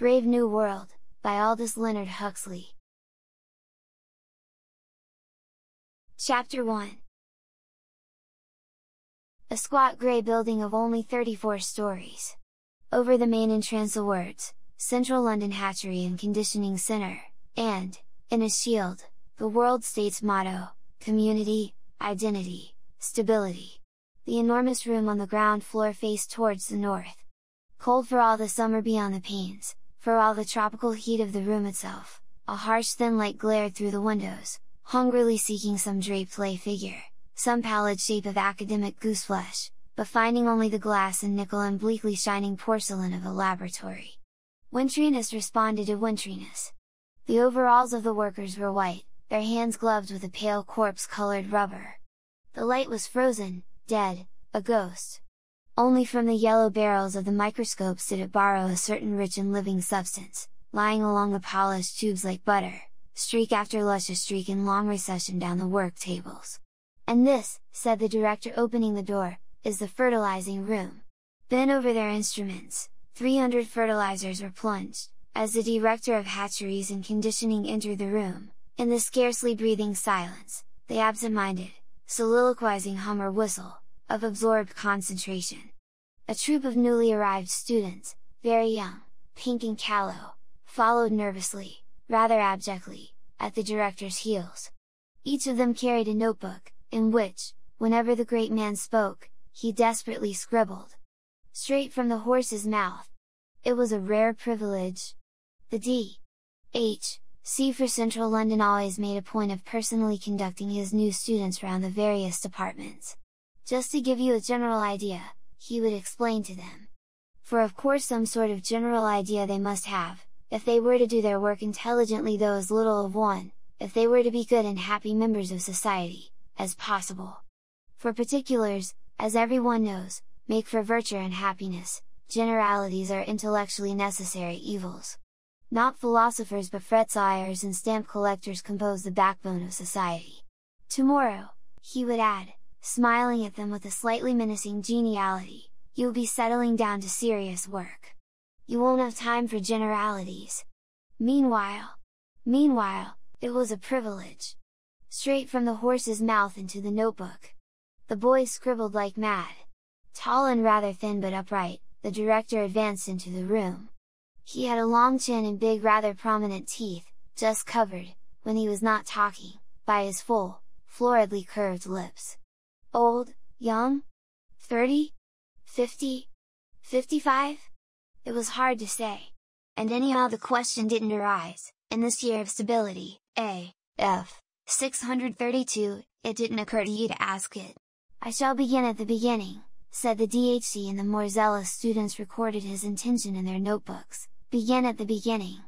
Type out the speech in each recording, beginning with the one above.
Brave New World, by Aldous Huxley. Chapter 1. A squat grey building of only 34 stories. Over the main entrance the words, Central London Hatchery and Conditioning Centre, and, in a shield, the World State's motto, Community, Identity, Stability. The enormous room on the ground floor faced towards the north. Cold for all the summer beyond the panes, for all the tropical heat of the room itself, a harsh thin light glared through the windows, hungrily seeking some draped lay figure, some pallid shape of academic gooseflesh, but finding only the glass and nickel and bleakly shining porcelain of a laboratory. Wintriness responded to wintriness. The overalls of the workers were white, their hands gloved with a pale corpse-colored rubber. The light was frozen, dead, a ghost. Only from the yellow barrels of the microscopes did it borrow a certain rich and living substance, lying along the polished tubes like butter, streak after luscious streak in long recession down the work tables. "And this," said the director opening the door, "is the fertilizing room." Bent over their instruments, 300 fertilizers were plunged, as the director of hatcheries and conditioning entered the room, in the scarcely breathing silence, the absent-minded, soliloquizing hum or whistle, of absorbed concentration. A troop of newly arrived students, very young, pink and callow, followed nervously, rather abjectly, at the director's heels. Each of them carried a notebook, in which, whenever the great man spoke, he desperately scribbled. Straight from the horse's mouth. It was a rare privilege. The D.H.C. for Central London always made a point of personally conducting his new students round the various departments. "Just to give you a general idea," he would explain to them. For of course some sort of general idea they must have, if they were to do their work intelligently though as little of one, if they were to be good and happy members of society, as possible. For particulars, as everyone knows, make for virtue and happiness, generalities are intellectually necessary evils. Not philosophers but fretsiers and stamp collectors compose the backbone of society. "Tomorrow," he would add, smiling at them with a slightly menacing geniality, "you'll be settling down to serious work. You won't have time for generalities." Meanwhile, it was a privilege. Straight from the horse's mouth into the notebook. The boys scribbled like mad. Tall and rather thin but upright, the director advanced into the room. He had a long chin and big rather prominent teeth, just covered, when he was not talking, by his full, floridly curved lips. Old, young? 30? 50? 55? It was hard to say. And anyhow the question didn't arise, in this year of stability, A.F. 632, it didn't occur to you to ask it. "I shall begin at the beginning," said the DHC, and the more zealous students recorded his intention in their notebooks. "Begin at the beginning.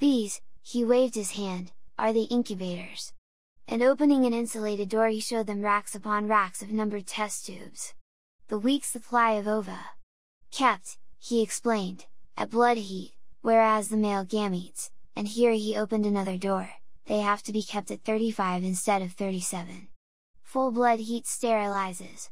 These," he waved his hand, "are the incubators." And opening an insulated door he showed them racks upon racks of numbered test tubes. "The week's supply of ova. Kept," he explained, "at blood heat, whereas the male gametes," and here he opened another door, "they have to be kept at 35 instead of 37. Full blood heat sterilizes.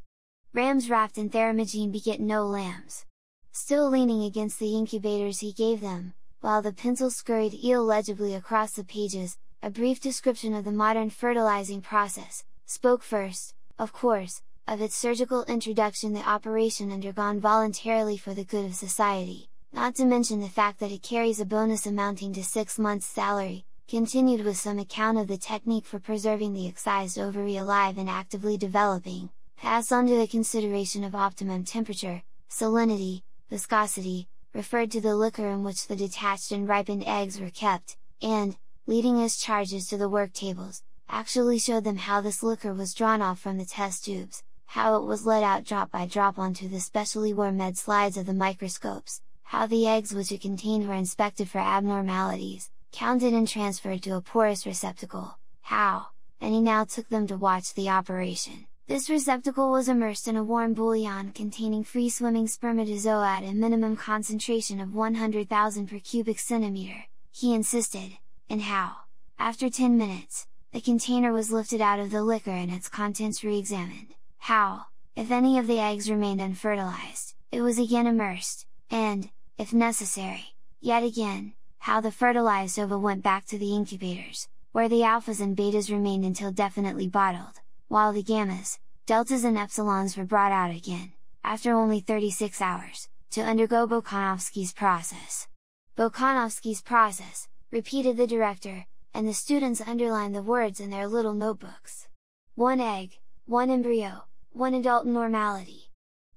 Rams wrapped in theramagene beget no lambs." Still leaning against the incubators he gave them, while the pencil scurried illegibly across the pages, a brief description of the modern fertilizing process, spoke first, of course, of its surgical introduction, the operation undergone voluntarily for the good of society, not to mention the fact that it carries a bonus amounting to 6 months' salary, continued with some account of the technique for preserving the excised ovary alive and actively developing, passed on to the consideration of optimum temperature, salinity, viscosity, referred to the liquor in which the detached and ripened eggs were kept, and, leading his charges to the work tables, actually showed them how this liquor was drawn off from the test tubes, how it was let out drop by drop onto the specially warmed slides of the microscopes, how the eggs which it contained were inspected for abnormalities, counted and transferred to a porous receptacle, how, and he now took them to watch the operation. This receptacle was immersed in a warm bouillon containing free-swimming spermatozoa at a minimum concentration of 100,000 per cubic centimeter, he insisted, and how, after 10 minutes, the container was lifted out of the liquor and its contents re-examined, how, if any of the eggs remained unfertilized, it was again immersed, and, if necessary, yet again, how the fertilized ova went back to the incubators, where the alphas and betas remained until definitely bottled, while the gammas, deltas and epsilons were brought out again, after only 36 hours, to undergo Bokanovsky's process. Bokanovsky's process, repeated the director, and the students underlined the words in their little notebooks. 1 egg, 1 embryo, 1 adult normality.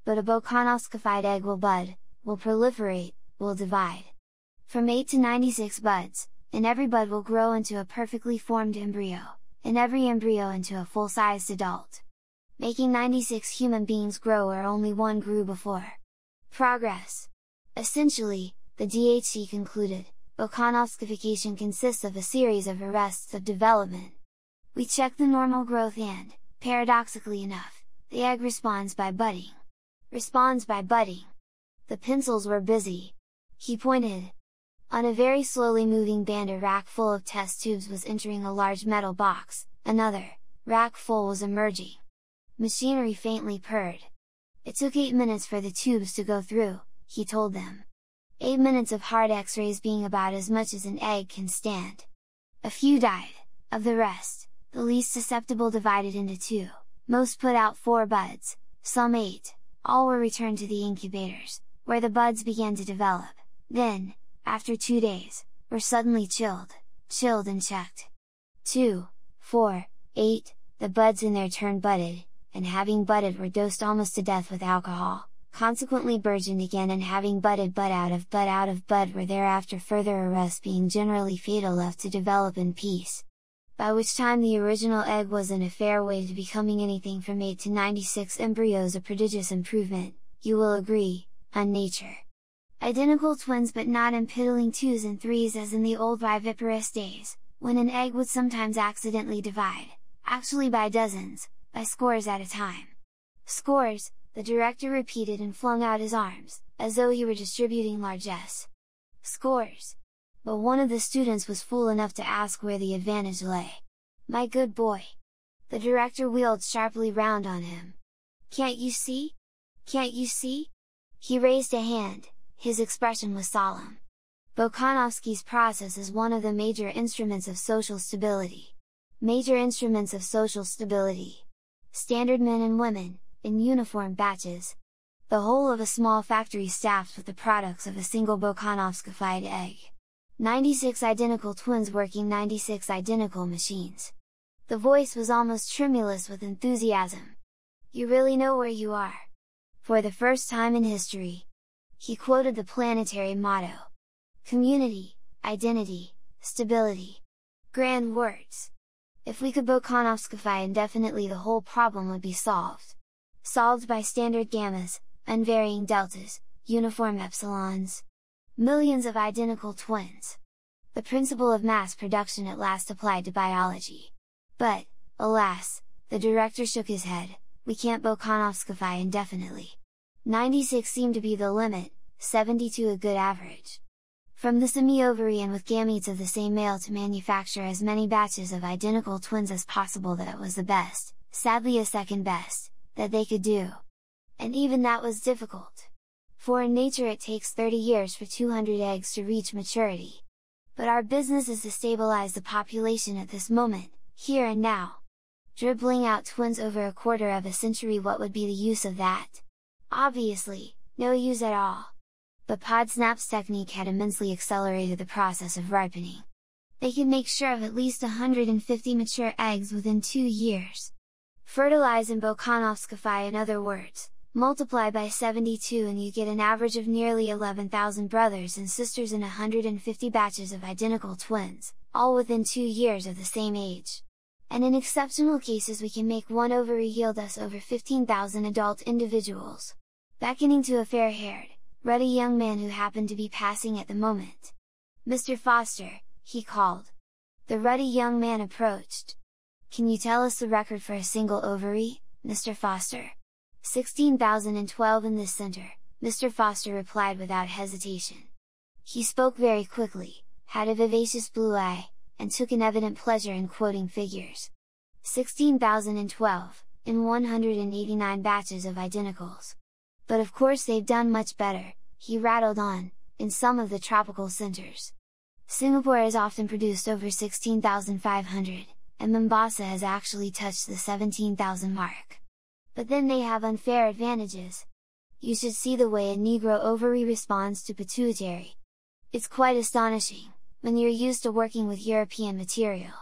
But a Bokanovskified egg will bud, will proliferate, will divide. From 8 to 96 buds, and every bud will grow into a perfectly formed embryo, and every embryo into a full-sized adult. Making 96 human beings grow where only one grew before. Progress. Essentially, the DHC concluded, Bokanovskification consists of a series of arrests of development. We check the normal growth and, paradoxically enough, the egg responds by budding. Responds by budding. The pencils were busy. He pointed. On a very slowly moving band, a rack full of test tubes was entering a large metal box, another rack full was emerging. Machinery faintly purred. It took 8 minutes for the tubes to go through, he told them. 8 minutes of hard X-rays being about as much as an egg can stand. A few died, of the rest, the least susceptible divided into 2, most put out 4 buds, some 8, all were returned to the incubators, where the buds began to develop, then, after 2 days, were suddenly chilled and checked. 2, 4, 8, the buds in their turn budded, and having budded were dosed almost to death with alcohol, consequently burgeoned again, and having budded bud out of bud were thereafter further arrests being generally fatal left to develop in peace. By which time the original egg was in a fair way to becoming anything from 8 to 96 embryos, a prodigious improvement, you will agree, on nature. Identical twins, but not in piddling 2s and 3s as in the old viviparous days, when an egg would sometimes accidentally divide, actually by dozens, by scores at a time. Scores, the director repeated and flung out his arms, as though he were distributing largesse. Scores! But one of the students was fool enough to ask where the advantage lay. My good boy! The director wheeled sharply round on him. Can't you see? Can't you see? He raised a hand, his expression was solemn. Bokanovsky's process is one of the major instruments of social stability. Major instruments of social stability. Standard men and women, in uniform batches. The whole of a small factory staffed with the products of a single Bokanovskified egg. 96 identical twins working 96 identical machines. The voice was almost tremulous with enthusiasm. You really know where you are. For the first time in history. He quoted the planetary motto. Community, identity, stability. Grand words. If we could Bokanovskify indefinitely, the whole problem would be solved. Solved by standard gammas, unvarying deltas, uniform epsilons. Millions of identical twins. The principle of mass production at last applied to biology. But, alas, the director shook his head, we can't Bokanovskify indefinitely. 96 seemed to be the limit, 72 a good average. From the semi-ovary and with gametes of the same male to manufacture as many batches of identical twins as possible, that was the best, sadly a second best, that they could do. And even that was difficult. For in nature it takes 30 years for 200 eggs to reach maturity. But our business is to stabilize the population at this moment, here and now. Dribbling out twins over a quarter of a century, what would be the use of that? Obviously, no use at all. But Podsnap's technique had immensely accelerated the process of ripening. They could make sure of at least 150 mature eggs within 2 years. Fertilize and Bokanovskify, in other words, multiply by 72 and you get an average of nearly 11,000 brothers and sisters in 150 batches of identical twins, all within 2 years of the same age. And in exceptional cases we can make one ovary yield us over 15,000 adult individuals. Beckoning to a fair-haired, ruddy young man who happened to be passing at the moment. Mr. Foster, he called. The ruddy young man approached. Can you tell us the record for a single ovary, Mr. Foster? 16,012 in this center, Mr. Foster replied without hesitation. He spoke very quickly, had a vivacious blue eye, and took an evident pleasure in quoting figures. 16,012, in 189 batches of identicals. But of course they've done much better, he rattled on, in some of the tropical centers. Singapore has often produced over 16,500, and Mombasa has actually touched the 17,000 mark. But then they have unfair advantages. You should see the way a Negro ovary responds to pituitary. It's quite astonishing, when you're used to working with European material.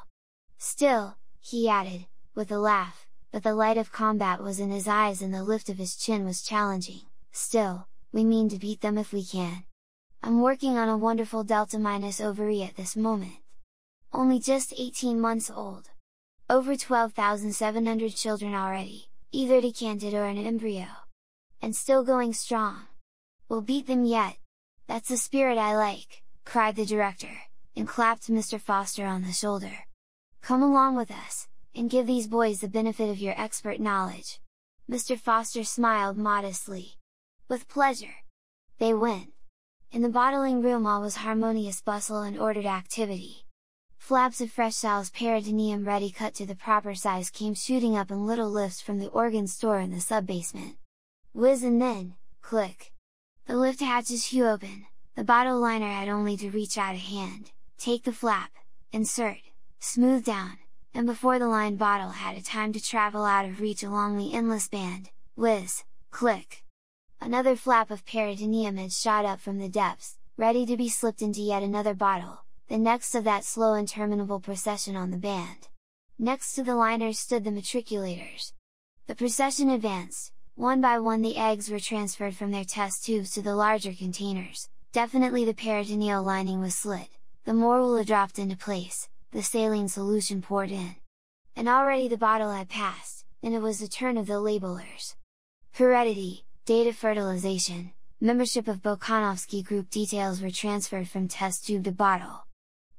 Still, he added, with a laugh, but the light of combat was in his eyes and the lift of his chin was challenging. Still, we mean to beat them if we can. I'm working on a wonderful delta- ovary at this moment. Only just 18 months old. Over 12,700 children already, either decanted or an embryo. And still going strong. We'll beat them yet! That's the spirit I like, cried the director, and clapped Mr. Foster on the shoulder. Come along with us, and give these boys the benefit of your expert knowledge. Mr. Foster smiled modestly. With pleasure. They went. In the bottling room all was harmonious bustle and ordered activity. Flaps of fresh Sal's peritoneum ready cut to the proper size came shooting up in little lifts from the organ store in the sub-basement. Whiz and then, click! The lift hatches hew open, the bottle liner had only to reach out a hand, take the flap, insert, smooth down, and before the lined bottle had a time to travel out of reach along the endless band, whiz, click! Another flap of peritoneum had shot up from the depths, ready to be slipped into yet another bottle, the next of that slow interminable procession on the band. Next to the liners stood the matriculators. The procession advanced, one by one the eggs were transferred from their test tubes to the larger containers, definitely the peritoneal lining was slit, the morula dropped into place, the saline solution poured in. And already the bottle had passed, and it was the turn of the labelers. Heredity, date of fertilization, membership of Bokanovsky group details were transferred from test tube to bottle.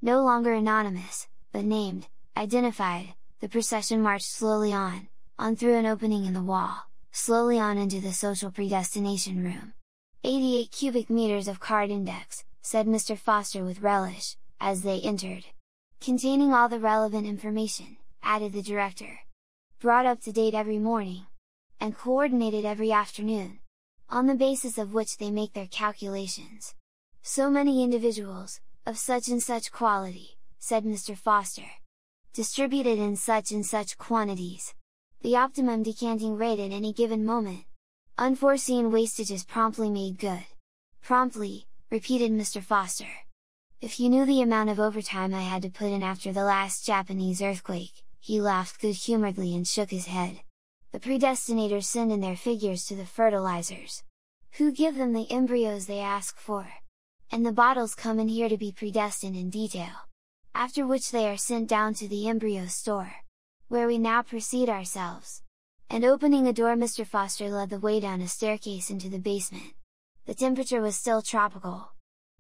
No longer anonymous, but named, identified, the procession marched slowly on through an opening in the wall, slowly on into the social predestination room. 88 cubic meters of card index, said Mr. Foster with relish, as they entered. Containing all the relevant information, added the director. Brought up to date every morning. And coordinated every afternoon, on the basis of which they make their calculations. So many individuals, of such and such quality, said Mr. Foster. Distributed in such and such quantities. The optimum decanting rate at any given moment. Unforeseen wastages promptly made good. Promptly, repeated Mr. Foster. If you knew the amount of overtime I had to put in after the last Japanese earthquake, he laughed good-humoredly and shook his head. The predestinators send in their figures to the fertilizers, who give them the embryos they ask for. And the bottles come in here to be predestined in detail. After which they are sent down to the embryo store, where we now proceed ourselves. And opening a door Mr. Foster led the way down a staircase into the basement. The temperature was still tropical.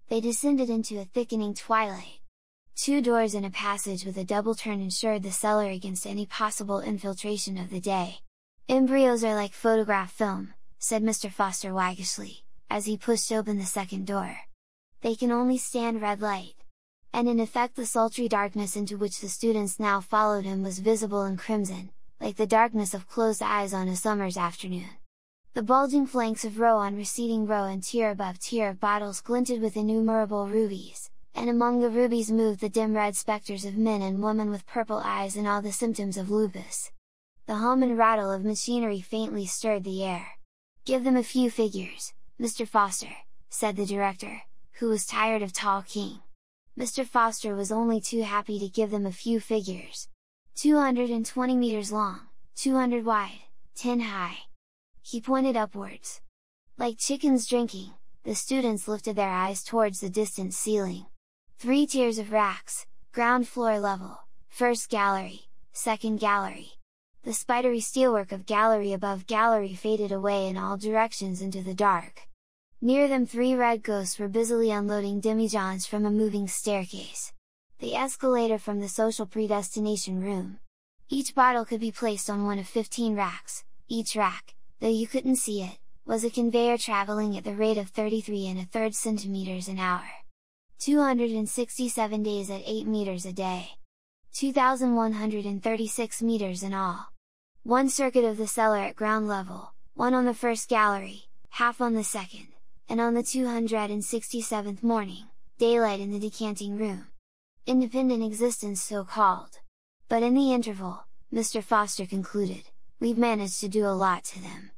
They descended into a thickening twilight. 2 doors and a passage with a double turn ensured the cellar against any possible infiltration of the day. Embryos are like photograph film, said Mr. Foster waggishly, as he pushed open the second door. They can only stand red light. And in effect the sultry darkness into which the students now followed him was visible in crimson, like the darkness of closed eyes on a summer's afternoon. The bulging flanks of row on receding row and tier above tier of bottles glinted with innumerable rubies, and among the rubies moved the dim red spectres of men and women with purple eyes and all the symptoms of lupus. The hum and rattle of machinery faintly stirred the air. Give them a few figures, Mr. Foster, said the director, who was tired of talking. Mr. Foster was only too happy to give them a few figures. 220 meters long, 200 wide, 10 high. He pointed upwards. Like chickens drinking, the students lifted their eyes towards the distant ceiling. 3 tiers of racks, ground floor level, first gallery, second gallery. The spidery steelwork of gallery above gallery faded away in all directions into the dark. Near them 3 red ghosts were busily unloading demijohns from a moving staircase. The escalator from the social predestination room. Each bottle could be placed on one of 15 racks, each rack, though you couldn't see it, was a conveyor traveling at the rate of 33 1/3 centimeters an hour. 267 days at 8 meters a day. 2,136 meters in all. 1 circuit of the cellar at ground level, 1 on the first gallery, half on the second, and on the 267th morning, daylight in the decanting room. Independent existence so called. But in the interval, Mr. Foster concluded, we've managed to do a lot to them.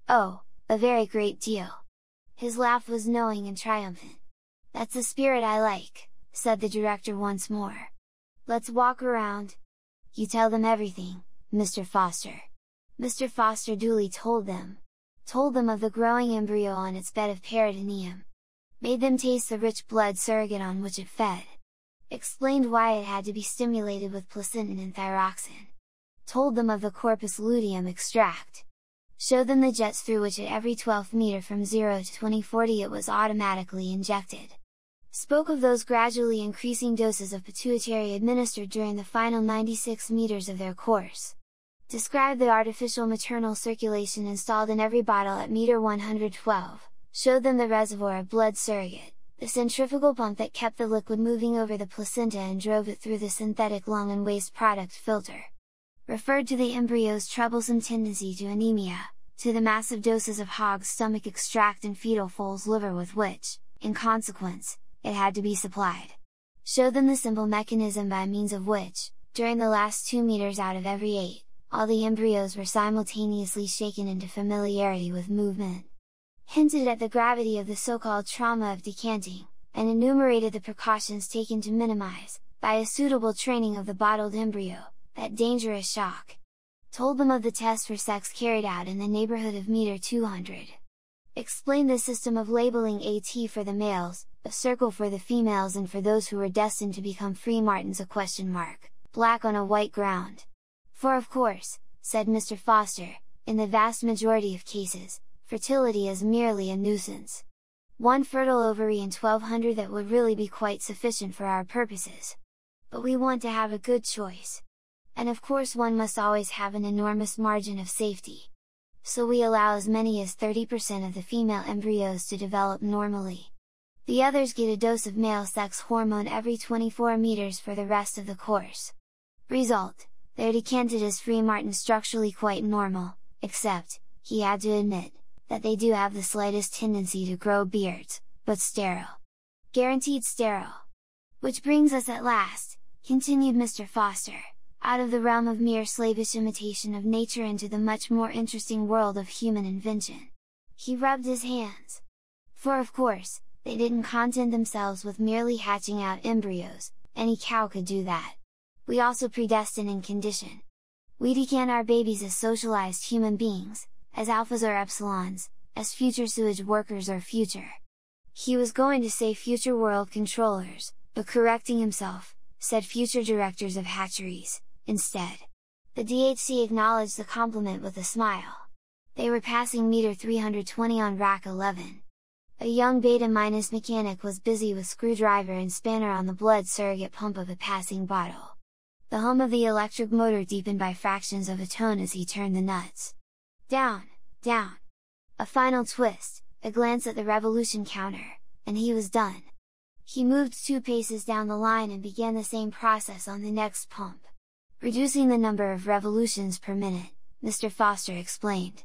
Oh, a very great deal. His laugh was knowing and triumphant. That's the spirit I like, said the director once more. Let's walk around. You tell them everything, Mr. Foster. Mr. Foster duly told them of the growing embryo on its bed of peritoneum. Made them taste the rich blood surrogate on which it fed. Explained why it had to be stimulated with placentin and thyroxin. Told them of the corpus luteum extract. Showed them the jets through which at every 12th meter from 0 to 2040 it was automatically injected. Spoke of those gradually increasing doses of pituitary administered during the final 96 meters of their course. Described the artificial maternal circulation installed in every bottle at meter 112, showed them the reservoir of blood surrogate, the centrifugal pump that kept the liquid moving over the placenta and drove it through the synthetic lung and waste product filter. Referred to the embryo's troublesome tendency to anemia, to the massive doses of hog's stomach extract and fetal foal's liver with which, in consequence, it had to be supplied. Showed them the simple mechanism by means of which, during the last 2 meters out of every 8, all the embryos were simultaneously shaken into familiarity with movement. Hinted at the gravity of the so-called trauma of decanting, and enumerated the precautions taken to minimize, by a suitable training of the bottled embryo, that dangerous shock. Told them of the test for sex carried out in the neighborhood of meter 200. Explained the system of labeling AT for the males, a circle for the females and for those who were destined to become free martins a question mark, black on a white ground. For of course, said Mr. Foster, in the vast majority of cases, fertility is merely a nuisance. One fertile ovary in 1200 that would really be quite sufficient for our purposes. But we want to have a good choice. And of course one must always have an enormous margin of safety. So we allow as many as 30% of the female embryos to develop normally. The others get a dose of male sex hormone every 24 meters for the rest of the course. Result, they're decanted as free martins structurally quite normal, except, he had to admit, that they do have the slightest tendency to grow beards, but sterile. Guaranteed sterile. Which brings us at last, continued Mr. Foster, out of the realm of mere slavish imitation of nature into the much more interesting world of human invention. He rubbed his hands. For of course, they didn't content themselves with merely hatching out embryos, any cow could do that. We also predestine and condition. We decant our babies as socialized human beings, as alphas or epsilons, as future sewage workers or future. He was going to say future world controllers, but correcting himself, said future directors of hatcheries, instead. The DHC acknowledged the compliment with a smile. They were passing meter 320 on rack 11. A young beta- mechanic was busy with screwdriver and spanner on the blood surrogate pump of a passing bottle. The hum of the electric motor deepened by fractions of a tone as he turned the nuts. Down, down! A final twist, a glance at the revolution counter, and he was done. He moved 2 paces down the line and began the same process on the next pump. Reducing the number of revolutions per minute, Mr. Foster explained.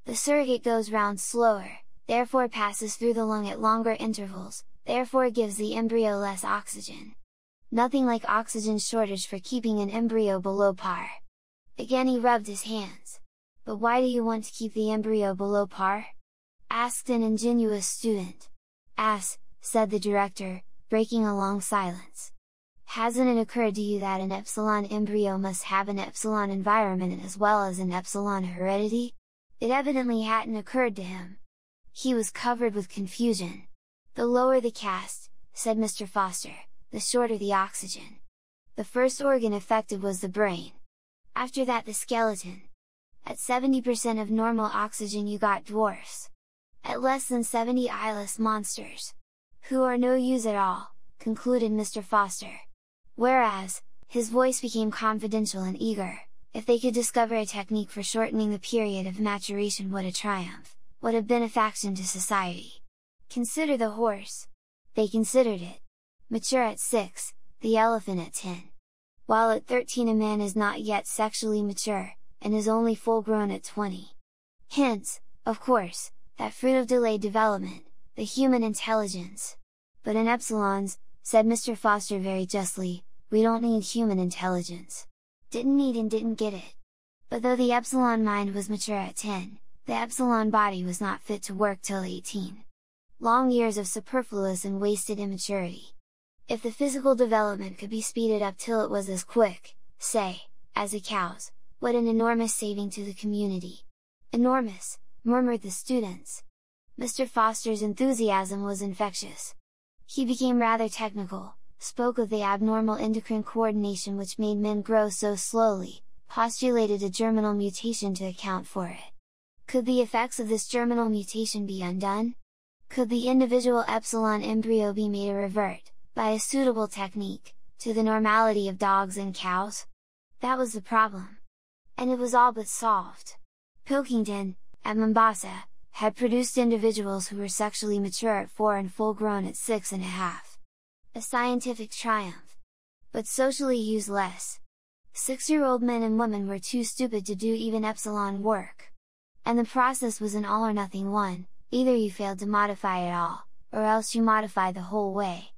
The surrogate goes round slower, therefore passes through the lung at longer intervals, therefore gives the embryo less oxygen. Nothing like oxygen shortage for keeping an embryo below par. Again he rubbed his hands. But why do you want to keep the embryo below par? Asked an ingenuous student. Said the director, breaking a long silence. Hasn't it occurred to you that an epsilon embryo must have an epsilon environment as well as an epsilon heredity? It evidently hadn't occurred to him. He was covered with confusion. The lower the caste, said Mr. Foster, the shorter the oxygen. The first organ affected was the brain. After that the skeleton. At 70% of normal oxygen you got dwarfs. At less than 70 eyeless monsters. Who are no use at all, concluded Mr. Foster. Whereas, his voice became confidential and eager, if they could discover a technique for shortening the period of maturation, what a triumph, what a benefaction to society! Consider the horse! They considered it. Mature at 6, the elephant at 10. While at 13 a man is not yet sexually mature, and is only full grown at 20. Hence, of course, that fruit of delayed development, the human intelligence. But in epsilons, said Mr. Foster very justly, we don't need human intelligence. Didn't need and didn't get it. But though the epsilon mind was mature at 10, the epsilon body was not fit to work till 18. Long years of superfluous and wasted immaturity. If the physical development could be speeded up till it was as quick, say, as a cow's, what an enormous saving to the community! Enormous, murmured the students. Mr. Foster's enthusiasm was infectious. He became rather technical, spoke of the abnormal endocrine coordination which made men grow so slowly, postulated a germinal mutation to account for it. Could the effects of this germinal mutation be undone? Could the individual epsilon embryo be made a revert, by a suitable technique, to the normality of dogs and cows? That was the problem. And it was all but solved. Pilkington, at Mombasa, had produced individuals who were sexually mature at 4 and full grown at 6.5. A scientific triumph. But socially useless. 6-year-old men and women were too stupid to do even epsilon work. And the process was an all or nothing one, either you failed to modify at all, or else you modified the whole way.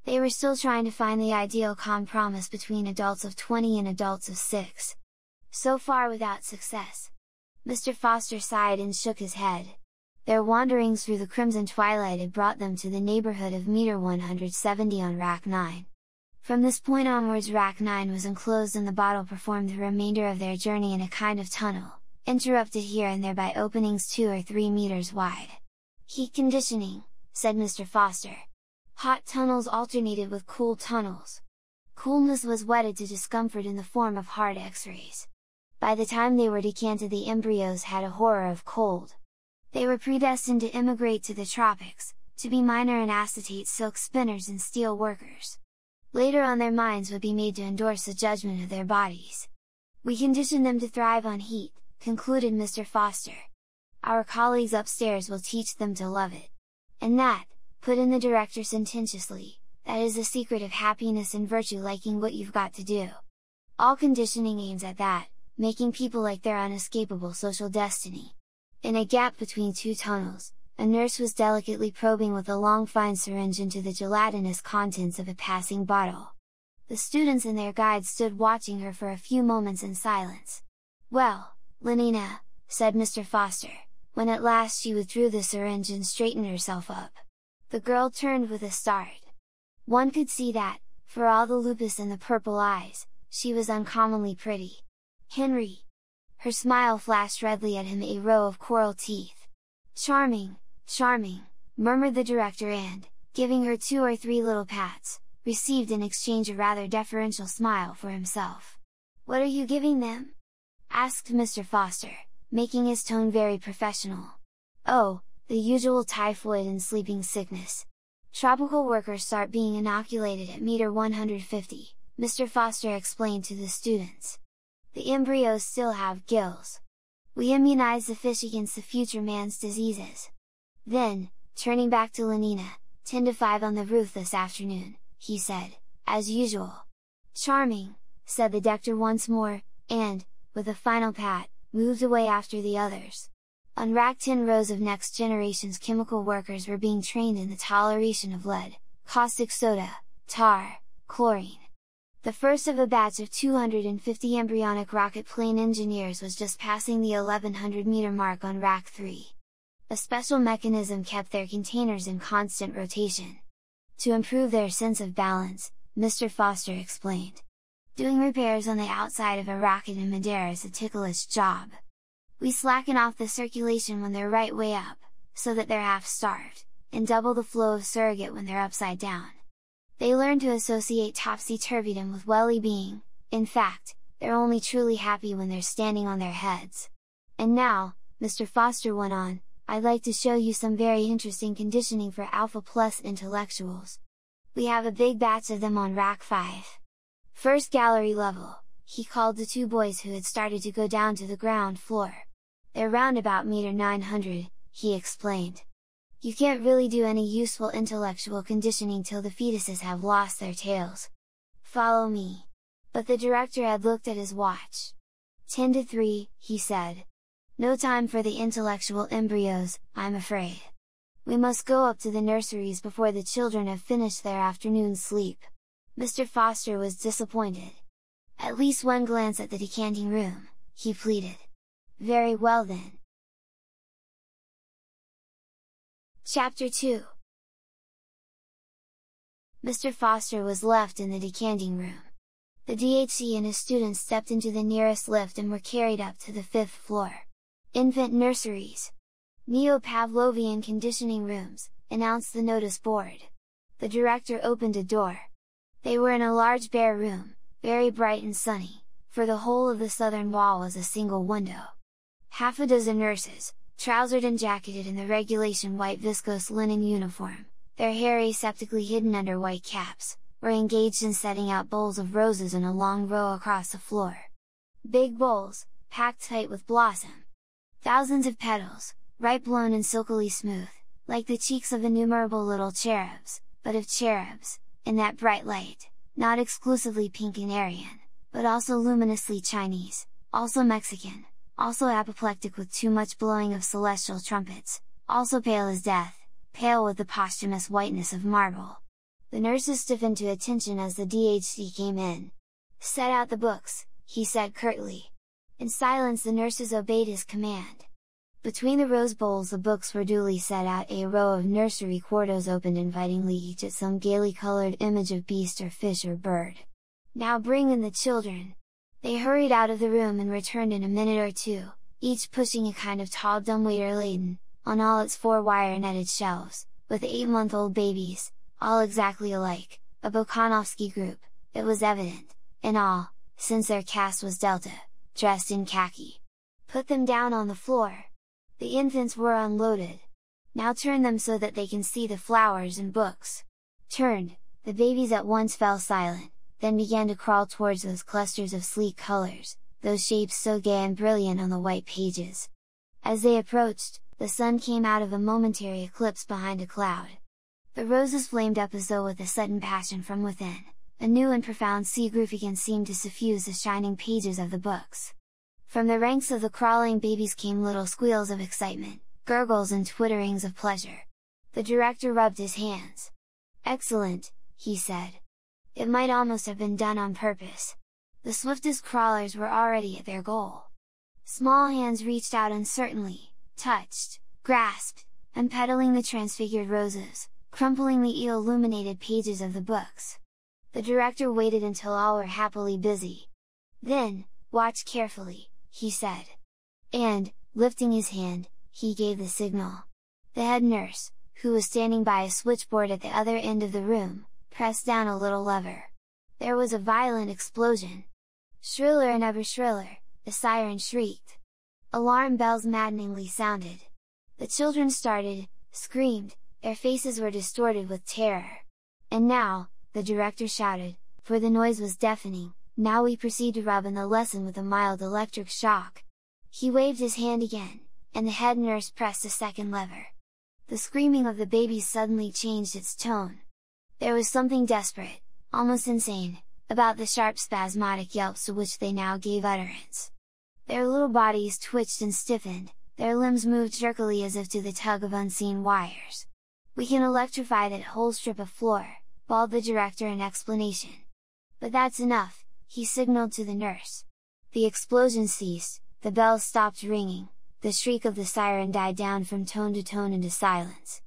They were still trying to find the ideal compromise between adults of 20 and adults of 6. So far without success. Mr. Foster sighed and shook his head. Their wanderings through the crimson twilight had brought them to the neighborhood of meter 170 on rack 9. From this point onwards rack 9 was enclosed and the bottle performed the remainder of their journey in a kind of tunnel, interrupted here and there by openings 2 or 3 meters wide. Heat conditioning, said Mr. Foster. Hot tunnels alternated with cool tunnels. Coolness was wedded to discomfort in the form of hard X-rays. By the time they were decanted the embryos had a horror of cold. They were predestined to immigrate to the tropics, to be miner and acetate silk spinners and steel workers. Later on their minds would be made to endorse the judgment of their bodies. We conditioned them to thrive on heat, concluded Mr. Foster. Our colleagues upstairs will teach them to love it. And that, put in the director sententiously, that is the secret of happiness and virtue, liking what you've got to do. All conditioning aims at that, making people like their unescapable social destiny. In a gap between 2 tunnels, a nurse was delicately probing with a long fine syringe into the gelatinous contents of a passing bottle. The students and their guide stood watching her for a few moments in silence. "Well, Lenina," said Mr. Foster, when at last she withdrew the syringe and straightened herself up. The girl turned with a start. One could see that, for all the lupus and the purple eyes, she was uncommonly pretty. "Henry!" Her smile flashed redly at him, a row of coral teeth. "Charming, charming," murmured the director and, giving her 2 or 3 little pats, received in exchange a rather deferential smile for himself. "What are you giving them?" asked Mr. Foster, making his tone very professional. "Oh, the usual typhoid and sleeping sickness. Tropical workers start being inoculated at meter 150, Mr. Foster explained to the students. The embryos still have gills. We immunize the fish against the future man's diseases." Then, turning back to Lenina, 10 to 5 on the roof this afternoon, he said, as usual. "Charming," said the doctor once more, and, with a final pat, moved away after the others. On rack 10 rows of next generation's chemical workers were being trained in the toleration of lead, caustic soda, tar, chlorine. The first of a batch of 250 embryonic rocket plane engineers was just passing the 1100 meter mark on rack 3. A special mechanism kept their containers in constant rotation. To improve their sense of balance, Mr. Foster explained. Doing repairs on the outside of a rocket in Madeira is a ticklish job. We slacken off the circulation when they're right way up, so that they're half starved, and double the flow of surrogate when they're upside down. They learn to associate topsy-turvydom with well-being. In fact, they're only truly happy when they're standing on their heads. And now, Mr. Foster went on, I'd like to show you some very interesting conditioning for Alpha Plus intellectuals. We have a big batch of them on rack 5. First gallery level, he called the 2 boys who had started to go down to the ground floor. They're round about meter 900, he explained. You can't really do any useful intellectual conditioning till the fetuses have lost their tails. Follow me. But the director had looked at his watch. 10 to 3, he said. No time for the intellectual embryos, I'm afraid. We must go up to the nurseries before the children have finished their afternoon sleep." Mr. Foster was disappointed. "At least one glance at the decanting room," he pleaded. "Very well then." Chapter 2. Mr. Foster was left in the decanting room. The DHC and his students stepped into the nearest lift and were carried up to the 5th floor. "Infant nurseries. Neo-Pavlovian conditioning rooms," announced the notice board. The director opened a door. They were in a large bare room, very bright and sunny, for the whole of the southern wall was a single window. Half a dozen nurses, trousered and jacketed in the regulation white viscose linen uniform, their hair aseptically hidden under white caps, were engaged in setting out bowls of roses in a long row across the floor. Big bowls, packed tight with blossom. Thousands of petals, ripe blown and silkily smooth, like the cheeks of innumerable little cherubs, but of cherubs, in that bright light, not exclusively pink and Aryan, but also luminously Chinese, also Mexican, also apoplectic with too much blowing of celestial trumpets, also pale as death, pale with the posthumous whiteness of marble. The nurses stiffened to attention as the DHC came in. "Set out the books," he said curtly. In silence the nurses obeyed his command. Between the rose bowls the books were duly set out. A row of nursery quartos opened invitingly, each at some gaily colored image of beast or fish or bird. "Now bring in the children!" They hurried out of the room and returned in a minute or two, each pushing a kind of tall dumbwaiter laden, on all its 4 wire-netted shelves, with 8-month-old babies, all exactly alike, a Bokhanovsky group, it was evident, in all, since their caste was Delta, dressed in khaki. "Put them down on the floor." The infants were unloaded. "Now turn them so that they can see the flowers and books." Turned, the babies at once fell silent, then began to crawl towards those clusters of sleek colors, those shapes so gay and brilliant on the white pages. As they approached, the sun came out of a momentary eclipse behind a cloud. The roses flamed up as though with a sudden passion from within, a new and profound significance seemed to suffuse the shining pages of the books. From the ranks of the crawling babies came little squeals of excitement, gurgles and twitterings of pleasure. The director rubbed his hands. "Excellent," he said. "It might almost have been done on purpose." The swiftest crawlers were already at their goal. Small hands reached out uncertainly, touched, grasped, unpetaling the transfigured roses, crumpling the illuminated pages of the books. The director waited until all were happily busy. Then, "Watch carefully," he said. And, lifting his hand, he gave the signal. The head nurse, who was standing by a switchboard at the other end of the room, pressed down a little lever. There was a violent explosion. Shriller and ever shriller, the siren shrieked. Alarm bells maddeningly sounded. The children started, screamed, their faces were distorted with terror. "And now," the director shouted, for the noise was deafening, "now we proceed to rub in the lesson with a mild electric shock." He waved his hand again, and the head nurse pressed a second lever. The screaming of the babies suddenly changed its tone. There was something desperate, almost insane, about the sharp spasmodic yelps to which they now gave utterance. Their little bodies twitched and stiffened, their limbs moved jerkily as if to the tug of unseen wires. "We can electrify that whole strip of floor," bawled the director in explanation. "But that's enough," he signaled to the nurse. The explosion ceased, the bells stopped ringing, the shriek of the siren died down from tone to tone into silence.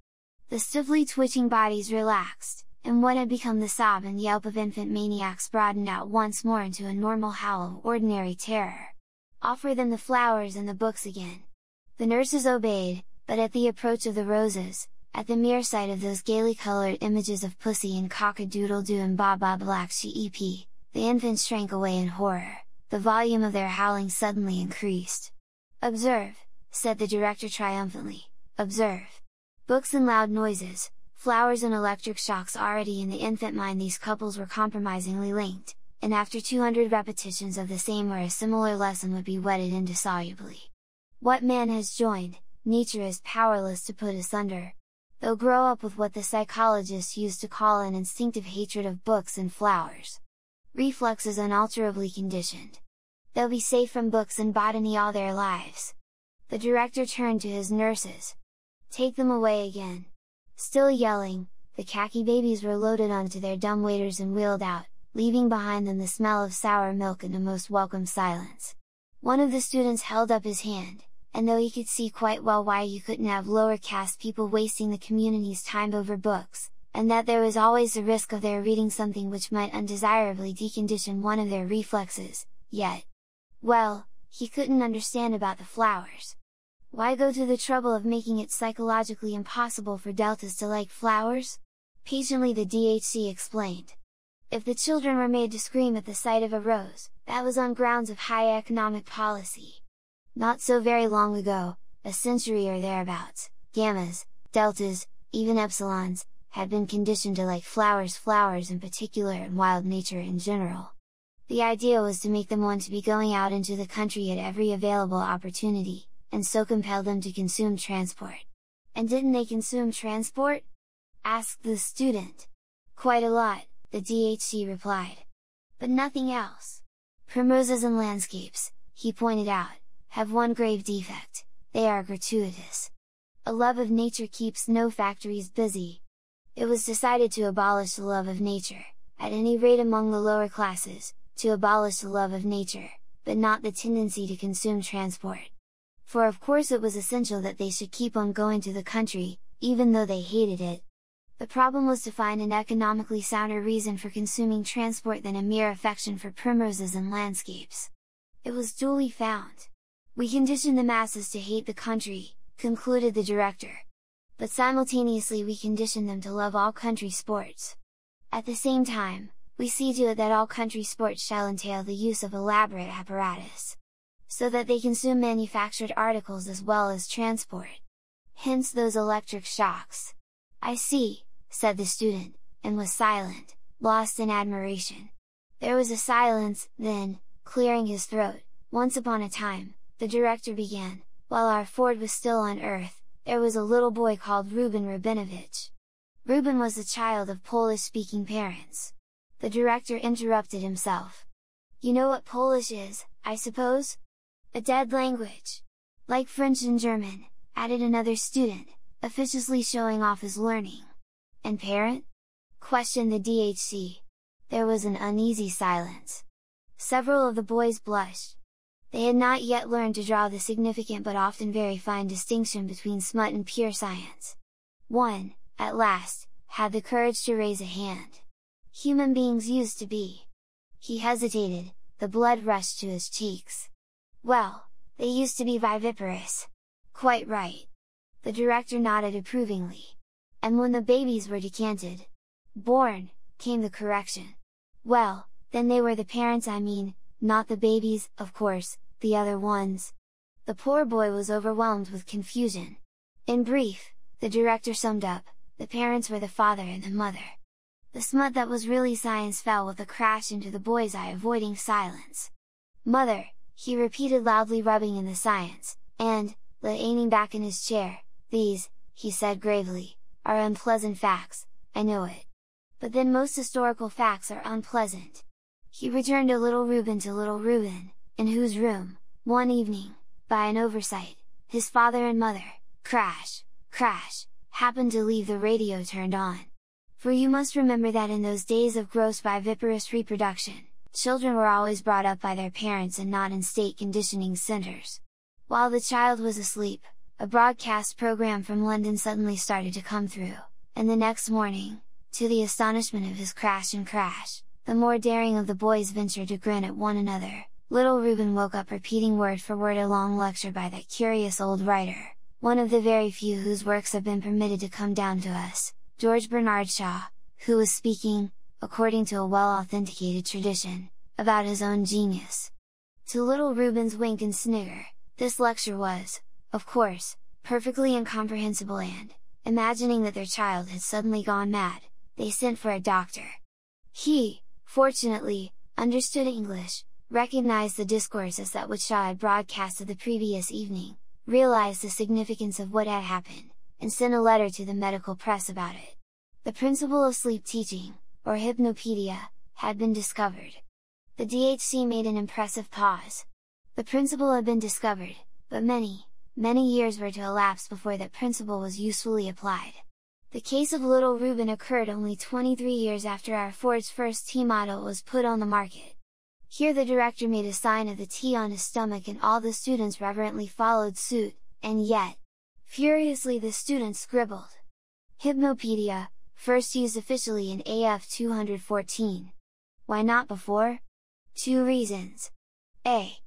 The stiffly twitching bodies relaxed, and what had become the sob and yelp of infant maniacs broadened out once more into a normal howl of ordinary terror. "Offer them the flowers and the books again." The nurses obeyed, but at the approach of the roses, at the mere sight of those gaily colored images of Pussy and Cock-a-doodle-doo and Baa Black Sheep, the infants shrank away in horror, the volume of their howling suddenly increased. "Observe," said the director triumphantly, "observe! Books and loud noises, flowers and electric shocks." Already in the infant mind these couples were compromisingly linked, and after 200 repetitions of the same or a similar lesson would be wedded indissolubly. What man has joined, nature is powerless to put asunder. They'll grow up with what the psychologists used to call an instinctive hatred of books and flowers. Reflexes unalterably conditioned. They'll be safe from books and botany all their lives. The director turned to his nurses. "Take them away again." Still yelling, the khaki babies were loaded onto their dumbwaiters and wheeled out, leaving behind them the smell of sour milk and a most welcome silence. One of the students held up his hand, and though he could see quite well why you couldn't have lower caste people wasting the community's time over books, and that there was always the risk of their reading something which might undesirably decondition one of their reflexes, yet, well, he couldn't understand about the flowers. Why go to the trouble of making it psychologically impossible for deltas to like flowers? Patiently the DHC explained. If the children were made to scream at the sight of a rose, that was on grounds of high economic policy. Not so very long ago, a century or thereabouts, gammas, deltas, even epsilons, had been conditioned to like flowers in particular and wild nature in general. The idea was to make them want to be going out into the country at every available opportunity, and so compel them to consume transport. And didn't they consume transport? Asked the student. Quite a lot, the DHC replied. But nothing else. Primroses and landscapes, he pointed out, have one grave defect: they are gratuitous. A love of nature keeps no factories busy. It was decided to abolish the love of nature, at any rate among the lower classes, to abolish the love of nature, but not the tendency to consume transport. For of course it was essential that they should keep on going to the country, even though they hated it. The problem was to find an economically sounder reason for consuming transport than a mere affection for primroses and landscapes. It was duly found. We condition the masses to hate the country, concluded the director. But simultaneously we condition them to love all country sports. At the same time, we see to it that all country sports shall entail the use of elaborate apparatus, so that they consume manufactured articles as well as transport. Hence those electric shocks. I see, said the student, and was silent, lost in admiration. There was a silence, then, clearing his throat, once upon a time, the director began, while our Ford was still on earth, there was a little boy called Reuben Rubinovich. Reuben was the child of Polish-speaking parents. The director interrupted himself. You know what Polish is, I suppose? A dead language. Like French and German, added another student, officiously showing off his learning. And parent? Questioned the DHC. There was an uneasy silence. Several of the boys blushed. They had not yet learned to draw the significant but often very fine distinction between smut and pure science. One, at last, had the courage to raise a hand. Human beings used to be. He hesitated, the blood rushed to his cheeks. Well, they used to be viviparous. Quite right. The director nodded approvingly. And when the babies were decanted, born, came the correction. Well, then they were the parents, I mean, not the babies, of course, the other ones. The poor boy was overwhelmed with confusion. In brief, the director summed up, the parents were the father and the mother. The smut that was really science fell with a crash into the boy's eye, avoiding silence. Mother, he repeated loudly, rubbing in the science, and, leaning back in his chair, these, he said gravely, are unpleasant facts, I know it. But then most historical facts are unpleasant. He returned to little Reuben, in whose room, one evening, by an oversight, his father and mother, crash, happened to leave the radio turned on. For you must remember that in those days of gross viviparous reproduction, children were always brought up by their parents and not in state conditioning centers. While the child was asleep, a broadcast program from London suddenly started to come through, and the next morning, to the astonishment of his crash, the more daring of the boys ventured to grin at one another. Little Reuben woke up repeating word for word a long lecture by that curious old writer, one of the very few whose works have been permitted to come down to us, George Bernard Shaw, who was speaking, according to a well-authenticated tradition, about his own genius. To little Reuben's wink and snigger, this lecture was, of course, perfectly incomprehensible, and, imagining that their child had suddenly gone mad, they sent for a doctor. He, fortunately, understood English, recognized the discourse as that which Shaw had broadcasted the previous evening, realized the significance of what had happened, and sent a letter to the medical press about it. The principle of sleep teaching, or hypnopedia, had been discovered. The DHC made an impressive pause. The principle had been discovered, but many years were to elapse before that principle was usefully applied. The case of little Reuben occurred only 23 years after our Ford's first T model was put on the market. Here the director made a sign of the T on his stomach and all the students reverently followed suit, and yet, furiously the students scribbled. Hypnopedia, first used officially in AF 214. Why not before? 2 reasons. A.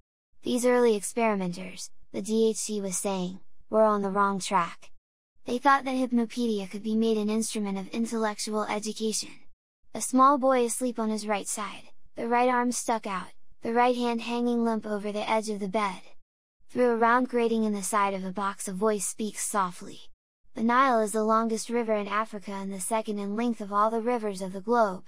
These early experimenters, the DHC was saying, were on the wrong track. They thought that hypnopedia could be made an instrument of intellectual education. A small boy asleep on his right side, the right arm stuck out, the right hand hanging limp over the edge of the bed. Through a round grating in the side of a box a voice speaks softly. The Nile is the longest river in Africa and the second in length of all the rivers of the globe.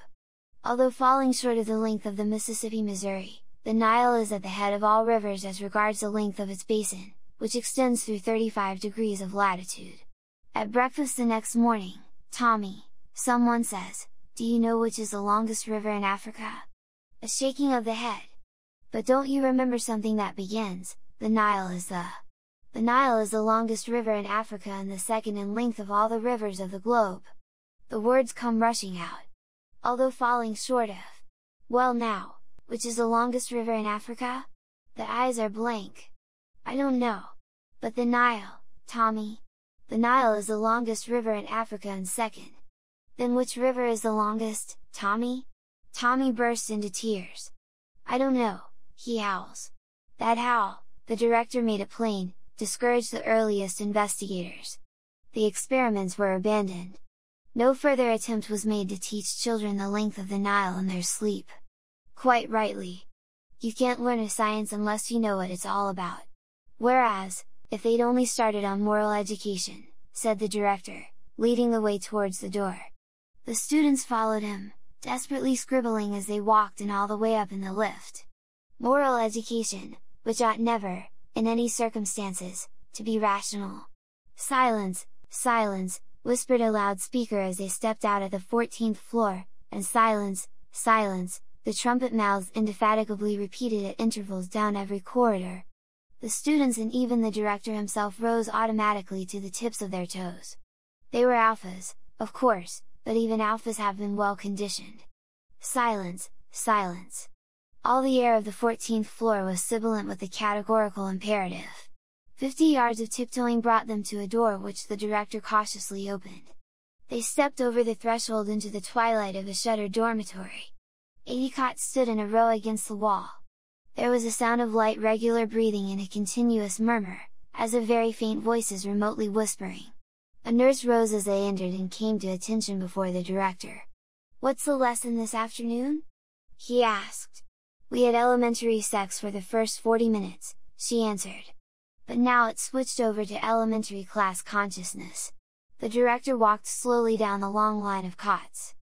Although falling short of the length of the Mississippi, Missouri, the Nile is at the head of all rivers as regards the length of its basin, which extends through 35 degrees of latitude. At breakfast the next morning, Tommy, someone says, "Do you know which is the longest river in Africa?" A shaking of the head. But don't you remember something that begins, the Nile is the longest river in Africa and the second in length of all the rivers of the globe. The words come rushing out. Although falling short of. Well now, which is the longest river in Africa? The eyes are blank. I don't know. But the Nile, Tommy. The Nile is the longest river in Africa and second. Then which river is the longest, Tommy? Tommy bursts into tears. I don't know, he howls. That howl, the director made it plain, discouraged the earliest investigators. The experiments were abandoned. No further attempt was made to teach children the length of the Nile in their sleep. Quite rightly. You can't learn a science unless you know what it's all about. Whereas, if they'd only started on moral education, said the director, leading the way towards the door. The students followed him, desperately scribbling as they walked and all the way up in the lift. Moral education, which ought never, in any circumstances, to be rational. Silence, silence, whispered a loudspeaker as they stepped out at the 14th floor, and silence, silence, the trumpet mouths indefatigably repeated at intervals down every corridor. The students and even the director himself rose automatically to the tips of their toes. They were alphas, of course, but even alphas have been well conditioned. Silence, silence. All the air of the 14th floor was sibilant with the categorical imperative. 50 yards of tiptoeing brought them to a door which the director cautiously opened. They stepped over the threshold into the twilight of a shuttered dormitory. 80 cots stood in a row against the wall. There was a sound of light regular breathing and a continuous murmur, as of very faint voices remotely whispering. A nurse rose as they entered and came to attention before the director. "What's the lesson this afternoon?" he asked. "We had elementary sex for the first 40 minutes, she answered. But now it's switched over to elementary class consciousness." The director walked slowly down the long line of cots.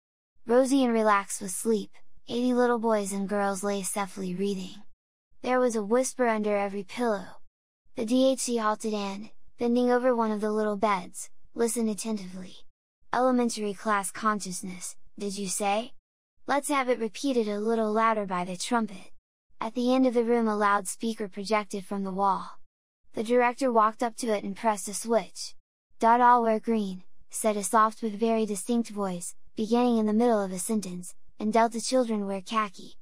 Rosy and relaxed with sleep, 80 little boys and girls lay softly breathing. There was a whisper under every pillow. The DHC halted and, bending over one of the little beds, listened attentively. "Elementary class consciousness, did you say? Let's have it repeated a little louder by the trumpet." At the end of the room a loudspeaker projected from the wall. The director walked up to it and pressed a switch. "All wear green," said a soft but very distinct voice, beginning in the middle of a sentence, "and Delta children wear khaki."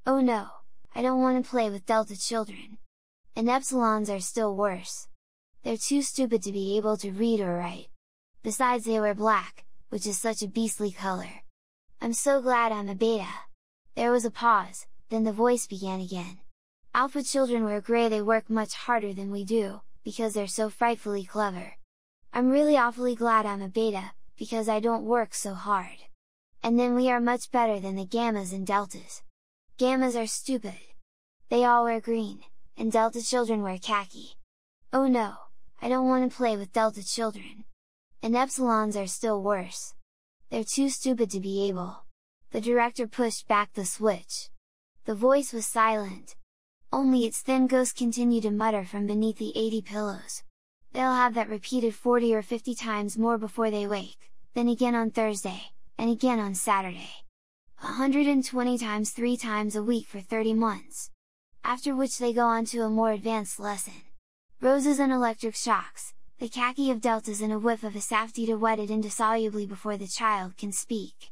"Oh no, I don't want to play with Delta children. And Epsilons are still worse. They're too stupid to be able to read or write. Besides they wear black, which is such a beastly color. I'm so glad I'm a beta." There was a pause, then the voice began again. "Alpha children wear gray, they work much harder than we do, because they're so frightfully clever. I'm really awfully glad I'm a beta, because I don't work so hard. And then we are much better than the gammas and deltas. Gammas are stupid. They all wear green, and Delta children wear khaki. Oh no, I don't want to play with Delta children. And Epsilons are still worse. They're too stupid to be able." The director pushed back the switch. The voice was silent. Only its thin ghost continued to mutter from beneath the 80 pillows. "They'll have that repeated 40 or 50 times more before they wake, then again on Thursday, and again on Saturday. 120 times 3 times a week for 30 months. After which they go on to a more advanced lesson. Roses and electric shocks, the khaki of deltas and a whiff of asafety to wet it indissolubly before the child can speak.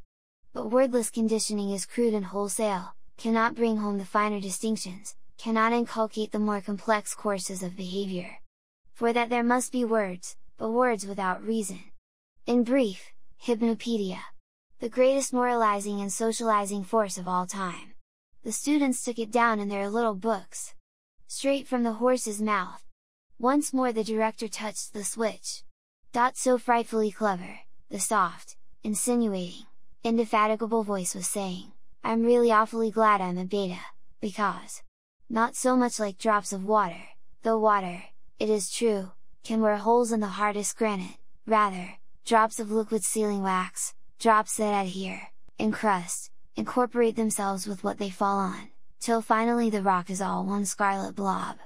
But wordless conditioning is crude and wholesale, cannot bring home the finer distinctions, cannot inculcate the more complex courses of behavior. For that there must be words, but words without reason. In brief, hypnopedia. The greatest moralizing and socializing force of all time. The students took it down in their little books. Straight from the horse's mouth. Once more the director touched the switch. So frightfully clever, the soft, insinuating, indefatigable voice was saying, "I'm really awfully glad I'm a beta, because not so much like drops of water, though water, it is true, can wear holes in the hardest granite, rather, drops of liquid sealing wax, drops that adhere, encrust, incorporate themselves with what they fall on, till finally the rock is all one scarlet blob.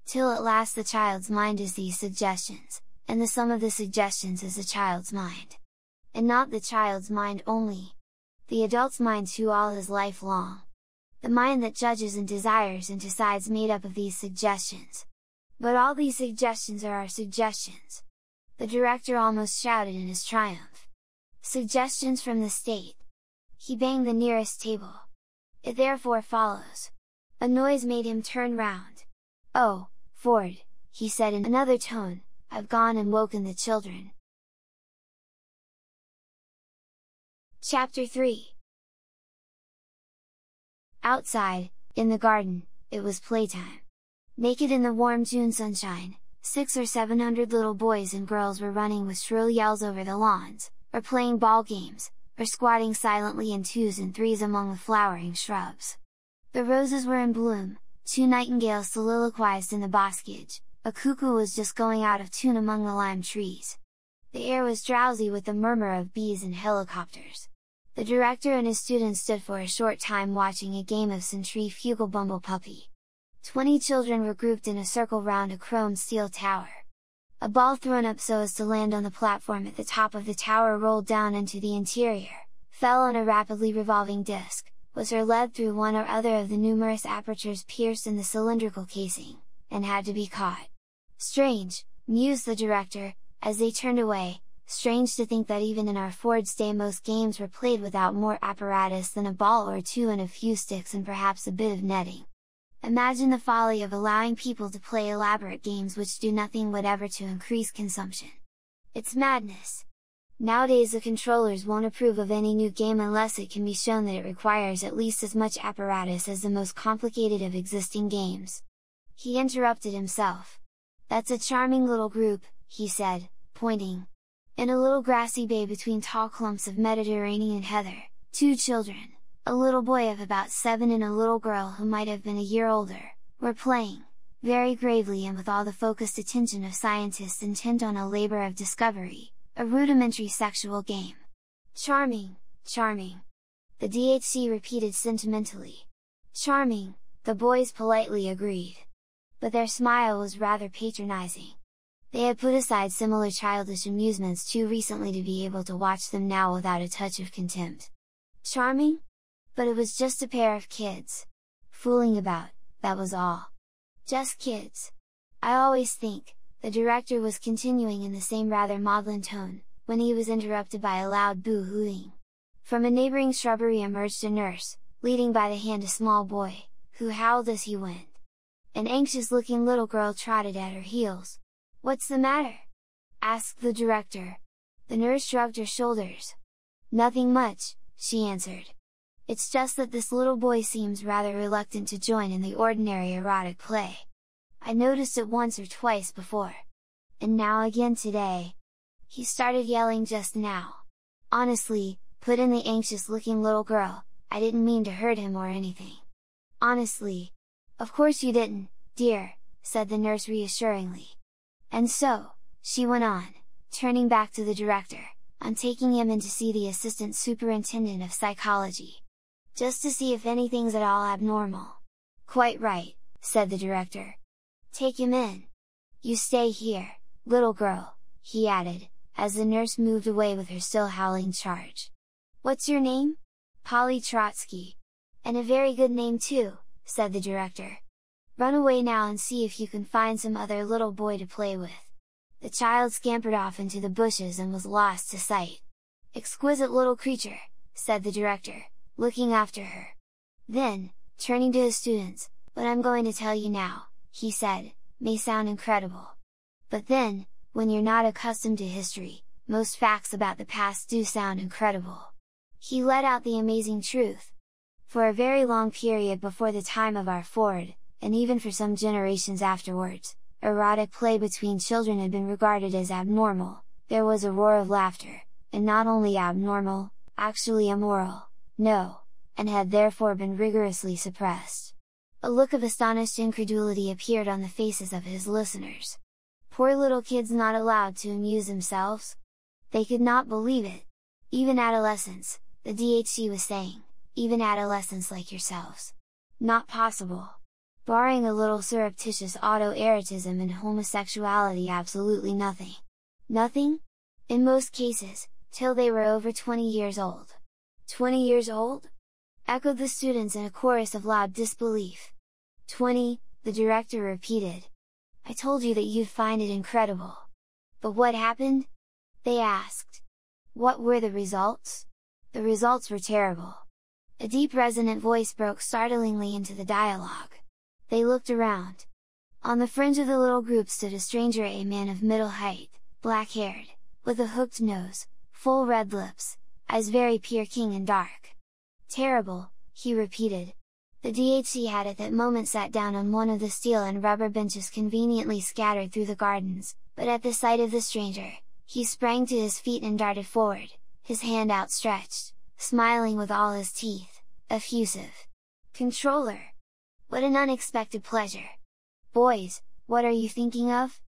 Till at last the child's mind is these suggestions, and the sum of the suggestions is the child's mind. And not the child's mind only. The adult's mind too all his life long. The mind that judges and desires and decides made up of these suggestions. But all these suggestions are our suggestions." The director almost shouted in his triumph. "Suggestions from the state!" He banged the nearest table. "It therefore follows." A noise made him turn round. "Oh, Ford," he said in another tone, "I've gone and woken the children." Chapter 3. Outside, in the garden, it was playtime. Naked in the warm June sunshine, 600 or 700 little boys and girls were running with shrill yells over the lawns, or playing ball games, or squatting silently in twos and threes among the flowering shrubs. The roses were in bloom, 2 nightingales soliloquized in the boscage, a cuckoo was just going out of tune among the lime trees. The air was drowsy with the murmur of bees and helicopters. The director and his students stood for a short time watching a game of centrifugal bumble puppy. 20 children were grouped in a circle round a chrome steel tower. A ball thrown up so as to land on the platform at the top of the tower rolled down into the interior, fell on a rapidly revolving disc, was hurled through one or other of the numerous apertures pierced in the cylindrical casing, and had to be caught. "Strange," mused the director, as they turned away, "strange to think that even in our Ford's day most games were played without more apparatus than a ball or two and a few sticks and perhaps a bit of netting. Imagine the folly of allowing people to play elaborate games which do nothing whatever to increase consumption. It's madness! Nowadays the controllers won't approve of any new game unless it can be shown that it requires at least as much apparatus as the most complicated of existing games." He interrupted himself. "That's a charming little group," he said, pointing. In a little grassy bay between tall clumps of Mediterranean heather, 2 children, a little boy of about 7 and a little girl who might have been a year older, were playing, very gravely and with all the focused attention of scientists intent on a labor of discovery, a rudimentary sexual game. "Charming, charming!" the DHC repeated sentimentally. "Charming," the boys politely agreed. But their smile was rather patronizing. They had put aside similar childish amusements too recently to be able to watch them now without a touch of contempt. Charming? But it was just a pair of kids. Fooling about, that was all. Just kids. I always think," the director was continuing in the same rather maudlin tone, when he was interrupted by a loud boo-hooing. From a neighboring shrubbery emerged a nurse, leading by the hand a small boy, who howled as he went. An anxious-looking little girl trotted at her heels. "What's the matter?" asked the director. The nurse shrugged her shoulders. "Nothing much," she answered. "It's just that this little boy seems rather reluctant to join in the ordinary erotic play. I noticed it once or twice before. And now again today. He started yelling just now. Honestly," put in the anxious-looking little girl, "I didn't mean to hurt him or anything. Honestly." "Of course you didn't, dear," said the nurse reassuringly. "And so," she went on, turning back to the director, "I'm taking him in to see the assistant superintendent of psychology. Just to see if anything's at all abnormal." "Quite right," said the director. "Take him in. You stay here, little girl," he added, as the nurse moved away with her still howling charge. "What's your name?" "Polly Trotsky. And a very good name too," said the director. "Run away now and see if you can find some other little boy to play with. The child scampered off into the bushes and was lost to sight. "Exquisite little creature," said the director, looking after her. Then, turning to his students, "What I'm going to tell you now," he said, "may sound incredible. But then, when you're not accustomed to history, most facts about the past do sound incredible." He let out the amazing truth. For a very long period before the time of our Ford, and even for some generations afterwards, erotic play between children had been regarded as abnormal. There was a roar of laughter, and not only abnormal, actually immoral, no, and had therefore been rigorously suppressed. A look of astonished incredulity appeared on the faces of his listeners. Poor little kids not allowed to amuse themselves? They could not believe it! Even adolescents, the DHC was saying, even adolescents like yourselves. Not possible! Barring a little surreptitious autoerotism and homosexuality, absolutely nothing. Nothing? In most cases, till they were over 20 years old. 20 years old? Echoed the students in a chorus of loud disbelief. 20, the director repeated. "I told you that you'd find it incredible." "But what happened?" they asked. "What were the results?" "The results were terrible." A deep resonant voice broke startlingly into the dialogue. They looked around. On the fringe of the little group stood a stranger, a man of middle height, black-haired, with a hooked nose, full red lips, eyes very piercing and dark. "Terrible," he repeated. The DHC had at that moment sat down on one of the steel and rubber benches conveniently scattered through the gardens, but at the sight of the stranger, he sprang to his feet and darted forward, his hand outstretched, smiling with all his teeth, effusive. "Controller! What an unexpected pleasure! Boys, what are you thinking of?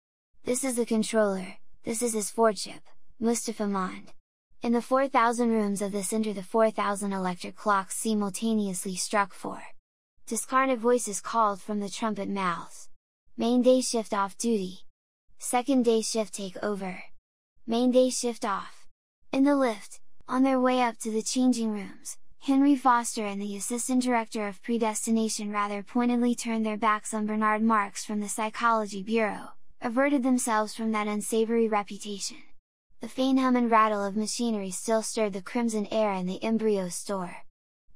This is the controller, this is his Fordship, Mustafa Mond." In the 4,000 rooms of the center the 4,000 electric clocks simultaneously struck 4. Discarnate voices called from the trumpet mouths. "Main day shift off duty! Second day shift take over! Main day shift off!" In the lift, on their way up to the changing rooms, Henry Foster and the assistant director of predestination rather pointedly turned their backs on Bernard Marx from the Psychology Bureau, averted themselves from that unsavory reputation. The faint hum and rattle of machinery still stirred the crimson air in the embryo store.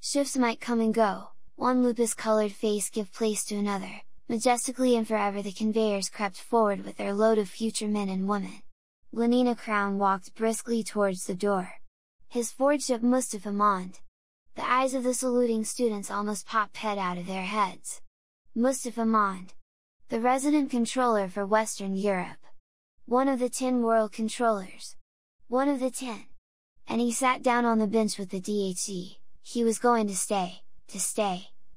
Shifts might come and go, one lupus-colored face give place to another, majestically and forever the conveyors crept forward with their load of future men and women. Lenina Crown walked briskly towards the door. His Fordship Mustafa Mond. The eyes of the saluting students almost popped head out of their heads. Mustafa Mond, the resident controller for Western Europe. One of the 10 world controllers. One of the 10. And he sat down on the bench with the DHC, he was going to stay,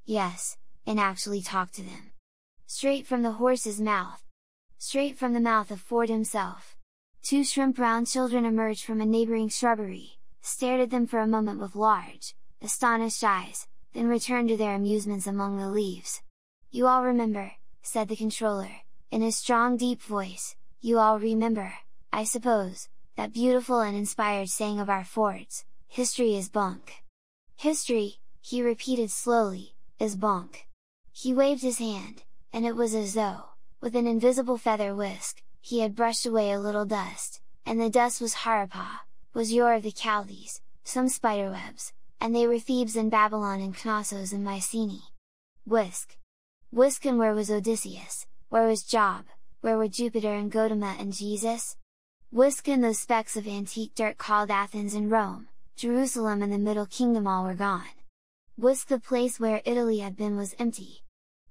yes, and actually talk to them. Straight from the horse's mouth. Straight from the mouth of Ford himself. 2 shrimp-brown children emerged from a neighboring shrubbery, stared at them for a moment with large, astonished eyes, then returned to their amusements among the leaves. "You all remember," said the controller, in his strong deep voice, "you all remember, I suppose, that beautiful and inspired saying of our Fords, 'History is bunk.' History," he repeated slowly, "is bunk." He waved his hand, and it was as though, with an invisible feather whisk, he had brushed away a little dust, and the dust was Harappa, was Ur of the Chaldees, some spiderwebs, and they were Thebes and Babylon and Knossos and Mycenae. Whisk! Whisk, and where was Odysseus, where was Job, where were Jupiter and Gautama and Jesus? Whisk, and those specks of antique dirt called Athens and Rome, Jerusalem and the Middle Kingdom all were gone. Whisk, the place where Italy had been was empty.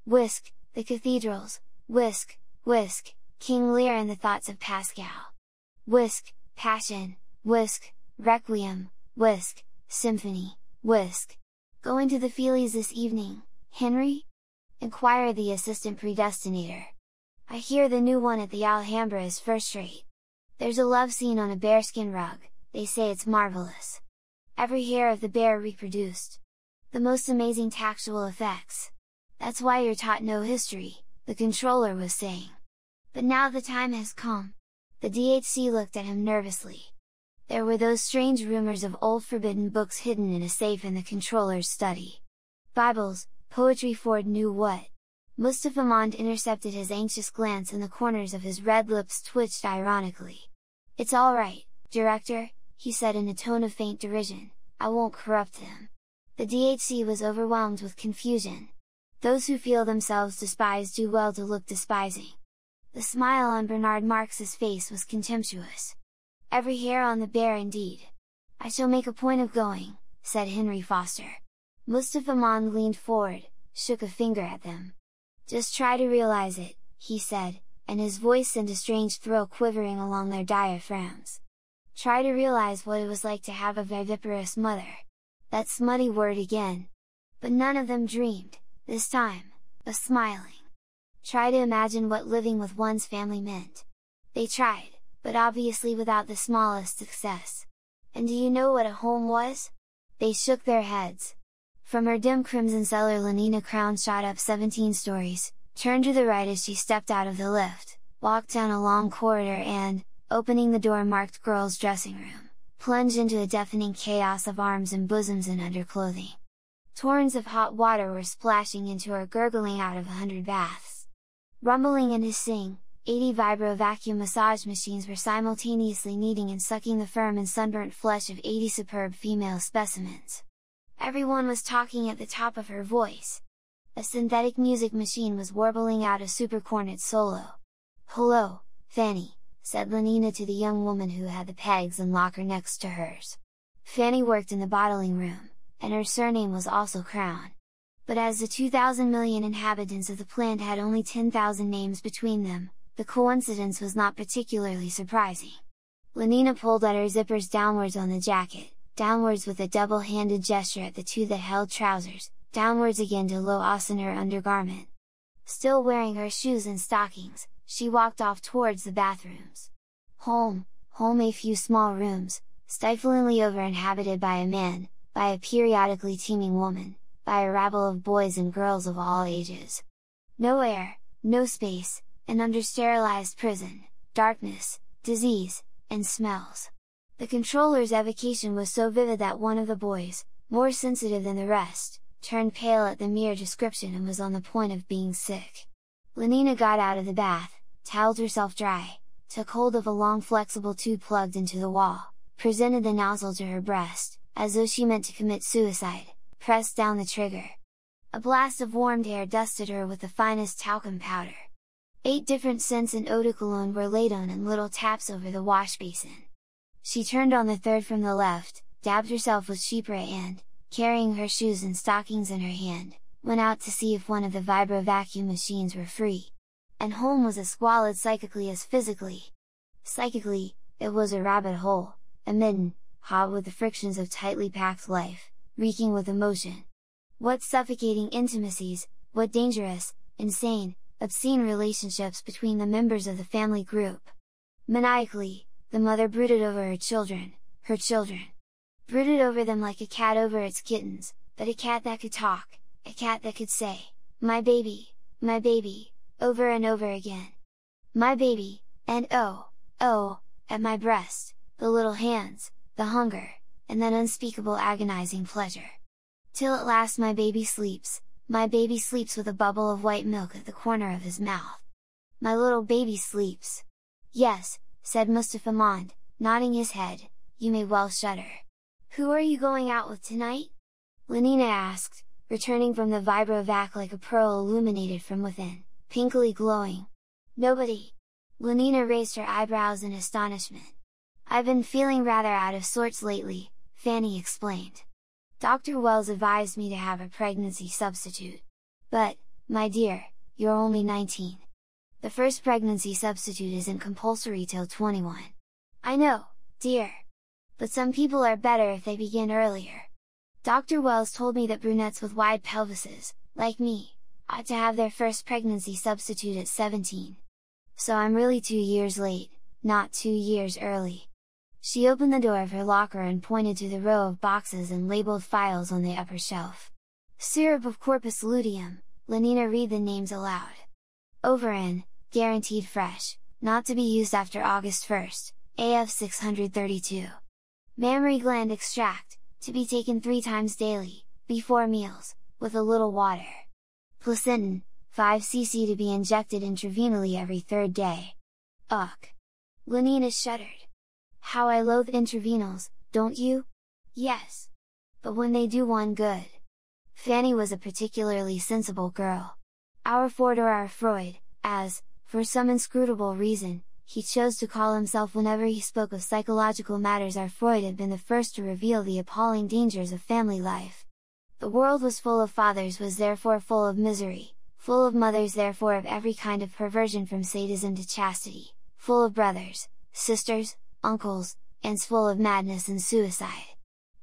Whisk, the cathedrals, whisk, whisk, King Lear and the thoughts of Pascal. Whisk, passion, whisk, requiem, whisk, symphony, whisk. "Going to the Feelies this evening, Henry?" inquired the assistant predestinator. "I hear the new one at the Alhambra is first rate. There's a love scene on a bearskin rug, they say it's marvelous. Every hair of the bear reproduced. The most amazing tactual effects. That's why you're taught no history," the controller was saying. "But now the time has come." The DHC looked at him nervously. There were those strange rumors of old forbidden books hidden in a safe in the controller's study. Bibles, poetry. Ford knew what Mustafa Mond intercepted his anxious glance and the corners of his red lips twitched ironically. "It's all right, Director," he said in a tone of faint derision, "I won't corrupt them." The DHC was overwhelmed with confusion. Those who feel themselves despised do well to look despising. The smile on Bernard Marx's face was contemptuous. "Every hair on the bear indeed. I shall make a point of going," said Henry Foster. Mustafa Mond leaned forward, shook a finger at them. "Just try to realize it," he said, and his voice sent a strange thrill quivering along their diaphragms. "Try to realize what it was like to have a viviparous mother." That smutty word again! But none of them dreamed, this time, of smiling. Try to imagine what living with one's family meant. They tried, but obviously without the smallest success. And do you know what a home was? They shook their heads. From her dim crimson cellar Lenina Crown shot up 17 stories, turned to the right as she stepped out of the lift, walked down a long corridor and, opening the door marked girls' dressing room, plunged into a deafening chaos of arms and bosoms and underclothing. Torrents of hot water were splashing into her, gurgling out of 100 baths. Rumbling and hissing, 80 vibro vacuum massage machines were simultaneously kneading and sucking the firm and sunburnt flesh of 80 superb female specimens. Everyone was talking at the top of her voice. A synthetic music machine was warbling out a super cornet solo. "Hello, Fanny," said Lenina to the young woman who had the pegs and locker next to hers. Fanny worked in the bottling room, and her surname was also Crown. But as the 2,000 million inhabitants of the plant had only 10,000 names between them, the coincidence was not particularly surprising. Lenina pulled at her zippers downwards on the jacket, downwards with a double-handed gesture at the two that held trousers, downwards again to loasen her undergarment. Still wearing her shoes and stockings, she walked off towards the bathrooms. Home, a few small rooms, stiflingly over-inhabited by a man, by a periodically teeming woman, by a rabble of boys and girls of all ages. No air, no space, an under-sterilized prison, darkness, disease, and smells. The controller's evocation was so vivid that one of the boys, more sensitive than the rest, turned pale at the mere description and was on the point of being sick. Lenina got out of the bath, toweled herself dry, took hold of a long flexible tube plugged into the wall, presented the nozzle to her breast, as though she meant to commit suicide, pressed down the trigger. A blast of warmed air dusted her with the finest talcum powder. 8 different scents and eau de cologne were laid on in little taps over the wash basin. She turned on the third from the left, dabbed herself with chypre and, carrying her shoes and stockings in her hand, went out to see if one of the vibro vacuum machines were free. And home was as squalid psychically as physically. Psychically, it was a rabbit hole, a midden, hot with the frictions of tightly packed life, reeking with emotion. What suffocating intimacies, what dangerous, insane, obscene relationships between the members of the family group! Maniacally, the mother brooded over her children. Brooded over them like a cat over its kittens, but a cat that could talk, a cat that could say, my baby," over and over again. "My baby," and oh, at my breast, the little hands, the hunger, and that unspeakable agonizing pleasure. Till at last my baby sleeps with a bubble of white milk at the corner of his mouth. My little baby sleeps. "Yes," said Mustafa Mond, nodding his head, "you may well shudder." "Who are you going out with tonight?" Lenina asked, returning from the vibrovac like a pearl illuminated from within, pinkly glowing. "Nobody." Lenina raised her eyebrows in astonishment. "I've been feeling rather out of sorts lately," Fanny explained. "Dr. Wells advised me to have a pregnancy substitute. But, my dear, you're only 19. The first pregnancy substitute isn't compulsory till 21. "I know, dear. But some people are better if they begin earlier. Dr. Wells told me that brunettes with wide pelvises, like me, ought to have their first pregnancy substitute at 17. So I'm really 2 years late, not 2 years early." She opened the door of her locker and pointed to the row of boxes and labeled files on the upper shelf. "Syrup of corpus luteum," Lenina read the names aloud. "Overin, guaranteed fresh, not to be used after August 1st, AF 632. Mammary gland extract, to be taken 3 times daily, before meals, with a little water. Placentin, 5 cc to be injected intravenously every 3rd day. Ugh! Lenina shuddered. How I loathe intravenals, don't you? Yes! But when they do one good. Fanny was a particularly sensible girl. Our Fordor Freud, as, for some inscrutable reason, he chose to call himself whenever he spoke of psychological matters, our Freud had been the first to reveal the appalling dangers of family life. The world was full of fathers, was therefore full of misery, full of mothers, therefore of every kind of perversion from sadism to chastity, full of brothers, sisters, uncles, aunts, full of madness and suicide.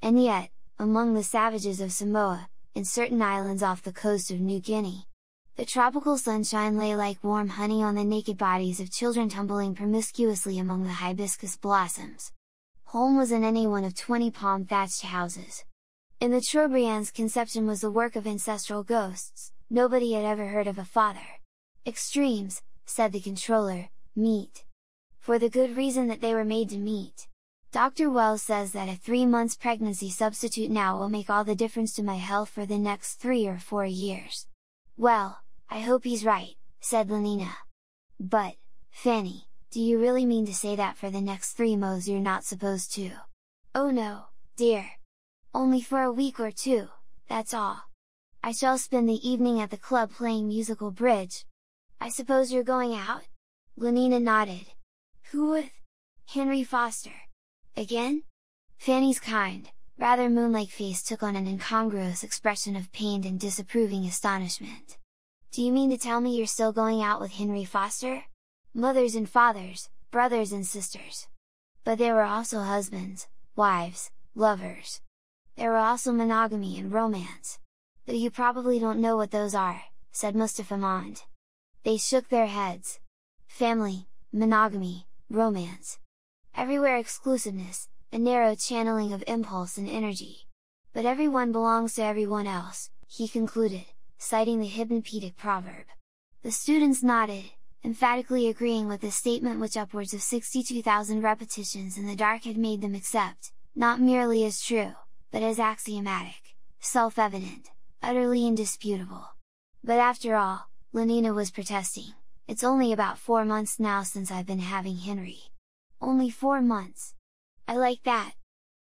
And yet, among the savages of Samoa, in certain islands off the coast of New Guinea, the tropical sunshine lay like warm honey on the naked bodies of children tumbling promiscuously among the hibiscus blossoms. Home was in any one of 20 palm-thatched houses. In the Trobriand's conception was the work of ancestral ghosts, nobody had ever heard of a father. Extremes, said the controller, meet. For the good reason that they were made to meet. Dr. Wells says that a 3 months pregnancy substitute now will make all the difference to my health for the next 3 or 4 years. Well, I hope he's right, said Lenina. But, Fanny, do you really mean to say that for the next 3 months you're not supposed to? Oh no, dear! Only for a week or 2, that's all. I shall spend the evening at the club playing musical bridge. I suppose you're going out? Lenina nodded. Who with? Henry Foster. Again? Fanny's kind, rather moon-like face took on an incongruous expression of pained and disapproving astonishment. Do you mean to tell me you're still going out with Henry Foster? Mothers and fathers, brothers and sisters. But there were also husbands, wives, lovers. There were also monogamy and romance. Though you probably don't know what those are, said Mustafa Mond. They shook their heads. Family, monogamy, romance. Everywhere exclusiveness, a narrow channeling of impulse and energy. But everyone belongs to everyone else, he concluded, citing the Hippocratic proverb. The students nodded, emphatically agreeing with this statement, which upwards of 62,000 repetitions in the dark had made them accept, not merely as true, but as axiomatic, self-evident, utterly indisputable. But after all, Lenina was protesting, it's only about 4 months now since I've been having Henry. Only 4 months! I like that!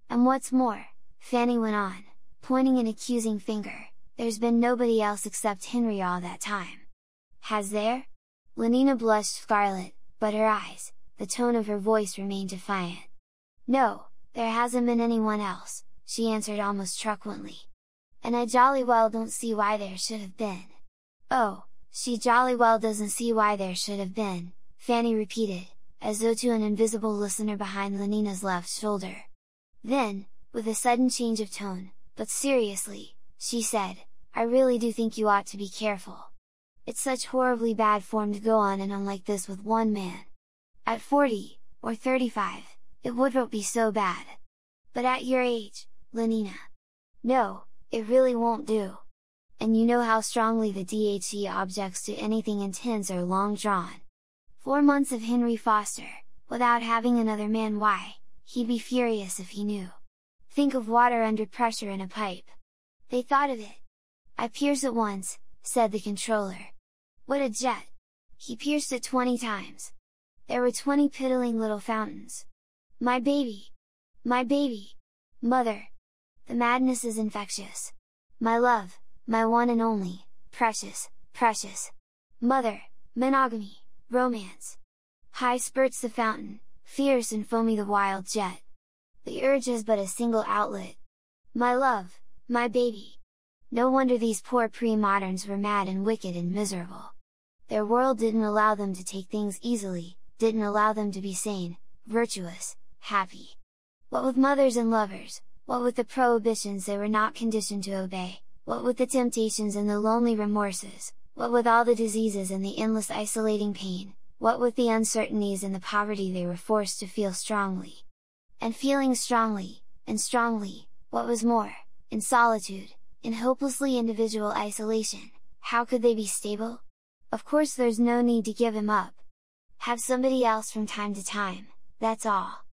And what's more, Fanny went on, pointing an accusing finger, there's been nobody else except Henry all that time. Has there? Lenina blushed scarlet, but her eyes, the tone of her voice remained defiant. No, there hasn't been anyone else, she answered almost truculently. And I jolly well don't see why there should have been. Oh, she jolly well doesn't see why there should have been, Fanny repeated, as though to an invisible listener behind Lenina's left shoulder. Then, with a sudden change of tone, but seriously, she said, I really do think you ought to be careful. It's such horribly bad form to go on and on like this with one man. At 40, or 35, it wouldn't be so bad. But at your age, Lenina. No, it really won't do. And you know how strongly the DHE objects to anything intense or long drawn. 4 months of Henry Foster, without having another man, why, he'd be furious if he knew. Think of water under pressure in a pipe. They thought of it. I pierced it once, said the controller. What a jet! He pierced it 20 times. There were 20 piddling little fountains. My baby! My baby! Mother! The madness is infectious. My love, my one and only, precious, precious! Mother, monogamy, romance! High spurts the fountain, fierce and foamy the wild jet. The urge has but a single outlet. My love, my baby! No wonder these poor pre-moderns were mad and wicked and miserable. Their world didn't allow them to take things easily, didn't allow them to be sane, virtuous, happy. What with mothers and lovers, what with the prohibitions they were not conditioned to obey, what with the temptations and the lonely remorses, what with all the diseases and the endless isolating pain, what with the uncertainties and the poverty they were forced to feel strongly. And feeling strongly, and strongly, what was more, in solitude, in hopelessly individual isolation, how could they be stable? Of course there's no need to give him up. Have somebody else from time to time, that's all.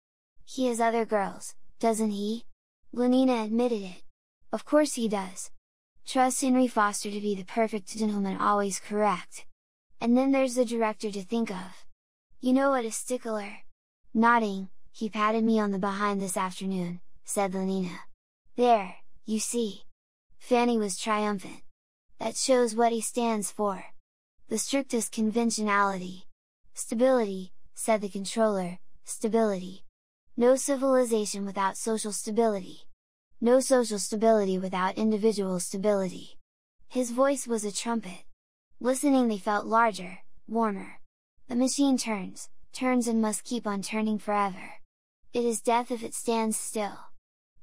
He has other girls, doesn't he? Lenina admitted it. Of course he does. Trust Henry Foster to be the perfect gentleman, always correct. And then there's the director to think of. You know what a stickler? Nodding, he patted me on the behind this afternoon, said Lenina. There, you see. Fanny was triumphant. That shows what he stands for. The strictest conventionality. Stability, said the controller, stability. No civilization without social stability. No social stability without individual stability. His voice was a trumpet. Listening they felt larger, warmer. The machine turns and must keep on turning forever. It is death if it stands still.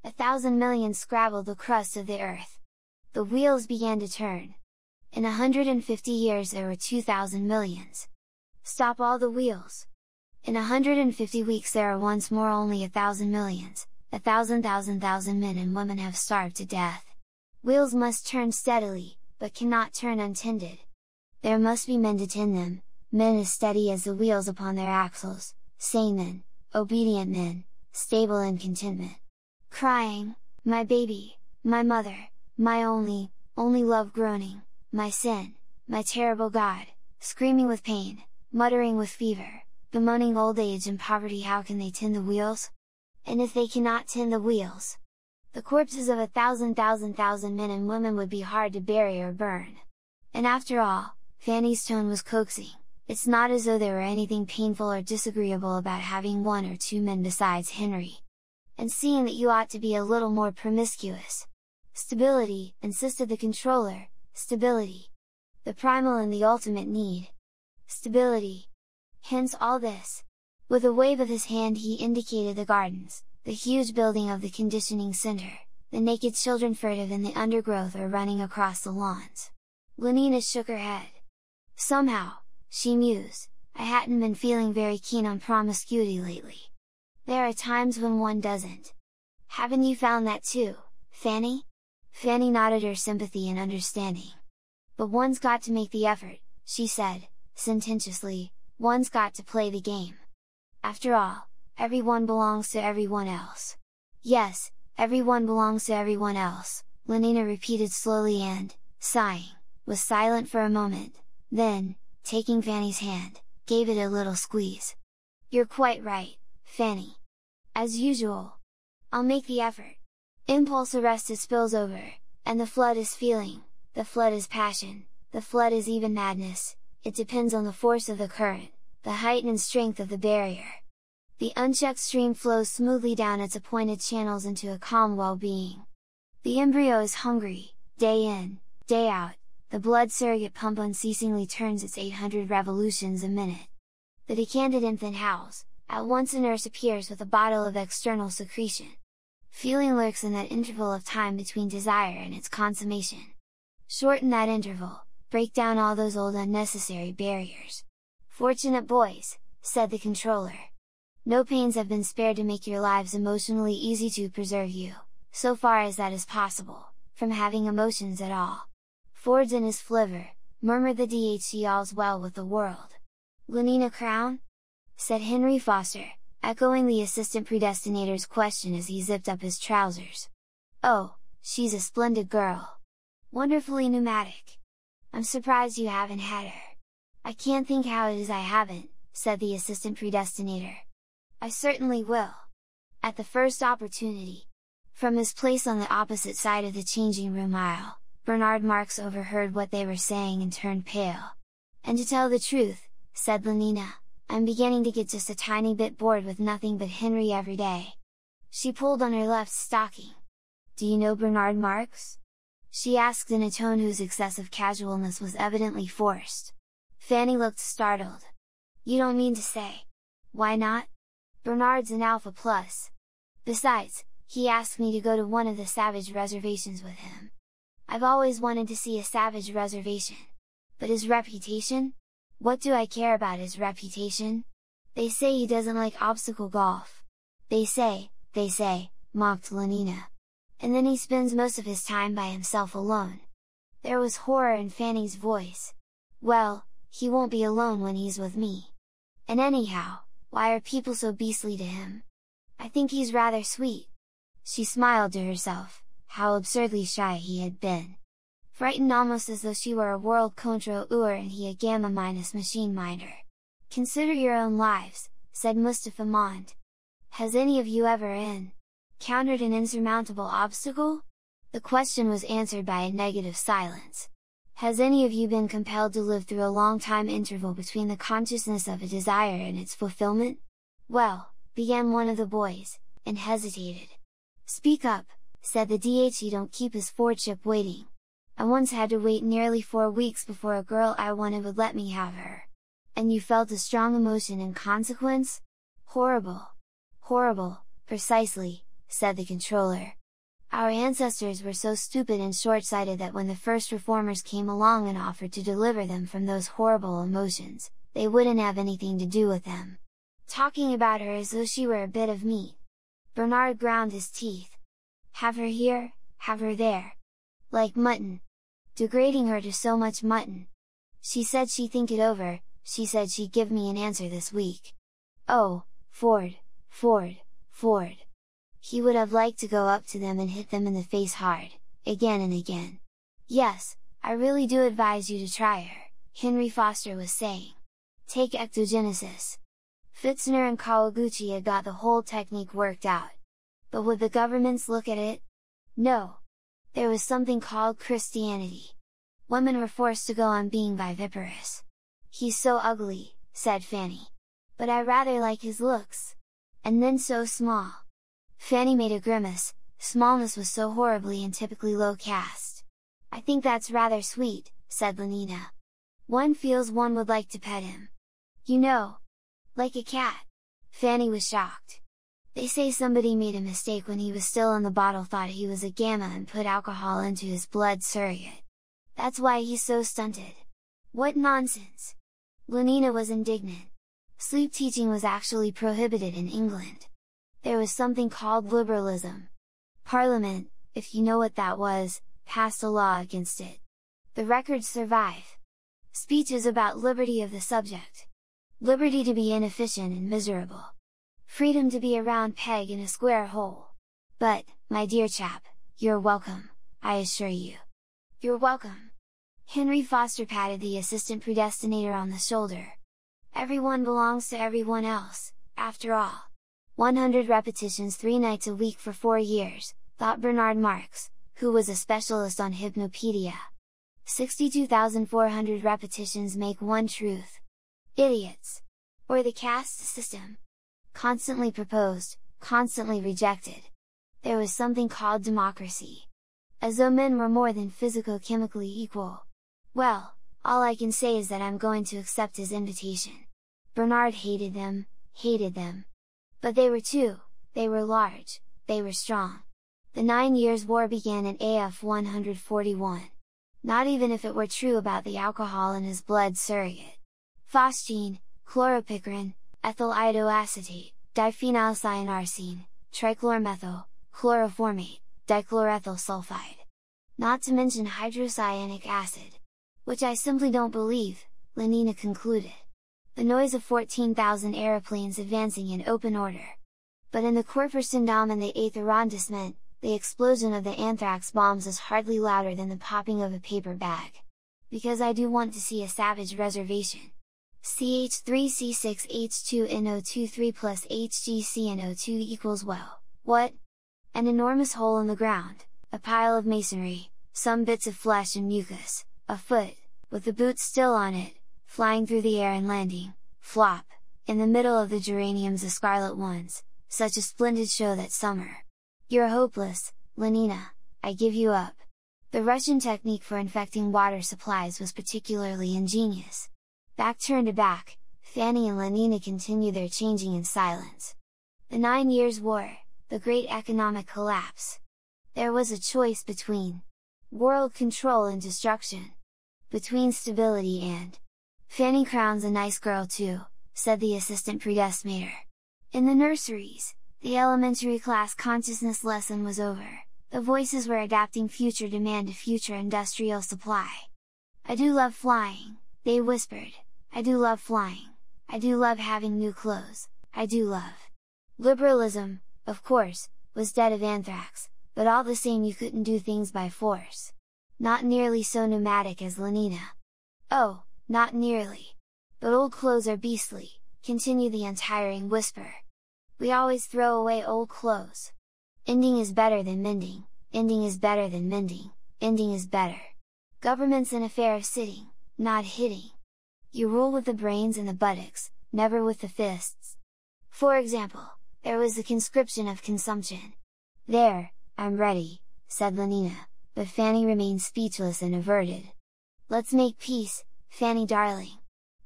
1,000 million scrabbled the crust of the earth. The wheels began to turn. In 150 years there were 2,000 millions. Stop all the wheels. In 150 weeks there are once more only 1,000 millions, 1,000 men and women have starved to death. Wheels must turn steadily, but cannot turn untended. There must be men to tend them, men as steady as the wheels upon their axles, sane men, obedient men, stable in contentment. Crying, my baby, my mother, my only love, groaning, my sin, my terrible God, screaming with pain, muttering with fever, bemoaning old age and poverty. How can they tend the wheels? And if they cannot tend the wheels, the corpses of 1,000 men and women would be hard to bury or burn. And after all, Fanny's tone was coaxing, it's not as though there were anything painful or disagreeable about having 1 or 2 men besides Henry. And seeing that you ought to be a little more promiscuous. Stability, insisted the controller, stability. The primal and the ultimate need. Stability. Hence all this. With a wave of his hand he indicated the gardens, the huge building of the conditioning center, the naked children furtive in the undergrowth or running across the lawns. Lenina shook her head. Somehow, she mused, I hadn't been feeling very keen on promiscuity lately. There are times when one doesn't. Haven't you found that too, Fanny? Fanny nodded her sympathy and understanding. But one's got to make the effort, she said, sententiously, one's got to play the game. After all, everyone belongs to everyone else. Yes, everyone belongs to everyone else, Lenina repeated slowly and, sighing, was silent for a moment, then, taking Fanny's hand, gave it a little squeeze. You're quite right, Fanny. As usual. I'll make the effort. Impulse arrested spills over, and the flood is feeling, the flood is passion, the flood is even madness, it depends on the force of the current, the height and strength of the barrier. The unchecked stream flows smoothly down its appointed channels into a calm well-being. The embryo is hungry, day in, day out, the blood surrogate pump unceasingly turns its 800 revolutions a minute. The decanted infant howls, at once a nurse appears with a bottle of external secretion. Feeling lurks in that interval of time between desire and its consummation. Shorten that interval, break down all those old unnecessary barriers. Fortunate boys, said the controller. No pains have been spared to make your lives emotionally easy, to preserve you, so far as that is possible, from having emotions at all. Ford's in his flivver, murmured the DHC, all's well with the world. Lenina Crown? Said Henry Foster, echoing the assistant predestinator's question as he zipped up his trousers. Oh, she's a splendid girl. Wonderfully pneumatic. I'm surprised you haven't had her. I can't think how it is I haven't, said the assistant predestinator. I certainly will. At the first opportunity. From his place on the opposite side of the changing room aisle, Bernard Marx overheard what they were saying and turned pale. And to tell the truth, said Lenina, I'm beginning to get just a tiny bit bored with nothing but Henry every day. She pulled on her left stocking. Do you know Bernard Marx? She asked in a tone whose excessive casualness was evidently forced. Fanny looked startled. You don't mean to say? Why not? Bernard's an Alpha Plus. Besides, he asked me to go to one of the Savage reservations with him. I've always wanted to see a Savage reservation. But his reputation? What do I care about his reputation? They say he doesn't like obstacle golf. They say, mocked Lenina. And then he spends most of his time by himself alone. There was horror in Fanny's voice. Well, he won't be alone when he's with me. And anyhow, why are people so beastly to him? I think he's rather sweet. She smiled to herself, how absurdly shy he had been. frightened almost as though she were a world control and he a gamma minus machine minder. Consider your own lives, said Mustafa Mond. Has any of you ever encountered an insurmountable obstacle? The question was answered by a negative silence. Has any of you been compelled to live through a long time interval between the consciousness of a desire and its fulfillment? Well, began one of the boys, and hesitated. Speak up, said the DH. You don't keep his Fordship waiting. I once had to wait nearly 4 weeks before a girl I wanted would let me have her. And you felt a strong emotion in consequence? Horrible! Horrible, precisely, said the controller. Our ancestors were so stupid and short-sighted that when the first reformers came along and offered to deliver them from those horrible emotions, they wouldn't have anything to do with them. Talking about her as though she were a bit of meat. Bernard ground his teeth. Have her here, have her there. Like mutton. Degrading her to so much mutton. She said she'd think it over, she said she'd give me an answer this week. Oh, Ford. He would have liked to go up to them and hit them in the face hard, again and again. Yes, I really do advise you to try her, Henry Foster was saying. Take ectogenesis. Fitzner and Kawaguchi had got the whole technique worked out. But would the governments look at it? No. There was something called Christianity. Women were forced to go on being viviparous. He's so ugly, said Fanny. But I rather like his looks. And then so small. Fanny made a grimace, smallness was so horribly and typically low caste. I think that's rather sweet, said Lenina. One feels one would like to pet him. You know. Like a cat. Fanny was shocked. They say somebody made a mistake when he was still in the bottle, thought he was a gamma and put alcohol into his blood surrogate. That's why he's so stunted. What nonsense! Lenina was indignant. Sleep teaching was actually prohibited in England. There was something called liberalism. Parliament, if you know what that was, passed a law against it. The records survive. Speech is about liberty of the subject. Liberty to be inefficient and miserable. Freedom to be a round peg in a square hole. But, my dear chap, you're welcome, I assure you. You're welcome. Henry Foster patted the assistant predestinator on the shoulder. Everyone belongs to everyone else, after all. 100 repetitions 3 nights a week for 4 years, thought Bernard Marx, who was a specialist on hypnopedia. 62,400 repetitions make one truth. Idiots! Or the caste system. Constantly proposed, constantly rejected. There was something called democracy. As though men were more than physico-chemically equal. Well, all I can say is that I'm going to accept his invitation. Bernard hated them. But they were too, they were large, they were strong. The 9 Years' War began in AF 141. Not even if it were true about the alcohol in his blood surrogate. Phosgene, chloropicrin, ethyl iodoacetate, diphenylcyanarcine, trichlormethyl, chloroformate, dichlorethyl sulfide. Not to mention hydrocyanic acid. Which I simply don't believe, Lenina concluded. The noise of 14,000 aeroplanes advancing in open order. But in the Korpersendam and the 8th arrondissement, the explosion of the anthrax bombs is hardly louder than the popping of a paper bag. Because I do want to see a savage reservation. CH3C6H2NO23 plus HGCNO2 equals well, what? An enormous hole in the ground, a pile of masonry, some bits of flesh and mucus, a foot, with the boots still on it, flying through the air and landing, flop, in the middle of the geraniums the scarlet ones, such a splendid show that summer. You're hopeless, Lenina, I give you up. The Russian technique for infecting water supplies was particularly ingenious. Back turned to back, Fanny and Lenina continue their changing in silence. The 9 Years' War, the great economic collapse. There was a choice between world control and destruction. Between stability and... Fanny Crown's a nice girl too, said the assistant predestinator. In the nurseries, the elementary class consciousness lesson was over, the voices were adapting future demand to future industrial supply. I do love flying, they whispered, I do love flying, I do love having new clothes, I do love. Liberalism, of course, was dead of anthrax, but all the same you couldn't do things by force. not nearly so pneumatic as Lenina. Oh, not nearly. But old clothes are beastly, continued the untiring whisper. We always throw away old clothes. Ending is better than mending, ending is better than mending, ending is better. Government's an affair of sitting, not hitting. You rule with the brains and the buttocks, never with the fists. For example, there was the conscription of consumption. There, I'm ready, said Lenina, but Fanny remained speechless and averted. Let's make peace, Fanny darling.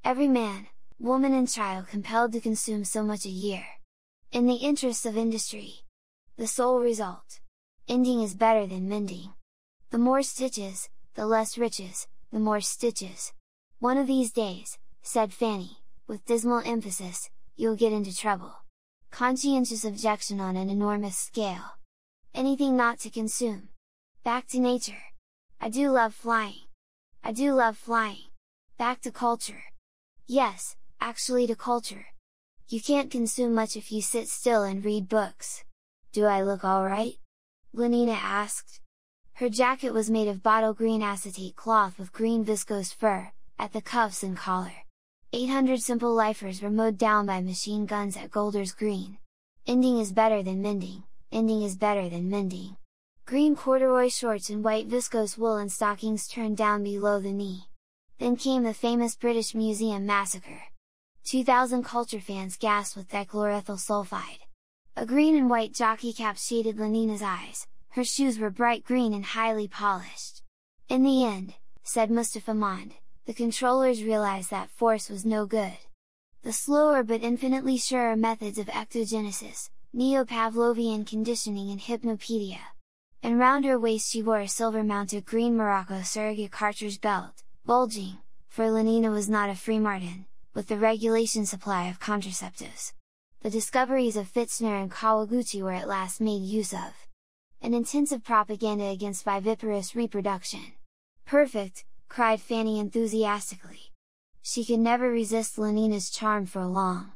Every man, woman and child compelled to consume so much a year. In the interests of industry. The sole result. Ending is better than mending. The more stitches, the less riches, the more stitches. One of these days, said Fanny, with dismal emphasis, you'll get into trouble. Conscientious objection on an enormous scale. Anything not to consume. Back to nature. I do love flying. I do love flying. Back to culture. Yes, actually to culture. You can't consume much if you sit still and read books. Do I look alright? Lenina asked. Her jacket was made of bottle green acetate cloth with green viscose fur, at the cuffs and collar. 800 simple lifers were mowed down by machine guns at Golders Green. Ending is better than mending, ending is better than mending. Green corduroy shorts and white viscose woolen stockings turned down below the knee. Then came the famous British Museum massacre. 2,000 culture fans gasped with dichlorethyl sulfide. A green and white jockey cap shaded Lenina's eyes, her shoes were bright green and highly polished. In the end, said Mustafa Mond, the controllers realized that force was no good. The slower but infinitely surer methods of ectogenesis, neo-Pavlovian conditioning and hypnopedia. And round her waist she wore a silver-mounted green Morocco surrogate cartridge belt, bulging, for Lenina was not a free martin, with the regulation supply of contraceptives. The discoveries of Fitzner and Kawaguchi were at last made use of. An intensive propaganda against viviparous reproduction. Perfect, cried Fanny enthusiastically. She could never resist Lenina's charm for long.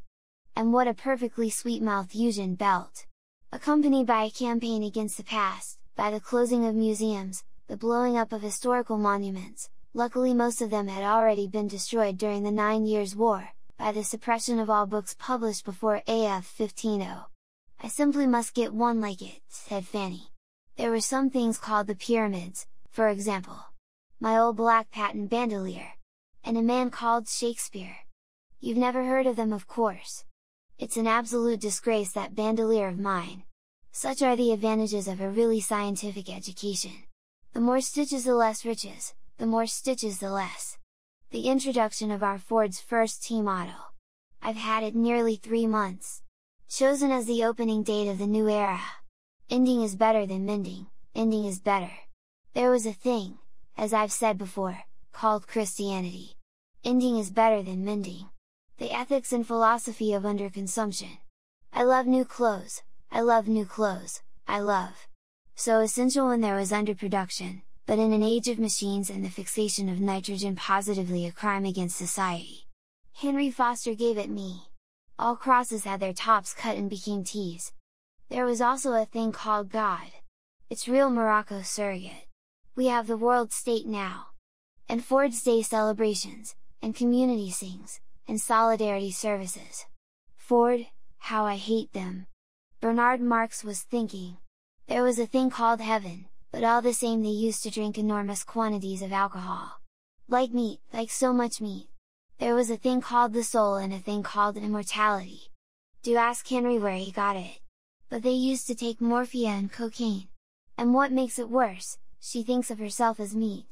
And what a perfectly sweet-mouthed Eugen belt! Accompanied by a campaign against the past, by the closing of museums, the blowing up of historical monuments, luckily most of them had already been destroyed during the 9 Years' War, by the suppression of all books published before AF 15. I simply must get one like it, said Fanny. There were some things called the pyramids, for example. My old black patent bandolier. And a man called Shakespeare. You've never heard of them, of course. It's an absolute disgrace, that bandolier of mine. Such are the advantages of a really scientific education. The more stitches the less riches, the more stitches the less. The introduction of our Ford's first T model. I've had it nearly 3 months. Chosen as the opening date of the new era. Ending is better than mending, ending is better. There was a thing, as I've said before, called Christianity. Ending is better than mending. The ethics and philosophy of underconsumption. I love new clothes, I love new clothes, I love. So essential when there was underproduction, but in an age of machines and the fixation of nitrogen positively a crime against society. Henry Foster gave it me. All crosses had their tops cut and became T's. There was also a thing called God. It's real Morocco surrogate. We have the world state now. And Ford's Day celebrations, and community sings, and solidarity services. Ford, how I hate them! Bernard Marx was thinking. There was a thing called heaven, but all the same they used to drink enormous quantities of alcohol. Like meat, like so much meat. There was a thing called the soul and a thing called immortality. Do ask Henry where he got it. But they used to take morphia and cocaine. And what makes it worse, she thinks of herself as meat.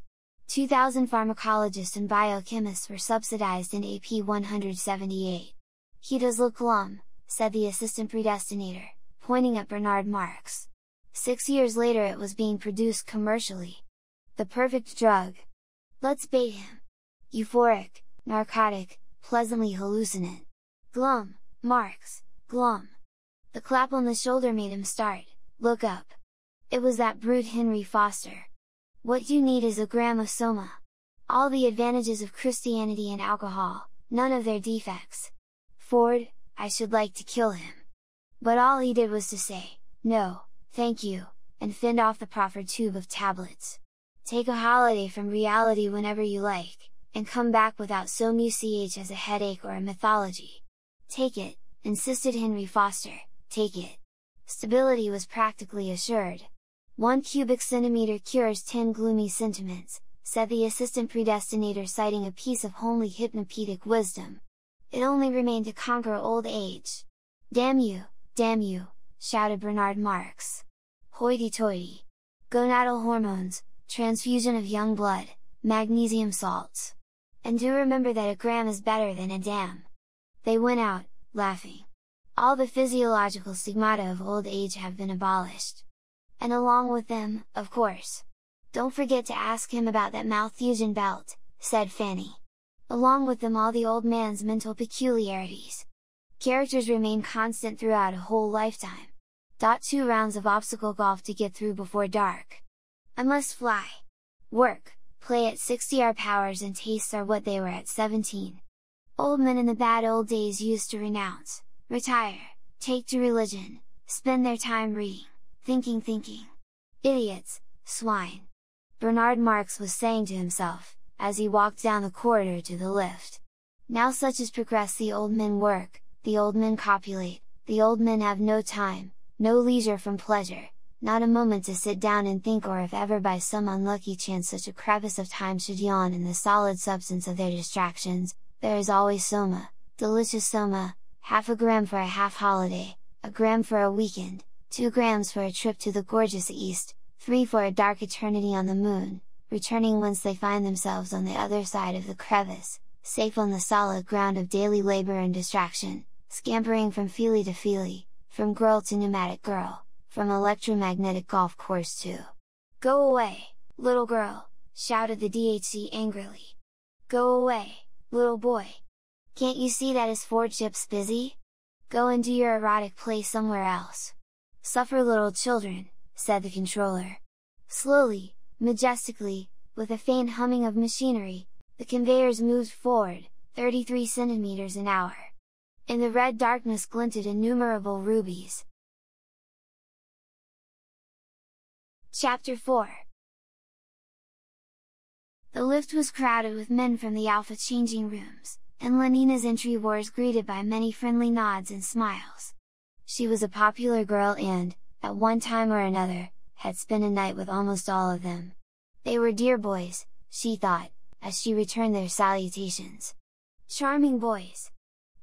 2,000 pharmacologists and biochemists were subsidized in AP 178. He does look glum, said the assistant predestinator, pointing at Bernard Marx. 6 years later it was being produced commercially. The perfect drug. Let's bait him. Euphoric, narcotic, pleasantly hallucinant. Glum, Marx, glum. The clap on the shoulder made him start, look up. It was that brute Henry Foster. What you need is a gram of soma. All the advantages of Christianity and alcohol, none of their defects. Ford, I should like to kill him. But all he did was to say, no, thank you, and fend off the proffered tube of tablets. take a holiday from reality whenever you like, and come back without so much as a headache or a mythology. Take it, insisted Henry Foster, take it. Stability was practically assured. 1 cubic centimeter cures 10 gloomy sentiments, said the assistant predestinator, citing a piece of homely hypnopedic wisdom. It only remained to conquer old age. Damn you, shouted Bernard Marx. Hoity-toity! Gonadal hormones, transfusion of young blood, magnesium salts. And do remember that a gram is better than a damn. They went out, laughing. All the physiological stigmata of old age have been abolished. And along with them, of course. Don't forget to ask him about that Malthusian belt, said Fanny. Along with them all the old man's mental peculiarities. Characters remain constant throughout a whole lifetime. 2 rounds of obstacle golf to get through before dark. I must fly. Work, play at 60 powers and tastes are what they were at 17. Old men in the bad old days used to renounce, retire, take to religion, spend their time reading, thinking. Idiots, swine! Bernard Marx was saying to himself, as he walked down the corridor to the lift. Now such as progress the old men work, the old men copulate, the old men have no time, no leisure from pleasure, not a moment to sit down and think, or if ever by some unlucky chance such a crevice of time should yawn in the solid substance of their distractions, there is always soma, delicious soma, half a gram for a half holiday, a gram for a weekend, 2 grams for a trip to the gorgeous east, 3 for a dark eternity on the moon, returning whence they find themselves on the other side of the crevice, safe on the solid ground of daily labor and distraction, scampering from feelie to feelie, from girl to pneumatic girl, from electromagnetic golf course to... Go away, little girl, shouted the DHC angrily. Go away, little boy. Can't you see that his Fordship's busy? Go and do your erotic play somewhere else. Suffer, little children, said the controller. Slowly, majestically, with a faint humming of machinery, the conveyors moved forward, 33 centimeters an hour. In the red darkness glinted innumerable rubies. Chapter 4. The lift was crowded with men from the Alpha changing rooms, and Lenina's entry was greeted by many friendly nods and smiles. She was a popular girl and, at one time or another, had spent a night with almost all of them. They were dear boys, she thought, as she returned their salutations. Charming boys!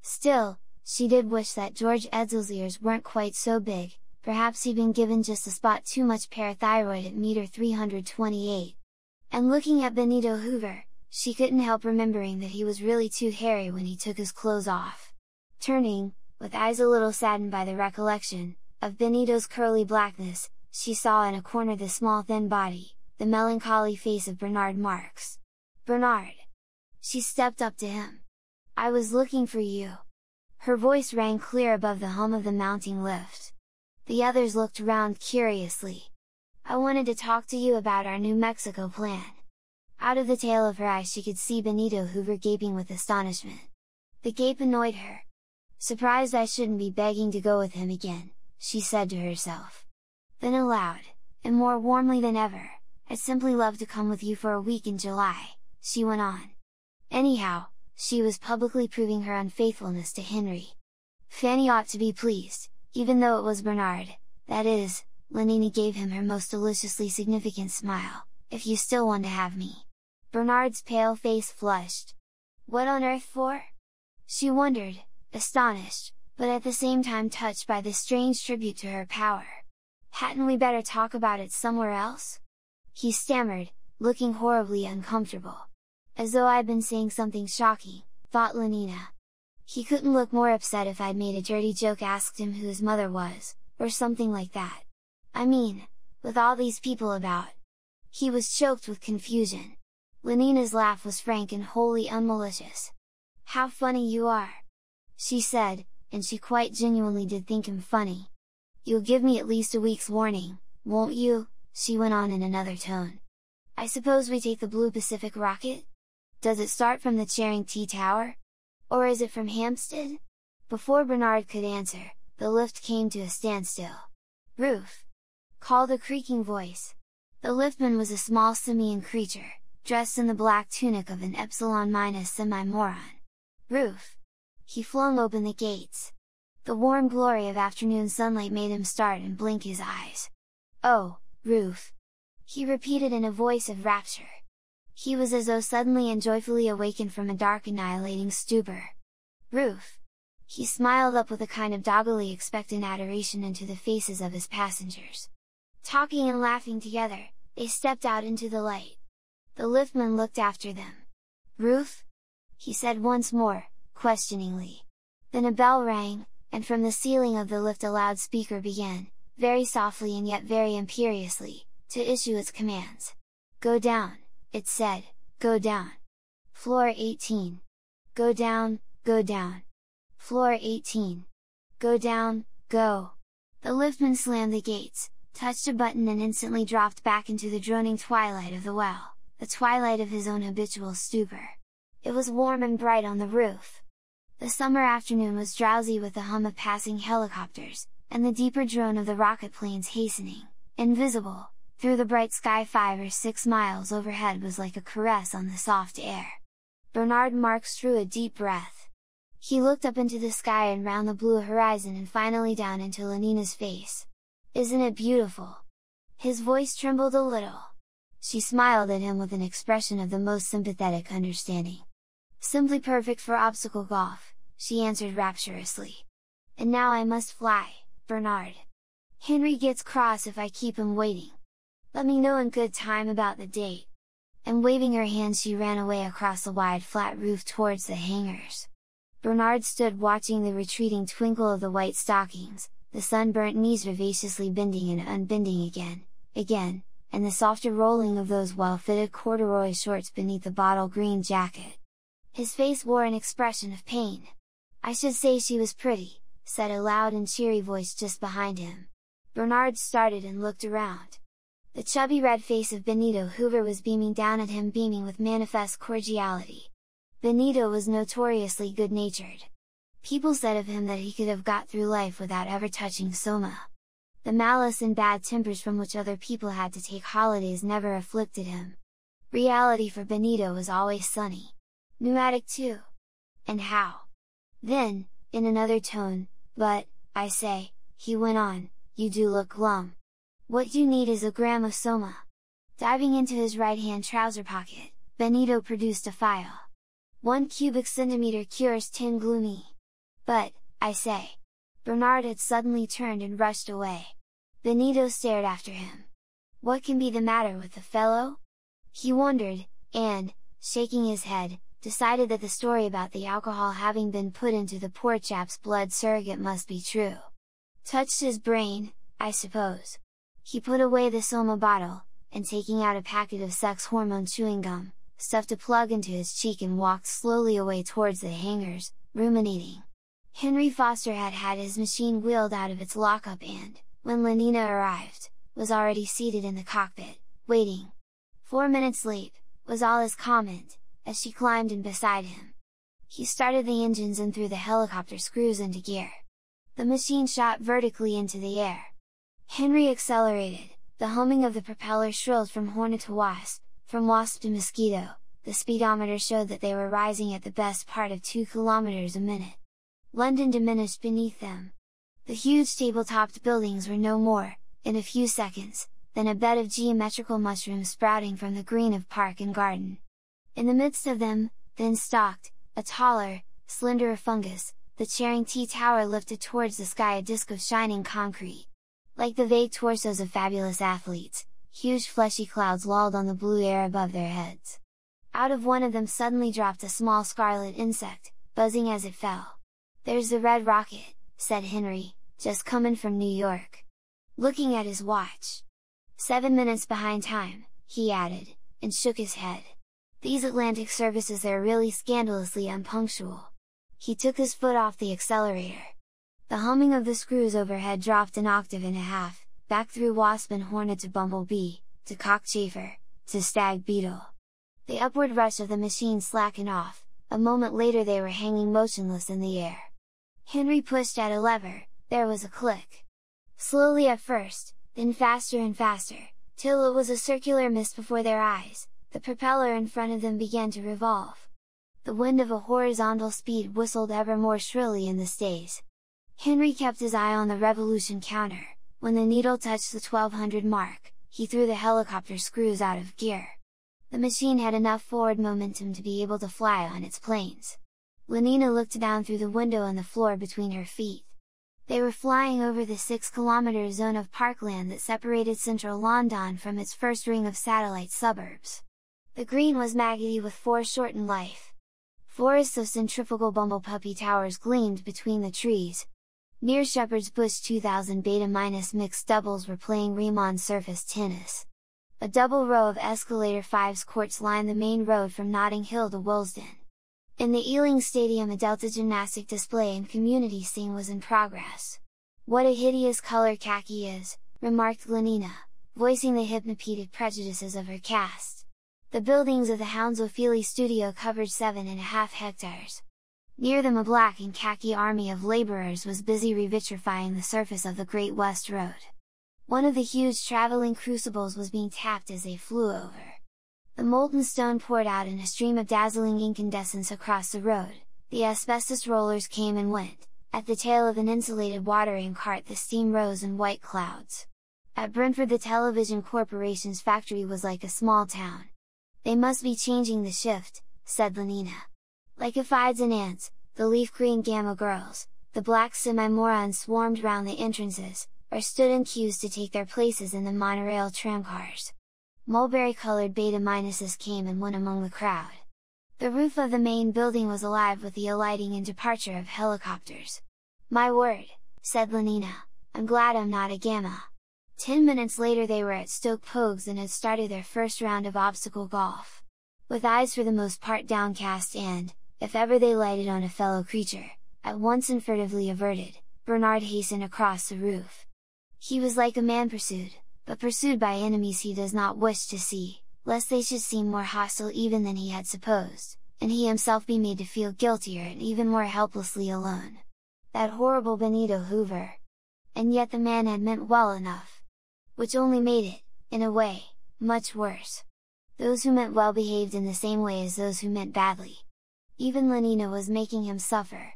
Still, she did wish that George Edsell's ears weren't quite so big, perhaps he'd been given just a spot too much parathyroid at meter 328. And looking at Benito Hoover, she couldn't help remembering that he was really too hairy when he took his clothes off. Turning, with eyes a little saddened by the recollection of Benito's curly blackness, she saw in a corner the small thin body, the melancholy face of Bernard Marx. Bernard! She stepped up to him. I was looking for you. Her voice rang clear above the hum of the mounting lift. The others looked round curiously. I wanted to talk to you about our New Mexico plan. Out of the tail of her eye she could see Benito Hoover gaping with astonishment. The gape annoyed her. Surprised I shouldn't be begging to go with him again, she said to herself. Then aloud, and more warmly than ever, I'd simply love to come with you for a week in July, she went on. Anyhow, she was publicly proving her unfaithfulness to Henry. Fanny ought to be pleased, even though it was Bernard, that is, Lenina gave him her most deliciously significant smile, if you still want to have me. Bernard's pale face flushed. What on earth for? She wondered, astonished, but at the same time touched by this strange tribute to her power. Hadn't we better talk about it somewhere else? He stammered, looking horribly uncomfortable. As though I'd been saying something shocking, thought Lenina. He couldn't look more upset if I'd made a dirty joke, asked him who his mother was, or something like that. I mean, with all these people about. He was choked with confusion. Lenina's laugh was frank and wholly unmalicious. How funny you are! She said, and she quite genuinely did think him funny. You'll give me at least a week's warning, won't you? She went on in another tone. I suppose we take the Blue Pacific rocket? Does it start from the Charing T Tower? Or is it from Hampstead? Before Bernard could answer, the lift came to a standstill. Roof! Called a creaking voice. The liftman was a small simian creature, dressed in the black tunic of an epsilon- semi-moron. Roof! He flung open the gates. The warm glory of afternoon sunlight made him start and blink his eyes. "Oh, roof!" he repeated in a voice of rapture. He was as though suddenly and joyfully awakened from a dark annihilating stupor. "Roof!" He smiled up with a kind of doggedly expectant adoration into the faces of his passengers. Talking and laughing together, they stepped out into the light. The liftman looked after them. "Roof?" he said once more, questioningly. Then a bell rang, and from the ceiling of the lift a loudspeaker began, very softly and yet very imperiously, to issue its commands. "Go down," it said, "go down. Floor 18. Go down, go down. Floor 18. Go down, go." The liftman slammed the gates, touched a button and instantly dropped back into the droning twilight of the well, the twilight of his own habitual stupor. It was warm and bright on the roof. The summer afternoon was drowsy with the hum of passing helicopters, and the deeper drone of the rocket planes hastening, invisible, through the bright sky 5 or 6 miles overhead was like a caress on the soft air. Bernard Marx drew a deep breath. He looked up into the sky and round the blue horizon and finally down into Lenina's face. "Isn't it beautiful?" His voice trembled a little. She smiled at him with an expression of the most sympathetic understanding. "Simply perfect for obstacle golf," she answered rapturously. "And now I must fly, Bernard. Henry gets cross if I keep him waiting. Let me know in good time about the date." And waving her hand she ran away across the wide flat roof towards the hangars. Bernard stood watching the retreating twinkle of the white stockings, the sunburnt knees vivaciously bending and unbending again, and the softer rolling of those well-fitted corduroy shorts beneath the bottle green jacket. His face wore an expression of pain. "I should say she was pretty," said a loud and cheery voice just behind him. Bernard started and looked around. The chubby red face of Benito Hoover was beaming down at him, beaming with manifest cordiality. Benito was notoriously good-natured. People said of him that he could have got through life without ever touching soma. The malice and bad tempers from which other people had to take holidays never afflicted him. Reality for Benito was always sunny. Pneumatic too. And how? Then, in another tone, "But, I say," he went on, "you do look glum. What you need is a gram of soma." Diving into his right-hand trouser pocket, Benito produced a file. 1 cubic centimeter cures 10 gloomy. "But, I say!" Bernard had suddenly turned and rushed away. Benito stared after him. What can be the matter with the fellow? He wondered, and, shaking his head, decided that the story about the alcohol having been put into the poor chap's blood surrogate must be true. Touched his brain, I suppose. He put away the soma bottle, and taking out a packet of sex hormone chewing gum, stuffed a plug into his cheek and walked slowly away towards the hangars, ruminating. Henry Foster had had his machine wheeled out of its lockup and, when Lenina arrived, was already seated in the cockpit, waiting. 4 minutes late, was all his comment, as she climbed in beside him. He started the engines and threw the helicopter screws into gear. The machine shot vertically into the air. Henry accelerated, the humming of the propeller shrilled from hornet to wasp, from wasp to mosquito. The speedometer showed that they were rising at the best part of 2 kilometers a minute. London diminished beneath them. The huge table-topped buildings were no more, in a few seconds, than a bed of geometrical mushrooms sprouting from the green of park and garden. In the midst of them, then stalked, a taller, slenderer fungus, the Charing T Tower lifted towards the sky a disc of shining concrete. Like the vague torsos of fabulous athletes, huge fleshy clouds lolled on the blue air above their heads. Out of one of them suddenly dropped a small scarlet insect, buzzing as it fell. "There's the red rocket," said Henry, "just comin' from New York." Looking at his watch. 7 minutes behind time, he added, and shook his head. These Atlantic services are really scandalously unpunctual. He took his foot off the accelerator. The humming of the screws overhead dropped an octave and a half, back through wasp and hornet to bumblebee, to cockchafer, to stag beetle. The upward rush of the machine slackened off, a moment later they were hanging motionless in the air. Henry pushed at a lever, there was a click. Slowly at first, then faster and faster, till it was a circular mist before their eyes. The propeller in front of them began to revolve. The wind of a horizontal speed whistled ever more shrilly in the stays. Henry kept his eye on the revolution counter. When the needle touched the 1200 mark, he threw the helicopter screws out of gear. The machine had enough forward momentum to be able to fly on its planes. Lenina looked down through the window on the floor between her feet. They were flying over the 6-kilometer zone of parkland that separated central London from its first ring of satellite suburbs. The green was maggoty with foreshortened life. Forests of centrifugal bumblepuppy towers gleamed between the trees. Near Shepherd's Bush 2000 beta- mixed doubles were playing Riemann surface tennis. A double row of escalator 5s courts lined the main road from Notting Hill to Willesden. In the Ealing Stadium a Delta gymnastic display and community scene was in progress. "What a hideous color khaki is," remarked Lenina, voicing the hypnopedic prejudices of her caste. The buildings of the Hounslow studio covered 7.5 hectares. Near them a black and khaki army of labourers was busy revitrifying the surface of the Great West Road. One of the huge travelling crucibles was being tapped as they flew over. The molten stone poured out in a stream of dazzling incandescence across the road. The asbestos rollers came and went. At the tail of an insulated watering cart the steam rose in white clouds. At Brentford the television corporation's factory was like a small town. "They must be changing the shift," said Lenina. Like aphids and ants, the leaf green gamma girls, the black semi-morons swarmed round the entrances, or stood in queues to take their places in the monorail tramcars. Mulberry-coloured beta-minuses came and went among the crowd. The roof of the main building was alive with the alighting and departure of helicopters. "My word," said Lenina, "I'm glad I'm not a gamma." 10 minutes later they were at Stoke Poges and had started their first round of obstacle golf. With eyes for the most part downcast and, if ever they lighted on a fellow creature, at once and furtively averted, Bernard hastened across the roof. He was like a man pursued, but pursued by enemies he does not wish to see, lest they should seem more hostile even than he had supposed, and he himself be made to feel guiltier and even more helplessly alone. That horrible Benito Hoover! And yet the man had meant well enough. Which only made it, in a way, much worse. Those who meant well behaved in the same way as those who meant badly. Even Lenina was making him suffer.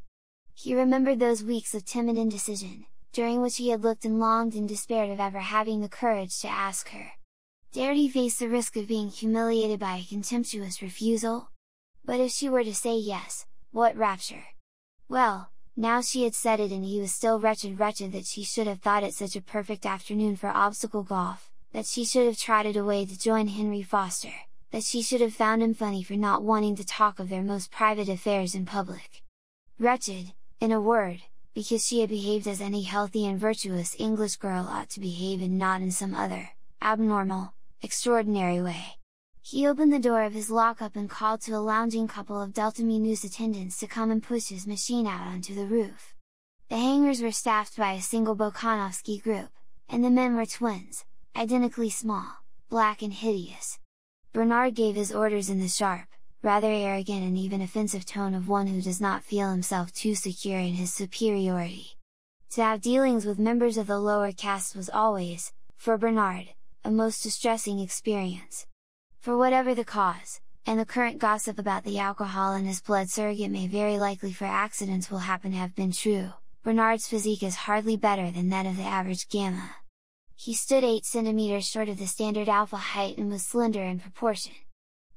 He remembered those weeks of timid indecision, during which he had looked and longed and despaired of ever having the courage to ask her. Dared he face the risk of being humiliated by a contemptuous refusal? But if she were to say yes, what rapture! Well, now she had said it and he was still wretched that she should have thought it such a perfect afternoon for obstacle golf, that she should have trotted away to join Henry Foster, that she should have found him funny for not wanting to talk of their most private affairs in public. Wretched, in a word, because she had behaved as any healthy and virtuous English girl ought to behave and not in some other, abnormal, extraordinary way. He opened the door of his lockup and called to a lounging couple of Deltamy News attendants to come and push his machine out onto the roof. The hangars were staffed by a single Bokhanovsky group, and the men were twins, identically small, black and hideous. Bernard gave his orders in the sharp, rather arrogant and even offensive tone of one who does not feel himself too secure in his superiority. To have dealings with members of the lower castes was always, for Bernard, a most distressing experience. For whatever the cause, and the current gossip about the alcohol in his blood surrogate may very likely for accidents will happen to have been true, Bernard's physique is hardly better than that of the average gamma. He stood 8 centimeters short of the standard alpha height and was slender in proportion.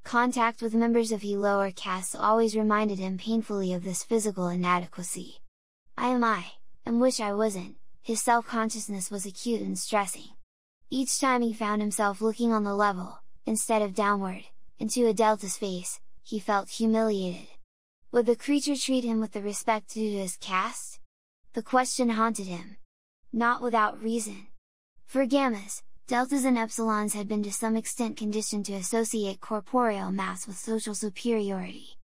Contact with members of the lower castes always reminded him painfully of this physical inadequacy. I, and wish I wasn't, his self-consciousness was acute and stressing. Each time he found himself looking on the level, instead of downward, into a Delta's face, he felt humiliated. Would the creature treat him with the respect due to his caste? The question haunted him. Not without reason. For gammas, deltas and epsilons had been to some extent conditioned to associate corporeal mass with social superiority.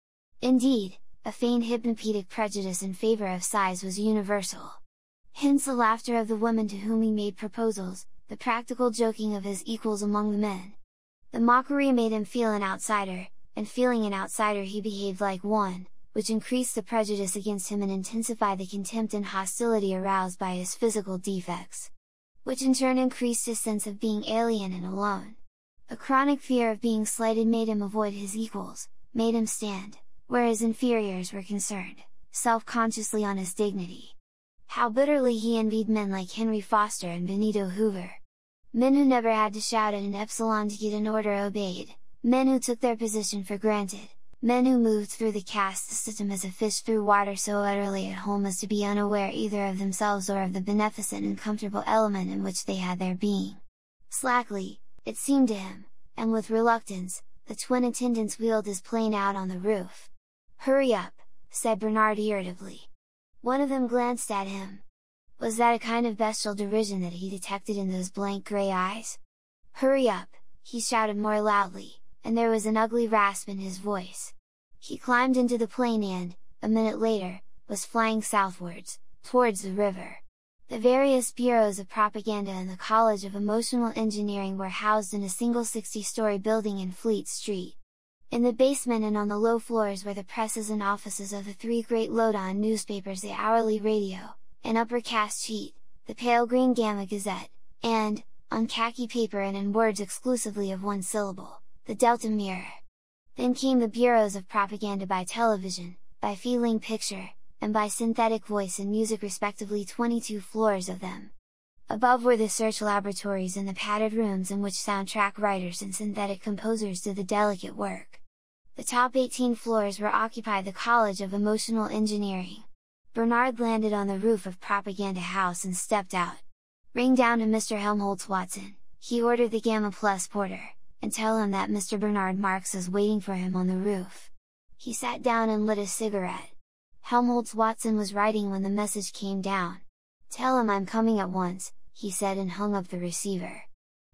Indeed, a feigned hypnopedic prejudice in favor of size was universal. Hence the laughter of the women to whom he made proposals, the practical joking of his equals among the men. The mockery made him feel an outsider, and feeling an outsider he behaved like one, which increased the prejudice against him and intensified the contempt and hostility aroused by his physical defects. which in turn increased his sense of being alien and alone. A chronic fear of being slighted made him avoid his equals, made him stand, where his inferiors were concerned, self-consciously on his dignity. How bitterly he envied men like Henry Foster and Benito Hoover! Men who never had to shout at an epsilon to get an order obeyed, men who took their position for granted, men who moved through the caste system as a fish through water, so utterly at home as to be unaware either of themselves or of the beneficent and comfortable element in which they had their being. Slackly, it seemed to him, and with reluctance, the twin attendants wheeled his plane out on the roof. "Hurry up," said Bernard irritably. One of them glanced at him. Was that a kind of bestial derision that he detected in those blank grey eyes? "Hurry up," he shouted more loudly, and there was an ugly rasp in his voice. He climbed into the plane and, a minute later, was flying southwards, towards the river. The various bureaus of propaganda in the College of Emotional Engineering were housed in a single 60-story building in Fleet Street. In the basement and on the low floors were the presses and offices of the three great Lowdown newspapers: the Hourly Radio, an upper caste sheet, the Pale Green Gamma Gazette, and, on khaki paper and in words exclusively of one syllable, the Delta Mirror. Then came the bureaus of propaganda by television, by feeling picture, and by synthetic voice and music, respectively, 22 floors of them. Above were the search laboratories and the padded rooms in which soundtrack writers and synthetic composers did the delicate work. The top 18 floors were occupied the College of Emotional Engineering. Bernard landed on the roof of Propaganda House and stepped out. "Ring down to Mr. Helmholtz, Watson," he ordered the Gamma Plus porter, "and tell him that Mr. Bernard Marx is waiting for him on the roof." He sat down and lit a cigarette. Helmholtz Watson was writing when the message came down. "Tell him I'm coming at once," he said, and hung up the receiver.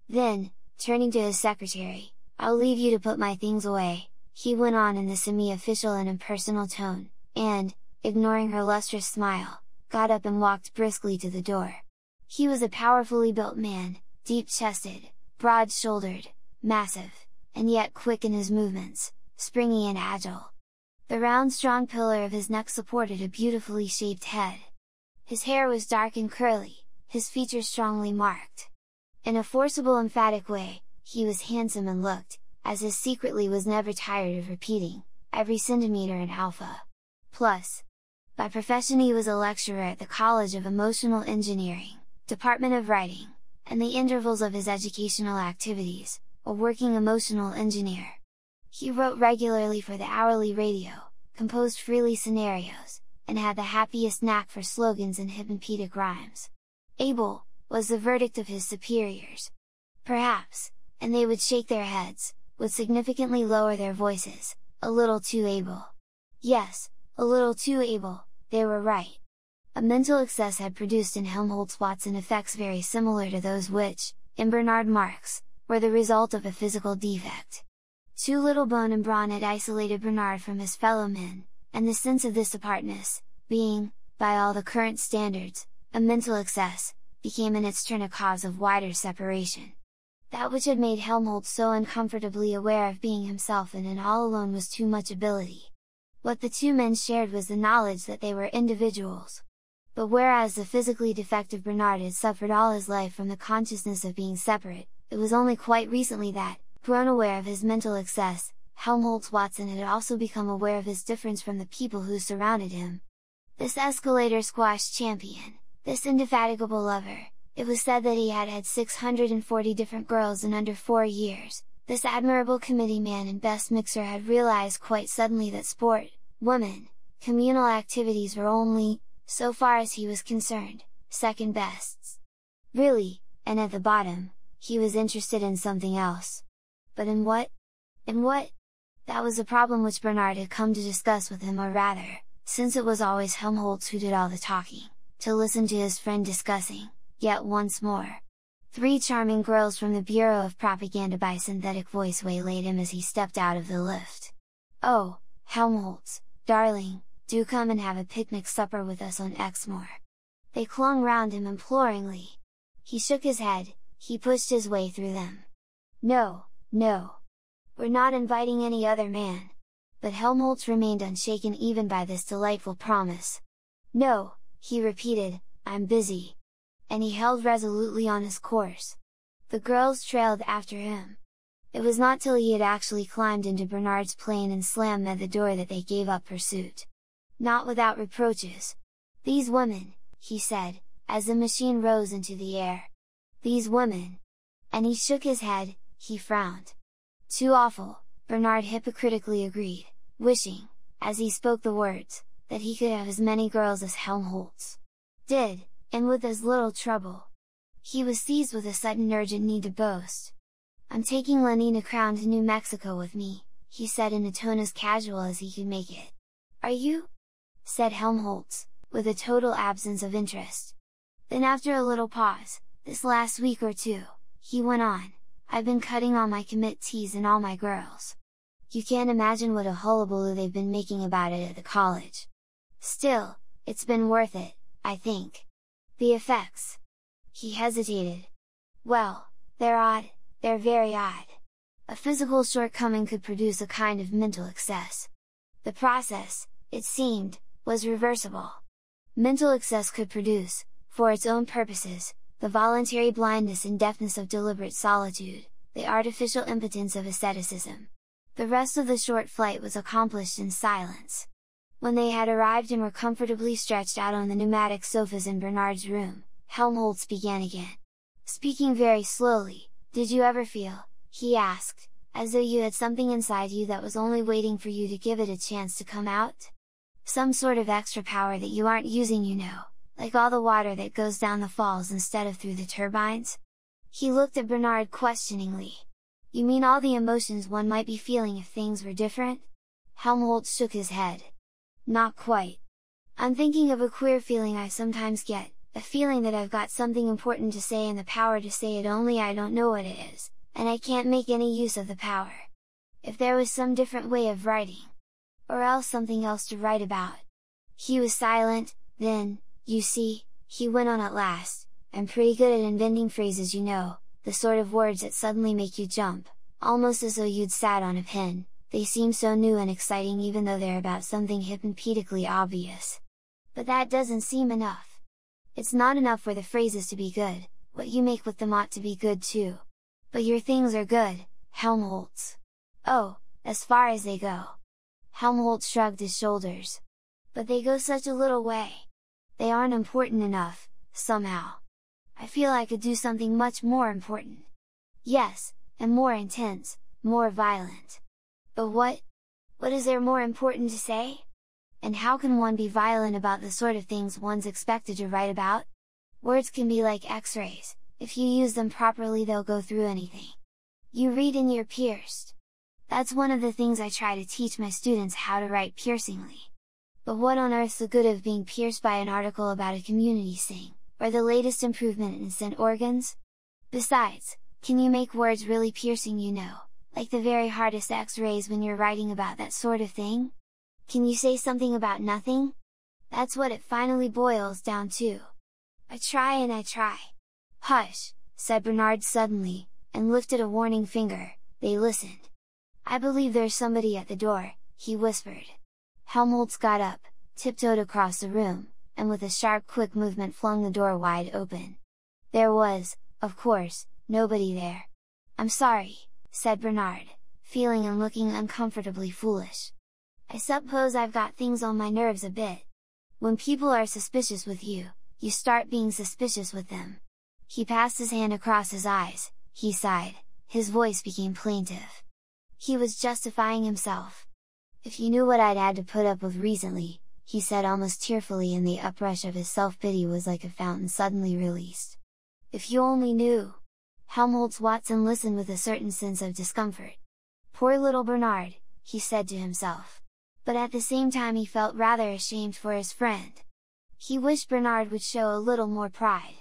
Then, turning to his secretary, "I'll leave you to put my things away," he went on in the semi-official and impersonal tone, and, ignoring her lustrous smile, got up and walked briskly to the door. He was a powerfully built man, deep-chested, broad-shouldered, massive, and yet quick in his movements, springy and agile. The round strong pillar of his neck supported a beautifully shaped head. His hair was dark and curly, his features strongly marked. In a forcible, emphatic way, he was handsome and looked, as his secretly was never tired of repeating, every centimeter in alpha. Plus. By profession he was a lecturer at the College of Emotional Engineering, Department of Writing, and the intervals of his educational activities, a working emotional engineer. He wrote regularly for the Hourly Radio, composed freely scenarios, and had the happiest knack for slogans and hypnopetic rhymes. "Able," was the verdict of his superiors. Perhaps, and they would shake their heads, would significantly lower their voices, "a little too able." Yes, a little too able, they were right. A mental excess had produced in Helmholtz Watson effects very similar to those which, in Bernard Marx, were the result of a physical defect. Too little bone and brawn had isolated Bernard from his fellow men, and the sense of this apartness, being, by all the current standards, a mental excess, became in its turn a cause of wider separation. That which had made Helmholtz so uncomfortably aware of being himself and all alone was too much ability. What the two men shared was the knowledge that they were individuals. But whereas the physically defective Bernard had suffered all his life from the consciousness of being separate, it was only quite recently that, grown aware of his mental excess, Helmholtz Watson had also become aware of his difference from the people who surrounded him. This escalator squash champion, this indefatigable lover, it was said that he had had 640 different girls in under 4 years. This admirable committee man and best mixer had realized quite suddenly that sport, women, communal activities were only, so far as he was concerned, second bests. Really, and at the bottom, he was interested in something else. But in what? In what? That was a problem which Bernard had come to discuss with him, or rather, since it was always Helmholtz who did all the talking, to listen to his friend discussing, yet once more. 3 charming girls from the Bureau of Propaganda by synthetic voice waylaid him as he stepped out of the lift. "Oh, Helmholtz, darling, do come and have a picnic supper with us on Exmoor." They clung round him imploringly. He shook his head, he pushed his way through them. "No, no. We're not inviting any other man." But Helmholtz remained unshaken even by this delightful promise. "No," he repeated, "I'm busy. and he held resolutely on his course. The girls trailed after him. It was not till he had actually climbed into Bernard's plane and slammed at the door that they gave up pursuit. Not without reproaches. "These women," he said, as the machine rose into the air. "These women!" And he shook his head, he frowned. "Too awful," Bernard hypocritically agreed, wishing, as he spoke the words, that he could have as many girls as Helmholtz did, and with as little trouble. He was seized with a sudden urgent need to boast. "I'm taking Lenina Crown to New Mexico with me," he said in a tone as casual as he could make it. "Are you?" said Helmholtz, with a total absence of interest. Then after a little pause, "This last week or two," he went on, "I've been cutting all my committees and all my girls. You can't imagine what a hullabaloo they've been making about it at the college. Still, it's been worth it, I think. The effects..." He hesitated. "Well, they're odd, they're very odd. A physical shortcoming could produce a kind of mental excess. The process, it seemed, was reversible. Mental excess could produce, for its own purposes, the voluntary blindness and deafness of deliberate solitude, the artificial impotence of asceticism. The rest of the short flight was accomplished in silence." When they had arrived and were comfortably stretched out on the pneumatic sofas in Bernard's room, Helmholtz began again. Speaking very slowly, "Did you ever feel," he asked, "as though you had something inside you that was only waiting for you to give it a chance to come out? Some sort of extra power that you aren't using, you know, like all the water that goes down the falls instead of through the turbines?" He looked at Bernard questioningly. "You mean all the emotions one might be feeling if things were different?" Helmholtz shook his head. "Not quite. I'm thinking of a queer feeling I sometimes get, a feeling that I've got something important to say and the power to say it, only I don't know what it is, and I can't make any use of the power. If there was some different way of writing! Or else something else to write about." He was silent, then, "You see," he went on at last, "I'm pretty good at inventing phrases, you know, the sort of words that suddenly make you jump, almost as though you'd sat on a pin. They seem so new and exciting even though they're about something hypnotically obvious. But that doesn't seem enough. It's not enough for the phrases to be good, what you make with them ought to be good too. But your things are good, Helmholtz." "Oh, as far as they go." Helmholtz shrugged his shoulders. "But they go such a little way. They aren't important enough, somehow. I feel I could do something much more important." "Yes, and more intense, more violent. But what is there more important to say? And how can one be violent about the sort of things one's expected to write about? Words can be like X-rays, if you use them properly they'll go through anything. You read and you're pierced. That's one of the things I try to teach my students, how to write piercingly. But what on earth's the good of being pierced by an article about a community sing, or the latest improvement in scent organs? Besides, can you make words really piercing, you know, like the very hardest X-rays when you're writing about that sort of thing? Can you say something about nothing? That's what it finally boils down to. I try and I try." "Hush," said Bernard suddenly, and lifted a warning finger. They listened. "I believe there's somebody at the door," he whispered. Helmholtz got up, tiptoed across the room, and with a sharp quick movement flung the door wide open. There was, of course, nobody there. "I'm sorry," said Bernard, feeling and looking uncomfortably foolish. "I suppose I've got things on my nerves a bit. When people are suspicious with you, you start being suspicious with them." He passed his hand across his eyes, he sighed, his voice became plaintive. He was justifying himself. "If you knew what I'd had to put up with recently," he said almost tearfully, and the uprush of his self-pity was like a fountain suddenly released. "If you only knew!" Helmholtz Watson listened with a certain sense of discomfort. "Poor little Bernard," he said to himself. But at the same time he felt rather ashamed for his friend. He wished Bernard would show a little more pride.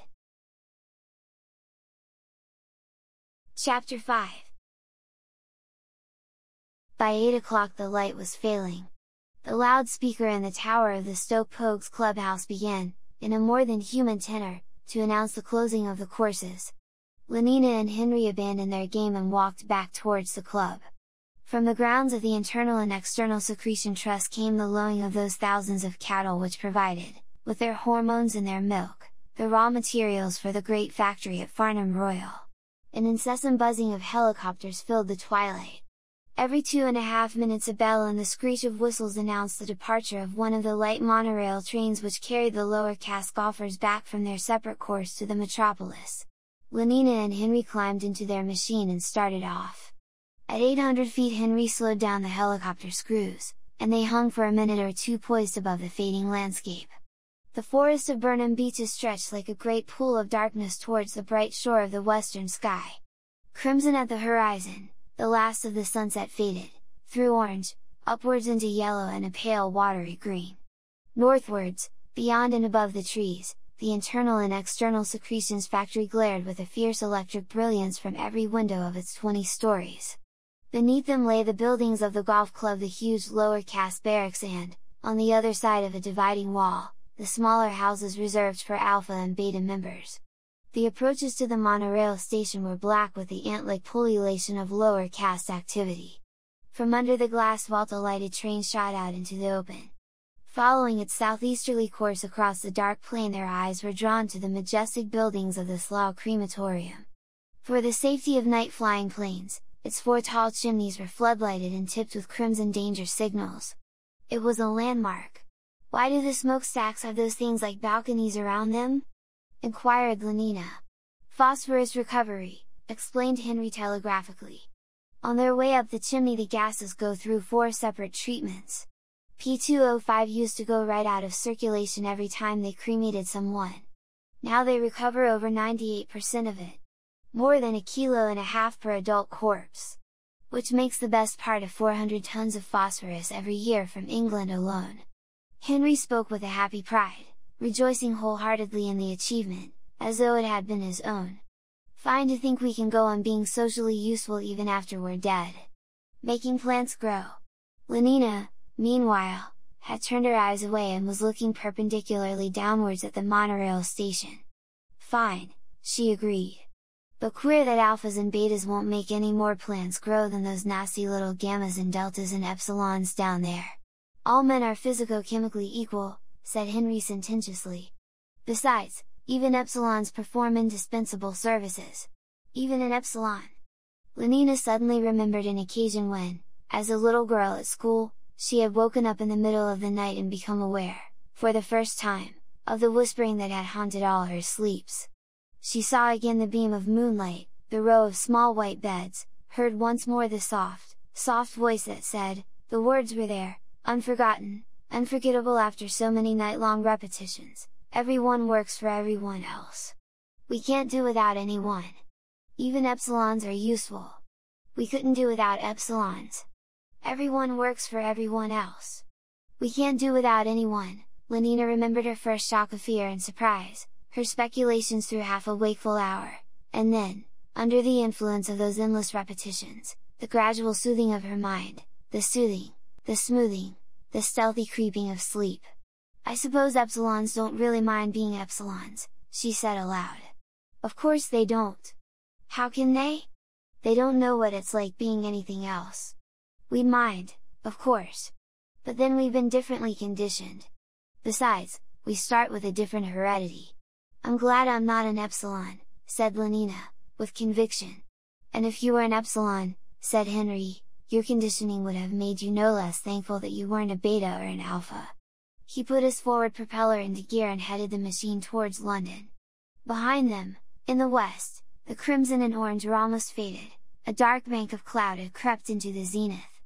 Chapter 5. By 8 o'clock the light was failing. The loudspeaker in the tower of the Stoke Pogues clubhouse began, in a more than human tenor, to announce the closing of the courses. Lenina and Henry abandoned their game and walked back towards the club. From the grounds of the Internal and External Secretion Trust came the lowing of those thousands of cattle which provided, with their hormones and their milk, the raw materials for the great factory at Farnham Royal. An incessant buzzing of helicopters filled the twilight. Every 2.5 minutes a bell and the screech of whistles announced the departure of one of the light monorail trains which carried the lower caste golfers back from their separate course to the metropolis. Lenina and Henry climbed into their machine and started off. At 800 feet Henry slowed down the helicopter screws, and they hung for a minute or two poised above the fading landscape. The forest of Burnham Beeches stretched like a great pool of darkness towards the bright shore of the western sky. Crimson at the horizon, the last of the sunset faded, through orange, upwards into yellow and a pale watery green. Northwards, beyond and above the trees, the internal and external secretions factory glared with a fierce electric brilliance from every window of its 20 stories. Beneath them lay the buildings of the golf club, the huge lower caste barracks and, on the other side of a dividing wall, the smaller houses reserved for Alpha and Beta members. The approaches to the monorail station were black with the ant-like pullulation of lower caste activity. From under the glass vault a lighted train shot out into the open. Following its southeasterly course across the dark plain, their eyes were drawn to the majestic buildings of the Slough crematorium. For the safety of night flying planes, its 4 tall chimneys were floodlighted and tipped with crimson danger signals. It was a landmark. "Why do the smokestacks have those things like balconies around them?" inquired Lenina. "Phosphorus recovery," explained Henry telegraphically. "On their way up the chimney the gases go through 4 separate treatments. P2O5 used to go right out of circulation every time they cremated someone. Now they recover over 98% of it. More than 1.5 kilos per adult corpse. Which makes the best part of 400 tons of phosphorus every year from England alone." Henry spoke with a happy pride, rejoicing wholeheartedly in the achievement, as though it had been his own. "Fine to think we can go on being socially useful even after we're dead. Making plants grow." Lenina, meanwhile, had turned her eyes away and was looking perpendicularly downwards at the monorail station. "Fine," she agreed. "But queer that alphas and betas won't make any more plants grow than those nasty little gammas and deltas and epsilons down there. All men are physico-chemically equal," said Henry sententiously. "Besides, even epsilons perform indispensable services. Even an epsilon." Lenina suddenly remembered an occasion when, as a little girl at school, she had woken up in the middle of the night and become aware, for the first time, of the whispering that had haunted all her sleeps. She saw again the beam of moonlight, the row of small white beds, heard once more the soft, soft voice that said, the words were there, unforgotten, unforgettable after so many night-long repetitions, "Everyone works for everyone else. We can't do without anyone. Even epsilons are useful. We couldn't do without epsilons. Everyone works for everyone else. We can't do without anyone." Lenina remembered her first shock of fear and surprise, her speculations through half a wakeful hour, and then, under the influence of those endless repetitions, the gradual soothing of her mind, the soothing, the smoothing, the stealthy creeping of sleep. "I suppose epsilons don't really mind being epsilons," she said aloud. "Of course they don't. How can they? They don't know what it's like being anything else. We mind, of course. But then we've been differently conditioned. Besides, we start with a different heredity. I'm glad I'm not an epsilon," said Lenina, with conviction. "And if you were an epsilon," said Henry, "your conditioning would have made you no less thankful that you weren't a beta or an alpha." He put his forward propeller into gear and headed the machine towards London. Behind them, in the west, the crimson and orange were almost faded, a dark bank of cloud had crept into the zenith.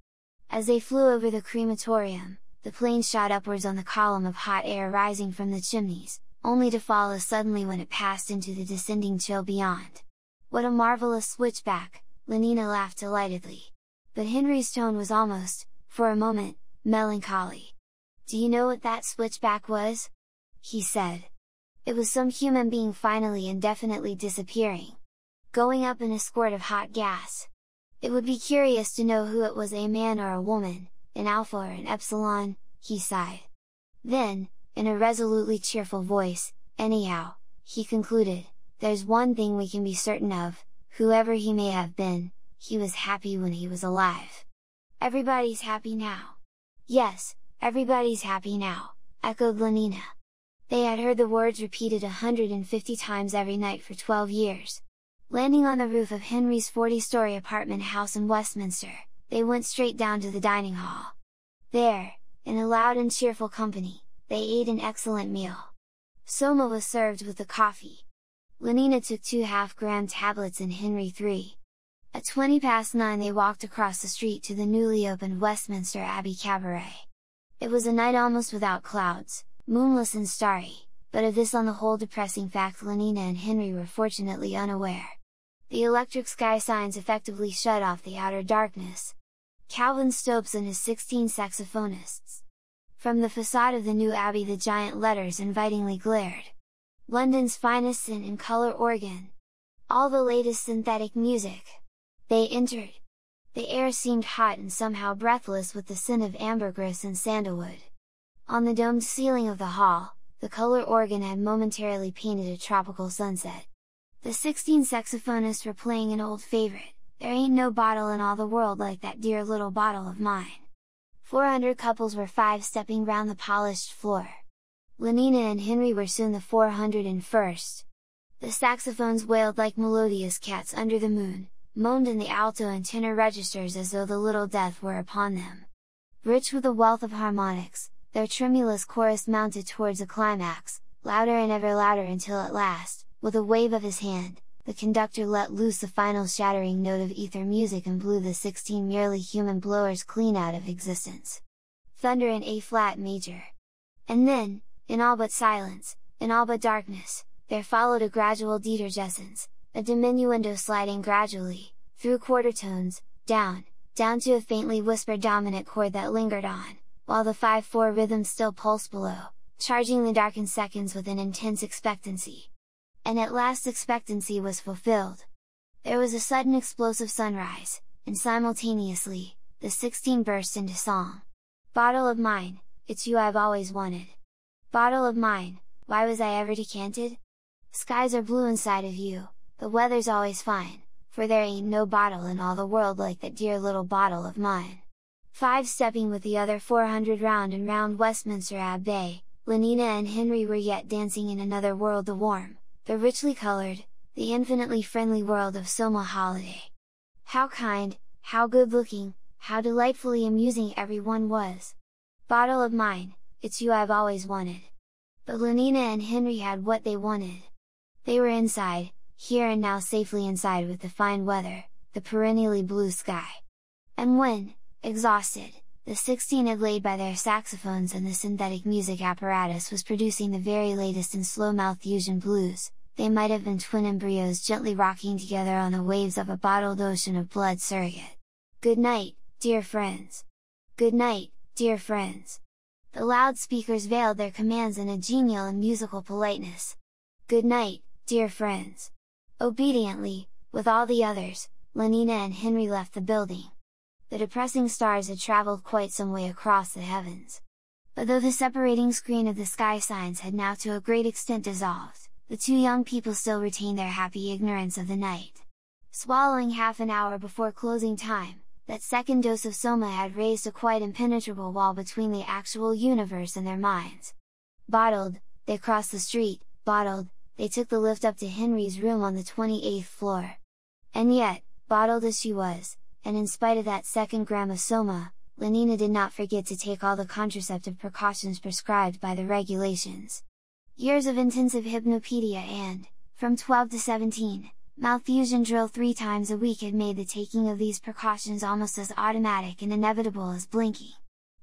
As they flew over the crematorium, the plane shot upwards on the column of hot air rising from the chimneys, only to fall as suddenly when it passed into the descending chill beyond. "What a marvellous switchback!" Lenina laughed delightedly. But Henry's tone was almost, for a moment, melancholy. "Do you know what that switchback was?" he said. "It was some human being finally and definitely disappearing. Going up in a squirt of hot gas. It would be curious to know who it was, a man or a woman, an alpha or an epsilon," he sighed. Then, in a resolutely cheerful voice, "Anyhow," he concluded, "there's one thing we can be certain of, whoever he may have been, he was happy when he was alive. Everybody's happy now." "Yes, everybody's happy now," echoed Lenina. They had heard the words repeated 150 times every night for 12 years. Landing on the roof of Henry's 40-story apartment house in Westminster, they went straight down to the dining hall. There, in a loud and cheerful company, they ate an excellent meal. Soma was served with the coffee. Lenina took 2 half-gram tablets and Henry 3. At 9:20 they walked across the street to the newly opened Westminster Abbey Cabaret. It was a night almost without clouds, moonless and starry, but of this on the whole depressing fact Lenina and Henry were fortunately unaware. The electric sky signs effectively shut off the outer darkness. Calvin Stopes and his 16 saxophonists. From the facade of the new abbey the giant letters invitingly glared. London's finest in color organ. All the latest synthetic music. They entered. The air seemed hot and somehow breathless with the scent of ambergris and sandalwood. On the domed ceiling of the hall, the color organ had momentarily painted a tropical sunset. The 16 saxophonists were playing an old favorite, "There Ain't No Bottle in All the World Like That Dear Little Bottle of Mine." 400 couples were five-stepping round the polished floor. Lenina and Henry were soon the 401st. The saxophones wailed like melodious cats under the moon, moaned in the alto and tenor registers as though the little death were upon them. Rich with a wealth of harmonics, their tremulous chorus mounted towards a climax, louder and ever louder until at last, with a wave of his hand, the conductor let loose the final shattering note of ether music and blew the 16 merely human blowers clean out of existence. Thunder in A-flat major. And then, in all but silence, in all but darkness, there followed a gradual detergescence, a diminuendo sliding gradually, through quarter tones, down to a faintly whispered dominant chord that lingered on, while the 5/4 rhythm still pulsed below, charging the darkened seconds with an intense expectancy. And at last expectancy was fulfilled. There was a sudden explosive sunrise, and simultaneously, the 16 burst into song. Bottle of mine, it's you I've always wanted. Bottle of mine, why was I ever decanted? Skies are blue inside of you, the weather's always fine, for there ain't no bottle in all the world like that dear little bottle of mine. Five-stepping with the other 400 round and round Westminster Abbey, Lenina and Henry were yet dancing in another world, the warm, the richly colored, the infinitely friendly world of Soma Holiday. How kind, how good-looking, how delightfully amusing everyone was! Bottle of mine, it's you I've always wanted. But Lenina and Henry had what they wanted. They were inside, here and now safely inside with the fine weather, the perennially blue sky. And when, exhausted, the 16 had laid by their saxophones and the synthetic music apparatus was producing the very latest in slow-mouth fusion blues, they might have been twin embryos gently rocking together on the waves of a bottled ocean of blood surrogate. Good night, dear friends! Good night, dear friends! The loudspeakers veiled their commands in a genial and musical politeness. Good night, dear friends! Obediently, with all the others, Lenina and Henry left the building. The depressing stars had traveled quite some way across the heavens. But though the separating screen of the sky signs had now to a great extent dissolved, the two young people still retained their happy ignorance of the night. Swallowing half an hour before closing time, that second dose of Soma had raised a quite impenetrable wall between the actual universe and their minds. Bottled, they crossed the street, bottled, they took the lift up to Henry's room on the 28th floor. And yet, bottled as she was, and in spite of that second gram of Soma, Lenina did not forget to take all the contraceptive precautions prescribed by the regulations. Years of intensive hypnopedia and, from 12 to 17, mouth-fusion drill 3 times a week had made the taking of these precautions almost as automatic and inevitable as blinking.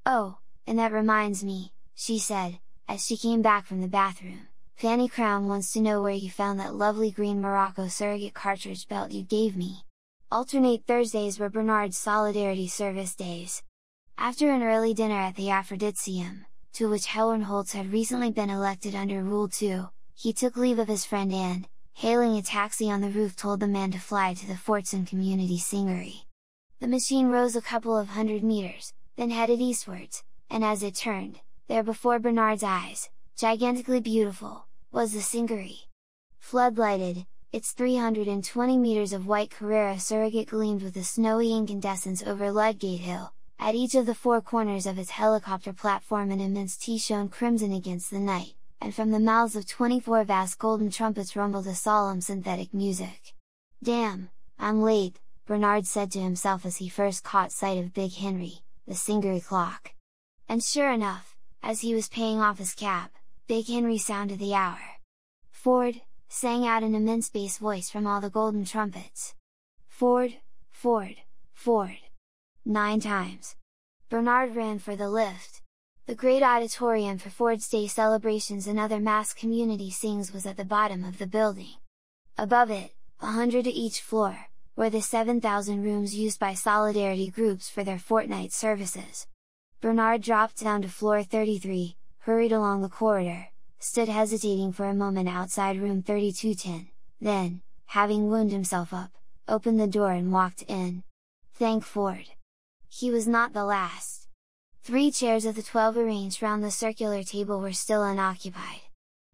"Oh, and that reminds me," she said, as she came back from the bathroom, "Fanny Crown wants to know where you found that lovely green Morocco surrogate cartridge belt you gave me." Alternate Thursdays were Bernard's Solidarity Service days. After an early dinner at the Aphrodisium, to which Hellenholtz had recently been elected under Rule 2, he took leave of his friend and, hailing a taxi on the roof, told the man to fly to the Fortson Community Singery. The machine rose a couple of 100 meters, then headed eastwards, and as it turned, there before Bernard's eyes, gigantically beautiful, was the Singery. Floodlighted, its 320 meters of white Carrera surrogate gleamed with a snowy incandescence over Ludgate Hill, at each of the 4 corners of its helicopter platform an immense T shone crimson against the night, and from the mouths of 24 vast golden trumpets rumbled a solemn synthetic music. "Damn, I'm late," Bernard said to himself as he first caught sight of Big Henry, the Singery clock. And sure enough, as he was paying off his cab, Big Henry sounded the hour. "Ford!" sang out an immense bass voice from all the golden trumpets. "Ford! Ford! Ford!" 9 times. Bernard ran for the lift. The great auditorium for Ford's Day celebrations and other mass community sings was at the bottom of the building. Above it, 100 to each floor, were the 7,000 rooms used by solidarity groups for their fortnight services. Bernard dropped down to floor 33, hurried along the corridor, stood hesitating for a moment outside room 3210, then, having wound himself up, opened the door and walked in. Thank Ford! He was not the last. 3 chairs of the 12 arranged round the circular table were still unoccupied.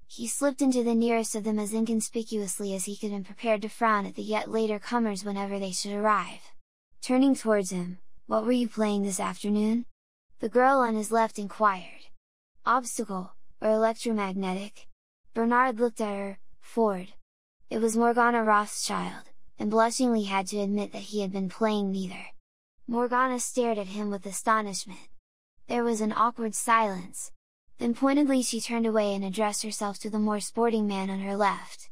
He slipped into the nearest of them as inconspicuously as he could and prepared to frown at the yet later comers whenever they should arrive. Turning towards him, "What were you playing this afternoon?" the girl on his left inquired. "Obstacle, or electromagnetic?" Bernard looked at her. "Ford." It was Morgana Rothschild, and blushingly had to admit that he had been playing neither. Morgana stared at him with astonishment. There was an awkward silence. Then pointedly she turned away and addressed herself to the more sporting man on her left.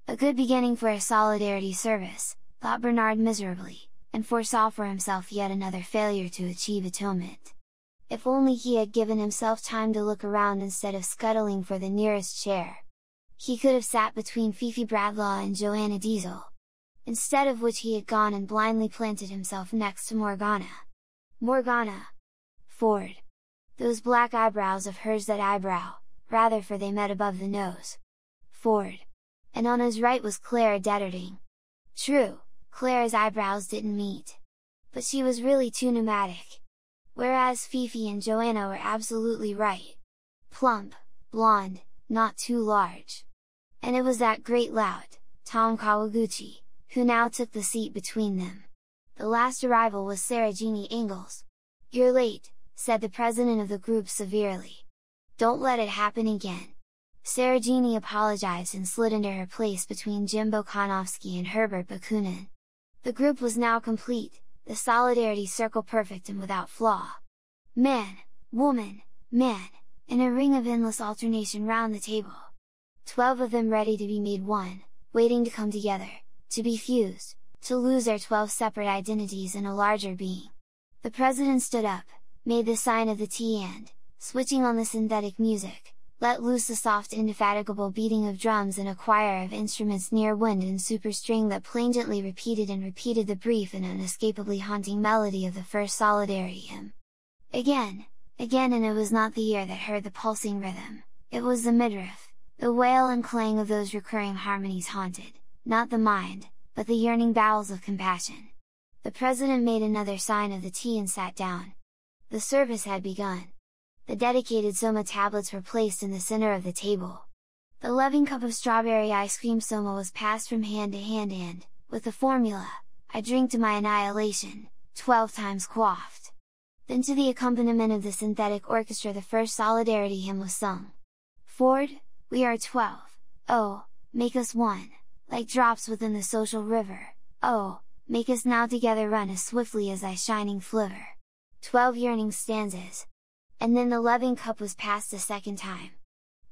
A good beginning for a solidarity service, thought Bernard miserably, and foresaw for himself yet another failure to achieve atonement. If only he had given himself time to look around instead of scuttling for the nearest chair! He could have sat between Fifi Bradlaugh and Joanna Diesel. Instead of which he had gone and blindly planted himself next to Morgana. Morgana! Ford! Those black eyebrows of hers, that eyebrow, rather, for they met above the nose. Ford! And on his right was Clara Detterding. True, Clara's eyebrows didn't meet. But she was really too pneumatic. Whereas Fifi and Joanna were absolutely right. Plump, blonde, not too large. And it was that great lout, Tom Kawaguchi, who now took the seat between them. The last arrival was Sarah Jeannie Ingalls. "You're late," said the president of the group severely. "Don't let it happen again." Sarah Jeannie apologized and slid into her place between Jim Bokanovsky and Herbert Bakunin. The group was now complete, the solidarity circle perfect and without flaw. Man, woman, man, in a ring of endless alternation round the table. 12 of them ready to be made one, waiting to come together, to be fused, to lose their 12 separate identities in a larger being. The president stood up, made the sign of the T and, switching on the synthetic music, let loose the soft indefatigable beating of drums and a choir of instruments near wind and superstring that plaintively repeated and repeated the brief and unescapably haunting melody of the first solidarity hymn. Again, again, and it was not the ear that heard the pulsing rhythm, it was the midriff, the wail and clang of those recurring harmonies haunted, not the mind, but the yearning bowels of compassion. The president made another sign of the T and sat down. The service had begun. The dedicated Soma tablets were placed in the center of the table. The loving cup of strawberry ice cream Soma was passed from hand to hand and, with the formula, "I drink to my annihilation," 12 times quaffed. Then to the accompaniment of the synthetic orchestra the first solidarity hymn was sung. "Ford, we are 12, oh, make us one, like drops within the social river, oh, make us now together run as swiftly as thy shining flivver." 12 yearning stanzas. And then the loving cup was passed a second time.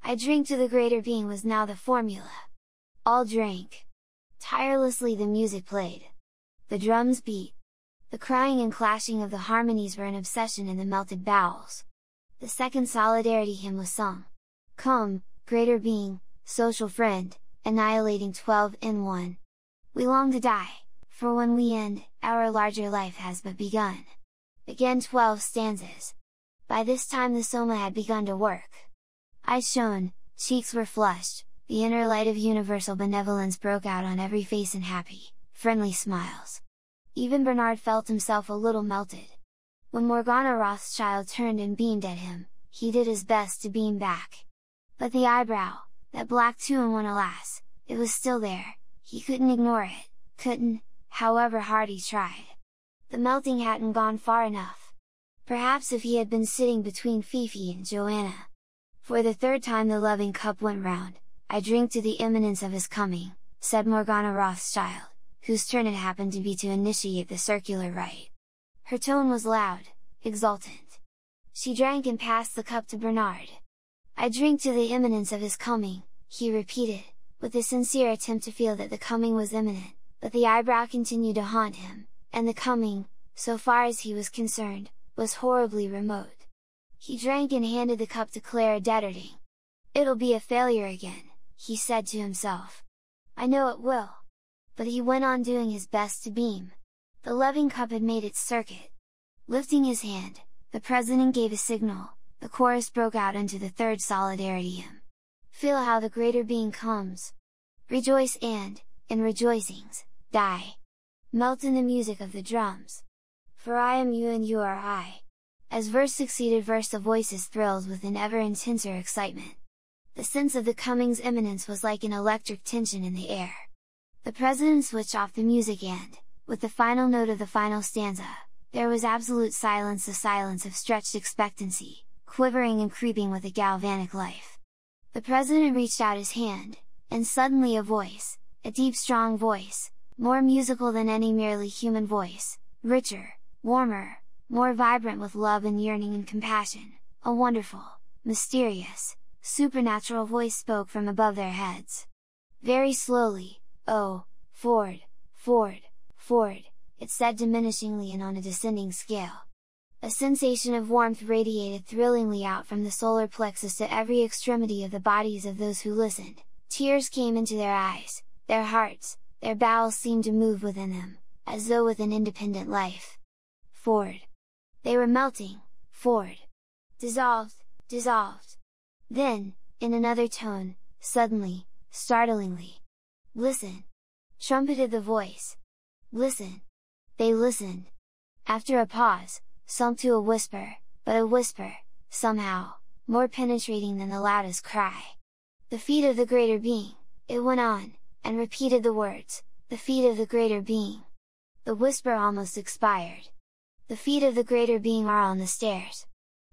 "I drink to the greater being" was now the formula. All drank. Tirelessly the music played. The drums beat. The crying and clashing of the harmonies were an obsession in the melted bowels. The second solidarity hymn was sung. "Come, greater being, social friend, annihilating 12 in one. We long to die, for when we end, our larger life has but begun." Again 12 stanzas. By this time the Soma had begun to work. Eyes shone, cheeks were flushed, the inner light of universal benevolence broke out on every face in happy, friendly smiles. Even Bernard felt himself a little melted. When Morgana Rothschild turned and beamed at him, he did his best to beam back. But the eyebrow, that black 2-in-1, alas, it was still there, he couldn't ignore it, couldn't, however hard he tried. The melting hadn't gone far enough. Perhaps if he had been sitting between Fifi and Joanna. For the third time the loving cup went round, I drink to the imminence of his coming, said Morgana Rothschild, whose turn it happened to be to initiate the circular rite. Her tone was loud, exultant. She drank and passed the cup to Bernard. I drink to the imminence of his coming, he repeated, with a sincere attempt to feel that the coming was imminent, but the eyebrow continued to haunt him, and the coming, so far as he was concerned, was horribly remote. He drank and handed the cup to Clara Detterding. It'll be a failure again, he said to himself. I know it will. But he went on doing his best to beam. The loving cup had made its circuit. Lifting his hand, the president gave a signal, the chorus broke out into the third solidarity hymn. Feel how the greater being comes. Rejoice and, in rejoicings, die. Melt in the music of the drums. For I am you and you are I. As verse succeeded verse the voices thrilled with an ever intenser excitement. The sense of the coming's imminence was like an electric tension in the air. The president switched off the music and, with the final note of the final stanza, there was absolute silence, the silence of stretched expectancy, quivering and creeping with a galvanic life. The president reached out his hand, and suddenly a voice, a deep strong voice, more musical than any merely human voice, richer, warmer, more vibrant with love and yearning and compassion, a wonderful, mysterious, supernatural voice spoke from above their heads. Very slowly, oh, Ford, Ford, Ford, it said diminishingly and on a descending scale. A sensation of warmth radiated thrillingly out from the solar plexus to every extremity of the bodies of those who listened, tears came into their eyes, their hearts, their bowels seemed to move within them, as though with an independent life. Ford! They were melting, Ford! Dissolved, dissolved! Then, in another tone, suddenly, startlingly. Listen! Trumpeted the voice. Listen! They listened. After a pause, sunk to a whisper, but a whisper, somehow, more penetrating than the loudest cry. The feet of the greater being, it went on, and repeated the words, the feet of the greater being. The whisper almost expired. The feet of the greater being are on the stairs.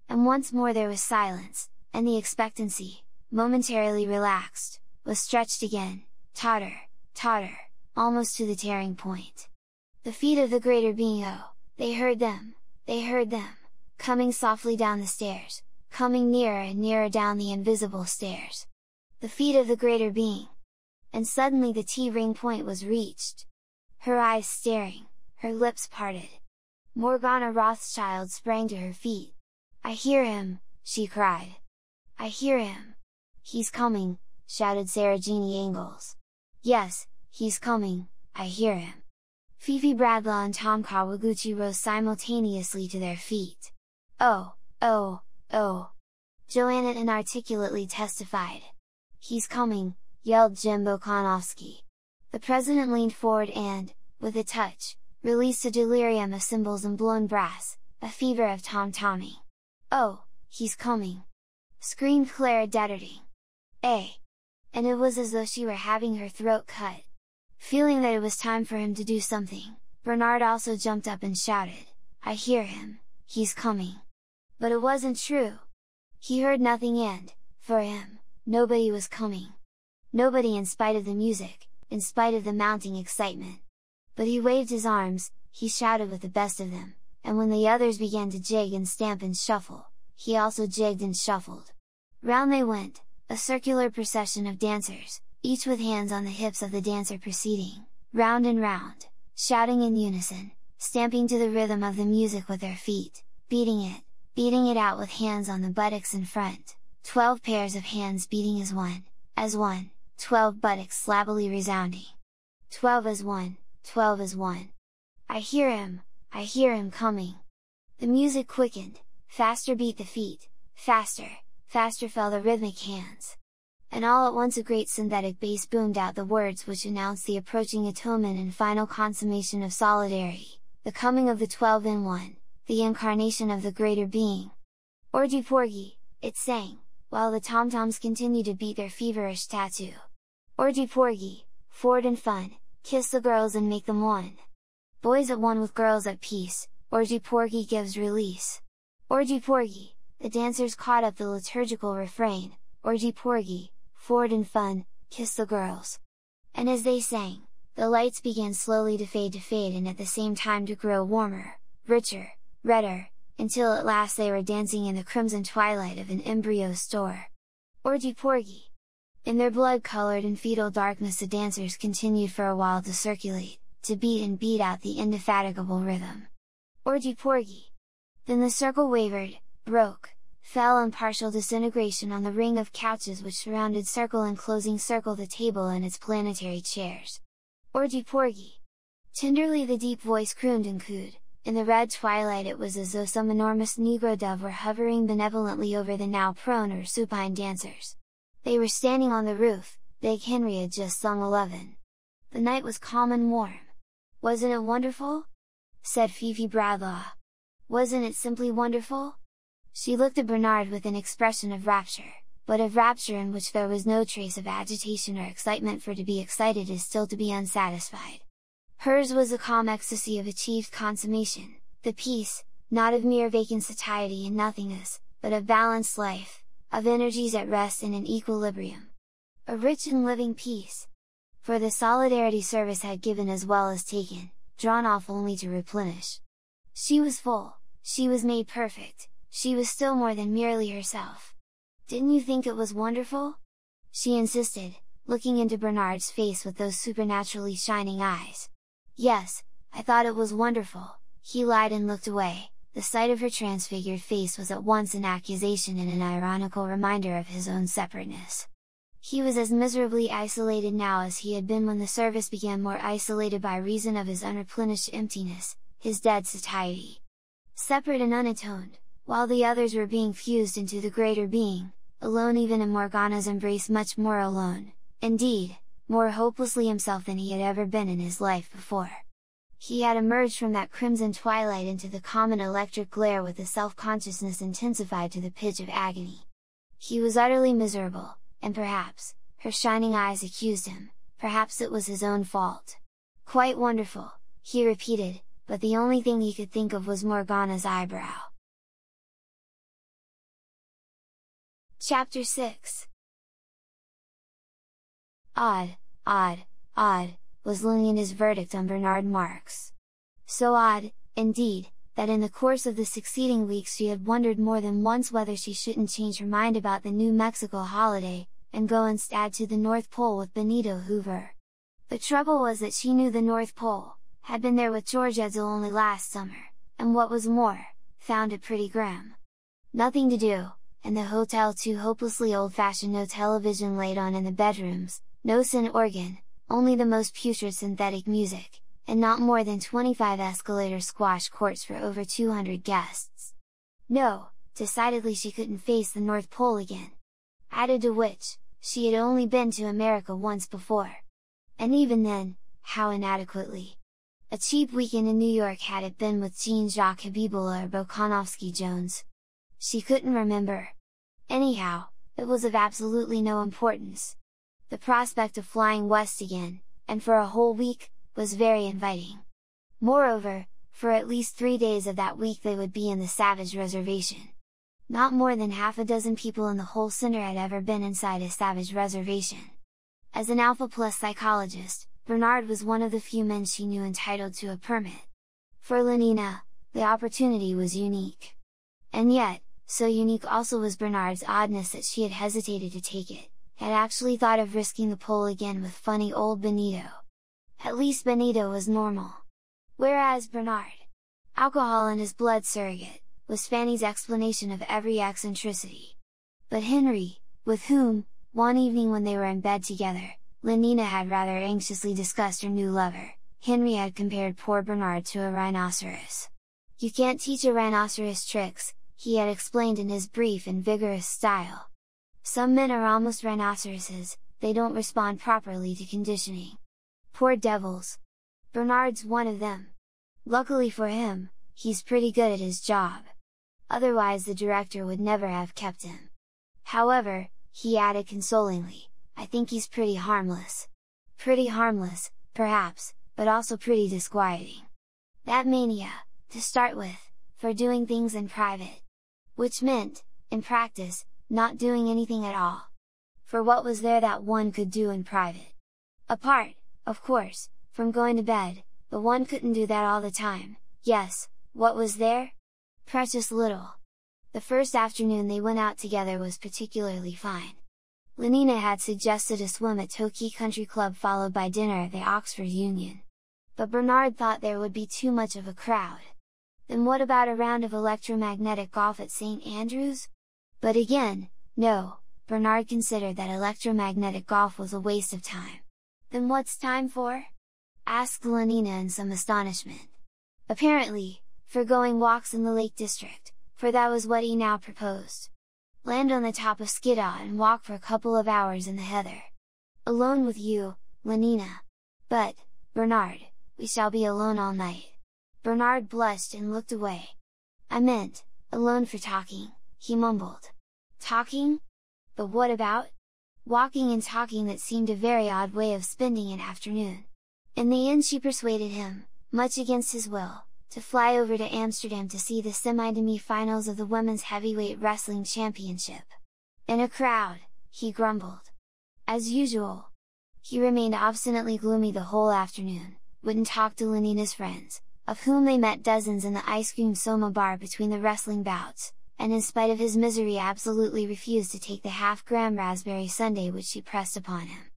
And once more there was silence, and the expectancy, momentarily relaxed, was stretched again, totter, totter, almost to the tearing point. The feet of the greater being, oh, they heard them, coming softly down the stairs, coming nearer and nearer down the invisible stairs. The feet of the greater being! And suddenly the T-ring point was reached. Her eyes staring, her lips parted. Morgana Rothschild sprang to her feet. I hear him, she cried. I hear him! He's coming, shouted Sarah Jeannie Ingalls. Yes, he's coming, I hear him. Fifi Bradlaugh and Tom Kawaguchi rose simultaneously to their feet. Oh, oh, oh! Joanna inarticulately testified. He's coming, yelled Jimbo Konofsky. The president leaned forward and, with a touch, released a delirium of cymbals and blown brass, a fever of tom-tomming. Oh, he's coming! Screamed Clara Detterding. And it was as though she were having her throat cut. Feeling that it was time for him to do something, Bernard also jumped up and shouted, I hear him, he's coming! But it wasn't true! He heard nothing and, for him, nobody was coming. Nobody in spite of the music, in spite of the mounting excitement. But he waved his arms, he shouted with the best of them, and when the others began to jig and stamp and shuffle, he also jigged and shuffled. Round they went, a circular procession of dancers, each with hands on the hips of the dancer preceding, round and round, shouting in unison, stamping to the rhythm of the music with their feet, beating it out with hands on the buttocks in front, 12 pairs of hands beating as one, 12 buttocks slabbily resounding. 12 as one, 12 as one. I hear him coming! The music quickened, faster beat the feet, faster, faster fell the rhythmic hands. And all at once a great synthetic bass boomed out the words which announced the approaching atonement and final consummation of solidarity, the coming of the 12 in one, the incarnation of the greater being. Orgy porgy, it sang, while the tom-toms continued to beat their feverish tattoo. Orgy porgy, Ford and fun, kiss the girls and make them one. Boys at one with girls at peace, orgy porgy gives release. Orgy porgy, the dancers caught up the liturgical refrain, "Orgy porgy, forward and fun, kiss the girls." And as they sang, the lights began slowly to fade and at the same time to grow warmer, richer, redder, until at last they were dancing in the crimson twilight of an embryo store. Orgy porgy! In their blood-colored and fetal darkness the dancers continued for a while to circulate, to beat and beat out the indefatigable rhythm. Orgy porgy! Then the circle wavered, broke, fell in partial disintegration on the ring of couches which surrounded circle enclosing circle the table and its planetary chairs. Orgy porgy! Tenderly the deep voice crooned and cooed. In the red twilight it was as though some enormous negro dove were hovering benevolently over the now prone or supine dancers. They were standing on the roof, Big Henry had just sung 11. The night was calm and warm. "Wasn't it wonderful?" said Fifi Bradlaugh. "Wasn't it simply wonderful?" She looked at Bernard with an expression of rapture, but of rapture in which there was no trace of agitation or excitement, for to be excited is still to be unsatisfied. Hers was the calm ecstasy of achieved consummation, the peace, not of mere vacant satiety and nothingness, but of balanced life, of energies at rest and in equilibrium. A rich and living peace. For the solidarity service had given as well as taken, drawn off only to replenish. She was full, she was made perfect, she was still more than merely herself. "Didn't you think it was wonderful?" she insisted, looking into Bernard's face with those supernaturally shining eyes. "Yes, I thought it was wonderful," he lied and looked away. The sight of her transfigured face was at once an accusation and an ironical reminder of his own separateness. He was as miserably isolated now as he had been when the service began, more isolated by reason of his unreplenished emptiness, his dead satiety. Separate and unatoned, while the others were being fused into the greater being, alone even in Morgana's embrace, much more alone, indeed, more hopelessly himself than he had ever been in his life before. He had emerged from that crimson twilight into the common electric glare with a self-consciousness intensified to the pitch of agony. He was utterly miserable, and perhaps, her shining eyes accused him, perhaps it was his own fault. "Quite wonderful," he repeated, but the only thing he could think of was Morgana's eyebrow. Chapter 6. Odd, odd, odd, was Lenin's verdict on Bernard Marx. So odd, indeed, that in the course of the succeeding weeks she had wondered more than once whether she shouldn't change her mind about the New Mexico holiday, and go instead to the North Pole with Benito Hoover. The trouble was that she knew the North Pole, had been there with George Edsel only last summer, and what was more, found it pretty grim. Nothing to do, and the hotel too hopelessly old-fashioned, no television laid on in the bedrooms, no synth organ, only the most putrid synthetic music, and not more than 25 escalator squash courts for over 200 guests. No, decidedly she couldn't face the North Pole again. Added to which, she had only been to America once before. And even then, how inadequately. A cheap weekend in New York had it been with Jean-Jacques Habibullah or Bokanovsky Jones. She couldn't remember. Anyhow, it was of absolutely no importance. The prospect of flying west again, and for a whole week, was very inviting. Moreover, for at least 3 days of that week they would be in the Savage Reservation. Not more than half a dozen people in the whole center had ever been inside a Savage Reservation. As an Alpha Plus psychologist, Bernard was one of the few men she knew entitled to a permit. For Lenina, the opportunity was unique. And yet, so unique also was Bernard's oddness that she had hesitated to take it, had actually thought of risking the pole again with funny old Benito. At least Benito was normal. Whereas Bernard, alcohol and his blood surrogate, was Fanny's explanation of every eccentricity. But Henry, with whom, one evening when they were in bed together, Lenina had rather anxiously discussed her new lover, Henry had compared poor Bernard to a rhinoceros. "You can't teach a rhinoceros tricks," he had explained in his brief and vigorous style. "Some men are almost rhinoceroses, they don't respond properly to conditioning. Poor devils! Bernard's one of them. Luckily for him, he's pretty good at his job. Otherwise the director would never have kept him. However," he added consolingly, "I think he's pretty harmless. Pretty harmless, perhaps, but also pretty disquieting. That mania, to start with, for doing things in private. Which meant, in practice, not doing anything at all. For what was there that one could do in private? Apart, of course, from going to bed, but one couldn't do that all the time. Yes, what was there? Precious little. The first afternoon they went out together was particularly fine. Lenina had suggested a swim at Torquay Country Club followed by dinner at the Oxford Union. But Bernard thought there would be too much of a crowd. Then what about a round of electromagnetic golf at St. Andrews? But again, no, Bernard considered that electromagnetic golf was a waste of time. Then what's time for? Asked Lenina in some astonishment. Apparently, for going walks in the Lake District, for that was what he now proposed. Land on the top of Skiddaw and walk for a couple of hours in the heather. Alone with you, Lenina. But, Bernard, we shall be alone all night. Bernard blushed and looked away. I meant, alone for talking, he mumbled. Talking? But what about? Walking and talking, that seemed a very odd way of spending an afternoon. In the end she persuaded him, much against his will, to fly over to Amsterdam to see the semi-finals of the Women's Heavyweight Wrestling Championship. In a crowd, he grumbled. As usual. He remained obstinately gloomy the whole afternoon, wouldn't talk to Lenina's friends, of whom they met dozens in the ice cream Soma bar between the wrestling bouts, and in spite of his misery absolutely refused to take the half-gram raspberry sundae which she pressed upon him.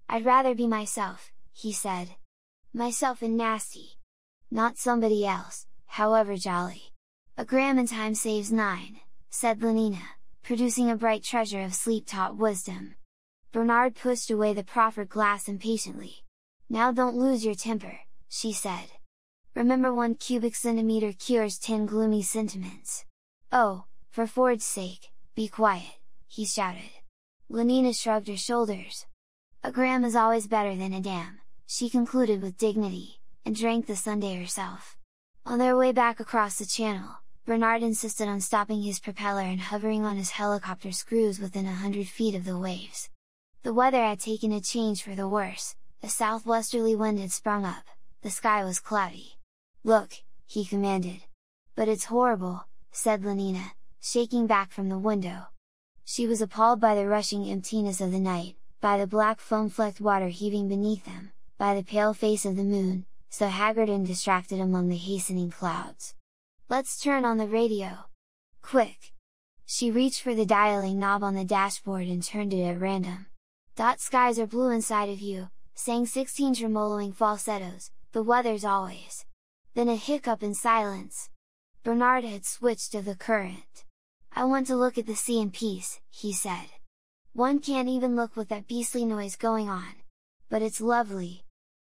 I'd rather be myself, he said. Myself and nasty. Not somebody else, however jolly. A gram in time saves 9, said Lenina, producing a bright treasure of sleep-taught wisdom. Bernard pushed away the proffered glass impatiently. Now don't lose your temper, she said. Remember 1 cubic centimeter cures 10 gloomy sentiments. Oh, for Ford's sake, be quiet, he shouted. Lenina shrugged her shoulders. A gram is always better than a damn, she concluded with dignity, and drank the sundae herself. On their way back across the channel, Bernard insisted on stopping his propeller and hovering on his helicopter screws within 100 feet of the waves. The weather had taken a change for the worse, a southwesterly wind had sprung up, the sky was cloudy. Look, he commanded. But it's horrible, said Lenina, shaking back from the window. She was appalled by the rushing emptiness of the night, by the black foam-flecked water heaving beneath them, by the pale face of the moon, so haggard and distracted among the hastening clouds. Let's turn on the radio! Quick! She reached for the dialing knob on the dashboard and turned it at random. Skies are blue inside of you, sang 16 tremoloing falsettos, the weather's always. Then a hiccup in silence. Bernard had switched to the current. I want to look at the sea in peace, he said. One can't even look with that beastly noise going on. But it's lovely.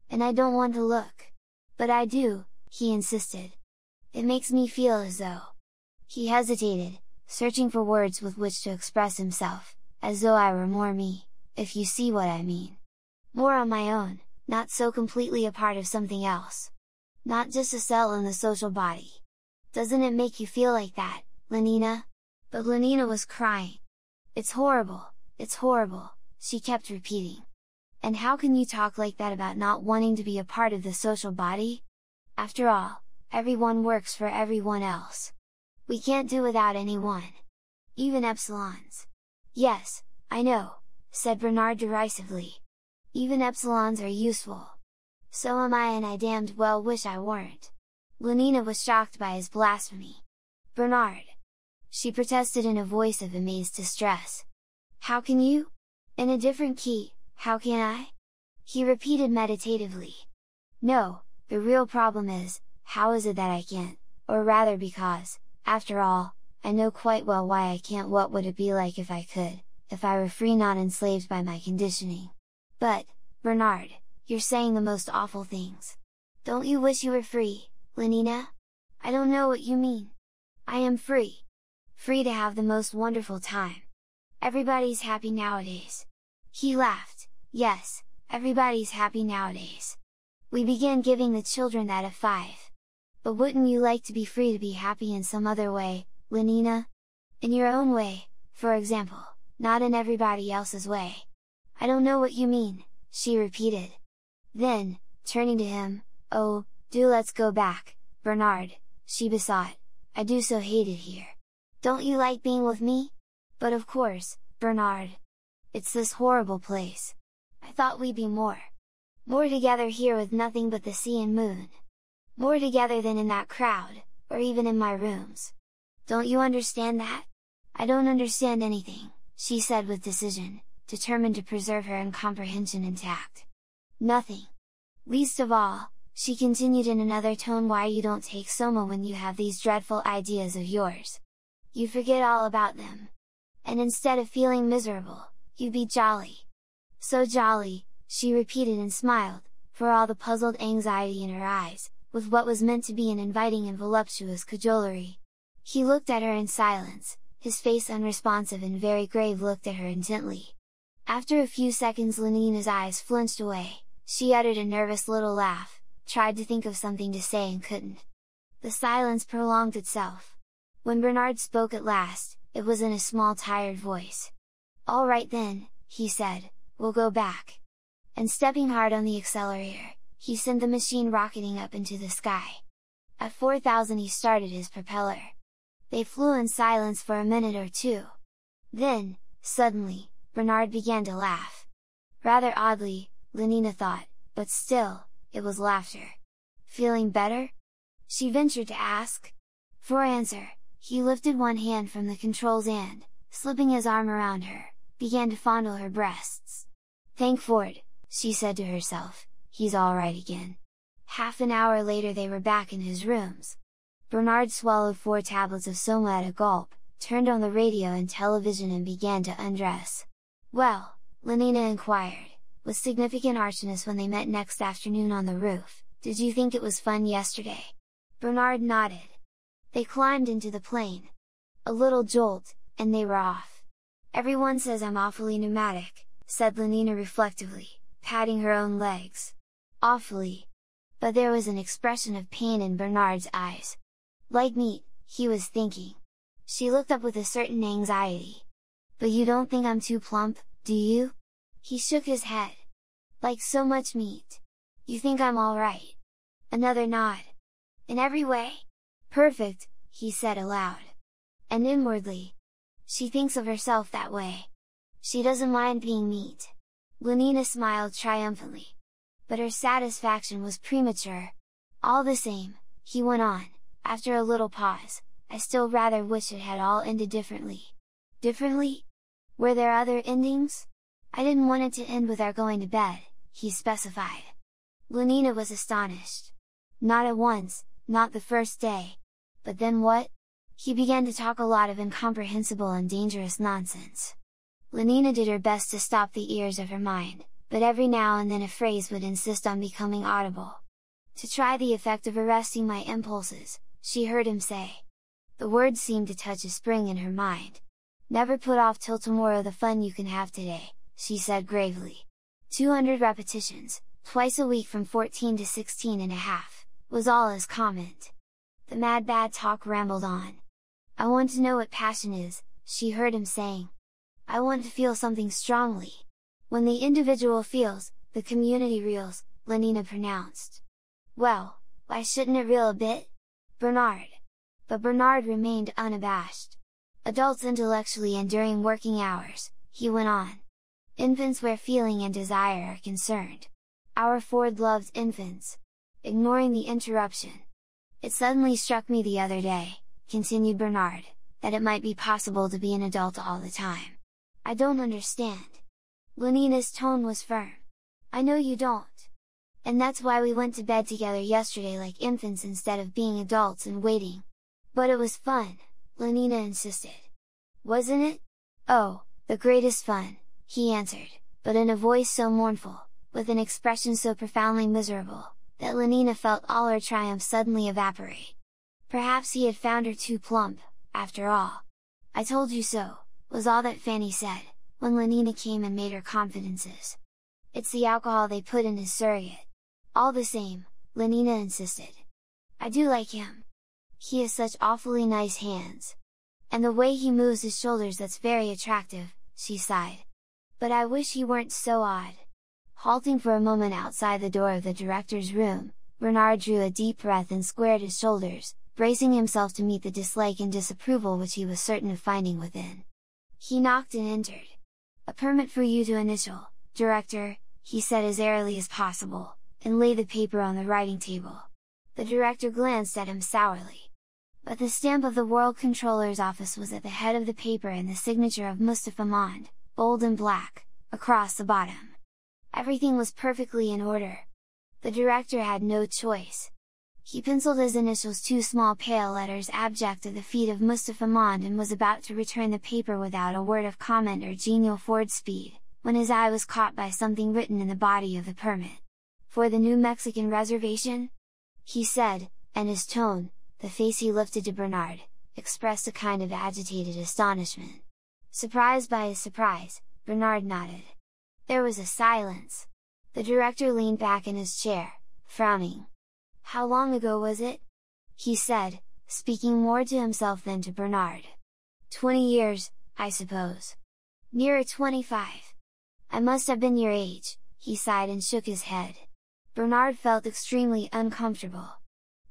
And I don't want to look. But I do, he insisted. It makes me feel as though... He hesitated, searching for words with which to express himself, as though I were more me, if you see what I mean. More on my own, not so completely a part of something else. Not just a cell in the social body. Doesn't it make you feel like that, Lenina? But Lenina was crying. It's horrible, she kept repeating. And how can you talk like that about not wanting to be a part of the social body? After all, everyone works for everyone else. We can't do without anyone. Even epsilons. Yes, I know, said Bernard derisively. Even epsilons are useful. So am I, and I damned well wish I weren't. Lenina was shocked by his blasphemy. Bernard! She protested in a voice of amazed distress. How can you? In a different key, how can I? He repeated meditatively. No, the real problem is, how is it that I can't, or rather because, after all, I know quite well why I can't. What would it be like if I could, if I were free, not enslaved by my conditioning? But, Bernard, you're saying the most awful things. Don't you wish you were free, Lenina? I don't know what you mean. I am free. Free to have the most wonderful time. Everybody's happy nowadays. He laughed. Yes, everybody's happy nowadays. We began giving the children that at 5. But wouldn't you like to be free to be happy in some other way, Lenina? In your own way, for example, not in everybody else's way. I don't know what you mean, she repeated. Then, turning to him, oh, do let's go back, Bernard, she besought. I do so hate it here. Don't you like being with me? But of course, Bernard. It's this horrible place. I thought we'd be more together here with nothing but the sea and moon. More together than in that crowd, or even in my rooms. Don't you understand that? I don't understand anything, she said with decision, determined to preserve her incomprehension intact. Nothing. Least of all, she continued in another tone, why you don't take Soma when you have these dreadful ideas of yours. You forget all about them. And instead of feeling miserable, you be jolly. So jolly, she repeated and smiled, for all the puzzled anxiety in her eyes, with what was meant to be an inviting and voluptuous cajolery. He looked at her in silence, his face unresponsive and very grave, looked at her intently. After a few seconds Lenina's eyes flinched away, she uttered a nervous little laugh, tried to think of something to say and couldn't. The silence prolonged itself. When Bernard spoke at last, it was in a small tired voice. "All right then," he said, "we'll go back." And stepping hard on the accelerator, he sent the machine rocketing up into the sky. At 4,000 he started his propeller. They flew in silence for a minute or two. Then, suddenly, Bernard began to laugh. Rather oddly, Lenina thought, but still, it was laughter. "Feeling better?" she ventured to ask. For answer, he lifted one hand from the controls and, slipping his arm around her, began to fondle her breasts. "Thank Ford," she said to herself, "he's all right again." Half an hour later they were back in his rooms. Bernard swallowed 4 tablets of Soma at a gulp, turned on the radio and television and began to undress. "Well," Lenina inquired, with significant archness when they met next afternoon on the roof, "did you think it was fun yesterday?" Bernard nodded. They climbed into the plane. A little jolt, and they were off. "Everyone says I'm awfully pneumatic," said Lenina reflectively, patting her own legs. "Awfully." But there was an expression of pain in Bernard's eyes. "Like meat," he was thinking. She looked up with a certain anxiety. "But you don't think I'm too plump, do you?" He shook his head. "Like so much meat. You think I'm all right?" Another nod. "In every way? Perfect," he said aloud. And inwardly, "She thinks of herself that way. She doesn't mind being meat." Lenina smiled triumphantly. But her satisfaction was premature. "All the same," he went on, after a little pause, "I still rather wish it had all ended differently." "Differently? Were there other endings?" "I didn't want it to end with our going to bed," he specified. Lenina was astonished. "Not at once, not the first day. But then what?" He began to talk a lot of incomprehensible and dangerous nonsense. Lenina did her best to stop the ears of her mind, but every now and then a phrase would insist on becoming audible. "To try the effect of arresting my impulses," she heard him say. The words seemed to touch a spring in her mind. "Never put off till tomorrow the fun you can have today," she said gravely. 200 repetitions, twice a week from 14 to 16 and a half, was all his comment. The mad bad talk rambled on. "I want to know what passion is," she heard him saying. "I want to feel something strongly. When the individual feels, the community reels," Lenina pronounced. "Well, why shouldn't it reel a bit? Bernard?" But Bernard remained unabashed. "Adults intellectually and during working hours," he went on. "Infants where feeling and desire are concerned. Our Ford loved infants." Ignoring the interruption. "It suddenly struck me the other day," continued Bernard, "that it might be possible to be an adult all the time. I don't understand." Lenina's tone was firm. "I know you don't. And that's why we went to bed together yesterday like infants instead of being adults and waiting." "But it was fun," Lenina insisted. "Wasn't it?" "Oh, the greatest fun," he answered, but in a voice so mournful, with an expression so profoundly miserable, that Lenina felt all her triumph suddenly evaporate. Perhaps he had found her too plump, after all. "I told you so," was all that Fanny said, when Lenina came and made her confidences. "It's the alcohol they put in his surrogate." "All the same," Lenina insisted. "I do like him. He has such awfully nice hands. And the way he moves his shoulders, that's very attractive," she sighed. "But I wish he weren't so odd." Halting for a moment outside the door of the director's room, Bernard drew a deep breath and squared his shoulders, bracing himself to meet the dislike and disapproval which he was certain of finding within. He knocked and entered. "A permit for you to initial, Director," he said as airily as possible, and laid the paper on the writing table. The director glanced at him sourly. But the stamp of the World Controller's office was at the head of the paper and the signature of Mustafa Mond, bold and black, across the bottom. Everything was perfectly in order. The director had no choice. He penciled his initials, two small pale letters abject at the feet of Mustafa Mond, and was about to return the paper without a word of comment or genial forward speed, when his eye was caught by something written in the body of the permit. "For the New Mexican Reservation?" he said, and his tone, the face he lifted to Bernard, expressed a kind of agitated astonishment. Surprised by his surprise, Bernard nodded. There was a silence. The director leaned back in his chair, frowning. "How long ago was it?" he said, speaking more to himself than to Bernard. 20 years, I suppose." "Nearer 25. I must have been your age," he sighed and shook his head. Bernard felt extremely uncomfortable.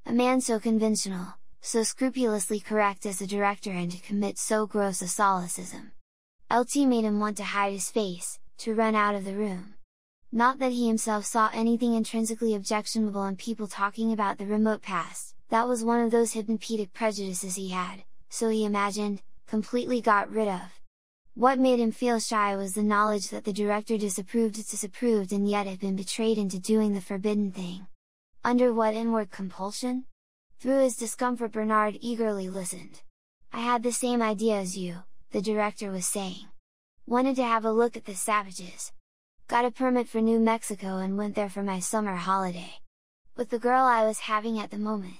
A man so conventional, so scrupulously correct as the director, and to commit so gross a solecism. LT made him want to hide his face, to run out of the room. Not that he himself saw anything intrinsically objectionable in people talking about the remote past, that was one of those hypnopetic prejudices he had, so he imagined, completely got rid of. What made him feel shy was the knowledge that the director disapproved and yet had been betrayed into doing the forbidden thing. Under what inward compulsion? Through his discomfort Bernard eagerly listened. "I had the same idea as you," the director was saying. "Wanted to have a look at the savages. Got a permit for New Mexico and went there for my summer holiday. With the girl I was having at the moment.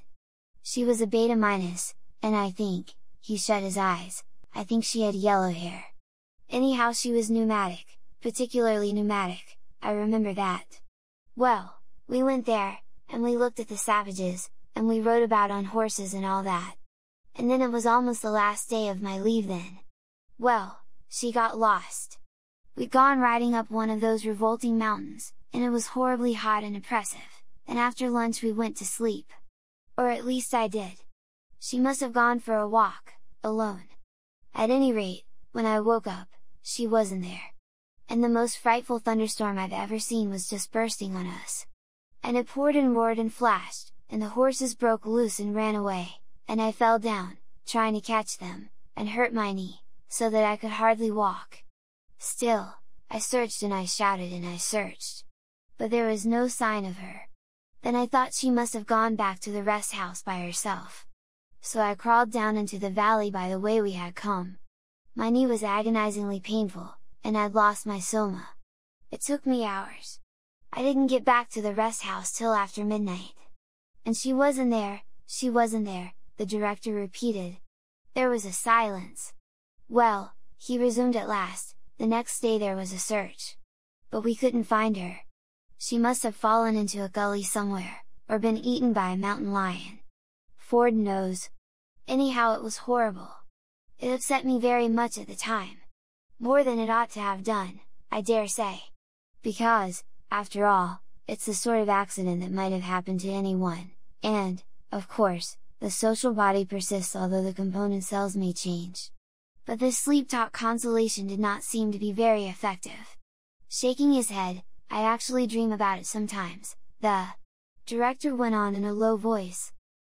She was a beta minus, and I think," he shut his eyes, "I think she had yellow hair. Anyhow she was pneumatic, particularly pneumatic, I remember that. Well, we went there, and we looked at the savages, and we rode about on horses and all that. And then it was almost the last day of my leave then. Well, she got lost. We'd gone riding up one of those revolting mountains, and it was horribly hot and oppressive, and after lunch we went to sleep. Or at least I did. She must have gone for a walk, alone. At any rate, when I woke up, she wasn't there. And the most frightful thunderstorm I've ever seen was just bursting on us. And it poured and roared and flashed, and the horses broke loose and ran away, and I fell down, trying to catch them, and hurt my knee, so that I could hardly walk. Still, I searched and I shouted and I searched. But there was no sign of her. Then I thought she must have gone back to the rest house by herself. So I crawled down into the valley by the way we had come. My knee was agonizingly painful, and I'd lost my soma. It took me hours. I didn't get back to the rest house till after midnight. And she wasn't there, the director repeated. There was a silence. Well, he resumed at last, the next day there was a search. But we couldn't find her. She must have fallen into a gully somewhere, or been eaten by a mountain lion. Ford knows. Anyhow it was horrible. It upset me very much at the time. More than it ought to have done, I dare say. Because, after all, it's the sort of accident that might have happened to anyone, and, of course, the social body persists although the component cells may change. But this sleep talk consolation did not seem to be very effective. Shaking his head, "I actually dream about it sometimes," the director went on in a low voice.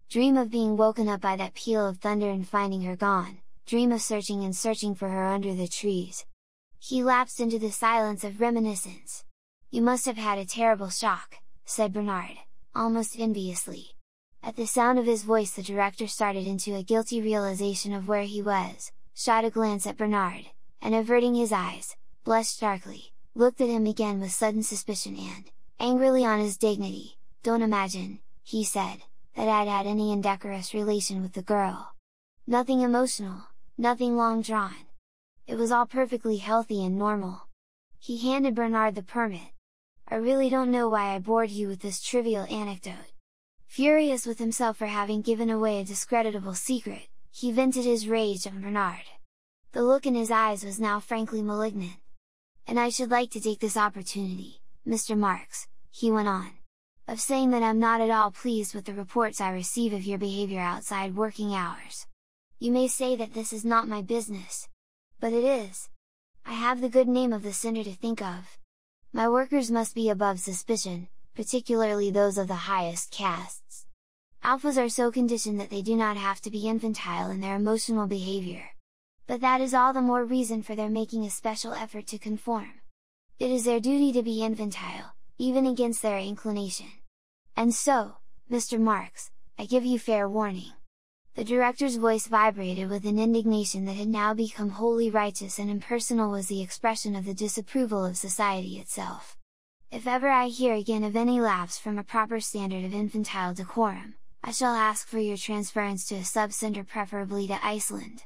"Dream of being woken up by that peal of thunder and finding her gone, dream of searching and searching for her under the trees." He lapsed into the silence of reminiscence. "You must have had a terrible shock," said Bernard, almost enviously. At the sound of his voice the director started into a guilty realization of where he was, shot a glance at Bernard, and averting his eyes, blushed darkly, looked at him again with sudden suspicion and, angrily on his dignity, "Don't imagine," he said, "that I'd had any indecorous relation with the girl. Nothing emotional, nothing long drawn. It was all perfectly healthy and normal." He handed Bernard the permit. "I really don't know why I bored you with this trivial anecdote." Furious with himself for having given away a discreditable secret, he vented his rage on Bernard. The look in his eyes was now frankly malignant. "And I should like to take this opportunity, Mr. Marx," he went on, "of saying that I'm not at all pleased with the reports I receive of your behavior outside working hours. You may say that this is not my business. But it is. I have the good name of the center to think of. My workers must be above suspicion, particularly those of the highest castes. Alphas are so conditioned that they do not have to be infantile in their emotional behavior. But that is all the more reason for their making a special effort to conform. It is their duty to be infantile, even against their inclination. And so, Mr. Marx, I give you fair warning. The director's voice vibrated with an indignation that had now become wholly righteous and impersonal, was the expression of the disapproval of society itself. If ever I hear again of any lapse from a proper standard of infantile decorum, I shall ask for your transference to a sub-center, preferably to Iceland.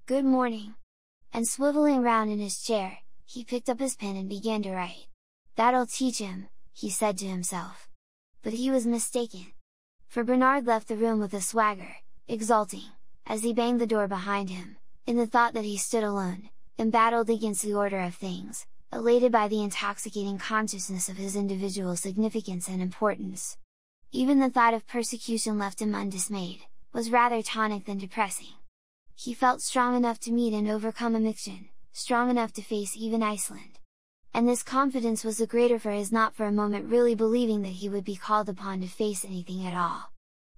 Good morning! And swiveling round in his chair, he picked up his pen and began to write. That'll teach him, he said to himself. But he was mistaken. For Bernard left the room with a swagger, exulting, as he banged the door behind him, in the thought that he stood alone, embattled against the order of things, elated by the intoxicating consciousness of his individual significance and importance. Even the thought of persecution left him undismayed, was rather tonic than depressing. He felt strong enough to meet and overcome eviction, strong enough to face even Iceland. And this confidence was the greater for his not for a moment really believing that he would be called upon to face anything at all.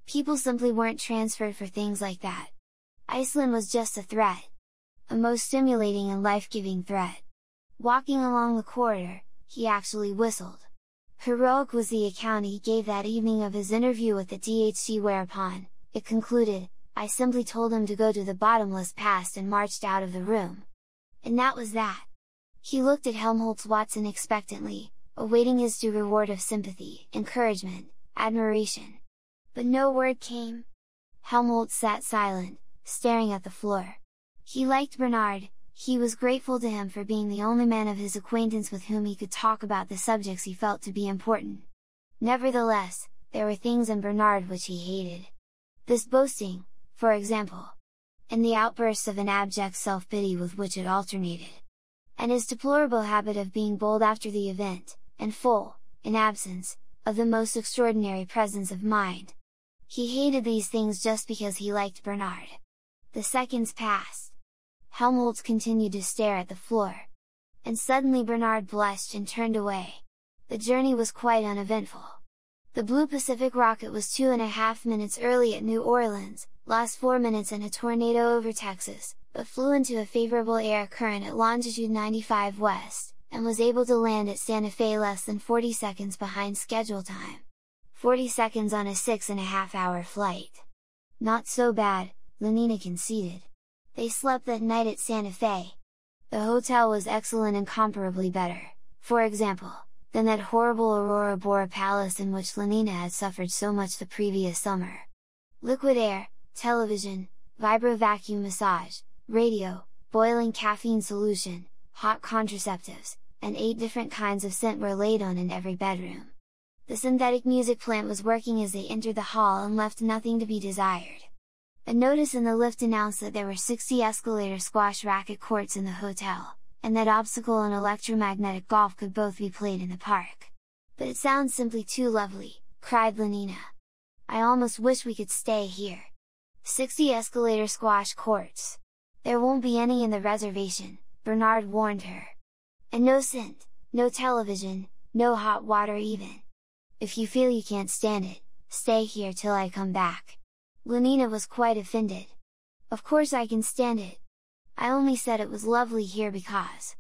People simply weren't transferred for things like that. Iceland was just a threat. A most stimulating and life-giving threat. Walking along the corridor, he actually whistled. Heroic was the account he gave that evening of his interview with the DHC, whereupon, it concluded, I simply told him to go to the bottomless past and marched out of the room. And that was that. He looked at Helmholtz Watson expectantly, awaiting his due reward of sympathy, encouragement, admiration. But no word came. Helmholtz sat silent, staring at the floor. He liked Bernard, he was grateful to him for being the only man of his acquaintance with whom he could talk about the subjects he felt to be important. Nevertheless, there were things in Bernard which he hated. This boasting, for example. And the outbursts of an abject self-pity with which it alternated. And his deplorable habit of being bold after the event, and full, in absence, of the most extraordinary presence of mind. He hated these things just because he liked Bernard. The seconds passed. Helmholtz continued to stare at the floor. And suddenly Bernard blushed and turned away. The journey was quite uneventful. The Blue Pacific rocket was 2.5 minutes early at New Orleans, lost 4 minutes in a tornado over Texas, but flew into a favorable air current at longitude 95 west, and was able to land at Santa Fe less than 40 seconds behind schedule time. 40 seconds on a 6.5-hour flight. Not so bad, Lenina conceded. They slept that night at Santa Fe. The hotel was excellent, incomparably better, for example, than that horrible Aurora Bora Palace in which Lenina had suffered so much the previous summer. Liquid air, television, vibro-vacuum massage, radio, boiling caffeine solution, hot contraceptives, and 8 different kinds of scent were laid on in every bedroom. The synthetic music plant was working as they entered the hall and left nothing to be desired. A notice in the lift announced that there were 60 escalator squash racket courts in the hotel, and that obstacle and electromagnetic golf could both be played in the park. But it sounds simply too lovely, cried Lenina. I almost wish we could stay here. 60 escalator squash courts. There won't be any in the reservation, Bernard warned her. And no scent, no television, no hot water even. If you feel you can't stand it, stay here till I come back. Lenina was quite offended. Of course I can stand it. I only said it was lovely here because...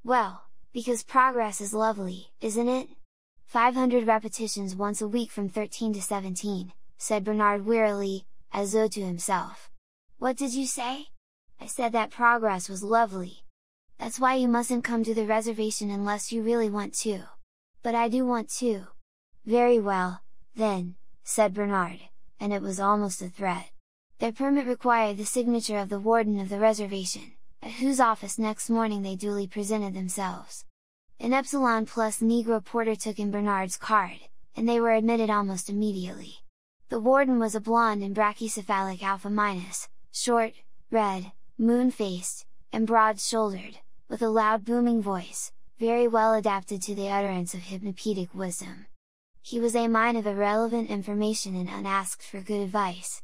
Well, because progress is lovely, isn't it? 500 repetitions once a week from 13 to 17, said Bernard wearily, as though to himself. What did you say? I said that progress was lovely. That's why you mustn't come to the reservation unless you really want to. But I do want to. Very well, then, said Bernard, and it was almost a threat. Their permit required the signature of the warden of the reservation, at whose office next morning they duly presented themselves. An Epsilon Plus Negro porter took in Bernard's card, and they were admitted almost immediately. The warden was a blonde and brachycephalic Alpha-, short, red, moon-faced, and broad-shouldered, with a loud booming voice, very well adapted to the utterance of hypnopedic wisdom. He was a mine of irrelevant information and unasked for good advice.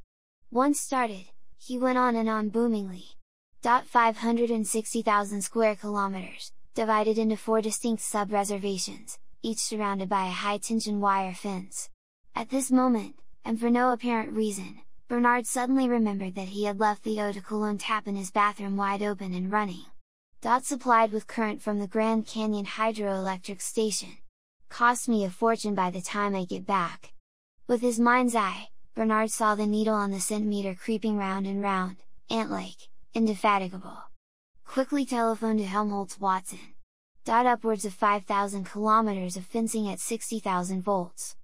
Once started, he went on and on boomingly. 560,000 square kilometers, divided into 4 distinct sub-reservations, each surrounded by a high-tension wire fence. At this moment, and for no apparent reason, Bernard suddenly remembered that he had left the eau de cologne tap in his bathroom wide open and running. Supplied with current from the Grand Canyon hydroelectric station. Cost me a fortune by the time I get back. With his mind's eye, Bernard saw the needle on the centimeter creeping round and round, ant-like, indefatigable. Quickly telephoned to Helmholtz Watson. Upwards of 5,000 kilometers of fencing at 60,000 volts.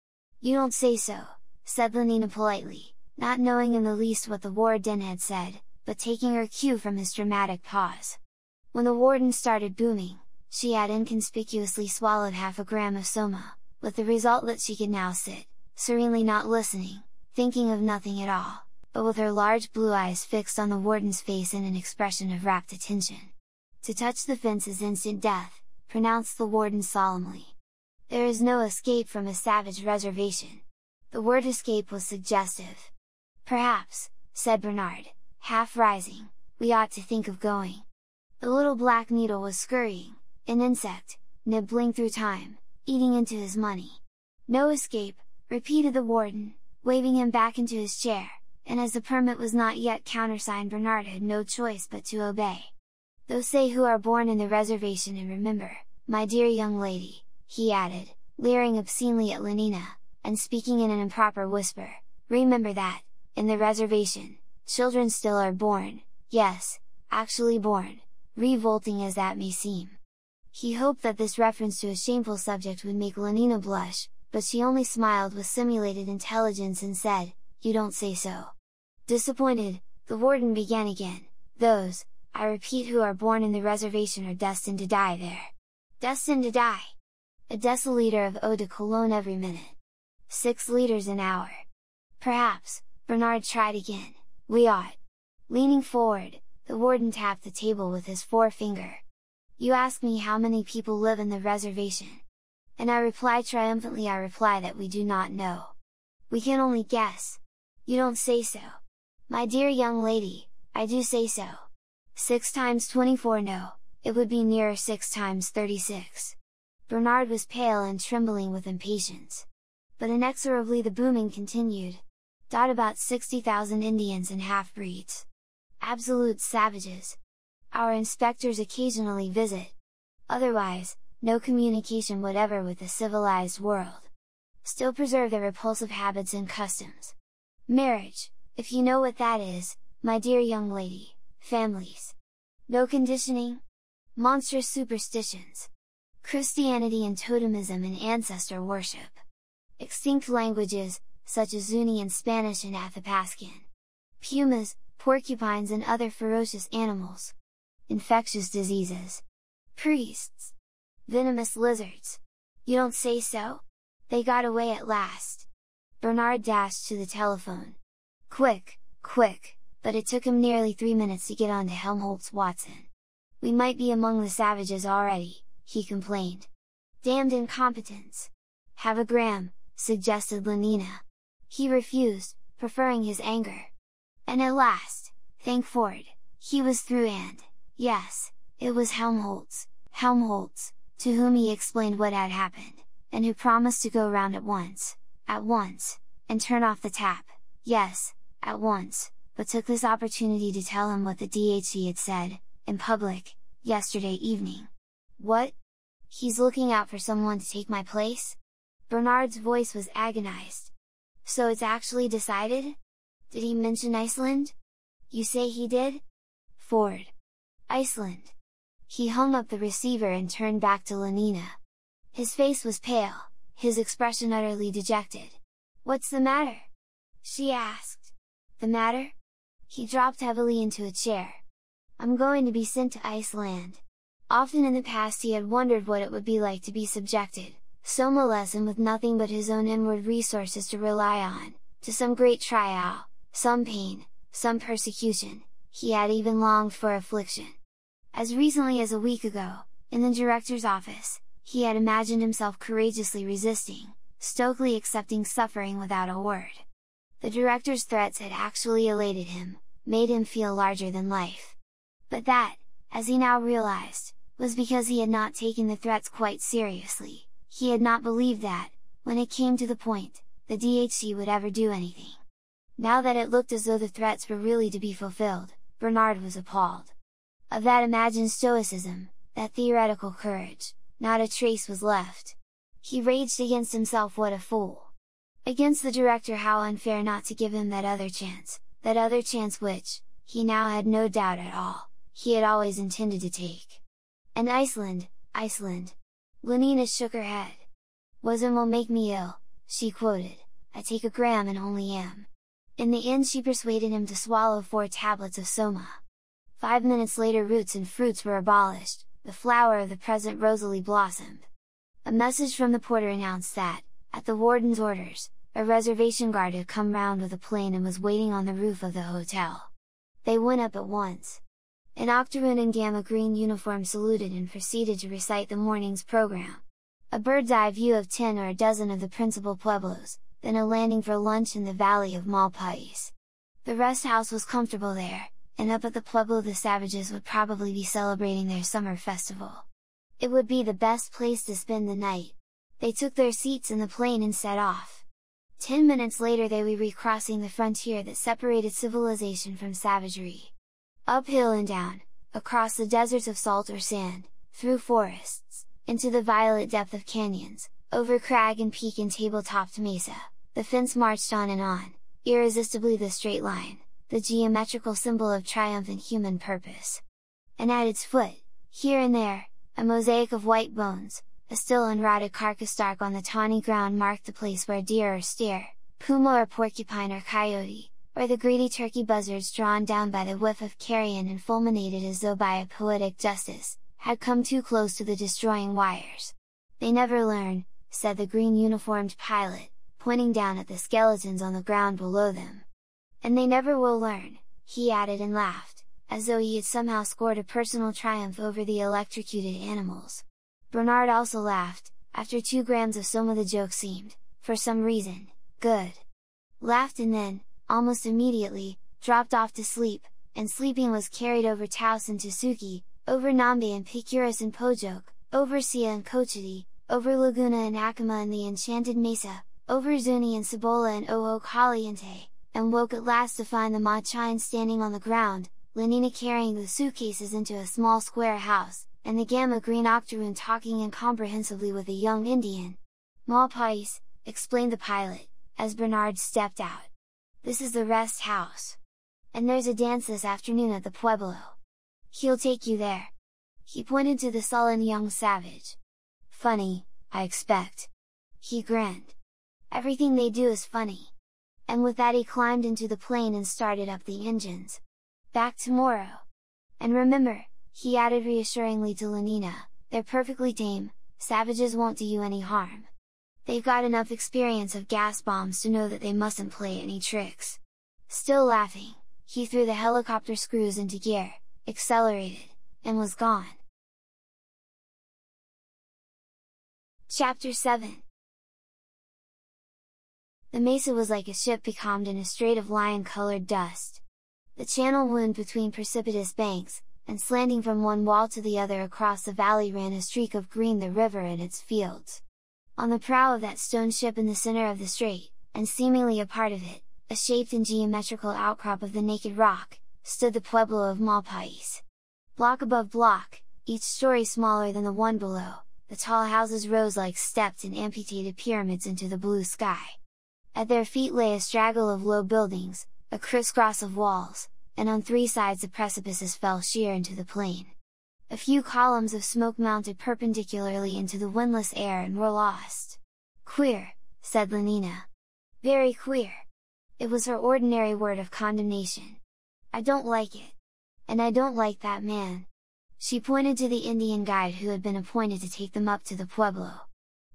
You don't say so, said Lenina politely, not knowing in the least what the warden had said, but taking her cue from his dramatic pause. When the warden started booming, she had inconspicuously swallowed half a gram of soma, with the result that she could now sit, serenely not listening, thinking of nothing at all, but with her large blue eyes fixed on the warden's face in an expression of rapt attention. To touch the fence is instant death, pronounced the warden solemnly. There is no escape from a savage reservation. The word escape was suggestive. Perhaps, said Bernard, half rising, we ought to think of going. The little black needle was scurrying, an insect, nibbling through time, eating into his money. No escape, repeated the warden, waving him back into his chair, and as the permit was not yet countersigned, Bernard had no choice but to obey. Those say who are born in the reservation, and remember, my dear young lady, he added, leering obscenely at Lenina, and speaking in an improper whisper, remember that, in the reservation, children still are born, yes, actually born, revolting as that may seem. He hoped that this reference to a shameful subject would make Lenina blush, but she only smiled with simulated intelligence and said, you don't say so. Disappointed, the warden began again, those, I repeat, who are born in the reservation are destined to die there. Destined to die! A deciliter of eau de cologne every minute. 6 liters an hour. Perhaps, Bernard tried again, we ought. Leaning forward, the warden tapped the table with his forefinger. You ask me how many people live in the reservation. And I reply triumphantly, I reply that we do not know. We can only guess. You don't say so. My dear young lady, I do say so. 6 times 24, no, it would be nearer 6 times 36. Bernard was pale and trembling with impatience. But inexorably the booming continued. About 60,000 Indians and half-breeds. Absolute savages. Our inspectors occasionally visit. Otherwise, no communication whatever with the civilized world. Still preserve their repulsive habits and customs. Marriage, if you know what that is, my dear young lady, families. No conditioning? Monstrous superstitions. Christianity and totemism and ancestor worship. Extinct languages, such as Zuni and Spanish and Athapascan. Pumas, porcupines and other ferocious animals. Infectious diseases. Priests. Venomous lizards. You don't say so? They got away at last. Bernard dashed to the telephone. Quick, quick, but it took him nearly 3 minutes to get on to Helmholtz Watson. We might be among the savages already, he complained. Damned incompetence! Have a gram, suggested Lenina. He refused, preferring his anger. And at last, thank Ford, he was through and, yes, it was Helmholtz, to whom he explained what had happened, and who promised to go round at once, and turn off the tap, yes, at once, but took this opportunity to tell him what the DHC had said, in public, yesterday evening. What? He's looking out for someone to take my place? Bernard's voice was agonized. So it's actually decided? Did he mention Iceland? You say he did? Ford. Iceland. He hung up the receiver and turned back to Lenina. His face was pale, his expression utterly dejected. What's the matter? She asked. The matter? He dropped heavily into a chair. I'm going to be sent to Iceland. Often in the past he had wondered what it would be like to be subjected, soma-less and with nothing but his own inward resources to rely on, to some great trial, some pain, some persecution. He had even longed for affliction. As recently as a week ago, in the director's office, he had imagined himself courageously resisting, stoically accepting suffering without a word. The director's threats had actually elated him, made him feel larger than life. But that, as he now realized, was because he had not taken the threats quite seriously. He had not believed that, when it came to the point, the DHC would ever do anything. Now that it looked as though the threats were really to be fulfilled, Bernard was appalled. Of that imagined stoicism, that theoretical courage, not a trace was left. He raged against himself. What a fool! Against the director, how unfair not to give him that other chance which, he now had no doubt at all, he had always intended to take. And Iceland! Lenina shook her head. "Wasn't will make me ill," she quoted, "I take a gram and only am." In the end she persuaded him to swallow 4 tablets of soma. 5 minutes later roots and fruits were abolished, the flower of the present rosily blossomed. A message from the porter announced that, at the warden's orders, a reservation guard had come round with a plane and was waiting on the roof of the hotel. They went up at once. An octoroon in gamma green uniform saluted and proceeded to recite the morning's program. A bird's eye view of 10 or a dozen of the principal pueblos, then a landing for lunch in the valley of Malpais. The rest house was comfortable there, and up at the pueblo the savages would probably be celebrating their summer festival. It would be the best place to spend the night. They took their seats in the plane and set off. 10 minutes later they were recrossing the frontier that separated civilization from savagery. Uphill and down, across the deserts of salt or sand, through forests, into the violet depth of canyons, over crag and peak and table-topped mesa, the fence marched on and on, irresistibly the straight line, the geometrical symbol of triumphant human purpose. And at its foot, here and there, a mosaic of white bones, a still unrotted carcass dark on the tawny ground marked the place where deer or steer, puma or porcupine or coyote, or the greedy turkey buzzards drawn down by the whiff of carrion and fulminated as though by a poetic justice, had come too close to the destroying wires. "They never learn," said the green uniformed pilot, pointing down at the skeletons on the ground below them. "And they never will learn," he added and laughed, as though he had somehow scored a personal triumph over the electrocuted animals. Bernard also laughed. After 2 grams of soma the joke seemed, for some reason, good. Laughed and then, almost immediately, dropped off to sleep, and sleeping was carried over Taos and Tasuki, over Nambe and Picuras and Pojok, over Sia and Cochiti, over Laguna and Acoma and the Enchanted Mesa, over Zuni and Cibola and Ojo Caliente, and woke at last to find the Machine standing on the ground, Lenina carrying the suitcases into a small square house, and the gamma green octoroon talking incomprehensibly with a young Indian. "Malpais," explained the pilot, as Bernard stepped out. "This is the rest house. And there's a dance this afternoon at the pueblo. He'll take you there." He pointed to the sullen young savage. "Funny, I expect." He grinned. "Everything they do is funny." And with that he climbed into the plane and started up the engines. "Back tomorrow. And remember," he added reassuringly to Lenina, "they're perfectly tame, savages won't do you any harm. They've got enough experience of gas bombs to know that they mustn't play any tricks." Still laughing, he threw the helicopter screws into gear, accelerated, and was gone. Chapter 7. The mesa was like a ship becalmed in a strait of lion-colored dust. The channel wound between precipitous banks, and slanting from one wall to the other across the valley ran a streak of green, the river and its fields. On the prow of that stone ship in the center of the strait, and seemingly a part of it, a shaped and geometrical outcrop of the naked rock, stood the pueblo of Malpais. Block above block, each story smaller than the one below, the tall houses rose like stepped and amputated pyramids into the blue sky. At their feet lay a straggle of low buildings, a crisscross of walls, and on 3 sides the precipices fell sheer into the plain. A few columns of smoke mounted perpendicularly into the windless air and were lost. "Queer," said Lenina. "Very queer." It was her ordinary word of condemnation. "I don't like it. And I don't like that man." She pointed to the Indian guide who had been appointed to take them up to the pueblo.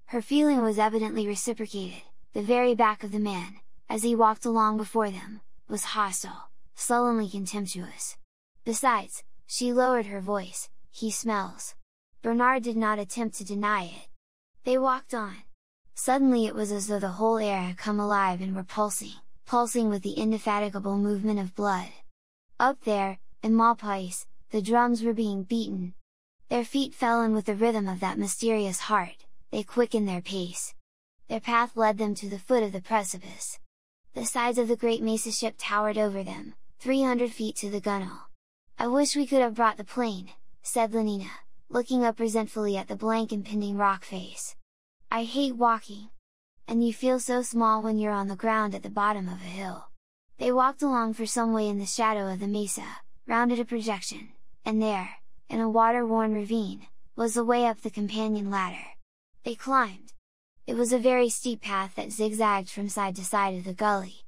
Her feeling was evidently reciprocated. The very back of the man, as he walked along before them, was hostile, sullenly contemptuous. Besides, she lowered her voice, "He smells." Bernard did not attempt to deny it. They walked on. Suddenly it was as though the whole air had come alive and were pulsing with the indefatigable movement of blood. Up there, in Malpais, the drums were being beaten. Their feet fell in with the rhythm of that mysterious heart, they quickened their pace. Their path led them to the foot of the precipice. The sides of the great mesa ship towered over them, 300 feet to the gunwale. "I wish we could have brought the plane," said Lenina, looking up resentfully at the blank impending rock face. "I hate walking. And you feel so small when you're on the ground at the bottom of a hill." They walked along for some way in the shadow of the mesa, rounded a projection, and there, in a water-worn ravine, was the way up the companion ladder. They climbed. It was a very steep path that zigzagged from side to side of the gully.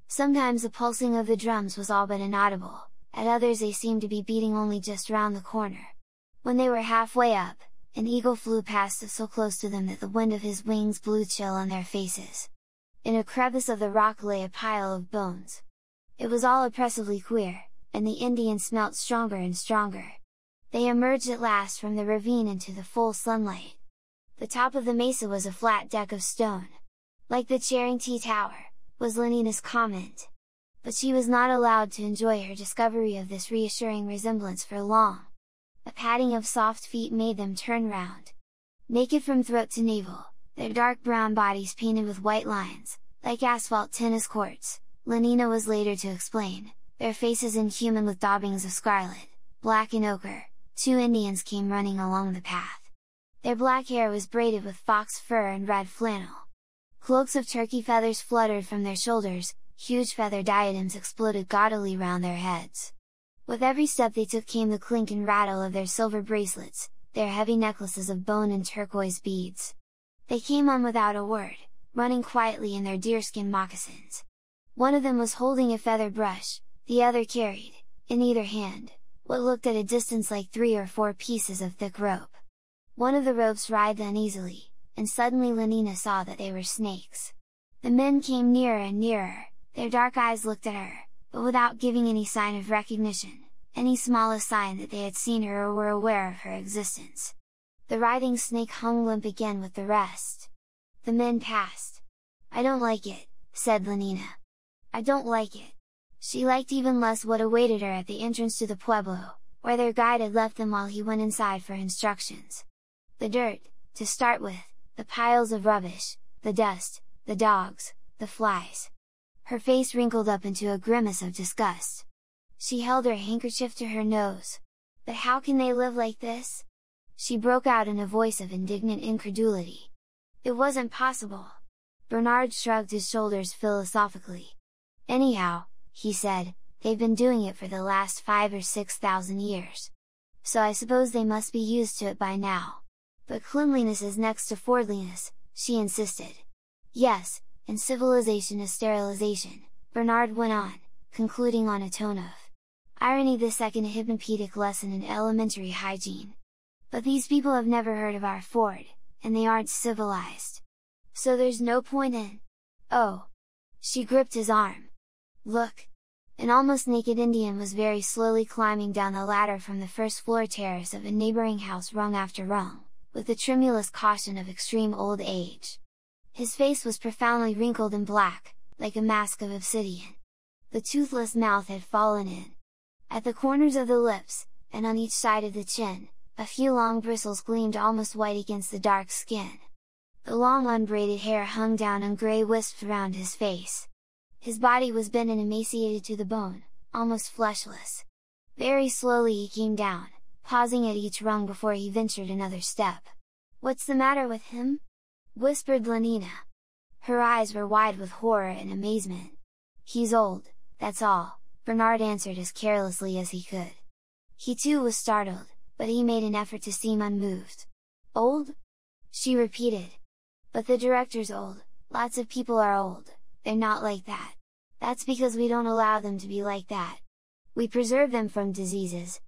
Sometimes the pulsing of the drums was all but inaudible, at others they seemed to be beating only just round the corner. When they were halfway up, an eagle flew past so close to them that the wind of his wings blew chill on their faces. In a crevice of the rock lay a pile of bones. It was all oppressively queer, and the Indian smelt stronger and stronger. They emerged at last from the ravine into the full sunlight. The top of the mesa was a flat deck of stone. "Like the Charity Tower," was Lenina's comment. But she was not allowed to enjoy her discovery of this reassuring resemblance for long. A padding of soft feet made them turn round. Naked from throat to navel, their dark brown bodies painted with white lines, like asphalt tennis courts, Lenina was later to explain, their faces inhuman with daubings of scarlet, black and ochre. Two Indians came running along the path. Their black hair was braided with fox fur and red flannel. Cloaks of turkey feathers fluttered from their shoulders, huge feather diadems exploded gaudily round their heads. With every step they took came the clink and rattle of their silver bracelets, their heavy necklaces of bone and turquoise beads. They came on without a word, running quietly in their deerskin moccasins. One of them was holding a feather brush, the other carried, in either hand, what looked at a distance like 3 or 4 pieces of thick rope. One of the ropes writhed uneasily, and suddenly Lenina saw that they were snakes. The men came nearer and nearer, their dark eyes looked at her, but without giving any sign of recognition, any smallest sign that they had seen her or were aware of her existence. The writhing snake hung limp again with the rest. The men passed. "I don't like it," said Lenina. "I don't like it." She liked even less what awaited her at the entrance to the pueblo, where their guide had left them while he went inside for instructions. The dirt, to start with, the piles of rubbish, the dust, the dogs, the flies. Her face wrinkled up into a grimace of disgust. She held her handkerchief to her nose. "But how can they live like this?" she broke out in a voice of indignant incredulity. "It wasn't possible." Bernard shrugged his shoulders philosophically. "Anyhow," he said, "they've been doing it for the last 5 or 6,000 years. So I suppose they must be used to it by now. But cleanliness is next to forwardliness," she insisted. "Yes, and civilization is sterilization," Bernard went on, concluding on a tone of irony, the second hypnopaetic lesson in elementary hygiene. "But these people have never heard of our Ford, and they aren't civilized. So there's no point in..." "Oh!" She gripped his arm. "Look!" An almost naked Indian was very slowly climbing down the ladder from the first floor terrace of a neighboring house rung after rung, with the tremulous caution of extreme old age. His face was profoundly wrinkled and black, like a mask of obsidian. The toothless mouth had fallen in. At the corners of the lips, and on each side of the chin, a few long bristles gleamed almost white against the dark skin. The long unbraided hair hung down in grey wisps round his face. His body was bent and emaciated to the bone, almost fleshless. Very slowly he came down, pausing at each rung before he ventured another step. "What's the matter with him?" whispered Lenina. Her eyes were wide with horror and amazement. "He's old, that's all," Bernard answered as carelessly as he could. He too was startled, but he made an effort to seem unmoved. "Old?" she repeated. "But the director's old, lots of people are old, they're not like that. That's because we don't allow them to be like that. We preserve them from diseases.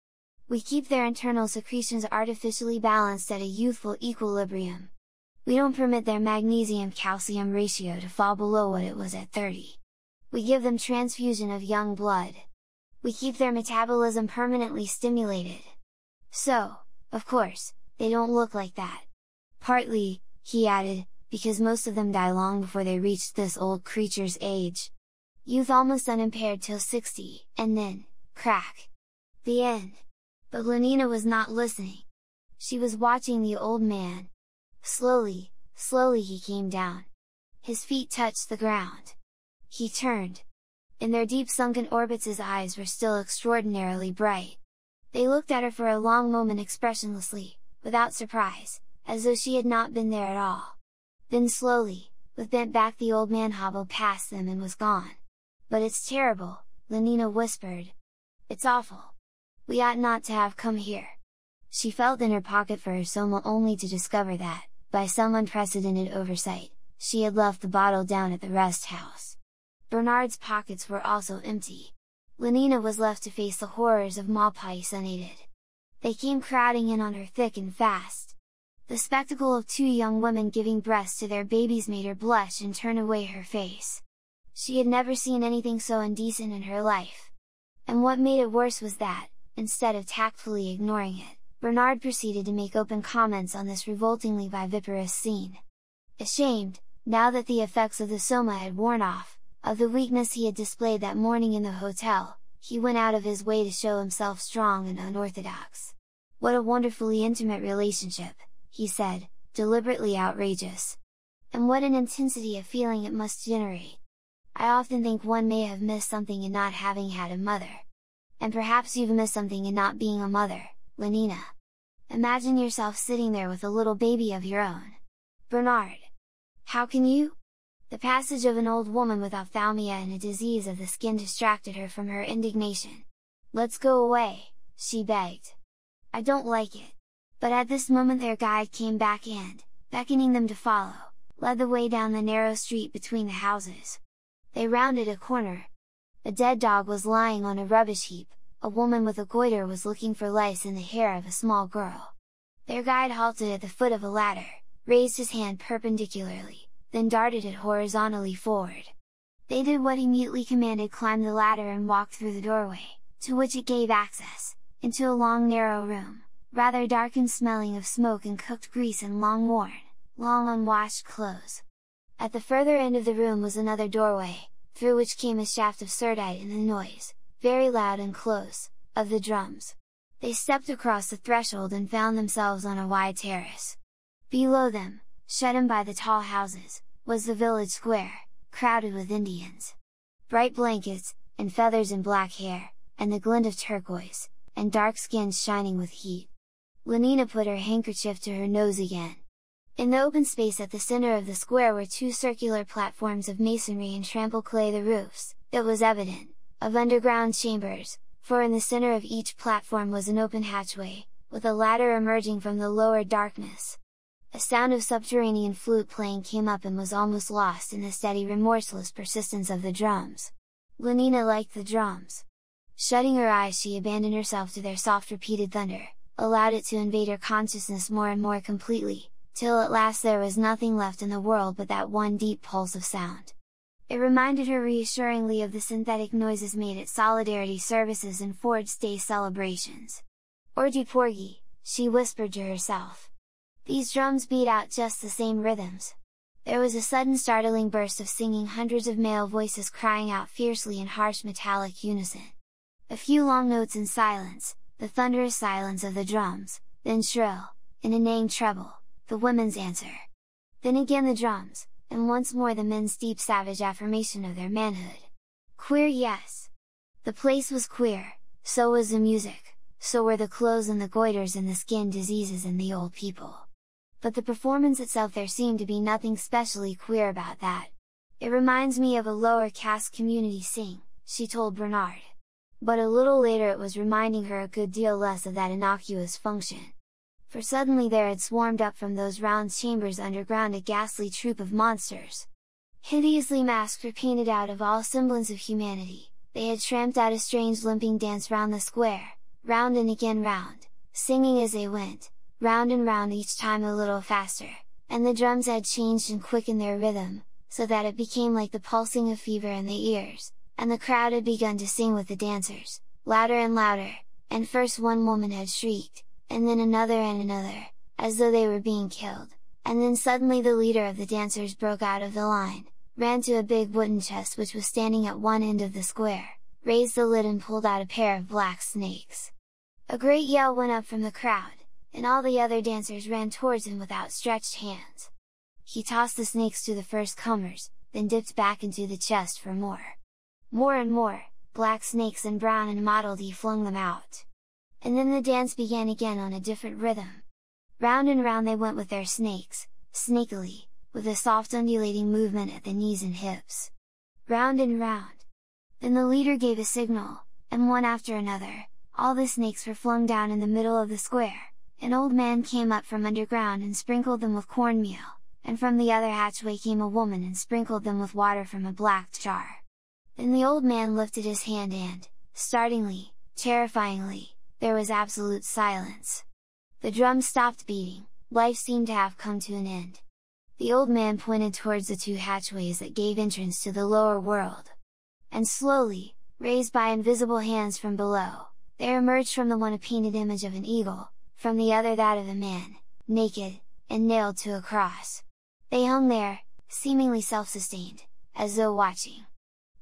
We keep their internal secretions artificially balanced at a youthful equilibrium. We don't permit their magnesium-calcium ratio to fall below what it was at 30. We give them transfusion of young blood. We keep their metabolism permanently stimulated. So, of course, they don't look like that. Partly," he added, "because most of them die long before they reach this old creature's age. Youth almost unimpaired till 60, and then, crack! The end! But Lenina was not listening. She was watching the old man. Slowly, slowly he came down. His feet touched the ground. He turned. In their deep sunken orbits his eyes were still extraordinarily bright. They looked at her for a long moment expressionlessly, without surprise, as though she had not been there at all. Then slowly, with bent back the old man hobbled past them and was gone. "But it's terrible," Lenina whispered. "It's awful. We ought not to have come here." She felt in her pocket for her soma only to discover that, by some unprecedented oversight, she had left the bottle down at the rest house. Bernard's pockets were also empty. Lenina was left to face the horrors of Malpais unaided. They came crowding in on her thick and fast. The spectacle of two young women giving breast to their babies made her blush and turn away her face. She had never seen anything so indecent in her life. And what made it worse was that, instead of tactfully ignoring it, Bernard proceeded to make open comments on this revoltingly viviparous scene. Ashamed, now that the effects of the soma had worn off, of the weakness he had displayed that morning in the hotel, he went out of his way to show himself strong and unorthodox. "What a wonderfully intimate relationship," he said, deliberately outrageous. "And what an intensity of feeling it must generate! I often think one may have missed something in not having had a mother. And perhaps you've missed something in not being a mother, Lenina. Imagine yourself sitting there with a little baby of your own." "Bernard! How can you?" The passage of an old woman with ophthalmia and a disease of the skin distracted her from her indignation. "Let's go away," she begged. "I don't like it." But at this moment their guide came back and, beckoning them to follow, led the way down the narrow street between the houses. They rounded a corner. A dead dog was lying on a rubbish heap, a woman with a goiter was looking for lice in the hair of a small girl. Their guide halted at the foot of a ladder, raised his hand perpendicularly, then darted it horizontally forward. They did what he mutely commanded, climbed the ladder and walked through the doorway, to which it gave access, into a long narrow room, rather dark and smelling of smoke and cooked grease and long worn, long unwashed clothes. At the further end of the room was another doorway, through which came a shaft of surdite and the noise, very loud and close, of the drums. They stepped across the threshold and found themselves on a wide terrace. Below them, shut in by the tall houses, was the village square, crowded with Indians. Bright blankets, and feathers and black hair, and the glint of turquoise, and dark skins shining with heat. Lenina put her handkerchief to her nose again. In the open space at the center of the square were two circular platforms of masonry and trampled clay, the roofs, it was evident, of underground chambers, for in the center of each platform was an open hatchway, with a ladder emerging from the lower darkness. A sound of subterranean flute playing came up and was almost lost in the steady, remorseless persistence of the drums. Lenina liked the drums. Shutting her eyes, she abandoned herself to their soft repeated thunder, allowed it to invade her consciousness more and more completely, till at last there was nothing left in the world but that one deep pulse of sound. It reminded her reassuringly of the synthetic noises made at solidarity services and Ford's Day celebrations. "Orgy porgy," she whispered to herself. "These drums beat out just the same rhythms." There was a sudden startling burst of singing, hundreds of male voices crying out fiercely in harsh metallic unison. A few long notes in silence, the thunderous silence of the drums, then shrill, in a neighing treble, the women's answer. Then again the drums, and once more the men's deep savage affirmation of their manhood. Queer, yes! The place was queer, so was the music, so were the clothes and the goiters and the skin diseases and the old people. But the performance itself, there seemed to be nothing specially queer about that. "It reminds me of a lower caste community sing," she told Bernard. But a little later it was reminding her a good deal less of that innocuous function. For suddenly there had swarmed up from those round chambers underground a ghastly troop of monsters. Hideously masked or painted out of all semblance of humanity, they had tramped out a strange limping dance round the square, round and again round, singing as they went, round and round, each time a little faster, and the drums had changed and quickened their rhythm, so that it became like the pulsing of fever in the ears, and the crowd had begun to sing with the dancers, louder and louder, and first one woman had shrieked, and then another and another, as though they were being killed, and then suddenly the leader of the dancers broke out of the line, ran to a big wooden chest which was standing at one end of the square, raised the lid and pulled out a pair of black snakes. A great yell went up from the crowd, and all the other dancers ran towards him with outstretched hands. He tossed the snakes to the first comers, then dipped back into the chest for more. More and more, black snakes and brown and mottled, he flung them out. And then the dance began again on a different rhythm. Round and round they went with their snakes, snakily, with a soft undulating movement at the knees and hips. Round and round. Then the leader gave a signal, and one after another, all the snakes were flung down in the middle of the square. An old man came up from underground and sprinkled them with cornmeal, and from the other hatchway came a woman and sprinkled them with water from a black jar. Then the old man lifted his hand and, startlingly, terrifyingly, there was absolute silence. The drums stopped beating, life seemed to have come to an end. The old man pointed towards the two hatchways that gave entrance to the lower world. And slowly, raised by invisible hands from below, there emerged from the one a painted image of an eagle, from the other that of a man, naked, and nailed to a cross. They hung there, seemingly self-sustained, as though watching.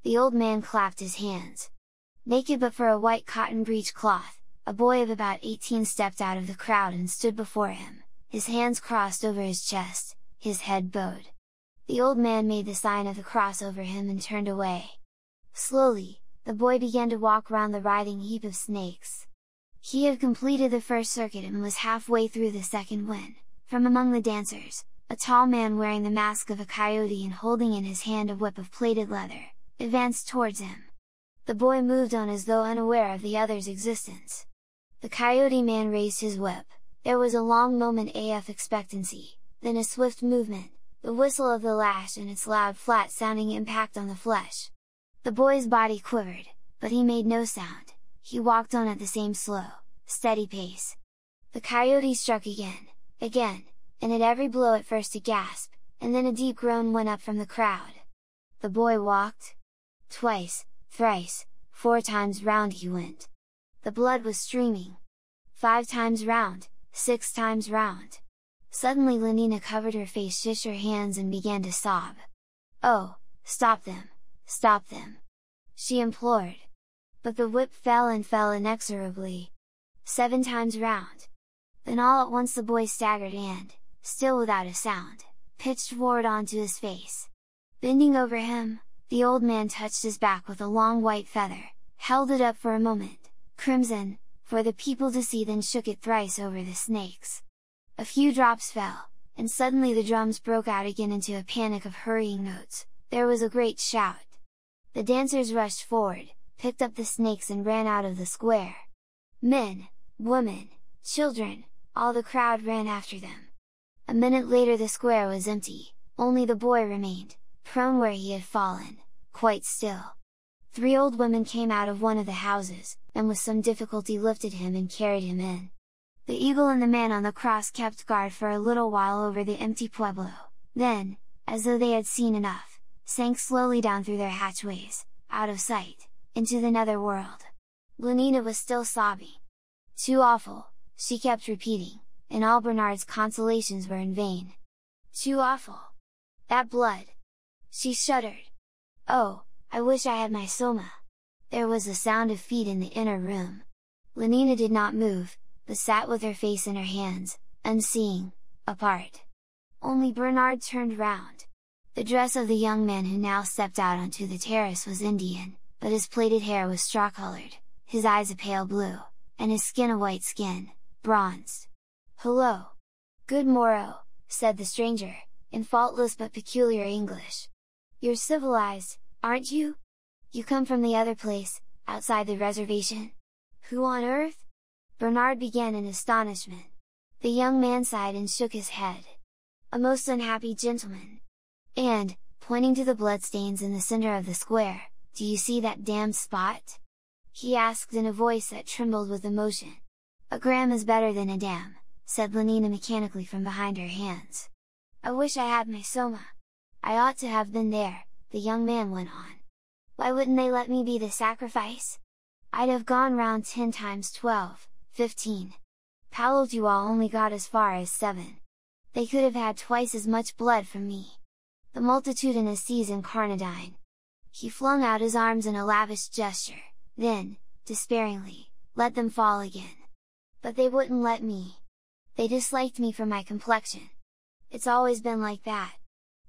The old man clapped his hands. Naked but for a white cotton breechcloth, a boy of about 18 stepped out of the crowd and stood before him, his hands crossed over his chest, his head bowed. The old man made the sign of the cross over him and turned away. Slowly, the boy began to walk round the writhing heap of snakes. He had completed the first circuit and was halfway through the second when, from among the dancers, a tall man wearing the mask of a coyote and holding in his hand a whip of plaited leather, advanced towards him. The boy moved on as though unaware of the other's existence. The coyote man raised his whip, there was a long moment of expectancy, then a swift movement, the whistle of the lash and its loud flat-sounding impact on the flesh. The boy's body quivered, but he made no sound, he walked on at the same slow, steady pace. The coyote struck again, and at every blow at first a gasp, and then a deep groan went up from the crowd. The boy walked. Twice, thrice, 4 times round he went. The blood was streaming. 5 times round, 6 times round. Suddenly Lenina covered her face, shished her hands and began to sob. "Oh, stop them! Stop them!" she implored. But the whip fell and fell inexorably. 7 times round. Then all at once the boy staggered and, still without a sound, pitched forward onto his face. Bending over him, the old man touched his back with a long white feather, held it up for a moment, crimson, for the people to see, then shook it thrice over the snakes. A few drops fell, and suddenly the drums broke out again into a panic of hurrying notes. There was a great shout. The dancers rushed forward, picked up the snakes and ran out of the square. Men, women, children, all the crowd ran after them. A minute later the square was empty, only the boy remained, prone where he had fallen, quite still. 3 old women came out of one of the houses, and with some difficulty lifted him and carried him in. The eagle and the man on the cross kept guard for a little while over the empty pueblo, then, as though they had seen enough, sank slowly down through their hatchways, out of sight, into the nether world. Lenina was still sobbing. "Too awful," she kept repeating, and all Bernard's consolations were in vain. "Too awful! That blood!" She shuddered. "Oh, I wish I had my soma!" There was a sound of feet in the inner room. Lenina did not move, but sat with her face in her hands, unseeing, apart. Only Bernard turned round. The dress of the young man who now stepped out onto the terrace was Indian, but his plaited hair was straw-colored, his eyes a pale blue, and his skin a white skin, bronzed. "Hello! Good morrow," said the stranger, in faultless but peculiar English. "You're civilized, aren't you? You come from the other place, outside the reservation? Who on earth?" Bernard began in astonishment. The young man sighed and shook his head. "A most unhappy gentleman! And, pointing to the bloodstains in the center of the square, do you see that damned spot?" he asked in a voice that trembled with emotion. "A gram is better than a dam," said Lenina mechanically from behind her hands. "I wish I had my soma! I ought to have been there," the young man went on. "Why wouldn't they let me be the sacrifice? I'd have gone round 10 times 12, 15. Palotua only got as far as 7. They could have had twice as much blood from me. The multitudinous seas incarnadine." He flung out his arms in a lavish gesture, then, despairingly, let them fall again. But they wouldn't let me. They disliked me for my complexion. It's always been like that.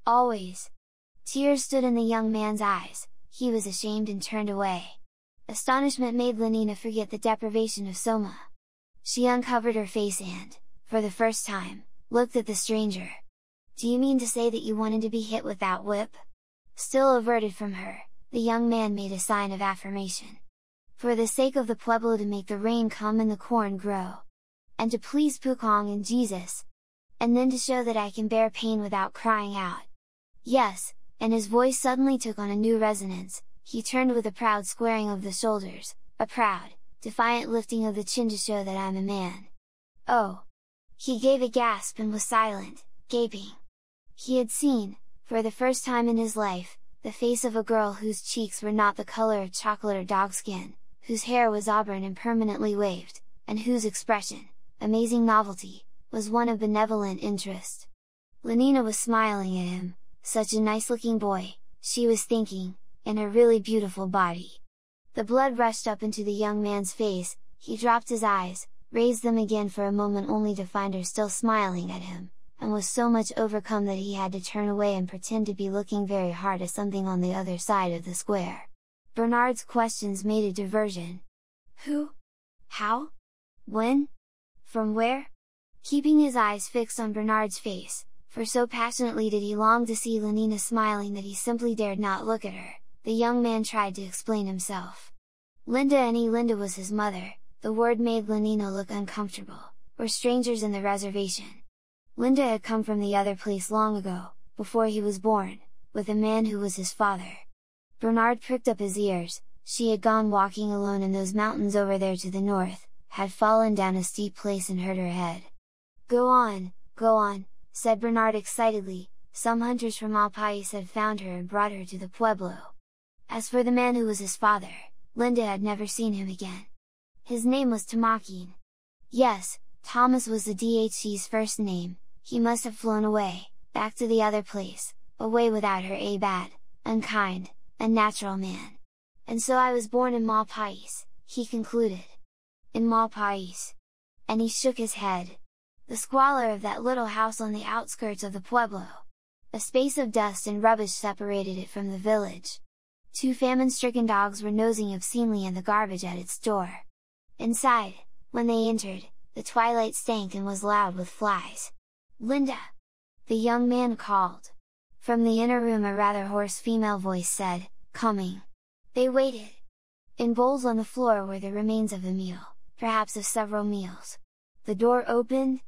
Always." Tears stood in the young man's eyes, he was ashamed and turned away. Astonishment made Lenina forget the deprivation of Soma. She uncovered her face and, for the first time, looked at the stranger. "Do you mean to say that you wanted to be hit with that whip?" Still averted from her, the young man made a sign of affirmation. "For the sake of the pueblo, to make the rain come and the corn grow. And to please Pukong and Jesus. And then to show that I can bear pain without crying out. Yes," and his voice suddenly took on a new resonance, he turned with a proud squaring of the shoulders, a proud, defiant lifting of the chin to show that I'm a man. "Oh!" He gave a gasp and was silent, gaping. He had seen, for the first time in his life, the face of a girl whose cheeks were not the color of chocolate or dogskin, whose hair was auburn and permanently waved, and whose expression, amazing novelty, was one of benevolent interest. Lenina was smiling at him, such a nice-looking boy, she was thinking, in a really beautiful body. The blood rushed up into the young man's face, he dropped his eyes, raised them again for a moment only to find her still smiling at him, and was so much overcome that he had to turn away and pretend to be looking very hard at something on the other side of the square. Bernard's questions made a diversion. "Who? How? When? From where?" Keeping his eyes fixed on Bernard's face, for so passionately did he long to see Lenina smiling that he simply dared not look at her, the young man tried to explain himself. Linda was his mother, the word made Lenina look uncomfortable, were strangers in the reservation. Linda had come from the other place long ago, before he was born, with a man who was his father. Bernard pricked up his ears, she had gone walking alone in those mountains over there to the north, had fallen down a steep place and hurt her head. Go on," said Bernard excitedly, "some hunters from Alpais had found her and brought her to the pueblo." As for the man who was his father, Linda had never seen him again. His name was Tamakin. Yes, Thomas was the DHC's first name, he must have flown away, back to the other place, away without her, a bad, unkind, unnatural man. "And so I was born in Malpais," he concluded. "In Malpais?" And he shook his head. The squalor of that little house on the outskirts of the pueblo! A space of dust and rubbish separated it from the village. 2 famine-stricken dogs were nosing obscenely in the garbage at its door. Inside, when they entered, the twilight stank and was loud with flies. "Linda!" the young man called. From the inner room a rather hoarse female voice said, "Coming." They waited. In bowls on the floor were the remains of a meal, perhaps of several meals. The door opened.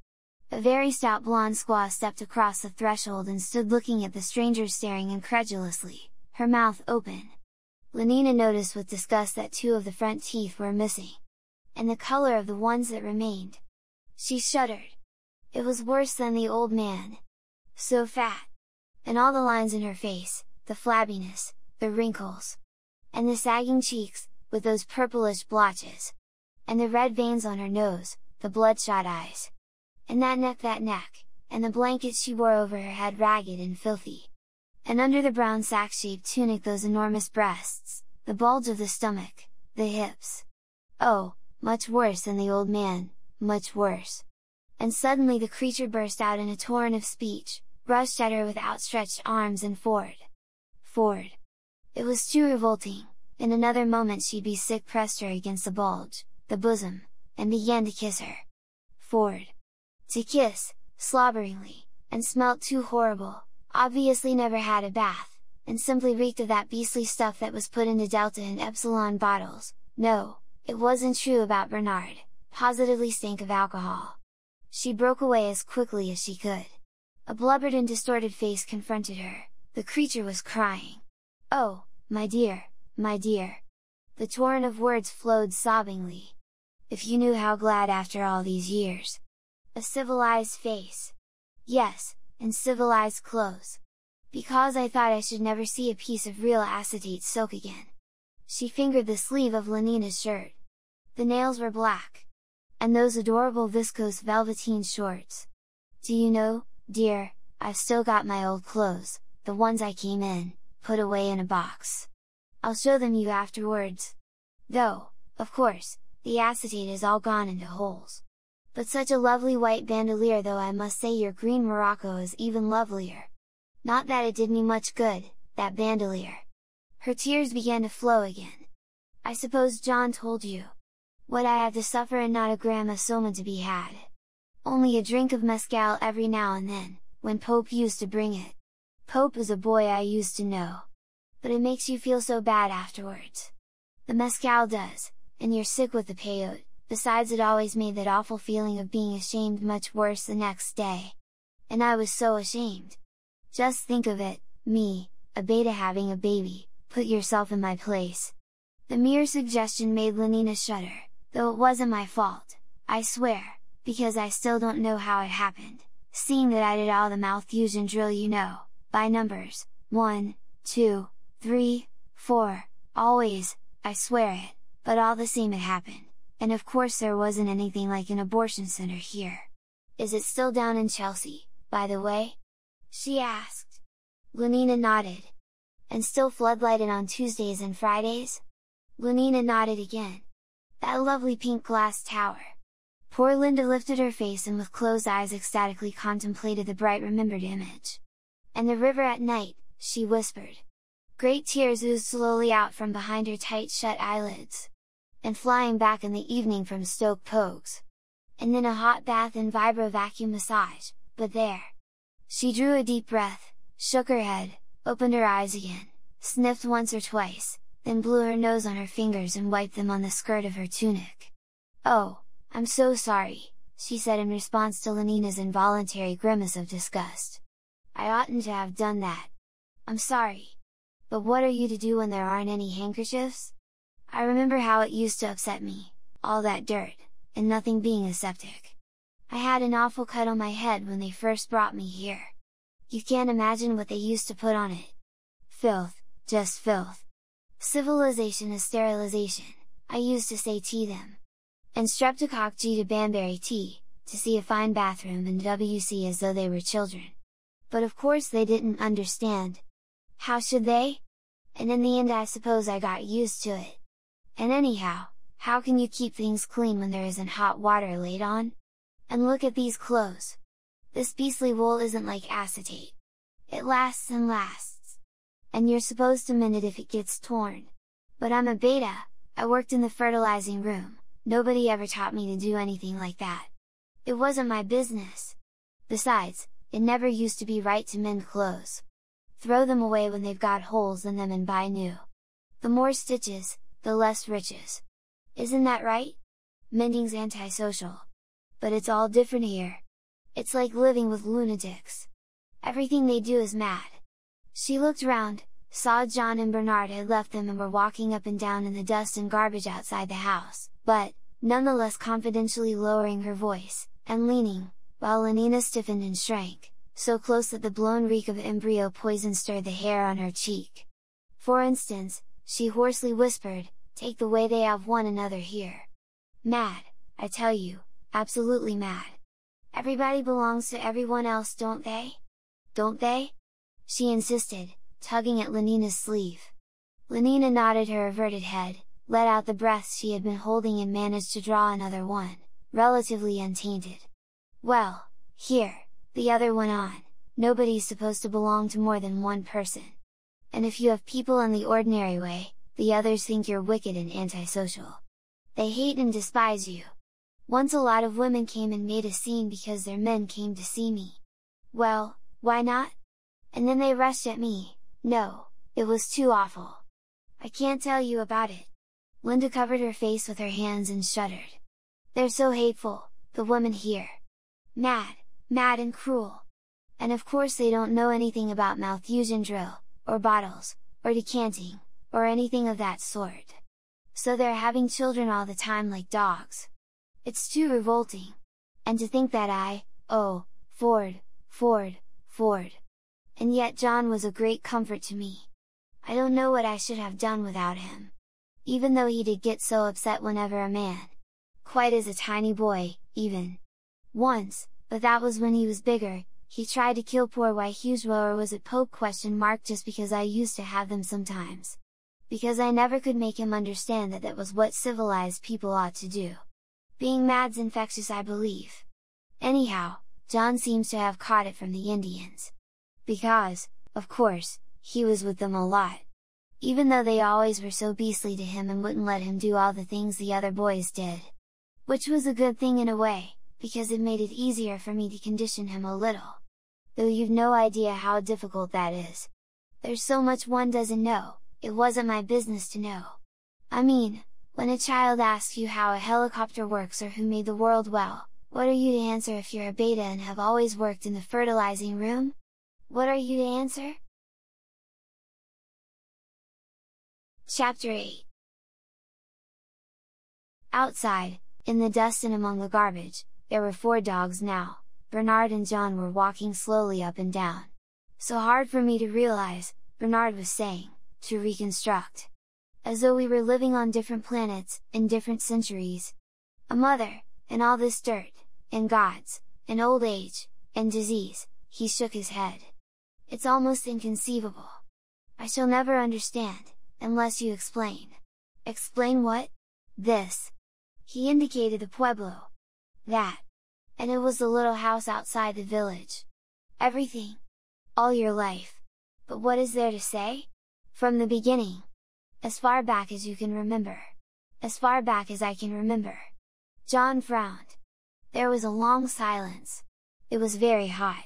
A very stout blonde squaw stepped across the threshold and stood looking at the strangers, staring incredulously, her mouth open. Lenina noticed with disgust that 2 of the front teeth were missing. And the color of the ones that remained. She shuddered. It was worse than the old man. So fat! And all the lines in her face, the flabbiness, the wrinkles. And the sagging cheeks, with those purplish blotches. And the red veins on her nose, the bloodshot eyes. And that neck, and the blanket she wore over her head ragged and filthy. And under the brown sack-shaped tunic those enormous breasts, the bulge of the stomach, the hips. Oh, much worse than the old man, much worse! And suddenly the creature burst out in a torrent of speech, rushed at her with outstretched arms and Ford! It was too revolting, in another moment she'd be sick, pressed her against the bulge, the bosom, and began to kiss her. To kiss, slobberingly, and smelt too horrible, obviously never had a bath, and simply reeked of that beastly stuff that was put into Delta and Epsilon bottles. No, it wasn't true about Bernard, positively stank of alcohol. She broke away as quickly as she could. A blubbered and distorted face confronted her, the creature was crying. "Oh, my dear, my dear!" The torrent of words flowed sobbingly. "If you knew how glad after all these years! A civilized face! Yes, and civilized clothes! Because I thought I should never see a piece of real acetate silk again!" She fingered the sleeve of Lenina's shirt. The nails were black. And those adorable viscose velveteen shorts! "Do you know, dear, I've still got my old clothes, the ones I came in, put away in a box. I'll show them you afterwards. Though, of course, the acetate is all gone into holes. But such a lovely white bandolier though. I must say your green Morocco is even lovelier. Not that it did me much good, that bandolier." Her tears began to flow again. "I suppose John told you what I have to suffer, and not a gram of soma to be had. Only a drink of mezcal every now and then, when Pope used to bring it. Pope is a boy I used to know. But it makes you feel so bad afterwards. The mezcal does, and you're sick with the peyote. Besides, it always made that awful feeling of being ashamed much worse the next day. And I was so ashamed. Just think of it, me, a beta having a baby, put yourself in my place." The mere suggestion made Lenina shudder, though it wasn't my fault, I swear, because I still don't know how it happened, seeing that I did all the mouth fusion drill, you know, by numbers, 1, 2, 3, 4, always, I swear it, but all the same it happened. And of course there wasn't anything like an abortion center here. "Is it still down in Chelsea, by the way?" she asked. Lenina nodded. "And still floodlighted on Tuesdays and Fridays?" Lenina nodded again. "That lovely pink glass tower." Poor Linda lifted her face and with closed eyes ecstatically contemplated the bright remembered image. "And the river at night," she whispered. Great tears oozed slowly out from behind her tight-shut eyelids. "And flying back in the evening from Stoke Poges. And then a hot bath and vibro vacuum massage, but there!" She drew a deep breath, shook her head, opened her eyes again, sniffed once or twice, then blew her nose on her fingers and wiped them on the skirt of her tunic. "Oh, I'm so sorry," she said in response to Lenina's involuntary grimace of disgust. "I oughtn't to have done that. I'm sorry. But what are you to do when there aren't any handkerchiefs? I remember how it used to upset me, all that dirt, and nothing being aseptic. I had an awful cut on my head when they first brought me here. You can't imagine what they used to put on it. Filth, just filth. Civilization is sterilization, I used to say to them. And streptococcus to Banbury tea, to see a fine bathroom in WC as though they were children. But of course they didn't understand. How should they? And in the end I suppose I got used to it. And anyhow, how can you keep things clean when there isn't hot water laid on? And look at these clothes! This beastly wool isn't like acetate. It lasts and lasts. And you're supposed to mend it if it gets torn. But I'm a beta, I worked in the fertilizing room, nobody ever taught me to do anything like that. It wasn't my business. Besides, it never used to be right to mend clothes. Throw them away when they've got holes in them and buy new. The more stitches, the less riches. Isn't that right? Mending's antisocial. But it's all different here. It's like living with lunatics. Everything they do is mad." She looked round, saw John and Bernard had left them and were walking up and down in the dust and garbage outside the house, but, nonetheless confidentially lowering her voice, and leaning, while Lenina stiffened and shrank, so close that the blown reek of embryo poison stirred the hair on her cheek. "For instance," she hoarsely whispered, "take the way they have one another here. Mad, I tell you, absolutely mad. Everybody belongs to everyone else, don't they? Don't they?" she insisted, tugging at Lenina's sleeve. Lenina nodded her averted head, let out the breaths she had been holding and managed to draw another one, relatively untainted. "Well, here," the other went on, "nobody's supposed to belong to more than one person. And if you have people in the ordinary way, the others think you're wicked and antisocial. They hate and despise you. Once a lot of women came and made a scene because their men came to see me. Well, why not? And then they rushed at me. No, it was too awful. I can't tell you about it." Linda covered her face with her hands and shuddered. "They're so hateful, the women here. Mad, mad and cruel. And of course they don't know anything about Malthusian drill, or bottles, or decanting, or anything of that sort. So they're having children all the time like dogs. It's too revolting. And to think that Ford. And yet John was a great comfort to me. I don't know what I should have done without him. Even though he did get so upset whenever a man, quite as a tiny boy, even once, but that was when he was bigger, he tried to kill poor Hugheswell, or was it Pope ? Just because I used to have them sometimes. Because I never could make him understand that that was what civilized people ought to do. Being mad's infectious, I believe. Anyhow, John seems to have caught it from the Indians. Because, of course, he was with them a lot. Even though they always were so beastly to him and wouldn't let him do all the things the other boys did. Which was a good thing in a way, because it made it easier for me to condition him a little. Though you've no idea how difficult that is. There's so much one doesn't know, it wasn't my business to know. I mean, when a child asks you how a helicopter works or who made the world, well, what are you to answer if you're a beta and have always worked in the fertilizing room? What are you to answer? Chapter 8. Outside, in the dust and among the garbage, there were 4 dogs now. Bernard and John were walking slowly up and down. So hard for me to realize, Bernard was saying, to reconstruct. As though we were living on different planets, in different centuries. A mother, and all this dirt, and gods, and old age, and disease, he shook his head. It's almost inconceivable. I shall never understand, unless you explain. Explain what? This. He indicated the pueblo. That. And it was the little house outside the village. Everything. All your life. But what is there to say? From the beginning. As far back as you can remember. As far back as I can remember. John frowned. There was a long silence. It was very hot.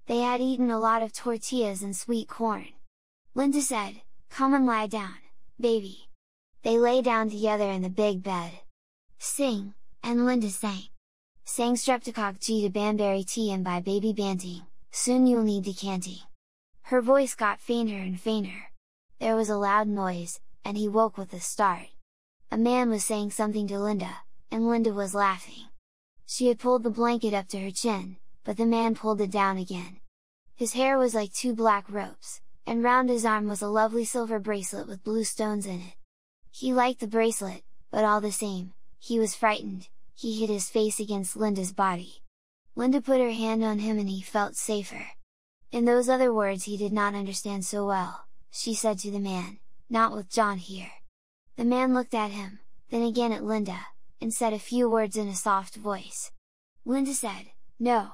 They had eaten a lot of tortillas and sweet corn. Linda said, "Come and lie down, baby." They lay down together in the big bed. Sing, and Linda sang. Sang Streptococcus to Banbury Tea and by Baby Banting, soon you'll need decanting. Her voice got fainter and fainter. There was a loud noise, and he woke with a start. A man was saying something to Linda, and Linda was laughing. She had pulled the blanket up to her chin, but the man pulled it down again. His hair was like 2 black ropes, and round his arm was a lovely silver bracelet with blue stones in it. He liked the bracelet, but all the same, he was frightened. He hid his face against Linda's body. Linda put her hand on him and he felt safer. In those other words he did not understand so well, she said to the man, "Not with John here." The man looked at him, then again at Linda, and said a few words in a soft voice. Linda said, "No."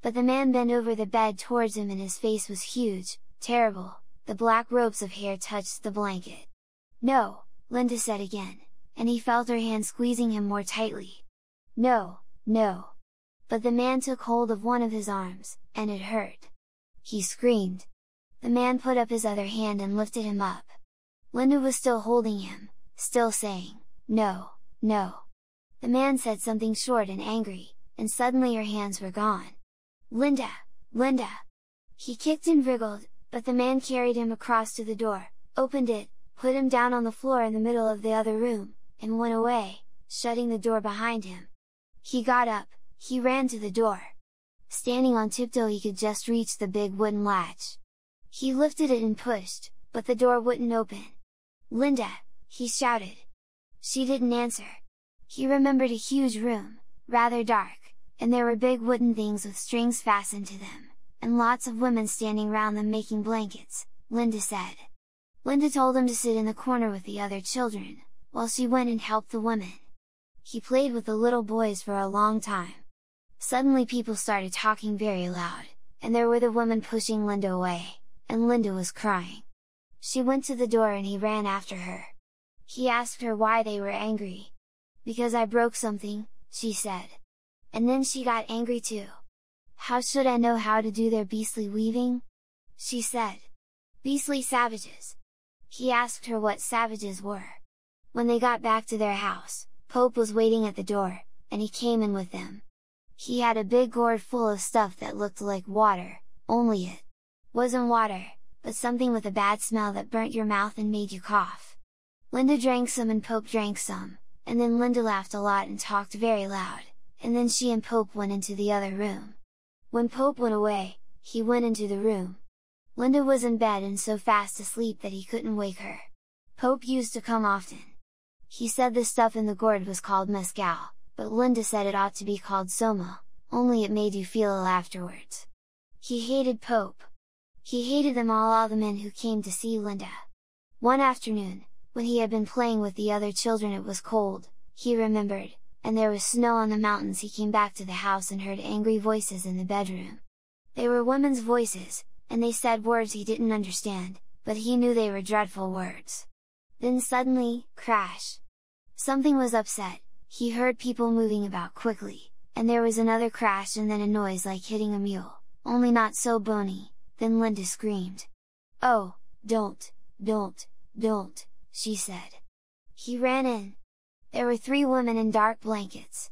But the man bent over the bed towards him and his face was huge, terrible, the black ropes of hair touched the blanket. "No," Linda said again, and he felt her hand squeezing him more tightly. "No, no." But the man took hold of one of his arms, and it hurt. He screamed. The man put up his other hand and lifted him up. Linda was still holding him, still saying, "No, no." The man said something short and angry, and suddenly her hands were gone. "Linda! Linda!" He kicked and wriggled, but the man carried him across to the door, opened it, put him down on the floor in the middle of the other room, and went away, shutting the door behind him. He got up, he ran to the door. Standing on tiptoe he could just reach the big wooden latch. He lifted it and pushed, but the door wouldn't open. "Linda!" he shouted. She didn't answer. He remembered a huge room, rather dark, and there were big wooden things with strings fastened to them, and lots of women standing round them making blankets, Linda said. Linda told him to sit in the corner with the other children, while she went and helped the women. He played with the little boys for a long time. Suddenly people started talking very loud, and there were the women pushing Linda away, and Linda was crying. She went to the door and he ran after her. He asked her why they were angry. "Because I broke something," she said. And then she got angry too. "How should I know how to do their beastly weaving?" she said. "Beastly savages." He asked her what savages were. When they got back to their house, Pope was waiting at the door, and he came in with them. He had a big gourd full of stuff that looked like water, only it wasn't water, but something with a bad smell that burnt your mouth and made you cough. Linda drank some and Pope drank some, and then Linda laughed a lot and talked very loud, and then she and Pope went into the other room. When Pope went away, he went into the room. Linda was in bed and so fast asleep that he couldn't wake her. Pope used to come often. He said the stuff in the gourd was called mescal, but Linda said it ought to be called soma, only it made you feel ill afterwards. He hated Pope. He hated them all the men who came to see Linda. One afternoon, when he had been playing with the other children, it was cold, he remembered, and there was snow on the mountains. He came back to the house and heard angry voices in the bedroom. They were women's voices, and they said words he didn't understand, but he knew they were dreadful words. Then suddenly, crash! Something was upset. He heard people moving about quickly, and there was another crash and then a noise like hitting a mule, only not so bony. Then Linda screamed. "Oh, don't, she said. He ran in. There were 3 women in dark blankets.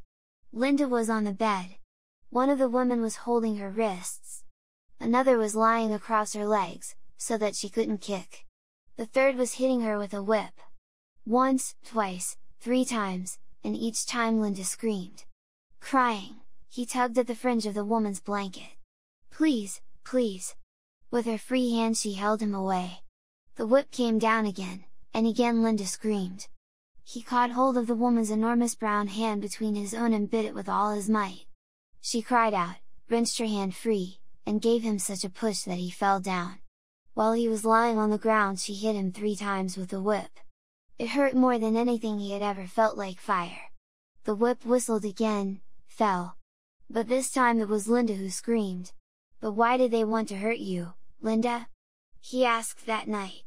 Linda was on the bed. One of the women was holding her wrists. Another was lying across her legs, so that she couldn't kick. The third was hitting her with a whip. Once, twice, 3 times, and each time Linda screamed. Crying, he tugged at the fringe of the woman's blanket. "Please, please!" With her free hand she held him away. The whip came down again, and again Linda screamed. He caught hold of the woman's enormous brown hand between his own and bit it with all his might. She cried out, wrenched her hand free, and gave him such a push that he fell down. While he was lying on the ground she hit him 3 times with the whip. It hurt more than anything he had ever felt, like fire. The whip whistled again, fell. But this time it was Linda who screamed. "But why did they want to hurt you, Linda?" he asked that night.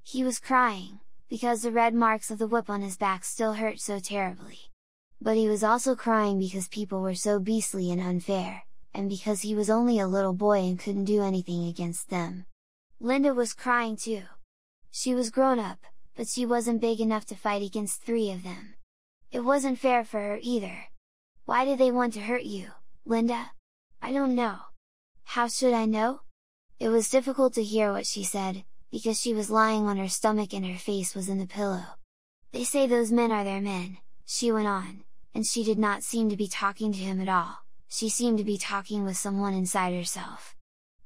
He was crying, because the red marks of the whip on his back still hurt so terribly. But he was also crying because people were so beastly and unfair, and because he was only a little boy and couldn't do anything against them. Linda was crying too. She was grown up, but she wasn't big enough to fight against 3 of them. It wasn't fair for her either. "Why did they want to hurt you, Linda?" "I don't know." "How should I know?" It was difficult to hear what she said, because she was lying on her stomach and her face was in the pillow. "They say those men are their men," she went on, and she did not seem to be talking to him at all, she seemed to be talking with someone inside herself.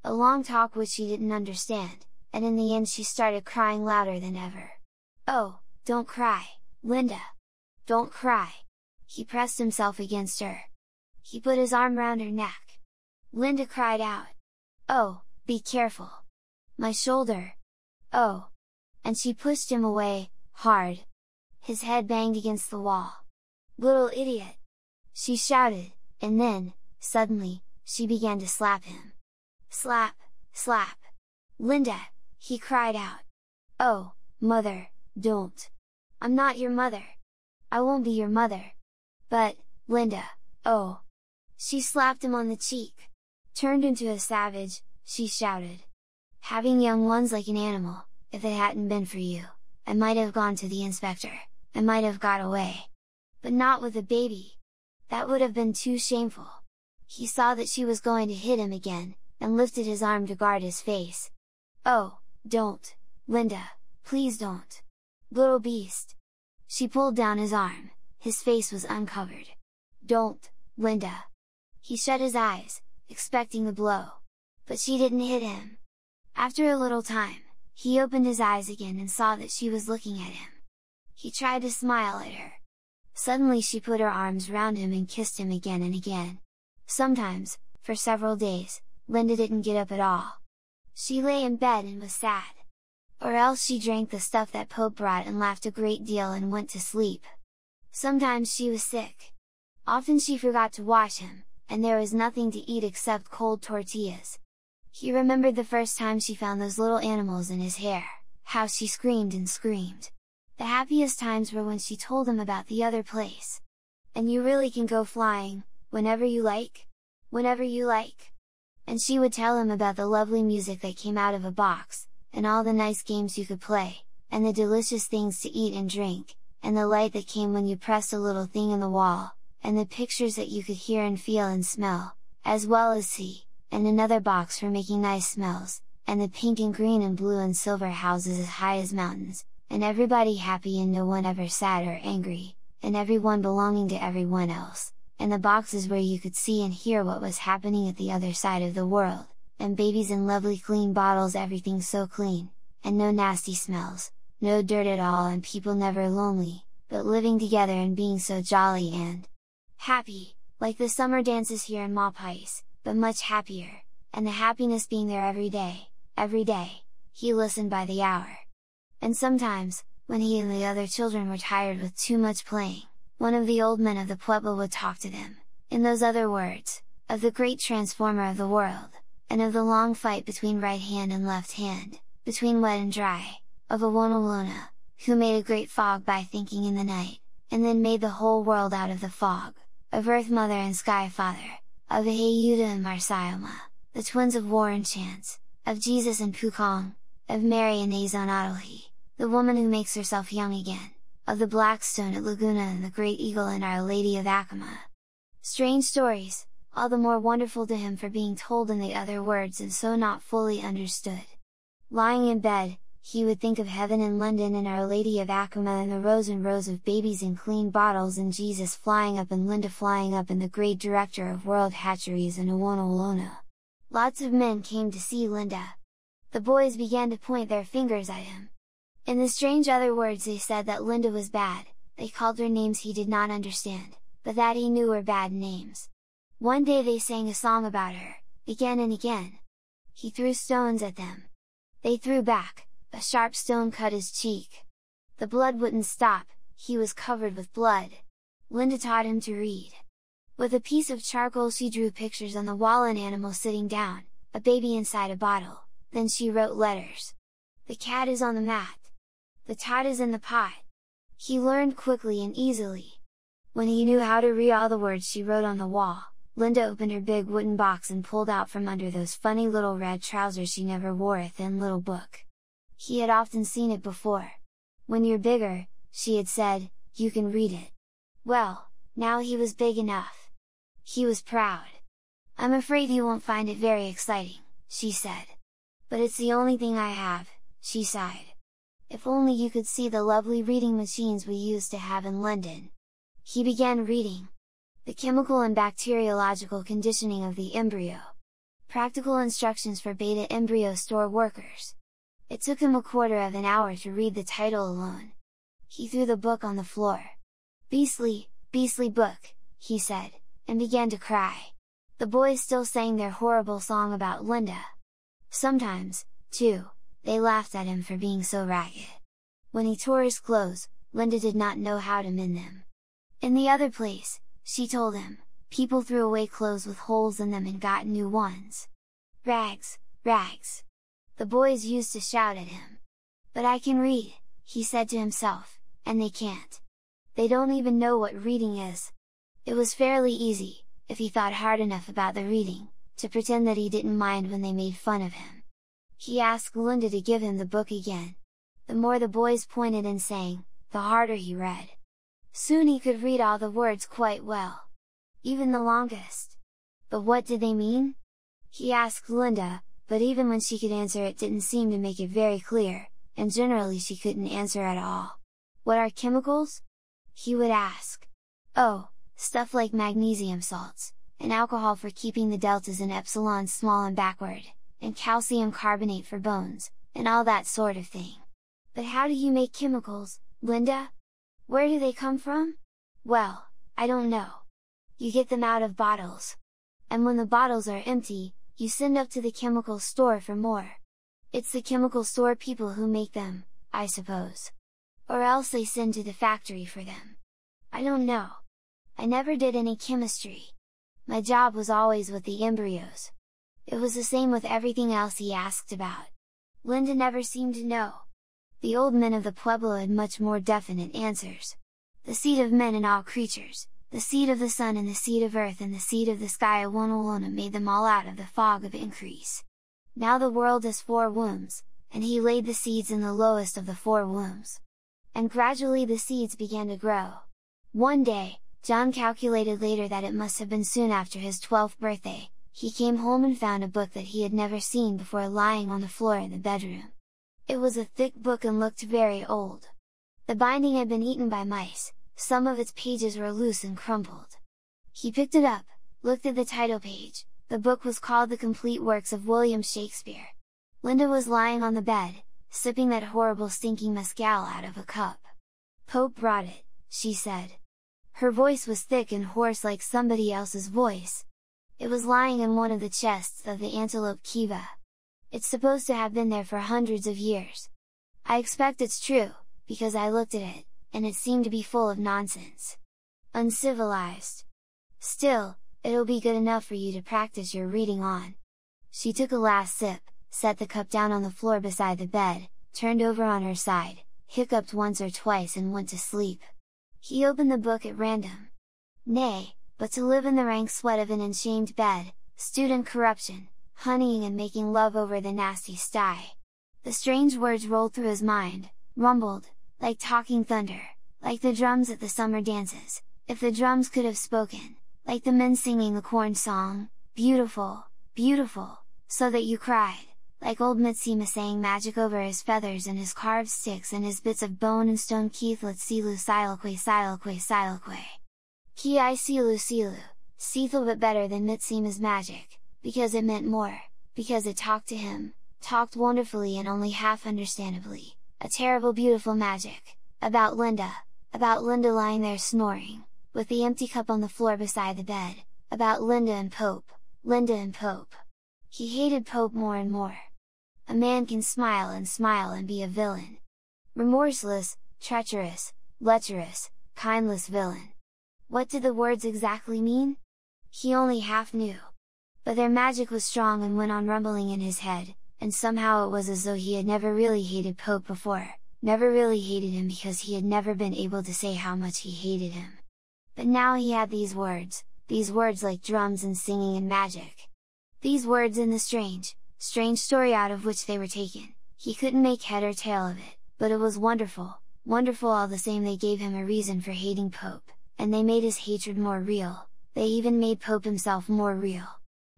A long talk which she didn't understand, and in the end she started crying louder than ever. "Oh, don't cry, Linda! Don't cry!" He pressed himself against her. He put his arm round her neck. Linda cried out. "Oh, be careful! My shoulder! Oh!" And she pushed him away, hard. His head banged against the wall. "Little idiot!" she shouted, and then, suddenly, she began to slap him. Slap, slap! "Linda!" he cried out. "Oh, mother, don't! I'm not your mother! I won't be your mother! But, Linda, oh!" She slapped him on the cheek. "Turned into a savage," she shouted. "Having young ones like an animal, if it hadn't been for you, I might have gone to the inspector, I might have got away. But not with a baby! That would have been too shameful." He saw that she was going to hit him again, and lifted his arm to guard his face. "Oh, don't, Linda, please don't! Little beast!" She pulled down his arm, his face was uncovered. "Don't, Linda!" He shut his eyes, expecting the blow. But she didn't hit him. After a little time, he opened his eyes again and saw that she was looking at him. He tried to smile at her. Suddenly she put her arms round him and kissed him again and again. Sometimes, for several days, Linda didn't get up at all. She lay in bed and was sad. Or else she drank the stuff that Pope brought and laughed a great deal and went to sleep. Sometimes she was sick. Often she forgot to wash him, and there was nothing to eat except cold tortillas. He remembered the first time she found those little animals in his hair, how she screamed and screamed. The happiest times were when she told him about the other place. "And you really can go flying, whenever you like? Whenever you like?" And she would tell him about the lovely music that came out of a box, and all the nice games you could play, and the delicious things to eat and drink, and the light that came when you pressed a little thing in the wall, and the pictures that you could hear and feel and smell, as well as see, and another box for making nice smells, and the pink and green and blue and silver houses as high as mountains, and everybody happy and no one ever sad or angry, and everyone belonging to everyone else, and the boxes where you could see and hear what was happening at the other side of the world, and babies in lovely clean bottles, everything so clean, and no nasty smells, no dirt at all, and people never lonely, but living together and being so jolly and happy, like the summer dances here in Maupais, but much happier, and the happiness being there every day, he listened by the hour. And sometimes, when he and the other children were tired with too much playing, one of the old men of the pueblo would talk to them, in those other words, of the great transformer of the world, and of the long fight between right hand and left hand, between wet and dry, of a Wonolona, who made a great fog by thinking in the night, and then made the whole world out of the fog, of Earth Mother and Sky Father, of Ahayuda and Marsioma, the twins of War and Chance, of Jesus and Pukong, of Mary and Azonadalhi, the woman who makes herself young again, of the Black Stone at Laguna and the Great Eagle and Our Lady of Acoma. Strange stories, all the more wonderful to him for being told in the other words and so not fully understood. Lying in bed, he would think of heaven and London and Our Lady of Acoma and the rows and rows of babies in clean bottles and Jesus flying up and Linda flying up and the great director of World Hatcheries and Awonolona. Lots of men came to see Linda. The boys began to point their fingers at him. In the strange other words they said that Linda was bad, they called her names he did not understand, but that he knew were bad names. One day they sang a song about her, again and again. He threw stones at them. They threw back, a sharp stone cut his cheek. The blood wouldn't stop, he was covered with blood. Linda taught him to read. With a piece of charcoal she drew pictures on the wall, an animal sitting down, a baby inside a bottle, then she wrote letters. The cat is on the mat. The tot is in the pot. He learned quickly and easily. When he knew how to read all the words she wrote on the wall, Linda opened her big wooden box and pulled out from under those funny little red trousers she never wore a thin little book. He had often seen it before. When you're bigger, she had said, you can read it. Well, now he was big enough. He was proud. I'm afraid you won't find it very exciting, she said. But it's the only thing I have, she sighed. If only you could see the lovely reading machines we used to have in London. He began reading. The chemical and bacteriological conditioning of the embryo. Practical instructions for beta embryo store workers. It took him a quarter of an hour to read the title alone. He threw the book on the floor. Beastly, beastly book, he said, and began to cry. The boys still sang their horrible song about Linda. Sometimes, too, they laughed at him for being so ragged. When he tore his clothes, Linda did not know how to mend them. In the other place, she told him, people threw away clothes with holes in them and got new ones. Rags, rags! The boys used to shout at him. But I can read, he said to himself, and they can't. They don't even know what reading is. It was fairly easy, if he thought hard enough about the reading, to pretend that he didn't mind when they made fun of him. He asked Linda to give him the book again. The more the boys pointed and sang, the harder he read. Soon he could read all the words quite well. Even the longest. But what did they mean? He asked Linda, but even when she could answer it didn't seem to make it very clear, and generally she couldn't answer at all. What are chemicals? He would ask. Oh, stuff like magnesium salts, and alcohol for keeping the deltas and epsilons small and backward, and calcium carbonate for bones, and all that sort of thing. But how do you make chemicals, Linda? Where do they come from? Well, I don't know. You get them out of bottles. And when the bottles are empty, you send up to the chemical store for more. It's the chemical store people who make them, I suppose. Or else they send to the factory for them. I don't know. I never did any chemistry. My job was always with the embryos. It was the same with everything else he asked about. Linda never seemed to know. The old men of the pueblo had much more definite answers. The seed of men and all creatures, the seed of the sun and the seed of earth and the seed of the sky Awonolona made them all out of the fog of increase. Now the world has 4 wombs, and he laid the seeds in the lowest of the 4 wombs. And gradually the seeds began to grow. One day, John calculated later that it must have been soon after his 12th birthday, he came home and found a book that he had never seen before lying on the floor in the bedroom. It was a thick book and looked very old. The binding had been eaten by mice, some of its pages were loose and crumpled. He picked it up, looked at the title page. The book was called The Complete Works of William Shakespeare. Linda was lying on the bed, sipping that horrible stinking mescal out of a cup. Pope brought it, she said. Her voice was thick and hoarse like somebody else's voice. It was lying in one of the chests of the Antelope Kiva. It's supposed to have been there for hundreds of years. I expect it's true, because I looked at it, and it seemed to be full of nonsense. uncivilized. Still, it'll be good enough for you to practice your reading on. She took a last sip, set the cup down on the floor beside the bed, turned over on her side, hiccuped once or twice and went to sleep. He opened the book at random. Nay, but to live in the rank sweat of an enshamed bed, student corruption, honeying and making love over the nasty sty. The strange words rolled through his mind, rumbled, like talking thunder, like the drums at the summer dances, if the drums could have spoken, like the men singing the corn song, beautiful, beautiful, so that you cried, like old Mitsima saying magic over his feathers and his carved sticks and his bits of bone and stone. Keith let silu siloque siloque siloque. Ki I silu silu, Seethel but better than Mitsima's magic, because it meant more, because it talked to him, talked wonderfully and only half understandably, a terrible beautiful magic, about Linda lying there snoring, with the empty cup on the floor beside the bed, about Linda and Pope. He hated Pope more and more. A man can smile and be a villain. Remorseless, treacherous, lecherous, kindless villain. What did the words exactly mean? He only half knew. But their magic was strong and went on rumbling in his head, and somehow it was as though he had never really hated Pope before, never really hated him because he had never been able to say how much he hated him. But now he had these words like drums and singing and magic. These words in the strange story out of which they were taken, he couldn't make head or tail of it, but it was wonderful, wonderful all the same. They gave him a reason for hating Pope, and they made his hatred more real, they even made Pope himself more real.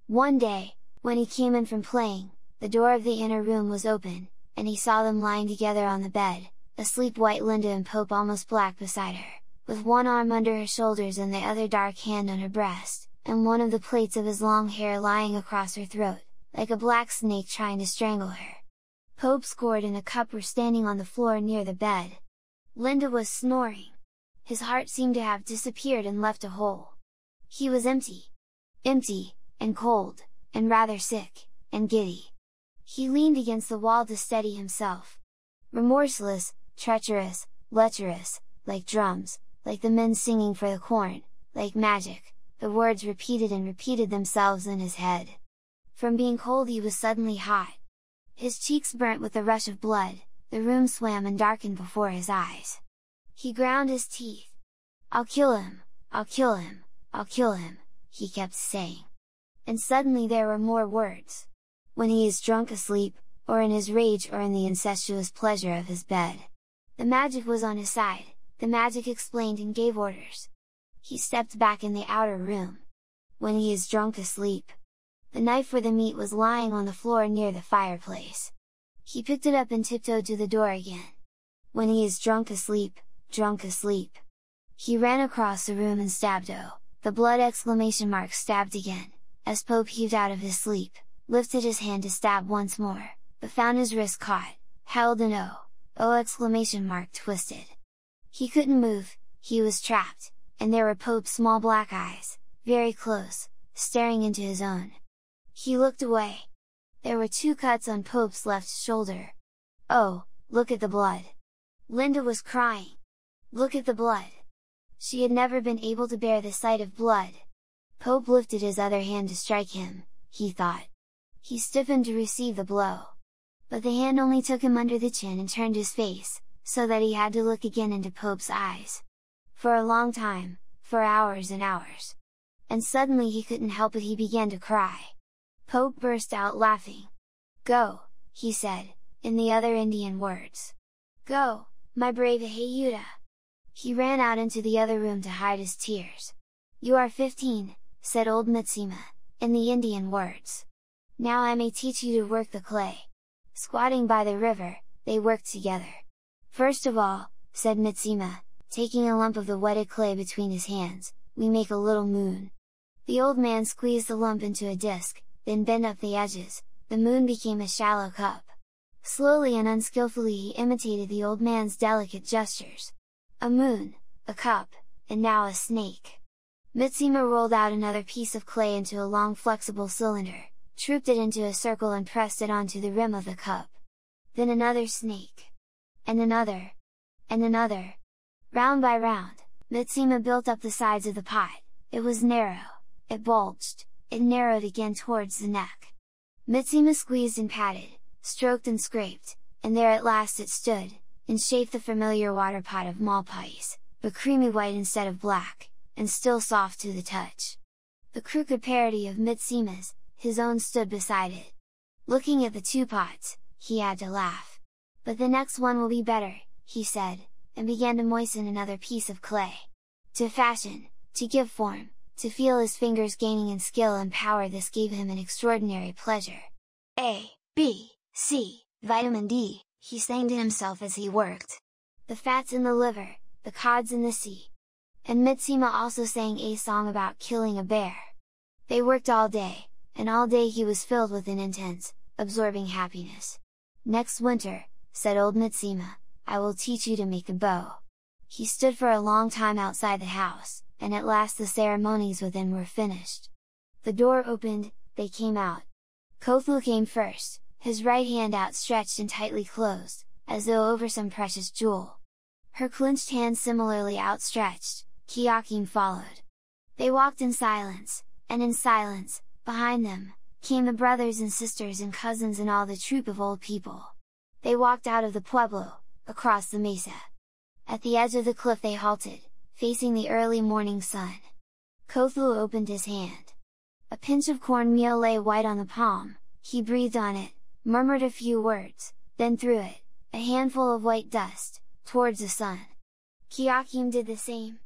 One day, when he came in from playing, the door of the inner room was open, and he saw them lying together on the bed, asleep, white Linda and Pope almost black beside her, with one arm under her shoulders and the other dark hand on her breast, and one of the plaits of his long hair lying across her throat, like a black snake trying to strangle her. Pope's gourd and a cup were standing on the floor near the bed. Linda was snoring. His heart seemed to have disappeared and left a hole. He was empty, and cold, and rather sick, and giddy. He leaned against the wall to steady himself. Remorseless, treacherous, lecherous, like drums, like the men singing for the corn, like magic, the words repeated and repeated themselves in his head. From being cold he was suddenly hot. His cheeks burnt with the rush of blood, the room swam and darkened before his eyes. He ground his teeth. "I'll kill him, I'll kill him, I'll kill him," he kept saying. And suddenly there were more words. "When he is drunk asleep, or in his rage or in the incestuous pleasure of his bed." The magic was on his side, the magic explained and gave orders. He stepped back in the outer room. "When he is drunk asleep." The knife for the meat was lying on the floor near the fireplace. He picked it up and tiptoed to the door again. "When he is drunk asleep, drunk asleep." He ran across the room and stabbed the blood exclamation mark stabbed again, as Pope heaved out of his sleep, lifted his hand to stab once more, but found his wrist caught, held an oh exclamation mark twisted. He couldn't move, he was trapped, and there were Pope's small black eyes, very close, staring into his own. He looked away. There were 2 cuts on Pope's left shoulder. "Oh, look at the blood!" Linda was crying. "Look at the blood!" She had never been able to bear the sight of blood. Pope lifted his other hand to strike him, he thought. He stiffened to receive the blow. But the hand only took him under the chin and turned his face, so that he had to look again into Pope's eyes. For a long time, for hours and hours. And suddenly he couldn't help it, he began to cry. Pope burst out laughing. "Go," he said, in the other Indian words. "Go, my brave Ahayuda!" He ran out into the other room to hide his tears. "You are 15, said old Mitsima, in the Indian words. "Now I may teach you to work the clay." Squatting by the river, they worked together. "First of all," said Mitsima, taking a lump of the wetted clay between his hands, "we make a little moon." The old man squeezed the lump into a disc, then bent up the edges, the moon became a shallow cup. Slowly and unskillfully he imitated the old man's delicate gestures. A moon, a cup, and now a snake. Mitsima rolled out another piece of clay into a long flexible cylinder, trooped it into a circle and pressed it onto the rim of the cup. Then another snake. And another. And another. Round by round, Mitsima built up the sides of the pot. It was narrow, it bulged, it narrowed again towards the neck. Mitsima squeezed and patted, stroked and scraped, and there at last it stood, in shape the familiar water pot of Malpais, but creamy white instead of black, and still soft to the touch. The crooked parody of Mitsima's, his own stood beside it. Looking at the two pots, he had to laugh. "But the next one will be better," he said, and began to moisten another piece of clay. To fashion, to give form, to feel his fingers gaining in skill and power, this gave him an extraordinary pleasure. "A, B, C, vitamin D," he sang to himself as he worked. "The fat's in the liver, the cod's in the sea." And Mitsima also sang a song about killing a bear. They worked all day, and all day he was filled with an intense, absorbing happiness. "Next winter," said old Mitsima, "I will teach you to make a bow." He stood for a long time outside the house, and at last the ceremonies within were finished. The door opened, they came out. Kothu came first, his right hand outstretched and tightly closed, as though over some precious jewel. Her clenched hand similarly outstretched, Kyakim followed. They walked in silence, and in silence, behind them, came the brothers and sisters and cousins and all the troop of old people. They walked out of the pueblo, across the mesa. At the edge of the cliff they halted, facing the early morning sun. Kothu opened his hand. A pinch of cornmeal lay white on the palm, he breathed on it, murmured a few words, then threw it, a handful of white dust, towards the sun. Kyakim did the same.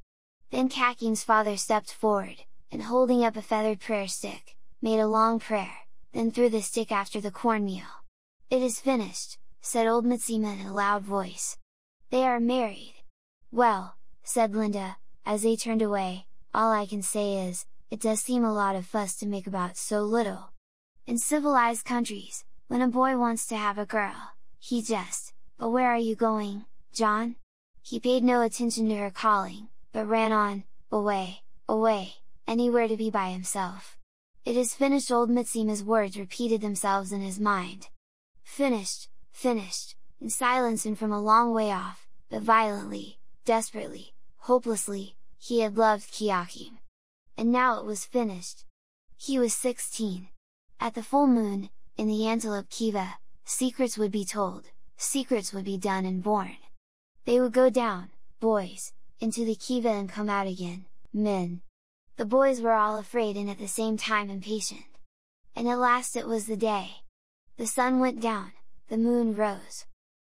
Then Kakim's father stepped forward, and holding up a feathered prayer stick, made a long prayer, then threw the stick after the cornmeal. "It is finished," said old Mitsima in a loud voice. "They are married." "Well," said Linda, as they turned away, "all I can say is, it does seem a lot of fuss to make about so little. In civilized countries, when a boy wants to have a girl, he just, but where are you going, John?" He paid no attention to her calling, but ran on, away, away, anywhere to be by himself. "It is finished," old Mitsima's words repeated themselves in his mind. Finished, finished, in silence and from a long way off, but violently, desperately, hopelessly, he had loved Kyakim. And now it was finished. He was 16. At the full moon, in the Antelope Kiva, secrets would be told, secrets would be done and born. They would go down, boys, into the Kiva and come out again, men. The boys were all afraid and at the same time impatient. And at last it was the day. The sun went down, the moon rose.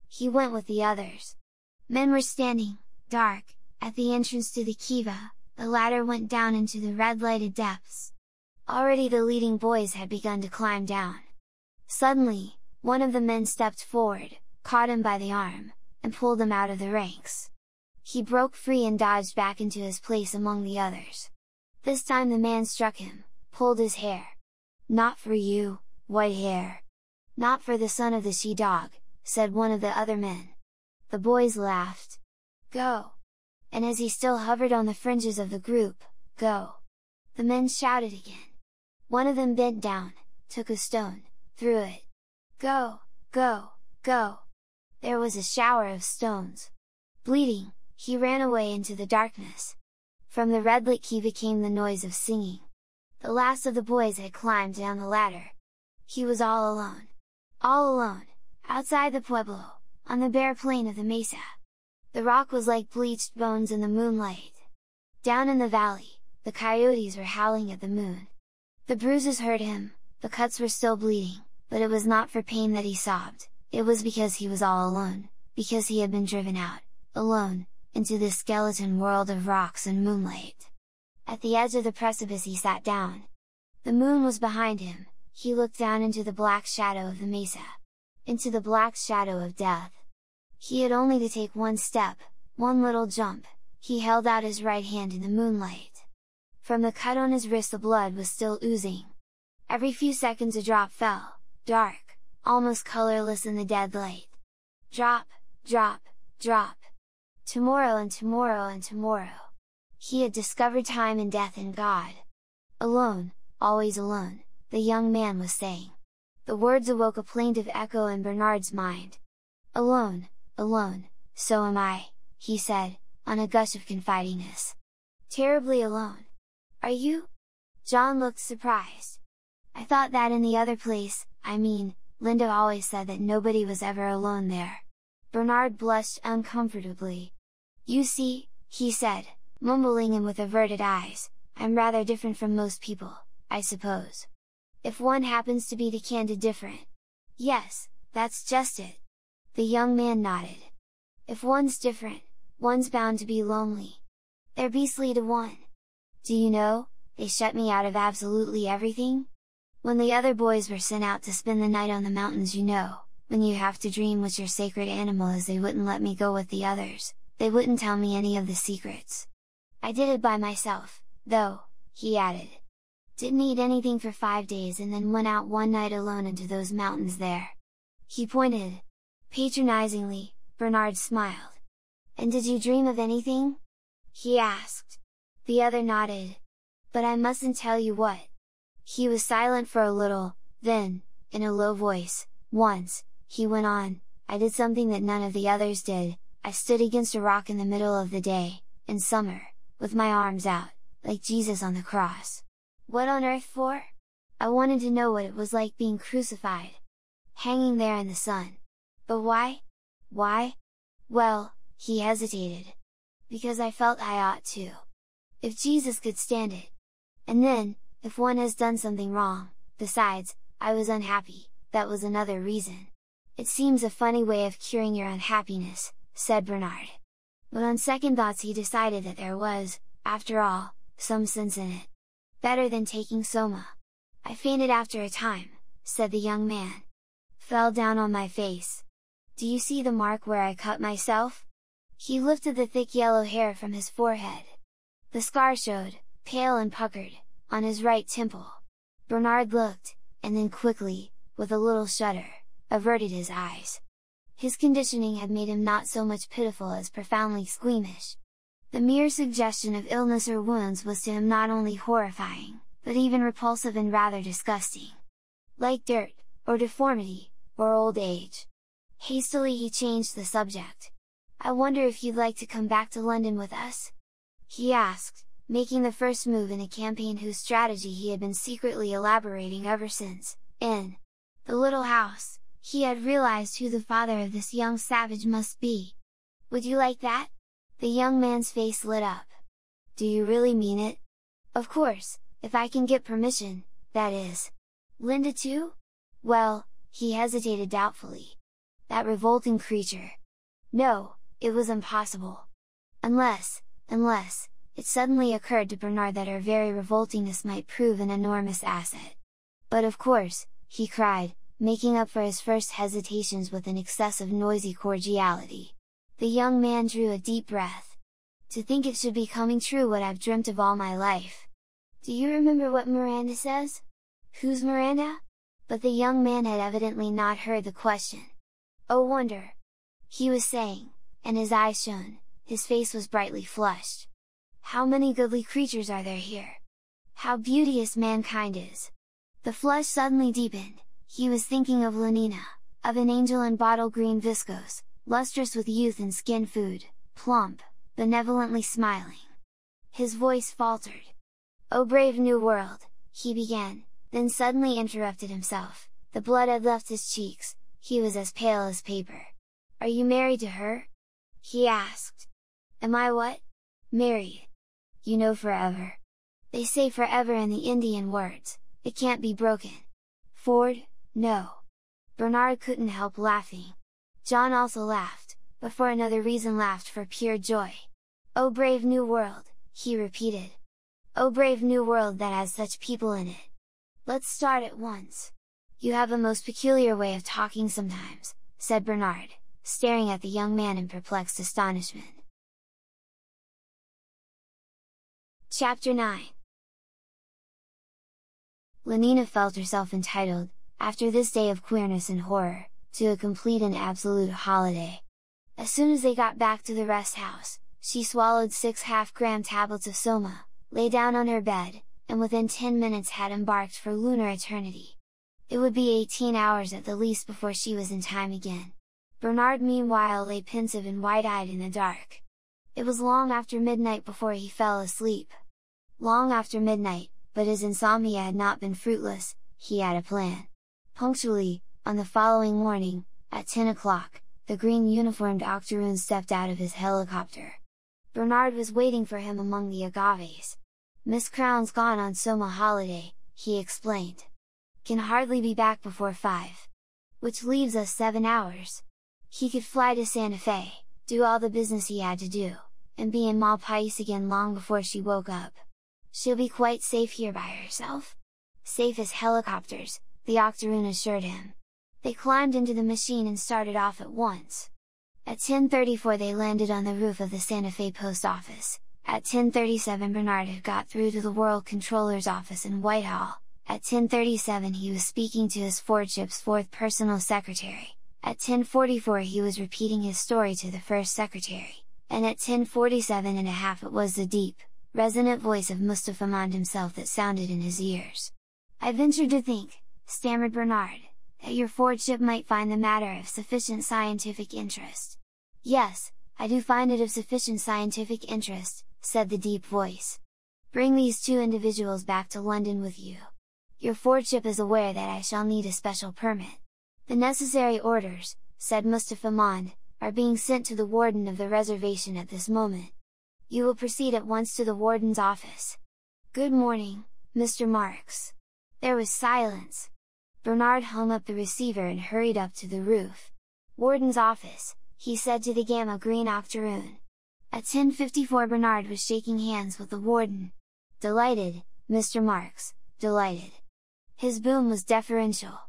He went with the others. Men were standing, dark, at the entrance to the Kiva, the ladder went down into the red-lighted depths. Already the leading boys had begun to climb down. Suddenly, one of the men stepped forward, caught him by the arm, and pulled him out of the ranks. He broke free and dodged back into his place among the others. This time the man struck him, pulled his hair. "Not for you, white hair! Not for the son of the she-dog," said one of the other men. The boys laughed. "Go!" And as he still hovered on the fringes of the group, "Go!" the men shouted again. One of them bent down, took a stone, threw it. "Go, go, go!" There was a shower of stones. Bleeding, he ran away into the darkness. From the red-lit Kiva came the noise of singing. The last of the boys had climbed down the ladder. He was all alone. All alone, outside the pueblo, on the bare plain of the mesa. The rock was like bleached bones in the moonlight. Down in the valley, the coyotes were howling at the moon. The bruises hurt him, the cuts were still bleeding, but it was not for pain that he sobbed, it was because he was all alone, because he had been driven out, alone, into this skeleton world of rocks and moonlight. At the edge of the precipice he sat down. The moon was behind him, he looked down into the black shadow of the mesa. Into the black shadow of death. He had only to take one step, one little jump, he held out his right hand in the moonlight. From the cut on his wrist the blood was still oozing. Every few seconds a drop fell, dark, almost colorless in the dead light. Drop, drop, drop. Tomorrow and tomorrow and tomorrow. He had discovered time and death in God. Alone, always alone, the young man was saying. The words awoke a plaintive echo in Bernard's mind. "Alone, alone, so am I," he said, on a gush of confidingness. Terribly alone. Are you? John looked surprised. I thought that in the other place, I mean, Linda always said that nobody was ever alone there. Bernard blushed uncomfortably. You see, he said, mumbling and with averted eyes, I'm rather different from most people, I suppose. If one happens to be the candid different. Yes, that's just it. The young man nodded. If one's different, one's bound to be lonely. They're beastly to one. Do you know, they shut me out of absolutely everything? When the other boys were sent out to spend the night on the mountains, you know, when you have to dream which your sacred animal is, they wouldn't let me go with the others, they wouldn't tell me any of the secrets. I did it by myself, though, he added. Didn't eat anything for 5 days and then went out one night alone into those mountains there. He pointed. Patronizingly, Bernard smiled. And did you dream of anything? He asked. The other nodded. But I mustn't tell you what. He was silent for a little, then, in a low voice, once, he went on, I did something that none of the others did. I stood against a rock in the middle of the day, in summer, with my arms out, like Jesus on the cross. What on earth for? I wanted to know what it was like being crucified. Hanging there in the sun. But why? Why? Well, he hesitated. Because I felt I ought to. If Jesus could stand it. And then, if one has done something wrong, besides, I was unhappy, that was another reason. It seems a funny way of curing your unhappiness, said Bernard. But on second thoughts he decided that there was, after all, some sense in it. Better than taking soma. I fainted after a time, said the young man. Fell down on my face. Do you see the mark where I cut myself? He lifted the thick yellow hair from his forehead. The scar showed, pale and puckered, on his right temple. Bernard looked, and then quickly, with a little shudder, averted his eyes. His conditioning had made him not so much pitiful as profoundly squeamish. The mere suggestion of illness or wounds was to him not only horrifying, but even repulsive and rather disgusting. Like dirt, or deformity, or old age. Hastily he changed the subject. I wonder if you'd like to come back to London with us? He asked, making the first move in a campaign whose strategy he had been secretly elaborating ever since, in the little house, he had realized who the father of this young savage must be. Would you like that? The young man's face lit up. Do you really mean it? Of course, if I can get permission, that is. Linda too? Well, he hesitated doubtfully. That revolting creature. No, it was impossible. Unless, it suddenly occurred to Bernard that her very revoltingness might prove an enormous asset. But of course, he cried, making up for his first hesitations with an excess of noisy cordiality. The young man drew a deep breath. To think it should be coming true what I've dreamt of all my life. Do you remember what Miranda says? Who's Miranda? But the young man had evidently not heard the question. Oh wonder! He was saying, and his eyes shone, his face was brightly flushed. How many goodly creatures are there here! How beauteous mankind is! The flush suddenly deepened, he was thinking of Lenina, of an angel in bottle green viscose, lustrous with youth and skin food, plump, benevolently smiling. His voice faltered. "Oh brave new world," he began, then suddenly interrupted himself, the blood had left his cheeks, he was as pale as paper. "Are you married to her?" he asked. "Am I what?" "Married. You know forever. They say forever in the Indian words, it can't be broken. Ford, no." Bernard couldn't help laughing. John also laughed, but for another reason laughed for pure joy. "Oh brave new world," he repeated. "Oh brave new world that has such people in it. Let's start at once. You have a most peculiar way of talking sometimes," said Bernard, staring at the young man in perplexed astonishment. Chapter 9. Lenina felt herself entitled, after this day of queerness and horror, to a complete and absolute holiday. As soon as they got back to the rest house, she swallowed 6 half-gram tablets of soma, lay down on her bed, and within 10 minutes had embarked for lunar eternity. It would be 18 hours at the least before she was in time again. Bernard meanwhile lay pensive and wide-eyed in the dark. It was long after midnight before he fell asleep. Long after midnight, but his insomnia had not been fruitless, he had a plan. Punctually, on the following morning, at 10 o'clock, the green uniformed octoroon stepped out of his helicopter. Bernard was waiting for him among the agaves. "Miss Crown's gone on Soma holiday," he explained. "Can hardly be back before 5. Which leaves us 7 hours. He could fly to Santa Fe, do all the business he had to do, and be in Malpais again long before she woke up. She'll be quite safe here by herself." "Safe as helicopters," the octoroon assured him. They climbed into the machine and started off at once. At 10:34 they landed on the roof of the Santa Fe post office. At 10:37 Bernard had got through to the World Controller's office in Whitehall. At 10:37 he was speaking to his Fordship's 4th personal secretary. At 10:44 he was repeating his story to the first secretary, and at 10:47½ it was the deep, resonant voice of Mustafa Mond himself that sounded in his ears. "I ventured to think," stammered Bernard, "that your Fordship might find the matter of sufficient scientific interest." "Yes, I do find it of sufficient scientific interest," said the deep voice. "Bring these 2 individuals back to London with you. Your Fordship is aware that I shall need a special permit." "The necessary orders," said Mustafa Mond, "are being sent to the warden of the reservation at this moment. You will proceed at once to the warden's office." "Good morning, Mr. Marx." There was silence. Bernard hung up the receiver and hurried up to the roof. "Warden's office," he said to the Gamma Green octoroon. At 10:54 Bernard was shaking hands with the warden. "Delighted, Mr. Marx, delighted." His boom was deferential.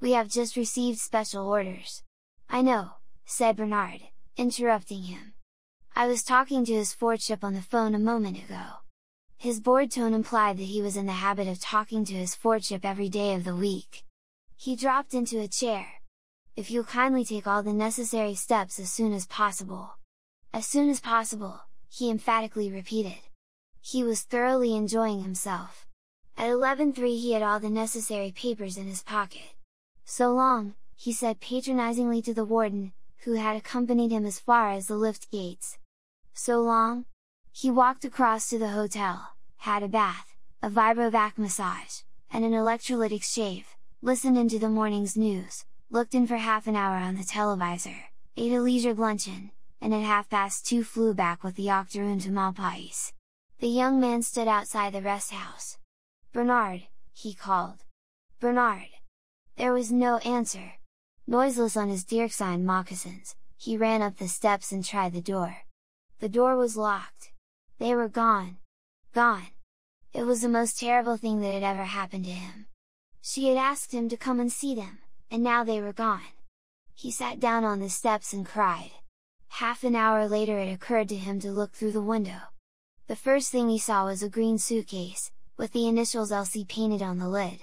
"We have just received special orders." "I know," said Bernard, interrupting him. "I was talking to his Fordship on the phone a moment ago." His bored tone implied that he was in the habit of talking to his Fordship every day of the week. He dropped into a chair. "If you'll kindly take all the necessary steps as soon as possible." "As soon as possible," he emphatically repeated. He was thoroughly enjoying himself. At 11:03 he had all the necessary papers in his pocket. "So long," he said patronizingly to the warden, who had accompanied him as far as the lift gates. "So long?" He walked across to the hotel, had a bath, a vibrovac massage, and an electrolytic shave, listened into the morning's news, looked in for half an hour on the televisor, ate a leisured luncheon, and at 2:30 flew back with the octoroon to Malpais. The young man stood outside the rest house. "Bernard," he called. "Bernard!" There was no answer. Noiseless on his Dirksein moccasins, he ran up the steps and tried the door. The door was locked. They were gone. Gone! It was the most terrible thing that had ever happened to him. She had asked him to come and see them, and now they were gone. He sat down on the steps and cried. Half an hour later it occurred to him to look through the window. The first thing he saw was a green suitcase, with the initials LC painted on the lid.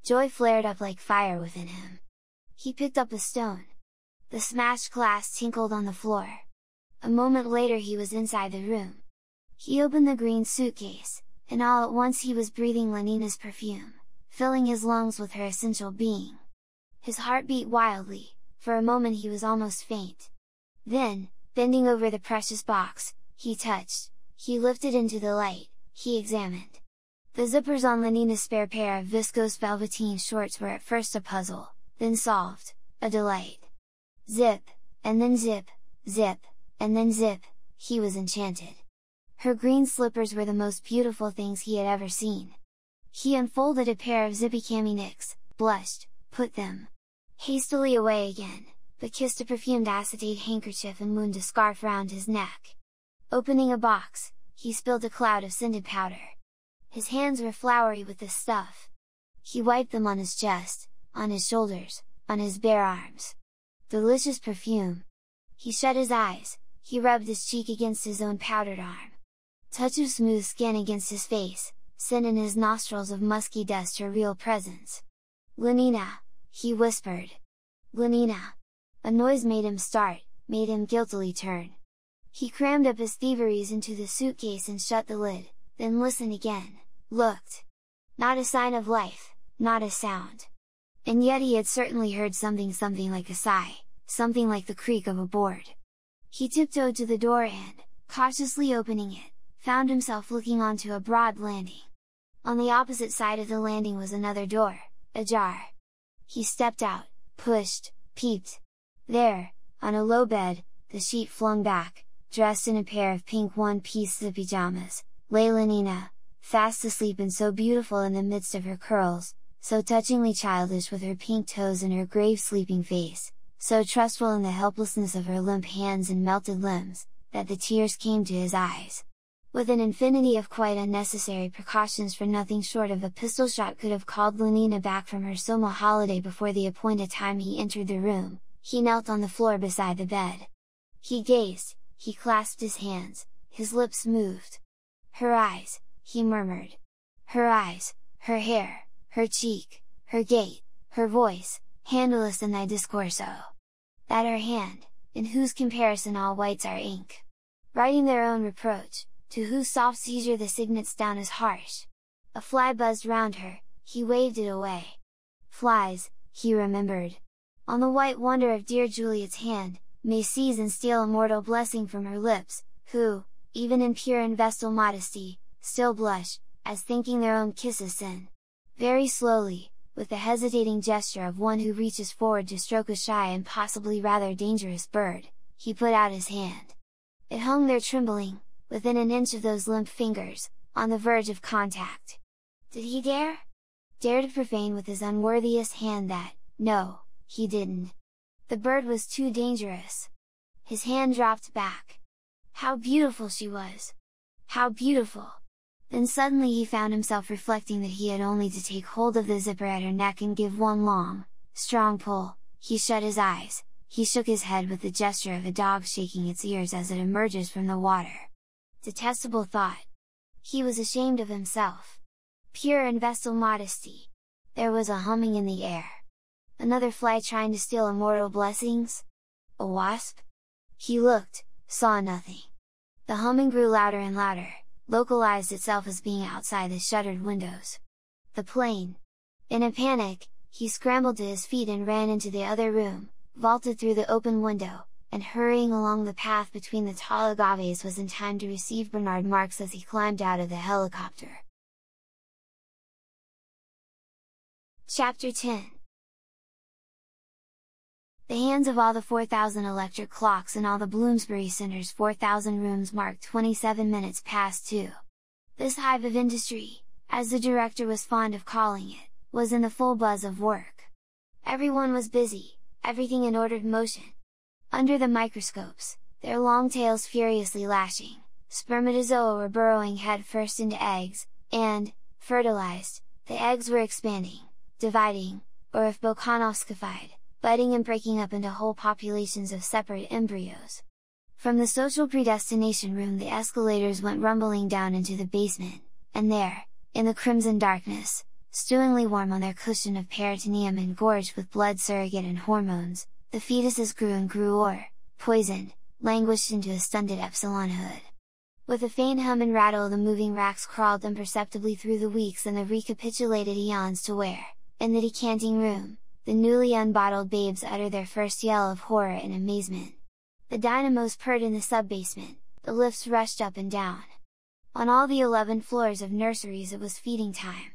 Joy flared up like fire within him. He picked up a stone. The smashed glass tinkled on the floor. A moment later he was inside the room. He opened the green suitcase, and all at once he was breathing Lenina's perfume, filling his lungs with her essential being. His heart beat wildly, for a moment he was almost faint. Then, bending over the precious box, he lifted into the light, he examined. The zippers on Lenina's spare pair of viscose velveteen shorts were at first a puzzle, then solved, a delight. Zip, and then zip, zip, and then zip, he was enchanted. Her green slippers were the most beautiful things he had ever seen. He unfolded a pair of zippy cami nicks, blushed, put them hastily away again, but kissed a perfumed acetate handkerchief and wound a scarf round his neck. Opening a box, he spilled a cloud of scented powder. His hands were floury with this stuff. He wiped them on his chest, on his shoulders, on his bare arms. Delicious perfume! He shut his eyes, he rubbed his cheek against his own powdered arm. Touch of smooth skin against his face, scent in his nostrils of musky dust her real presence. "Lenina!" he whispered. "Lenina!" A noise made him start, made him guiltily turn. He crammed up his thieveries into the suitcase and shut the lid, then listened again, looked. Not a sign of life, not a sound. And yet he had certainly heard something like a sigh, something like the creak of a board. He tiptoed to the door and, Cautiously opening it, found himself looking onto a broad landing. On the opposite side of the landing was another door, ajar. He stepped out, pushed, peeped. There, on a low bed, the sheet flung back, dressed in a pair of pink one-piece pajamas, lay Lenina, fast asleep and so beautiful in the midst of her curls, so touchingly childish with her pink toes and her grave sleeping face, so trustful in the helplessness of her limp hands and melted limbs, that the tears came to his eyes. With an infinity of quite unnecessary precautions, for nothing short of a pistol shot could have called Lenina back from her soma holiday before the appointed time he entered the room, he knelt on the floor beside the bed. He gazed, he clasped his hands, his lips moved. Her eyes, he murmured. Her eyes, her hair, her cheek, her gait, her voice, handlest in thy discourso. That her hand, in whose comparison all whites are ink. Writing their own reproach, to whose soft seizure the signets down is harsh. A fly buzzed round her, he waved it away. Flies, he remembered. On the white wonder of dear Juliet's hand, may seize and steal a mortal blessing from her lips, who, even in pure and vestal modesty, still blush, as thinking their own kiss a sin. Very slowly, with the hesitating gesture of one who reaches forward to stroke a shy and possibly rather dangerous bird, he put out his hand. It hung there trembling, within an inch of those limp fingers, on the verge of contact. Did he dare? Dare to profane with his unworthiest hand that? No, he didn't. The bird was too dangerous. His hand dropped back. How beautiful she was! How beautiful! Then suddenly he found himself reflecting that he had only to take hold of the zipper at her neck and give one long, strong pull. He shut his eyes, he shook his head with the gesture of a dog shaking its ears as it emerges from the water. Detestable thought! He was ashamed of himself. Pure and vestal modesty! There was a humming in the air. Another fly trying to steal immortal blessings? A wasp? He looked, saw nothing. The humming grew louder and louder, localized itself as being outside the shuttered windows. The plane! In a panic, he scrambled to his feet and ran into the other room, vaulted through the open window, and hurrying along the path between the tall agaves was in time to receive Bernard Marx as he climbed out of the helicopter. Chapter 10. The hands of all the 4,000 electric clocks in all the Bloomsbury Center's 4,000 rooms marked 27 minutes past 2. This hive of industry, as the director was fond of calling it, was in the full buzz of work. Everyone was busy, everything in ordered motion. Under the microscopes, their long tails furiously lashing, spermatozoa were burrowing head first into eggs, and, fertilized, the eggs were expanding, dividing, or if bokonoskified, budding and breaking up into whole populations of separate embryos. From the social predestination room the escalators went rumbling down into the basement, and there, in the crimson darkness, stewingly warm on their cushion of peritoneum and gorged with blood surrogate and hormones, the fetuses grew and grew or, poisoned, languished into a stunted epsilonhood. With a faint hum and rattle the moving racks crawled imperceptibly through the weeks and the recapitulated eons to where, in the decanting room, the newly unbottled babes utter their first yell of horror and amazement. The dynamos purred in the sub-basement, the lifts rushed up and down. On all the 11 floors of nurseries it was feeding time.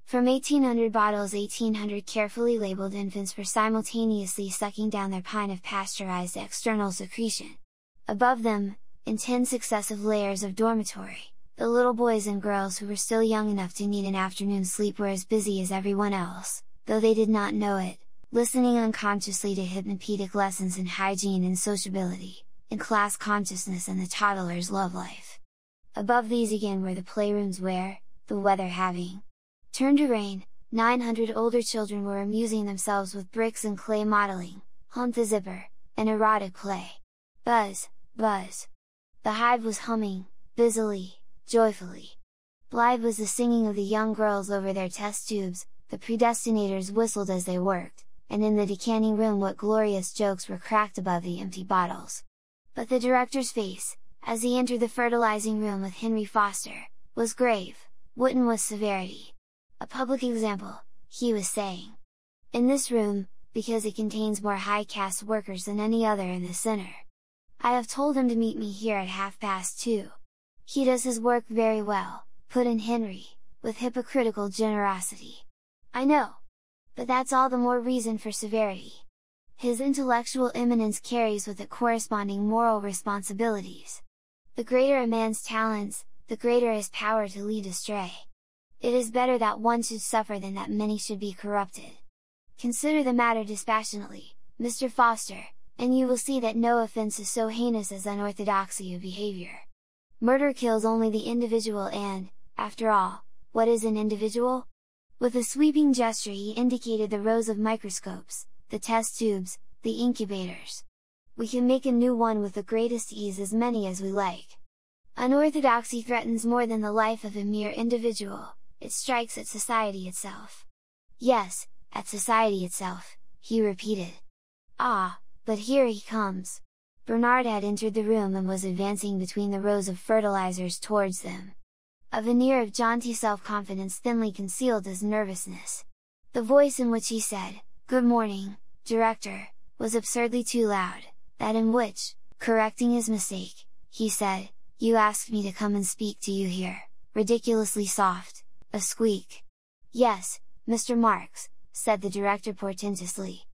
From 1,800 bottles 1,800 carefully labeled infants were simultaneously sucking down their pint of pasteurized external secretion. Above them, in 10 successive layers of dormitory, the little boys and girls who were still young enough to need an afternoon sleep were as busy as everyone else, though they did not know it, listening unconsciously to hypnopedic lessons in hygiene and sociability, in class consciousness and the toddler's love life. Above these again were the playrooms where, the weather having turned to rain, 900 older children were amusing themselves with bricks and clay modeling, hunt the zipper, and erotic play. Buzz, buzz! The hive was humming, busily, joyfully. Blithe was the singing of the young girls over their test tubes, the predestinators whistled as they worked, and in the decanting room what glorious jokes were cracked above the empty bottles. But the director's face, as he entered the fertilizing room with Henry Foster, was grave, Wooten was severity. A public example, he was saying. In this room, because it contains more high caste workers than any other in the center. I have told him to meet me here at 2:30. He does his work very well," put in Henry, with hypocritical generosity. "I know! But that's all the more reason for severity. His intellectual eminence carries with it corresponding moral responsibilities. The greater a man's talents, the greater his power to lead astray. It is better that one should suffer than that many should be corrupted. Consider the matter dispassionately, Mr. Foster, and you will see that no offense is so heinous as unorthodoxy of behavior. Murder kills only the individual and, after all, what is an individual?" With a sweeping gesture he indicated the rows of microscopes, the test tubes, the incubators. "We can make a new one with the greatest ease, as many as we like. Unorthodoxy threatens more than the life of a mere individual, it strikes at society itself." "Yes, at society itself," he repeated. "Ah, but here he comes!" Bernard had entered the room and was advancing between the rows of fertilizers towards them. A veneer of jaunty self-confidence thinly concealed his nervousness. The voice in which he said, "Good morning, Director," was absurdly too loud, that in which, correcting his mistake, he said, "You asked me to come and speak to you here," ridiculously soft, a squeak. "Yes, Mr. Marx," said the director portentously.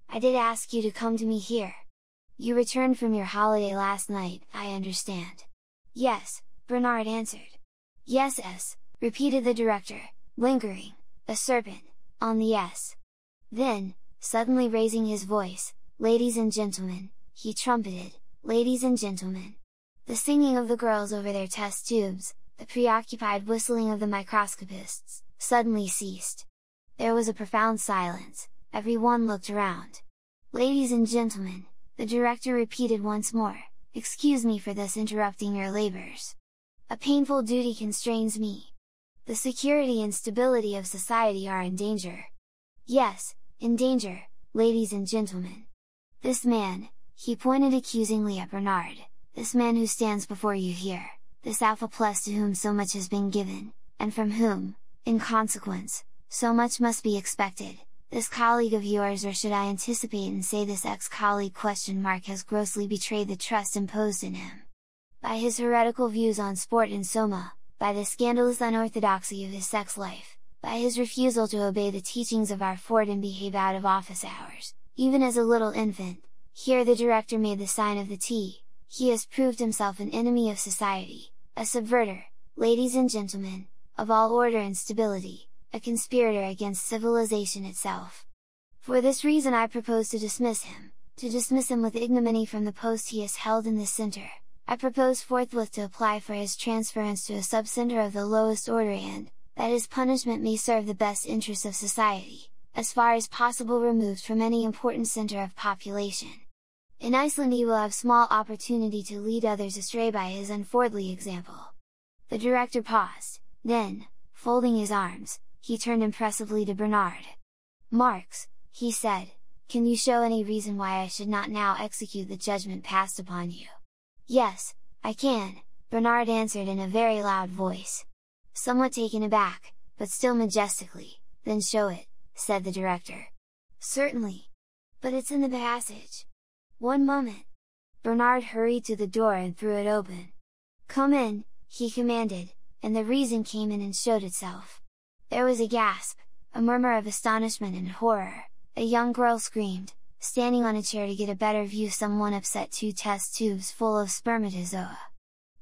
"I did ask you to come to me here. You returned from your holiday last night, I understand." "Yes," Bernard answered. "Yes, repeated the director, lingering, a serpent, on the S. Then, suddenly raising his voice, "Ladies and gentlemen," he trumpeted, "ladies and gentlemen." The singing of the girls over their test tubes, the preoccupied whistling of the microscopists, suddenly ceased. There was a profound silence, everyone looked around. "Ladies and gentlemen," the director repeated once more, "excuse me for thus interrupting your labors. A painful duty constrains me. The security and stability of society are in danger. Yes, in danger, ladies and gentlemen. This man," he pointed accusingly at Bernard, "this man who stands before you here, this Alpha Plus to whom so much has been given, and from whom, in consequence, so much must be expected, this colleague of yours, or should I anticipate and say this ex-colleague ? Has grossly betrayed the trust imposed in him. By his heretical views on sport and soma, by the scandalous unorthodoxy of his sex life, by his refusal to obey the teachings of our Ford and behave out of office hours, even as a little infant," here the director made the sign of the T, "he has proved himself an enemy of society, a subverter, ladies and gentlemen, of all order and stability, a conspirator against civilization itself. For this reason I propose to dismiss him with ignominy from the post he has held in this center. I propose forthwith to apply for his transference to a sub-center of the lowest order and, that his punishment may serve the best interests of society, as far as possible removed from any important center of population. In Iceland he will have small opportunity to lead others astray by his unfordly example." The director paused, then, folding his arms, he turned impressively to Bernard. "Marx," he said, "can you show any reason why I should not now execute the judgment passed upon you?" "Yes, I can," Bernard answered in a very loud voice. Somewhat taken aback, but still majestically, "Then show it," said the director. "Certainly! But it's in the passage." "One moment!" Bernard hurried to the door and threw it open. "Come in," he commanded, and the reason came in and showed itself. There was a gasp, a murmur of astonishment and horror, a young girl screamed, standing on a chair to get a better view. Someone upset 2 test tubes full of spermatozoa.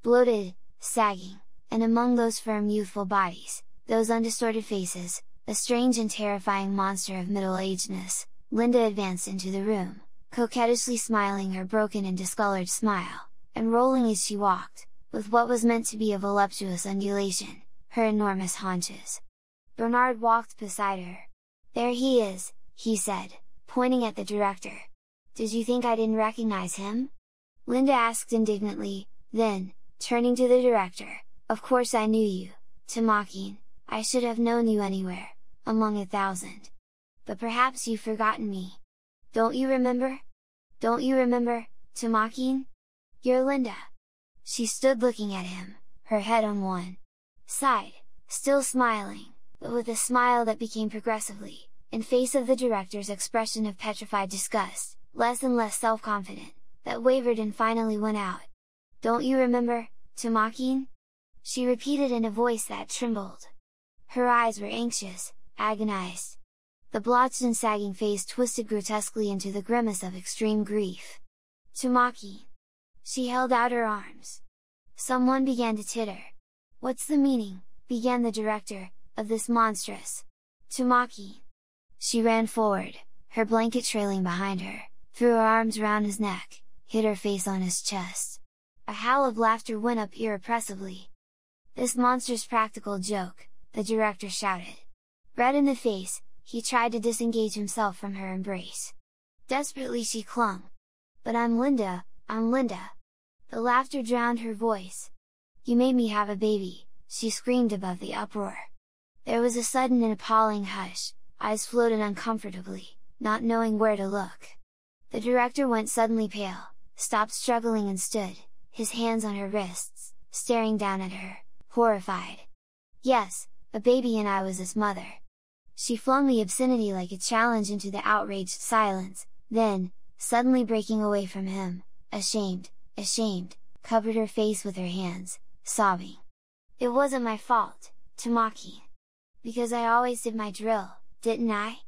Bloated, sagging, and among those firm youthful bodies, those undistorted faces, a strange and terrifying monster of middle-agedness, Linda advanced into the room, coquettishly smiling her broken and discolored smile, and rolling as she walked, with what was meant to be a voluptuous undulation, her enormous haunches. Bernard walked beside her. "There he is," he said, pointing at the director. "Did you think I didn't recognize him?" Linda asked indignantly, then, turning to the director, "Of course I knew you, Tamakin, I should have known you anywhere, among 1,000. But perhaps you've forgotten me. Don't you remember? Don't you remember, Tamakin? You're Linda." She stood looking at him, her head on one side, still smiling, but with a smile that became progressively, in face of the director's expression of petrified disgust, less and less self-confident, that wavered and finally went out. "Don't you remember, Tumakin?" she repeated in a voice that trembled. Her eyes were anxious, agonized. The blotched and sagging face twisted grotesquely into the grimace of extreme grief. "Tumakin!" She held out her arms. Someone began to titter. "What's the meaning," began the director, "of this monstrous Tumakin?" She ran forward, her blanket trailing behind her, threw her arms round his neck, hid her face on his chest. A howl of laughter went up irrepressibly. "This monstrous practical joke," the director shouted. Red in the face, he tried to disengage himself from her embrace. Desperately she clung. "But I'm Linda, I'm Linda!" The laughter drowned her voice. "You made me have a baby," she screamed above the uproar. There was a sudden and appalling hush, eyes floated uncomfortably, not knowing where to look. The director went suddenly pale, stopped struggling and stood, his hands on her wrists, staring down at her, horrified. "Yes, a baby, and I was its mother." She flung the obscenity like a challenge into the outraged silence, then, suddenly breaking away from him, ashamed, covered her face with her hands, sobbing. "It wasn't my fault, Tumakin. Because I always did my drill, didn't I?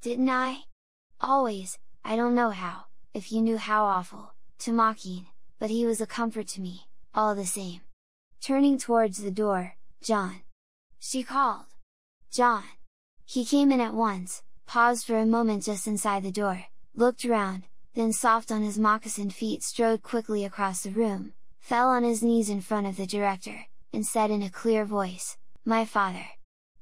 Didn't I? Always, I don't know how, if you knew how awful, Tumakin, but he was a comfort to me, all the same." Turning towards the door, "John!" she called. "John!" He came in at once, paused for a moment just inside the door, looked round, then soft on his moccasined feet strode quickly across the room, fell on his knees in front of the director, and said in a clear voice, "My father!"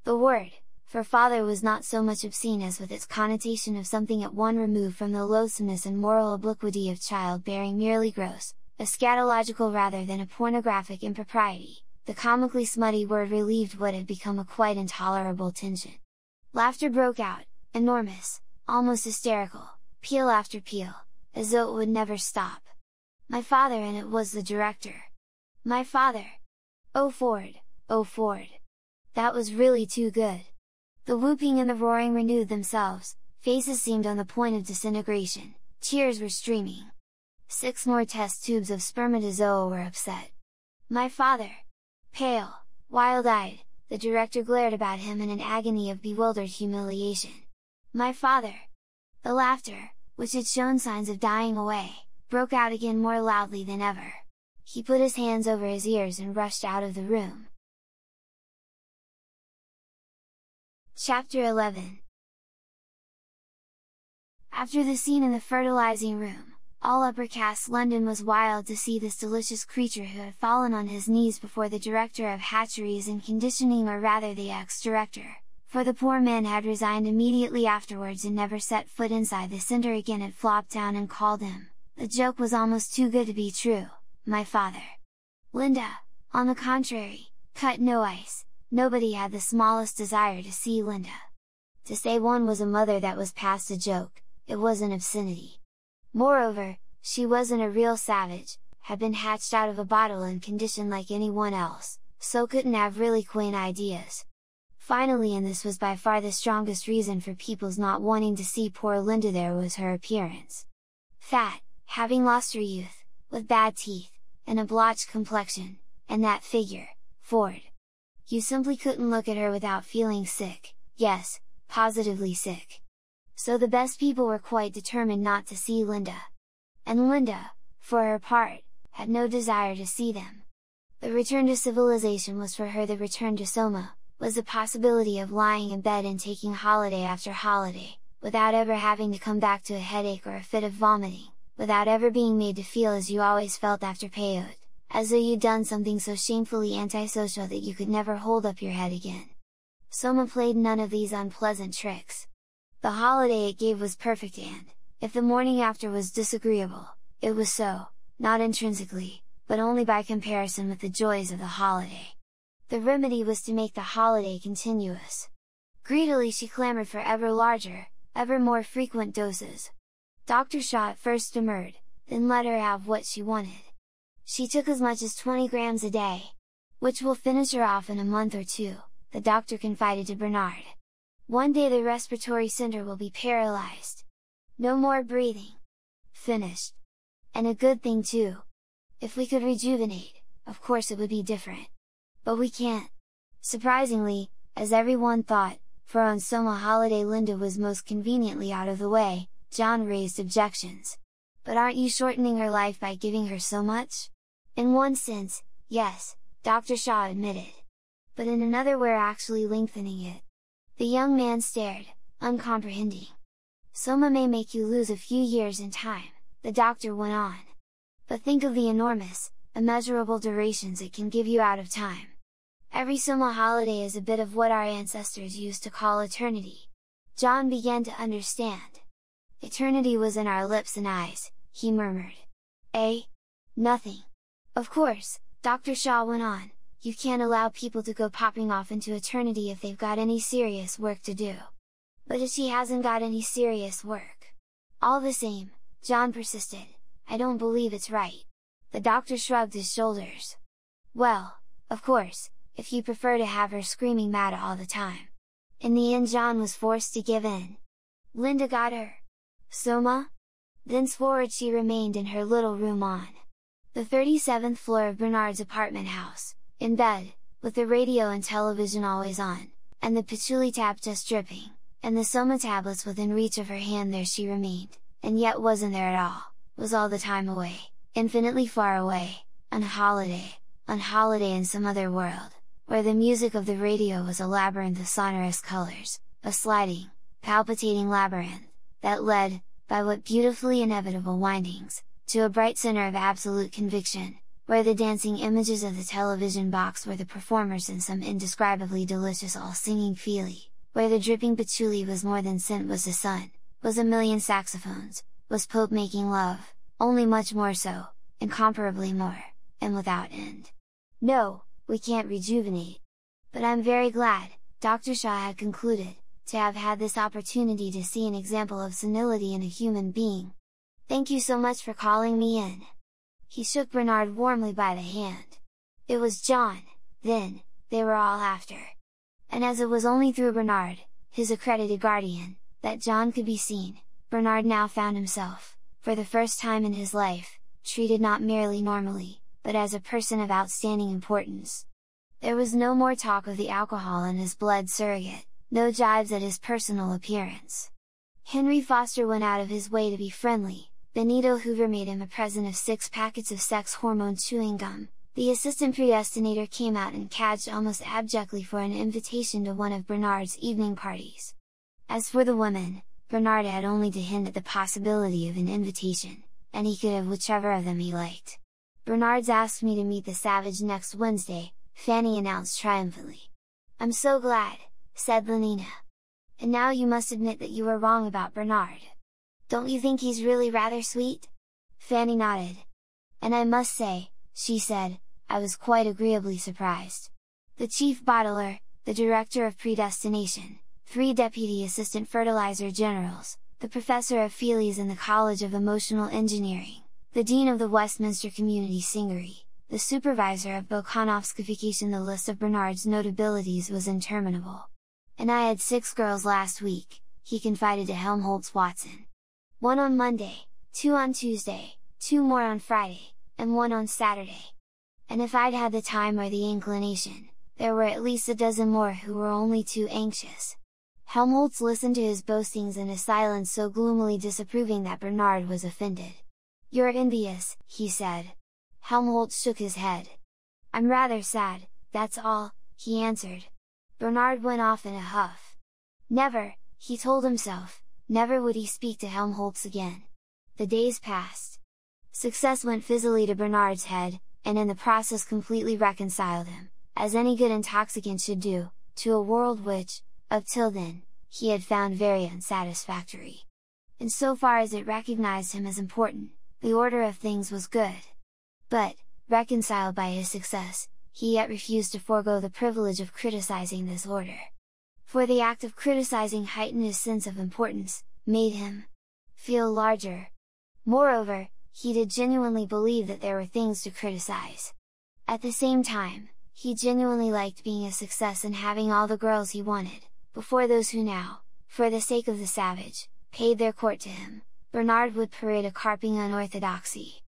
The word, for father, was not so much obscene as with its connotation of something at one remove from the loathsomeness and moral obliquity of childbearing, merely gross, a scatological rather than a pornographic impropriety. The comically smutty word relieved what had become a quite intolerable tension. Laughter broke out, enormous, almost hysterical, peal after peal, as though it would never stop. My father, and it was the director. My father! Oh Ford, oh Ford! That was really too good! The whooping and the roaring renewed themselves, faces seemed on the point of disintegration, tears were streaming. 6 more test tubes of spermatozoa were upset. My father! Pale, wild-eyed, the director glared about him in an agony of bewildered humiliation. My father! The laughter, which had shown signs of dying away, broke out again more loudly than ever. He put his hands over his ears and rushed out of the room. Chapter 11. After the scene in the fertilizing room, all upper-caste London was wild to see this delicious creature who had fallen on his knees before the director of hatcheries and conditioning, or rather the ex-director, for the poor man had resigned immediately afterwards and never set foot inside the centre again. Had flopped down and called him, the joke was almost too good to be true, my father. Linda, on the contrary, cut no ice, nobody had the smallest desire to see Linda. To say one was a mother, that was past a joke, it was an obscenity. Moreover, she wasn't a real savage, had been hatched out of a bottle and conditioned like anyone else, so couldn't have really quaint ideas. Finally, and this was by far the strongest reason for people's not wanting to see poor Linda there, was her appearance. Fat, having lost her youth, with bad teeth, and a blotched complexion, and that figure, Ford! You simply couldn't look at her without feeling sick, yes, positively sick. So the best people were quite determined not to see Linda. And Linda, for her part, had no desire to see them. The return to civilization was for her the return to Soma, was the possibility of lying in bed and taking holiday after holiday, without ever having to come back to a headache or a fit of vomiting, without ever being made to feel as you always felt after peyote, as though you'd done something so shamefully antisocial that you could never hold up your head again. Soma played none of these unpleasant tricks. The holiday it gave was perfect, and, if the morning after was disagreeable, it was so, not intrinsically, but only by comparison with the joys of the holiday. The remedy was to make the holiday continuous. Greedily she clamored for ever larger, ever more frequent doses. Dr. Shaw at first demurred, then let her have what she wanted. She took as much as 20 grams a day, which will finish her off in a month or two, the doctor confided to Bernard. One day the respiratory center will be paralyzed. No more breathing. Finished. And a good thing too. If we could rejuvenate, of course it would be different. But we can't. Surprisingly, as everyone thought, for on Soma holiday Linda was most conveniently out of the way, John raised objections. But aren't you shortening her life by giving her so much? In one sense, yes, Dr. Shaw admitted. But in another we're actually lengthening it. The young man stared, uncomprehending. Soma may make you lose a few years in time, the doctor went on. But think of the enormous, immeasurable durations it can give you out of time. Every Soma holiday is a bit of what our ancestors used to call eternity. John began to understand. Eternity was in our lips and eyes, he murmured. Nothing. Of course, Dr. Shaw went on, you can't allow people to go popping off into eternity if they've got any serious work to do. But if she hasn't got any serious work. All the same, John persisted, I don't believe it's right. The doctor shrugged his shoulders. Well, of course, if you prefer to have her screaming mad all the time. In the end John was forced to give in. Linda got her Soma? Thenceforward she remained in her little room on the 37th floor of Bernard's apartment house, in bed, with the radio and television always on, and the patchouli tap just dripping, and the Soma tablets within reach of her hand. There she remained, and yet wasn't there at all, was all the time away, infinitely far away, on holiday in some other world, where the music of the radio was a labyrinth of sonorous colors, a sliding, palpitating labyrinth, that led, by what beautifully inevitable windings, to a bright center of absolute conviction, where the dancing images of the television box were the performers in some indescribably delicious all-singing feelie, where the dripping patchouli was more than scent was the sun, was a million saxophones, was Pope making love, only much more so, incomparably more, and without end. No, we can't rejuvenate. But I'm very glad, Dr. Shaw had concluded, to have had this opportunity to see an example of senility in a human being. Thank you so much for calling me in. He shook Bernard warmly by the hand. It was John, then, they were all after. And as it was only through Bernard, his accredited guardian, that John could be seen, Bernard now found himself, for the first time in his life, treated not merely normally, but as a person of outstanding importance. There was no more talk of the alcohol in his blood surrogate, no jibes at his personal appearance. Henry Foster went out of his way to be friendly, Benito Hoover made him a present of 6 packets of sex hormone chewing gum, the assistant predestinator came out and cadged almost abjectly for an invitation to one of Bernard's evening parties. As for the women, Bernard had only to hint at the possibility of an invitation, and he could have whichever of them he liked. Bernard's asked me to meet the Savage next Wednesday, Fanny announced triumphantly. I'm so glad, said Lenina. And now you must admit that you were wrong about Bernard. Don't you think he's really rather sweet? Fanny nodded. And I must say, she said, I was quite agreeably surprised. The chief bottler, the director of predestination, 3 deputy assistant fertilizer generals, the professor of Feelies in the College of Emotional Engineering, the dean of the Westminster Community Singery, the supervisor of Bokhanovskification. The list of Bernard's notabilities was interminable. And I had 6 girls last week, he confided to Helmholtz Watson. 1 on Monday, 2 on Tuesday, 2 more on Friday, and 1 on Saturday. And if I'd had the time or the inclination, there were at least a dozen more who were only too anxious. Helmholtz listened to his boastings in a silence so gloomily disapproving that Bernard was offended. You're envious, he said. Helmholtz shook his head. I'm rather sad, that's all, he answered. Bernard went off in a huff. Never, he told himself, never would he speak to Helmholtz again. The days passed. Success went fizzily to Bernard's head, and in the process completely reconciled him, as any good intoxicant should do, to a world which, up till then, he had found very unsatisfactory. In so far as it recognized him as important, the order of things was good. But, reconciled by his success, he yet refused to forego the privilege of criticizing this order. For the act of criticizing heightened his sense of importance, made him feel larger. Moreover, he did genuinely believe that there were things to criticize. At the same time, he genuinely liked being a success and having all the girls he wanted, before those who now, for the sake of the Savage, paid their court to him. Bernard would parade a carping unorthodoxy,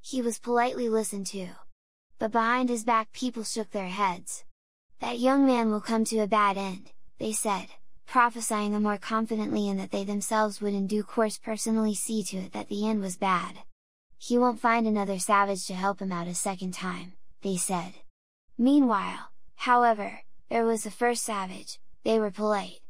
He was politely listened to. But behind his back people shook their heads. "That young man will come to a bad end," they said, prophesying the more confidently in that they themselves would in due course personally see to it that the end was bad. "He won't find another savage to help him out a second time," they said. Meanwhile, however, there was the first savage. They were polite.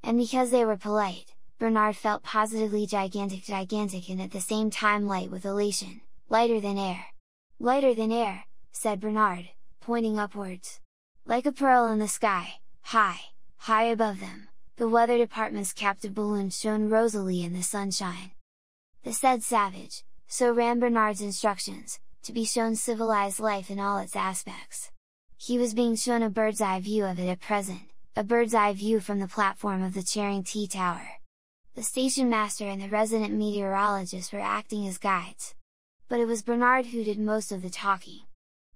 And because they were polite, Bernard felt positively gigantic and at the same time light with elation, lighter than air. "Lighter than air," said Bernard, pointing upwards. "Like a pearl in the sky, high above them, the weather department's captive balloon shone rosily in the sunshine." The said savage, so ran Bernard's instructions, to be shown civilized life in all its aspects. He was being shown a bird's eye view of it at present, a bird's eye view from the platform of the Charing T Tower. The station master and the resident meteorologist were acting as guides. But it was Bernard who did most of the talking.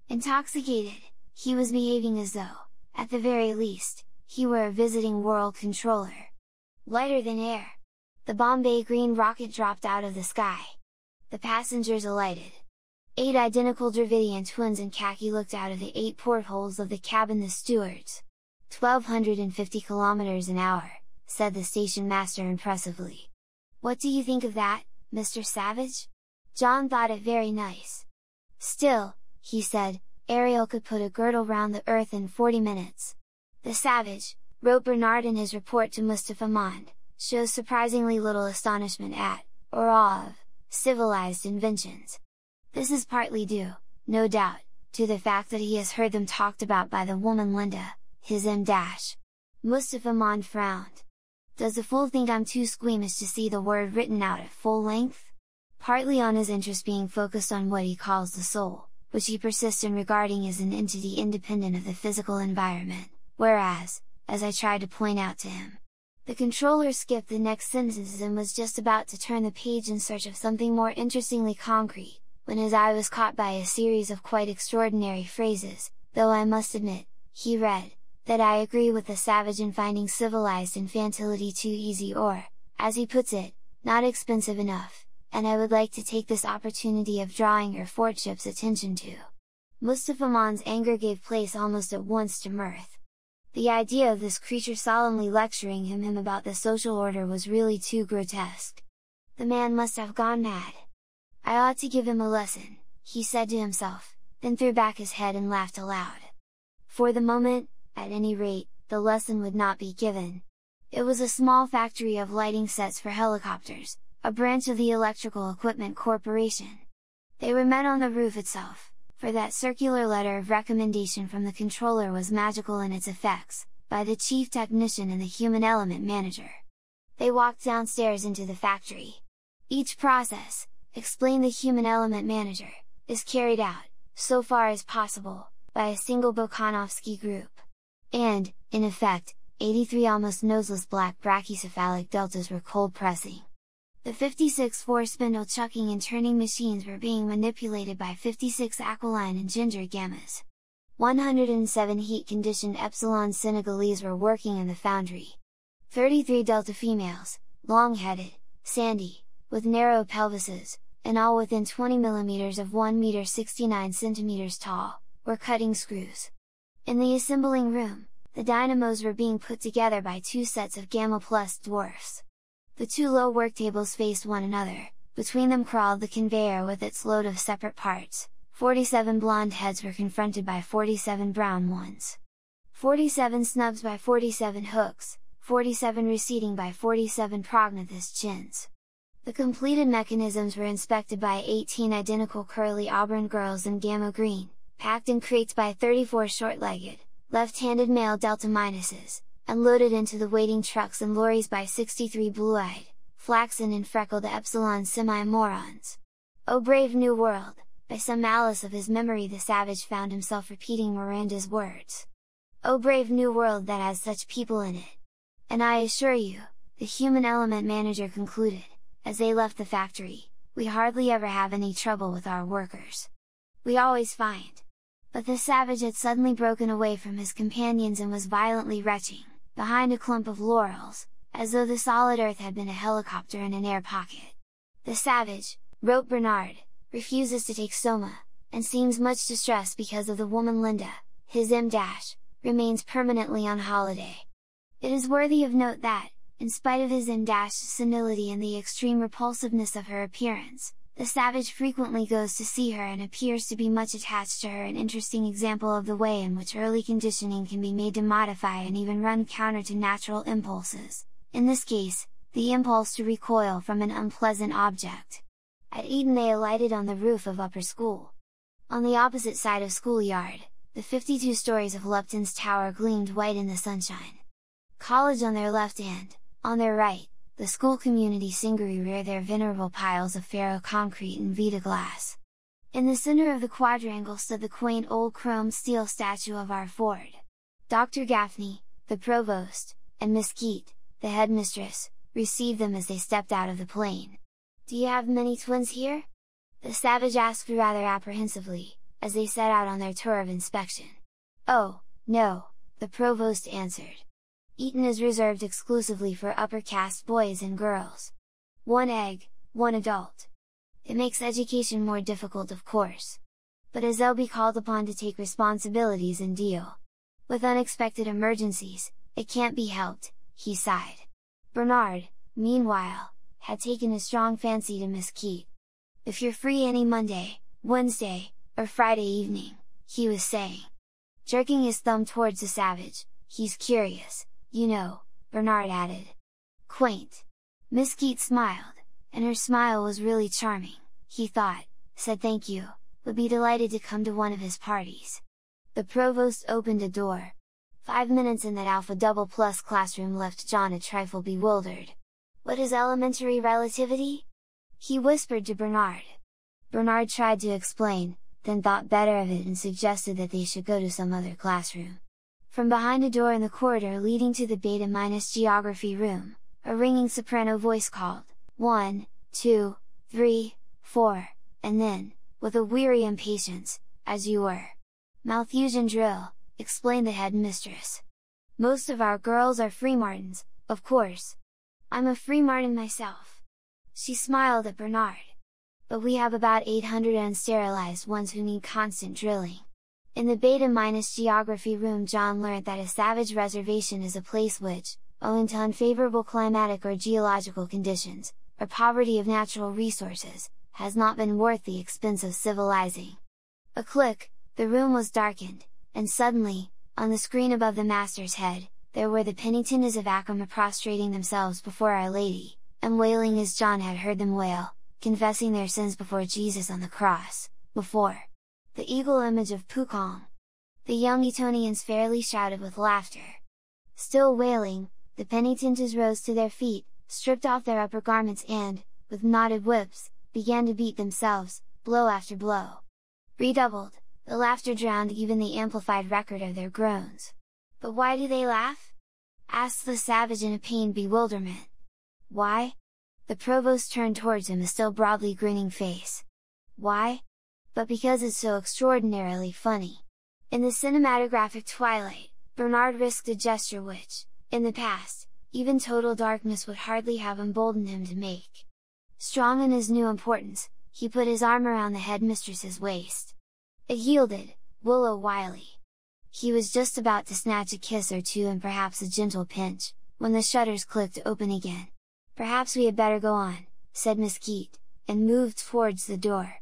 Intoxicated, he was behaving as though, at the very least, he were a visiting world controller. Lighter than air. The Bombay green rocket dropped out of the sky. The passengers alighted. 8 identical Dravidian twins in khaki looked out of the 8 portholes of the cabin. The stewards. 1250 kilometers an hour, said the station master impressively. "What do you think of that, Mr. Savage?" John thought it very nice. "Still," he said, "Ariel could put a girdle round the earth in 40 minutes. The Savage," wrote Bernard in his report to Mustafa Mond, "shows surprisingly little astonishment at, or awe of, civilized inventions. This is partly due, no doubt, to the fact that he has heard them talked about by the woman Linda, his M-." Mustafa Mond frowned. "Does the fool think I'm too squeamish to see the word written out at full length?" Partly on his interest being focused on what he calls the soul, which he persists in regarding as an entity independent of the physical environment, whereas, as I tried to point out to him, the controller skipped the next sentences and was just about to turn the page in search of something more interestingly concrete, when his eye was caught by a series of quite extraordinary phrases, though I must admit, he read, that I agree with the Savage in finding civilized infantility too easy or, as he puts it, not expensive enough, and I would like to take this opportunity of drawing your Lordship's attention to. Mustafa Mond's anger gave place almost at once to mirth. The idea of this creature solemnly lecturing him about the social order was really too grotesque. The man must have gone mad. "I ought to give him a lesson," he said to himself, then threw back his head and laughed aloud. For the moment, at any rate, the lesson would not be given. It was a small factory of lighting sets for helicopters, a branch of the Electrical Equipment Corporation. They were met on the roof itself, for that circular letter of recommendation from the controller was magical in its effects, by the chief technician and the human element manager. They walked downstairs into the factory. "Each process," explained the human element manager, "is carried out, so far as possible, by a single Bokhanovsky group. And, in effect, 83 almost noseless black brachycephalic deltas were cold pressing. The 56 4-spindle chucking and turning machines were being manipulated by 56 aquiline and ginger gammas. 107 heat-conditioned epsilon Senegalese were working in the foundry. 33 delta females, long-headed, sandy, with narrow pelvises, and all within 20 mm of 1 meter 69 cm tall, were cutting screws. In the assembling room, the dynamos were being put together by 2 sets of Gamma Plus dwarfs. The 2 low worktables faced one another, between them crawled the conveyor with its load of separate parts. 47 blonde heads were confronted by 47 brown ones. 47 snubs by 47 hooks, 47 receding by 47 prognathous chins. The completed mechanisms were inspected by 18 identical curly auburn girls in gamma green, packed in crates by 34 short-legged, left-handed male delta minuses, and loaded into the waiting trucks and lorries by 63 blue-eyed, flaxen and freckled epsilon semi-morons. O brave new world, by some malice of his memory the Savage found himself repeating Miranda's words. O brave new world that has such people in it! And I assure you, the human element manager concluded, as they left the factory, we hardly ever have any trouble with our workers. We always find. But the Savage had suddenly broken away from his companions and was violently retching, behind a clump of laurels, as though the solid earth had been a helicopter in an air pocket. The Savage, wrote Bernard, refuses to take soma, and seems much distressed because of the woman Linda, his M-, remains permanently on holiday. It is worthy of note that, in spite of his M-, senility and the extreme repulsiveness of her appearance, the savage frequently goes to see her and appears to be much attached to her, an interesting example of the way in which early conditioning can be made to modify and even run counter to natural impulses, in this case, the impulse to recoil from an unpleasant object. At Eton they alighted on the roof of upper school. On the opposite side of schoolyard, the 52 stories of Lupton's Tower gleamed white in the sunshine. College on their left and, on their right, the school community Singery rear their venerable piles of ferro concrete and Vita glass. In the center of the quadrangle stood the quaint old chrome steel statue of our Ford. Dr. Gaffney, the provost, and Miss Keat, the headmistress, received them as they stepped out of the plane. "Do you have many twins here?" the savage asked rather apprehensively, as they set out on their tour of inspection. "Oh, no," the provost answered. "Eton is reserved exclusively for upper caste boys and girls. One egg, one adult. It makes education more difficult, of course. But as they'll be called upon to take responsibilities and deal with unexpected emergencies, it can't be helped," he sighed. Bernard, meanwhile, had taken a strong fancy to Miss Keat. "If you're free any Monday, Wednesday, or Friday evening," he was saying, jerking his thumb towards the savage, "he's curious, you know," Bernard added. "Quaint." Miss Keat smiled, and her smile was really charming, he thought, said thank you, would be delighted to come to one of his parties. The provost opened a door. 5 minutes in that Alpha Double Plus classroom left John a trifle bewildered. "What is elementary relativity?" he whispered to Bernard. Bernard tried to explain, then thought better of it and suggested that they should go to some other classroom. From behind a door in the corridor leading to the Beta- geography room, a ringing soprano voice called, 1, 2, 3, 4, and then, with a weary impatience, "As you were." "Malthusian drill," explained the headmistress. "Most of our girls are Freemartins, of course. I'm a Freemartin myself." She smiled at Bernard. "But we have about 800 unsterilized ones who need constant drilling." In the Beta- geography room John learnt that a savage reservation is a place which, owing to unfavorable climatic or geological conditions, or poverty of natural resources, has not been worth the expense of civilizing. A click, the room was darkened, and suddenly, on the screen above the master's head, there were the penitentes of Acoma prostrating themselves before Our Lady, and wailing as John had heard them wail, confessing their sins before Jesus on the cross, before the eagle image of Pukong. The young Etonians fairly shouted with laughter. Still wailing, the penitentes rose to their feet, stripped off their upper garments and, with knotted whips, began to beat themselves, blow after blow. Redoubled, the laughter drowned even the amplified record of their groans. "But why do they laugh?" asked the savage in a pained bewilderment. "Why?" The provost turned towards him a still broadly grinning face. "Why? But because it's so extraordinarily funny." In the cinematographic twilight, Bernard risked a gesture which, in the past, even total darkness would hardly have emboldened him to make. Strong in his new importance, he put his arm around the headmistress's waist. It yielded, willow wily. He was just about to snatch a kiss or two and perhaps a gentle pinch, when the shutters clicked open again. "Perhaps we had better go on," said Miss Keat, and moved towards the door.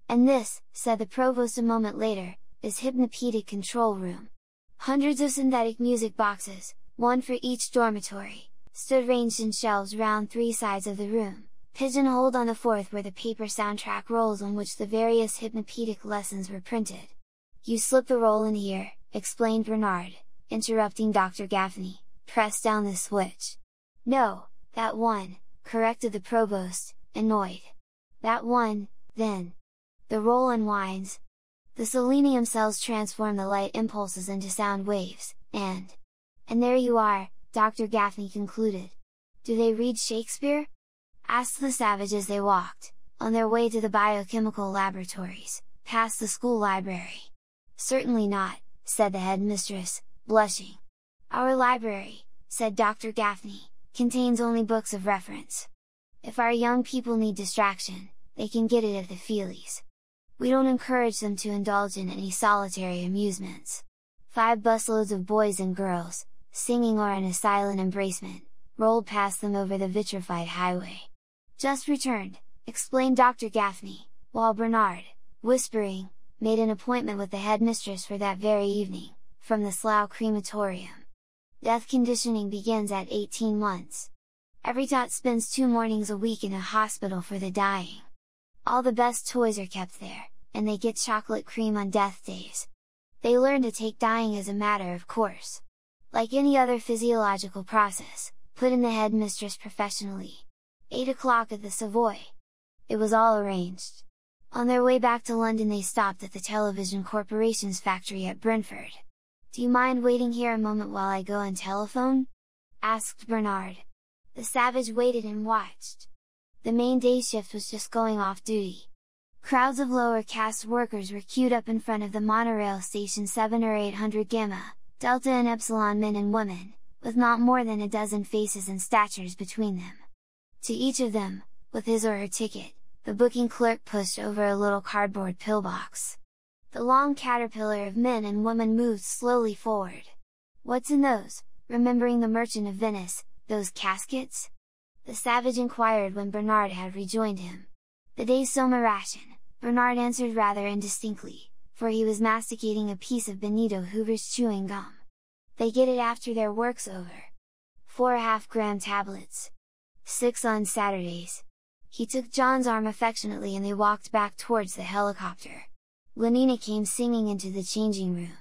"And this," said the provost a moment later, "is hypnopedic control room." Hundreds of synthetic music boxes, one for each dormitory, stood ranged in shelves round 3 sides of the room, pigeonholed on the 4th were the paper soundtrack rolls on which the various hypnopedic lessons were printed. "You slip the roll in here," explained Bernard, interrupting Dr. Gaffney, "press down this switch." "No, that one," corrected the provost, annoyed. "That one, then." The roll unwinds. The selenium cells transform the light impulses into sound waves, and there you are, Dr. Gaffney concluded. "Do they read Shakespeare?" asked the savage as they walked, on their way to the biochemical laboratories, past the school library. "Certainly not," said the headmistress, blushing. "Our library," said Dr. Gaffney, "contains only books of reference. If our young people need distraction, they can get it at the feelies. We don't encourage them to indulge in any solitary amusements. 5 busloads of boys and girls, singing or in a silent embracement, rolled past them over the vitrified highway. "Just returned," explained Dr. Gaffney, while Bernard, whispering, made an appointment with the headmistress for that very evening, from the Slough crematorium. Death conditioning begins at 18 months. Every tot spends 2 mornings a week in a hospital for the dying. All the best toys are kept there, and they get chocolate cream on death days. They learn to take dying as a matter of course. Like any other physiological process, put in the headmistress professionally. 8 o'clock at the Savoy. It was all arranged. On their way back to London they stopped at the Television Corporation's factory at Brentford. "Do you mind waiting here a moment while I go and telephone?" asked Bernard. The savage waited and watched. The main day shift was just going off duty. Crowds of lower caste workers were queued up in front of the monorail station 7 or 800 Gamma, Delta and Epsilon men and women, with not more than a dozen faces and statures between them. To each of them, with his or her ticket, the booking clerk pushed over a little cardboard pillbox. The long caterpillar of men and women moved slowly forward. "What's in those?" remembering the Merchant of Venice, "those caskets?" the savage inquired when Bernard had rejoined him. "The day's summer ration," Bernard answered rather indistinctly, for he was masticating a piece of Benito Hoover's chewing gum. "They get it after their work's over. 4 half-gram tablets. 6 on Saturdays." He took John's arm affectionately and they walked back towards the helicopter. Lenina came singing into the changing room.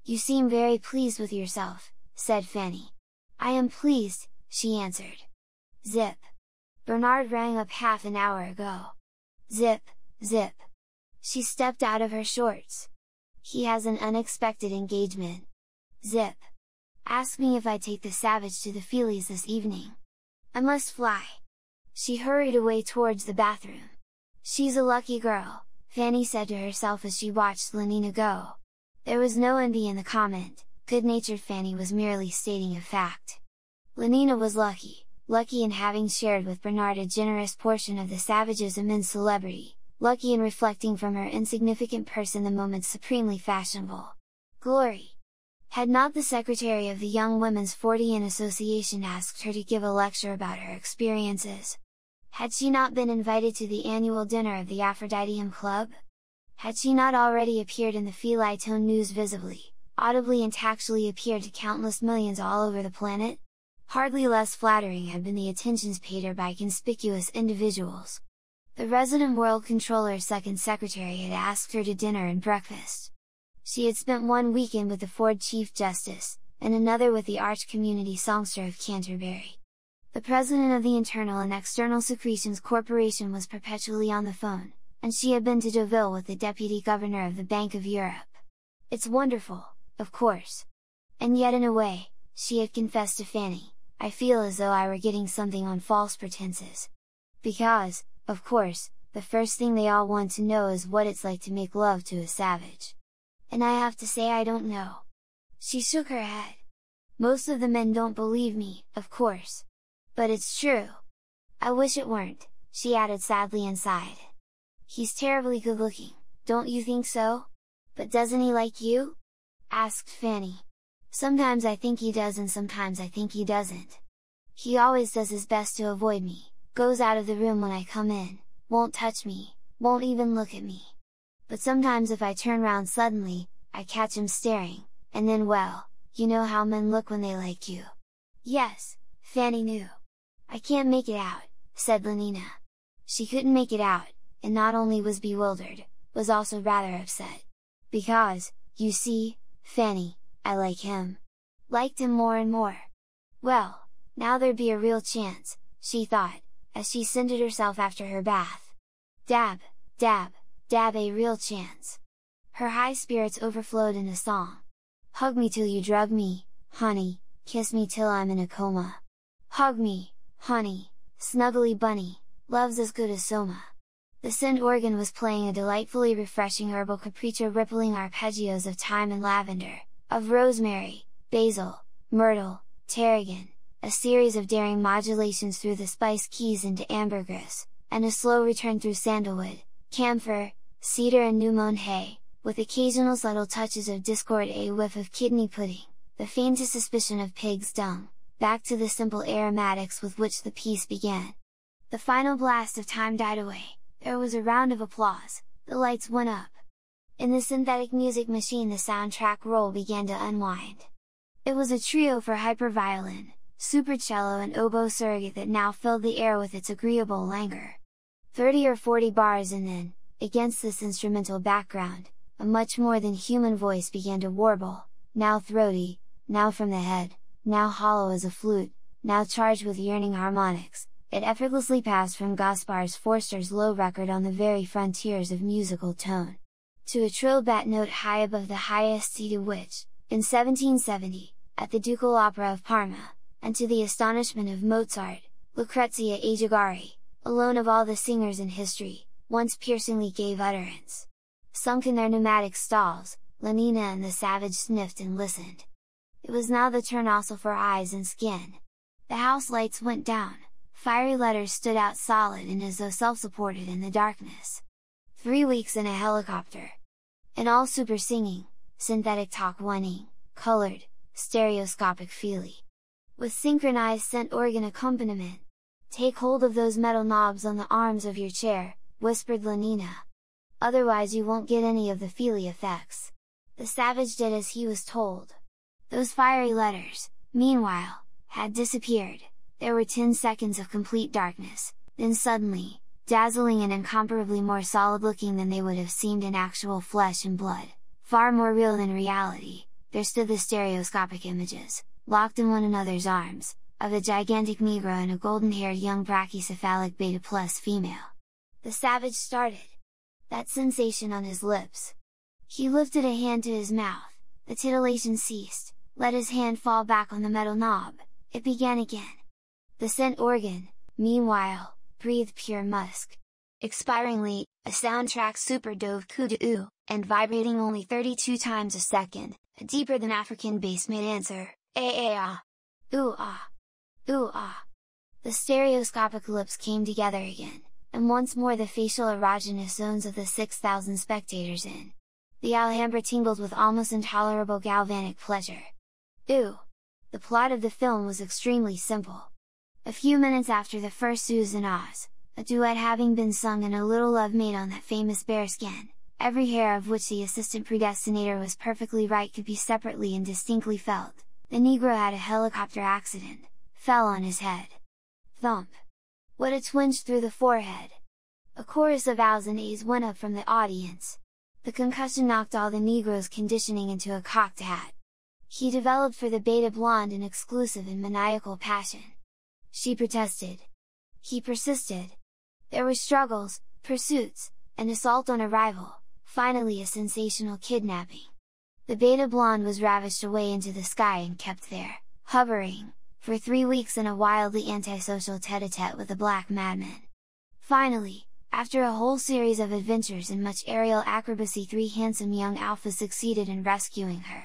"You seem very pleased with yourself," said Fanny. "I am pleased," she answered. Zip! Bernard rang up half an hour ago. Zip, zip! She stepped out of her shorts. "He has an unexpected engagement." Zip! "Ask me if I take the savage to the feelies this evening. I must fly." She hurried away towards the bathroom. "She's a lucky girl," Fanny said to herself as she watched Lenina go. There was no envy in the comment, good-natured Fanny was merely stating a fact. Lenina was lucky in having shared with Bernard a generous portion of the savage's immense celebrity, lucky in reflecting from her insignificant person the moment's supremely fashionable glory. Had not the secretary of the Young Women's Fortean Association asked her to give a lecture about her experiences? Had she not been invited to the annual dinner of the Aphroditeum Club? Had she not already appeared in the Felie-Tone news visibly, audibly and tactually appeared to countless millions all over the planet? Hardly less flattering had been the attentions paid her by conspicuous individuals. The resident world controller's second secretary had asked her to dinner and breakfast. She had spent one weekend with the Ford Chief Justice, and another with the arch community songster of Canterbury. The president of the Internal and External Secretions Corporation was perpetually on the phone, and she had been to Deauville with the deputy governor of the Bank of Europe. "It's wonderful, of course. And yet in a way," she had confessed to Fanny, "I feel as though I were getting something on false pretenses. Because, of course, the first thing they all want to know is what it's like to make love to a savage. And I have to say I don't know." She shook her head. "Most of the men don't believe me, of course. But it's true. I wish it weren't," she added sadly and sighed. "He's terribly good looking, don't you think so? But doesn't he like you?" asked Fanny. "Sometimes I think he does and sometimes I think he doesn't. He always does his best to avoid me, goes out of the room when I come in, won't touch me, won't even look at me. But sometimes if I turn round suddenly, I catch him staring, and then well, you know how men look when they like you." Yes, Fanny knew. "I can't make it out," said Lenina. She couldn't make it out, and not only was bewildered, was also rather upset. "Because, you see, Fanny, I like him. Liked him more and more. Well, now there'd be a real chance," she thought, as she scented herself after her bath. Dab, dab, dab, a real chance. Her high spirits overflowed in a song. "Hug me till you drug me, honey, kiss me till I'm in a coma. Hug me, honey, snuggly bunny, love's as good as soma." The scent organ was playing a delightfully refreshing herbal capriccio, rippling arpeggios of thyme and lavender, of rosemary, basil, myrtle, tarragon, a series of daring modulations through the spice keys into ambergris, and a slow return through sandalwood, camphor, cedar and new mown hay, with occasional subtle touches of discord, a whiff of kidney pudding, the faintest suspicion of pig's dung, back to the simple aromatics with which the piece began. The final blast of time died away, there was a round of applause, the lights went up. In the synthetic music machine the soundtrack roll began to unwind. It was a trio for hyperviolin, supercello and oboe surrogate that now filled the air with its agreeable languor. 30 or 40 bars and then, against this instrumental background, a much more than human voice began to warble, now throaty, now from the head, now hollow as a flute, now charged with yearning harmonics. It effortlessly passed from Gaspard Forster's low record on the very frontiers of musical tone, to a trill bat note high above the highest C to which, in 1770, at the Ducal Opera of Parma, and to the astonishment of Mozart, Lucrezia Agigari, alone of all the singers in history, once piercingly gave utterance. Sunk in their pneumatic stalls, Lenina and the savage sniffed and listened. It was now the turn also for eyes and skin. The house lights went down, fiery letters stood out solid and as though self-supported in the darkness. 3 weeks in a helicopter. And all super singing, synthetic talk whining, colored, stereoscopic feely. With synchronized scent organ accompaniment. Take hold of those metal knobs on the arms of your chair, whispered Lenina. Otherwise you won't get any of the feely effects. The savage did as he was told. Those fiery letters, meanwhile, had disappeared. There were 10 seconds of complete darkness, then suddenly, dazzling and incomparably more solid looking than they would have seemed in actual flesh and blood, far more real than reality, there stood the stereoscopic images, locked in one another's arms, of a gigantic Negro and a golden-haired young brachycephalic beta plus female. The savage started. That sensation on his lips. He lifted a hand to his mouth, the titillation ceased, let his hand fall back on the metal knob, it began again. The scent organ, meanwhile, breathed pure musk. Expiringly, a soundtrack super dove coup de ooh, and vibrating only 32 times a second, a deeper than African bass made answer, ah. Ooh ah. Ooh ah. The stereoscopic lips came together again, and once more the facial erogenous zones of the 6,000 spectators in. The Alhambra tingled with almost intolerable galvanic pleasure. Ooh! The plot of the film was extremely simple. A few minutes after the first oohs and ahs, a duet having been sung and a little love made on that famous bearskin, every hair of which the assistant predestinator was perfectly right could be separately and distinctly felt, the Negro had a helicopter accident, fell on his head. Thump! What a twinge through the forehead! A chorus of ows and ahs went up from the audience. The concussion knocked all the Negro's conditioning into a cocked hat. He developed for the beta blonde an exclusive and maniacal passion. She protested. He persisted. There were struggles, pursuits, an assault on a rival, finally a sensational kidnapping. The beta blonde was ravished away into the sky and kept there, hovering, for 3 weeks in a wildly antisocial tete-a-tete with a black madman. Finally, after a whole series of adventures and much aerial acrobacy, 3 handsome young alphas succeeded in rescuing her.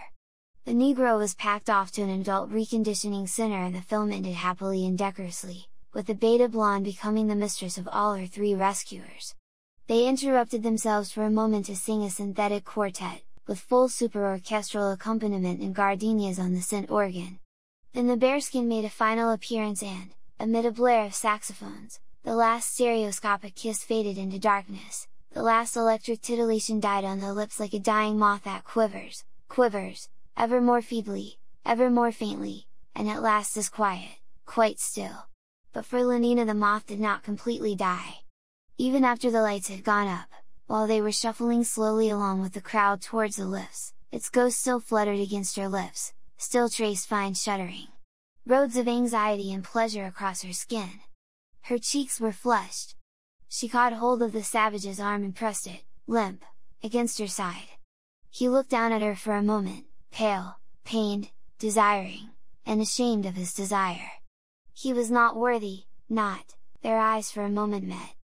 The Negro was packed off to an adult reconditioning center and the film ended happily and decorously, with the beta blonde becoming the mistress of all her 3 rescuers. They interrupted themselves for a moment to sing a synthetic quartet, with full super orchestral accompaniment and gardenias on the synth organ. Then the bearskin made a final appearance and, amid a blare of saxophones, the last stereoscopic kiss faded into darkness, the last electric titillation died on the lips like a dying moth that quivers, ever more feebly, ever more faintly, and at last is quiet, quite still. But for Lenina the moth did not completely die. Even after the lights had gone up, while they were shuffling slowly along with the crowd towards the lifts, its ghost still fluttered against her lips, still traced fine shuddering roads of anxiety and pleasure across her skin. Her cheeks were flushed. She caught hold of the savage's arm and pressed it, limp, against her side. He looked down at her for a moment, pale, pained, desiring, and ashamed of his desire. He was not worthy, not, their eyes for a moment met.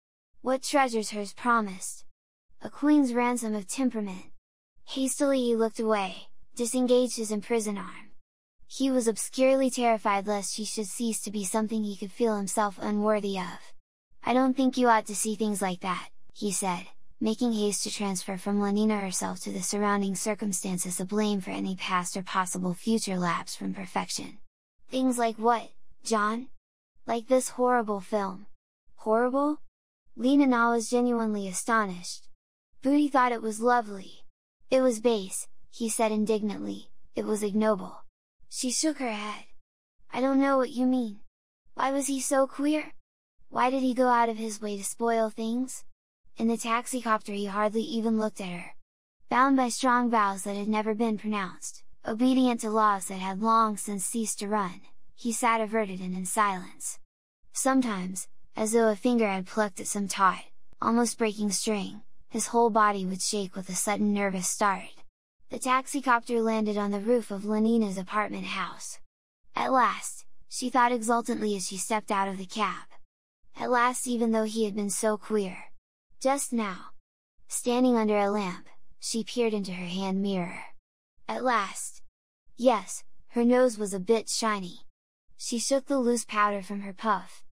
What treasures hers promised! A queen's ransom of temperament! Hastily he looked away, disengaged his imprisoned arm. He was obscurely terrified lest she should cease to be something he could feel himself unworthy of. "I don't think you ought to see things like that," he said, making haste to transfer from Lenina herself to the surrounding circumstances the blame for any past or possible future lapse from perfection. "Things like what, John? Like this horrible film?" "Horrible?" Lenina was genuinely astonished. Booty thought it was lovely. "It was base," he said indignantly, "it was ignoble." She shook her head. "I don't know what you mean. Why was he so queer? Why did he go out of his way to spoil things?" In the taxicopter he hardly even looked at her. Bound by strong vows that had never been pronounced, obedient to laws that had long since ceased to run, he sat averted and in silence. Sometimes, as though a finger had plucked at some taut, almost breaking string, his whole body would shake with a sudden nervous start. The taxicopter landed on the roof of Lenina's apartment house. At last, she thought exultantly as she stepped out of the cab. At last, even though he had been so queer. Just now. Standing under a lamp, she peered into her hand mirror. At last! Yes, her nose was a bit shiny. She shook the loose powder from her puff.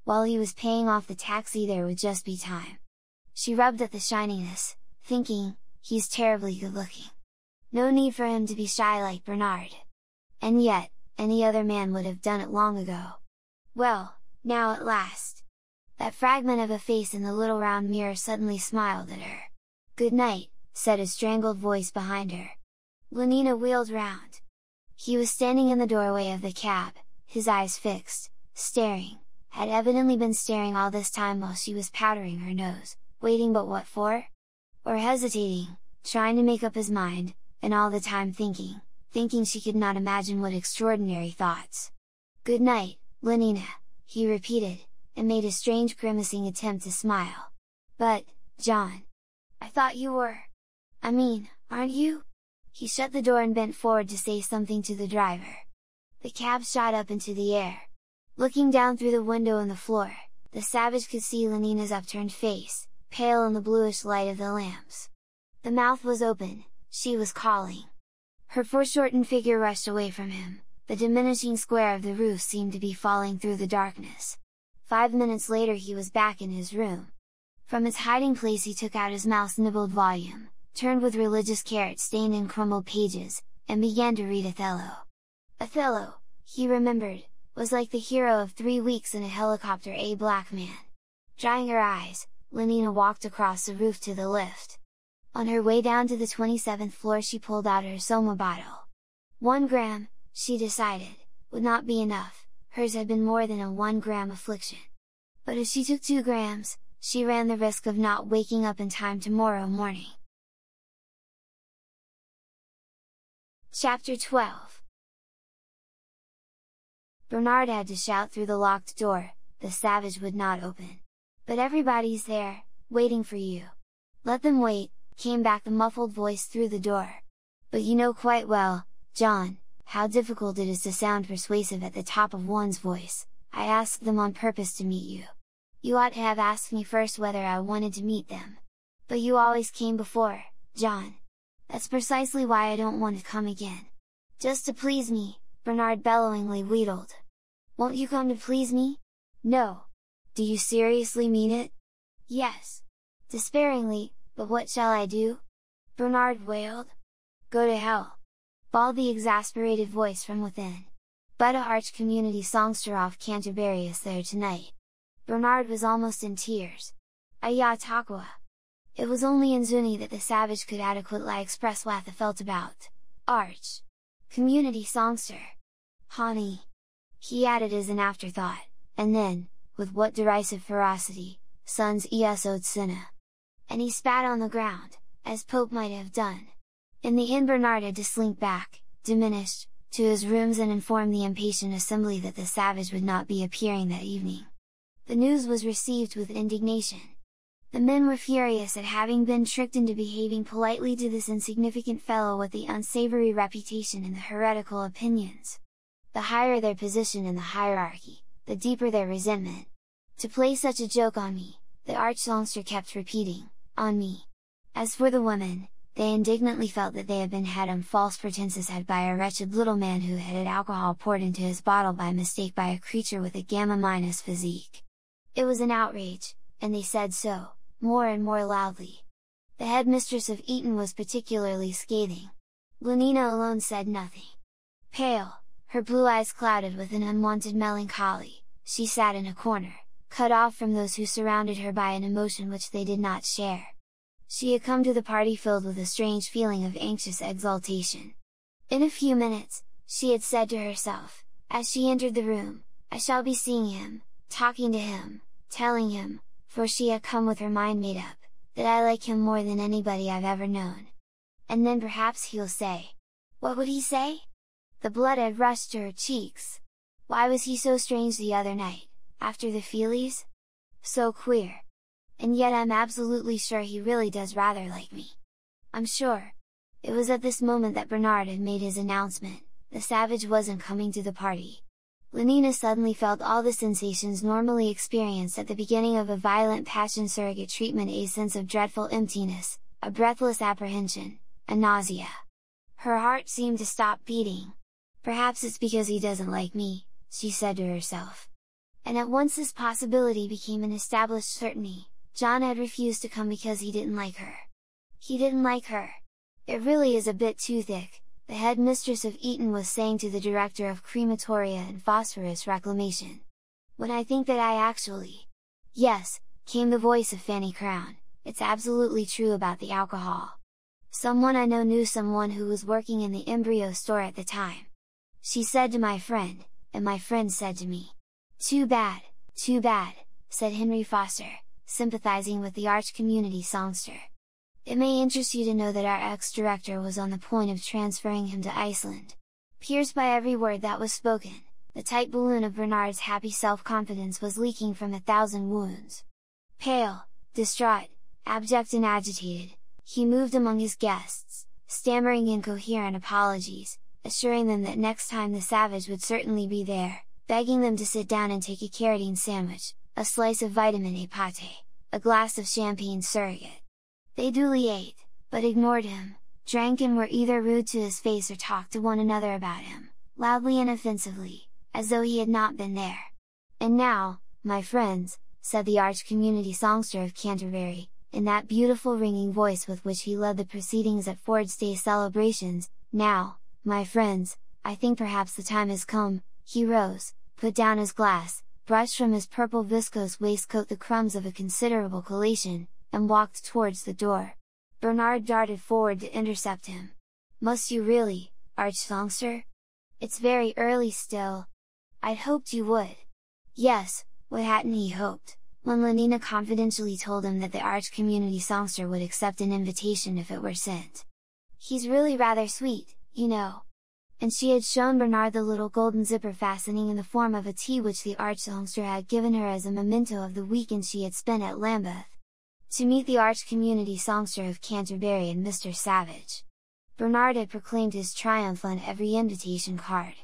While he was paying off the taxi there would just be time. She rubbed at the shininess, thinking, he's terribly good looking. No need for him to be shy like Bernard. And yet, any other man would have done it long ago. Well, now at last! That fragment of a face in the little round mirror suddenly smiled at her. "Good night," said a strangled voice behind her. Lenina wheeled round. He was standing in the doorway of the cab, his eyes fixed, staring, had evidently been staring all this time while she was powdering her nose, waiting but what for? Or hesitating, trying to make up his mind, and all the time thinking she could not imagine what extraordinary thoughts. "Good night, Lenina," he repeated, and made a strange grimacing attempt to smile. "But, John, I thought you were... I mean, aren't you?" He shut the door and bent forward to say something to the driver. The cab shot up into the air. Looking down through the window in the floor, the savage could see Lenina's upturned face, pale in the bluish light of the lamps. The mouth was open, she was calling. Her foreshortened figure rushed away from him, the diminishing square of the roof seemed to be falling through the darkness. 5 minutes later he was back in his room. From its hiding place he took out his mouse-nibbled volume, turned with religious care its stained and crumbled pages, and began to read Othello. Othello, he remembered, was like the hero of 3 Weeks in a Helicopter, a black man. Drying her eyes, Lenina walked across the roof to the lift. On her way down to the 27th floor she pulled out her Soma bottle. 1 gram, she decided, would not be enough, hers had been more than a 1 gram affliction. But if she took 2 grams, she ran the risk of not waking up in time tomorrow morning. Chapter 12. Bernard had to shout through the locked door, the savage would not open. "But everybody's there, waiting for you." "Let them wait," came back the muffled voice through the door. "But you know quite well, John, how difficult it is to sound persuasive at the top of one's voice. I asked them on purpose to meet you. You ought to have asked me first whether I wanted to meet them. But you always came before, John. That's precisely why I don't want to come again." "Just to please me," Bernard bellowingly wheedled. "Won't you come to please me?" "No. Do you seriously mean it?" "Yes." Despairingly, "But what shall I do?" Bernard wailed. "Go to hell!" bawled the exasperated voice from within. "But a arch community songster off Canterbury is there tonight." Bernard was almost in tears. Ayah Takwa! It was only in Zuni that the savage could adequately express what he felt about arch community songster. Hani! He added as an afterthought, and then, with what derisive ferocity, sons Esod Sinna! And he spat on the ground, as Pope might have done. In the end Bernard had to slink back, diminished, to his rooms and inform the impatient assembly that the savage would not be appearing that evening. The news was received with indignation. The men were furious at having been tricked into behaving politely to this insignificant fellow with the unsavory reputation and the heretical opinions. The higher their position in the hierarchy, the deeper their resentment. "To play such a joke on me," the arch songster kept repeating, "on me." As for the women, they indignantly felt that they had been had on false pretenses had by a wretched little man who had had alcohol poured into his bottle by mistake by a creature with a gamma- physique. It was an outrage, and they said so, more and more loudly. The headmistress of Eton was particularly scathing. Lenina alone said nothing. Pale, her blue eyes clouded with an unwanted melancholy, she sat in a corner, cut off from those who surrounded her by an emotion which they did not share. She had come to the party filled with a strange feeling of anxious exaltation. In a few minutes, she had said to herself, as she entered the room, "I shall be seeing him, talking to him, telling him," for she had come with her mind made up, "that I like him more than anybody I've ever known. And then perhaps he'll say..." What would he say? The blood had rushed to her cheeks. Why was he so strange the other night, after the feelies? So queer. And yet I'm absolutely sure he really does rather like me. I'm sure. It was at this moment that Bernard had made his announcement: the savage wasn't coming to the party. Lenina suddenly felt all the sensations normally experienced at the beginning of a violent passion surrogate treatment: a sense of dreadful emptiness, a breathless apprehension, a nausea. Her heart seemed to stop beating. "Perhaps it's because he doesn't like me," she said to herself. And at once this possibility became an established certainty: John had refused to come because he didn't like her. He didn't like her! "It really is a bit too thick," the headmistress of Eton was saying to the director of crematoria and phosphorus reclamation. "When I think that I actually..." "Yes," came the voice of Fanny Crown, "it's absolutely true about the alcohol. Someone I know knew someone who was working in the embryo store at the time. She said to my friend, and my friend said to me." Too bad," said Henry Foster, sympathizing with the arch community songster. "It may interest you to know that our ex-director was on the point of transferring him to Iceland." Pierced by every word that was spoken, the tight balloon of Bernard's happy self-confidence was leaking from 1,000 wounds. Pale, distraught, abject and agitated, he moved among his guests, stammering incoherent apologies, assuring them that next time the savage would certainly be there, begging them to sit down and take a carotene sandwich, a slice of vitamin A pâté, a glass of champagne surrogate. They duly ate, but ignored him, drank and were either rude to his face or talked to one another about him, loudly and offensively, as though he had not been there. "And now, my friends," said the arch community songster of Canterbury, in that beautiful ringing voice with which he led the proceedings at Ford's Day celebrations, "now, my friends, I think perhaps the time has come." He rose, put down his glass, brushed from his purple viscose waistcoat the crumbs of a considerable collation, and walked towards the door. Bernard darted forward to intercept him. "Must you really, arch songster? It's very early still. I'd hoped you would." Yes, what hadn't he hoped, when Lenina confidentially told him that the arch community songster would accept an invitation if it were sent. "He's really rather sweet, you know." And she had shown Bernard the little golden zipper fastening in the form of a tea which the arch songster had given her as a memento of the weekend she had spent at Lambeth. To meet the arch community songster of Canterbury and Mr. Savage. Bernard had proclaimed his triumph on every invitation card.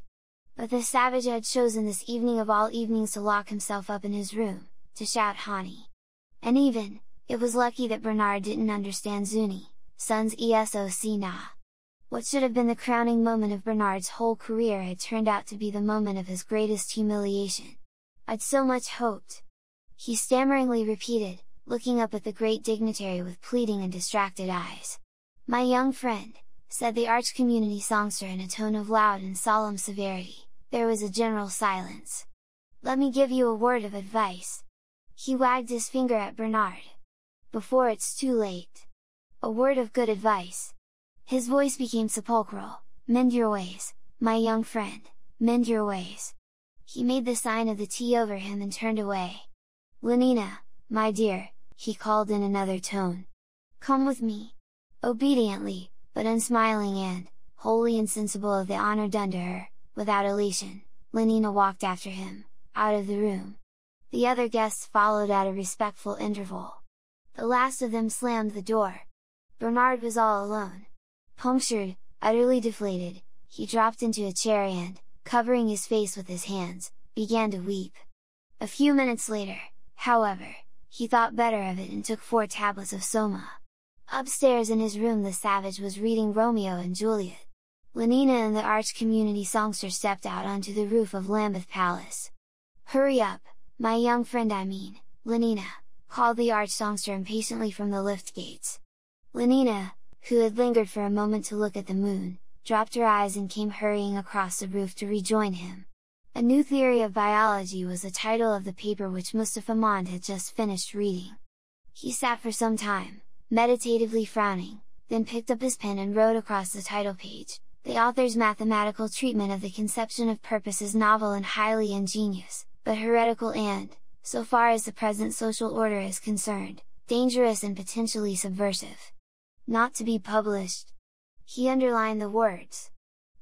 But the savage had chosen this evening of all evenings to lock himself up in his room, to shout Hani. And even, it was lucky that Bernard didn't understand Zuni, Sun's ESOC na. What should have been the crowning moment of Bernard's whole career had turned out to be the moment of his greatest humiliation. "I'd so much hoped," he stammeringly repeated, looking up at the great dignitary with pleading and distracted eyes. "My young friend," said the arch community songster in a tone of loud and solemn severity. There was a general silence. "Let me give you a word of advice." He wagged his finger at Bernard. "Before it's too late. A word of good advice." His voice became sepulchral. "Mend your ways, my young friend, mend your ways." He made the sign of the tea over him and turned away. "Lenina, my dear," he called in another tone. "Come with me." Obediently, but unsmiling and, wholly insensible of the honor done to her, without elation, Lenina walked after him, out of the room. The other guests followed at a respectful interval. The last of them slammed the door. Bernard was all alone. Punctured, utterly deflated, he dropped into a chair and, covering his face with his hands, began to weep. A few minutes later, however, he thought better of it and took 4 tablets of soma. Upstairs in his room the savage was reading Romeo and Juliet. Lenina and the arch community songster stepped out onto the roof of Lambeth Palace. "Hurry up, My young friend, Lenina, called the arch-songster impatiently from the lift gates. Lenina, who had lingered for a moment to look at the moon, dropped her eyes and came hurrying across the roof to rejoin him. A New Theory of Biology was the title of the paper which Mustafa Mond had just finished reading. He sat for some time, meditatively frowning, then picked up his pen and wrote across the title page, "The author's mathematical treatment of the conception of purpose is novel and highly ingenious, but heretical and, so far as the present social order is concerned, dangerous and potentially subversive. Not to be published." He underlined the words.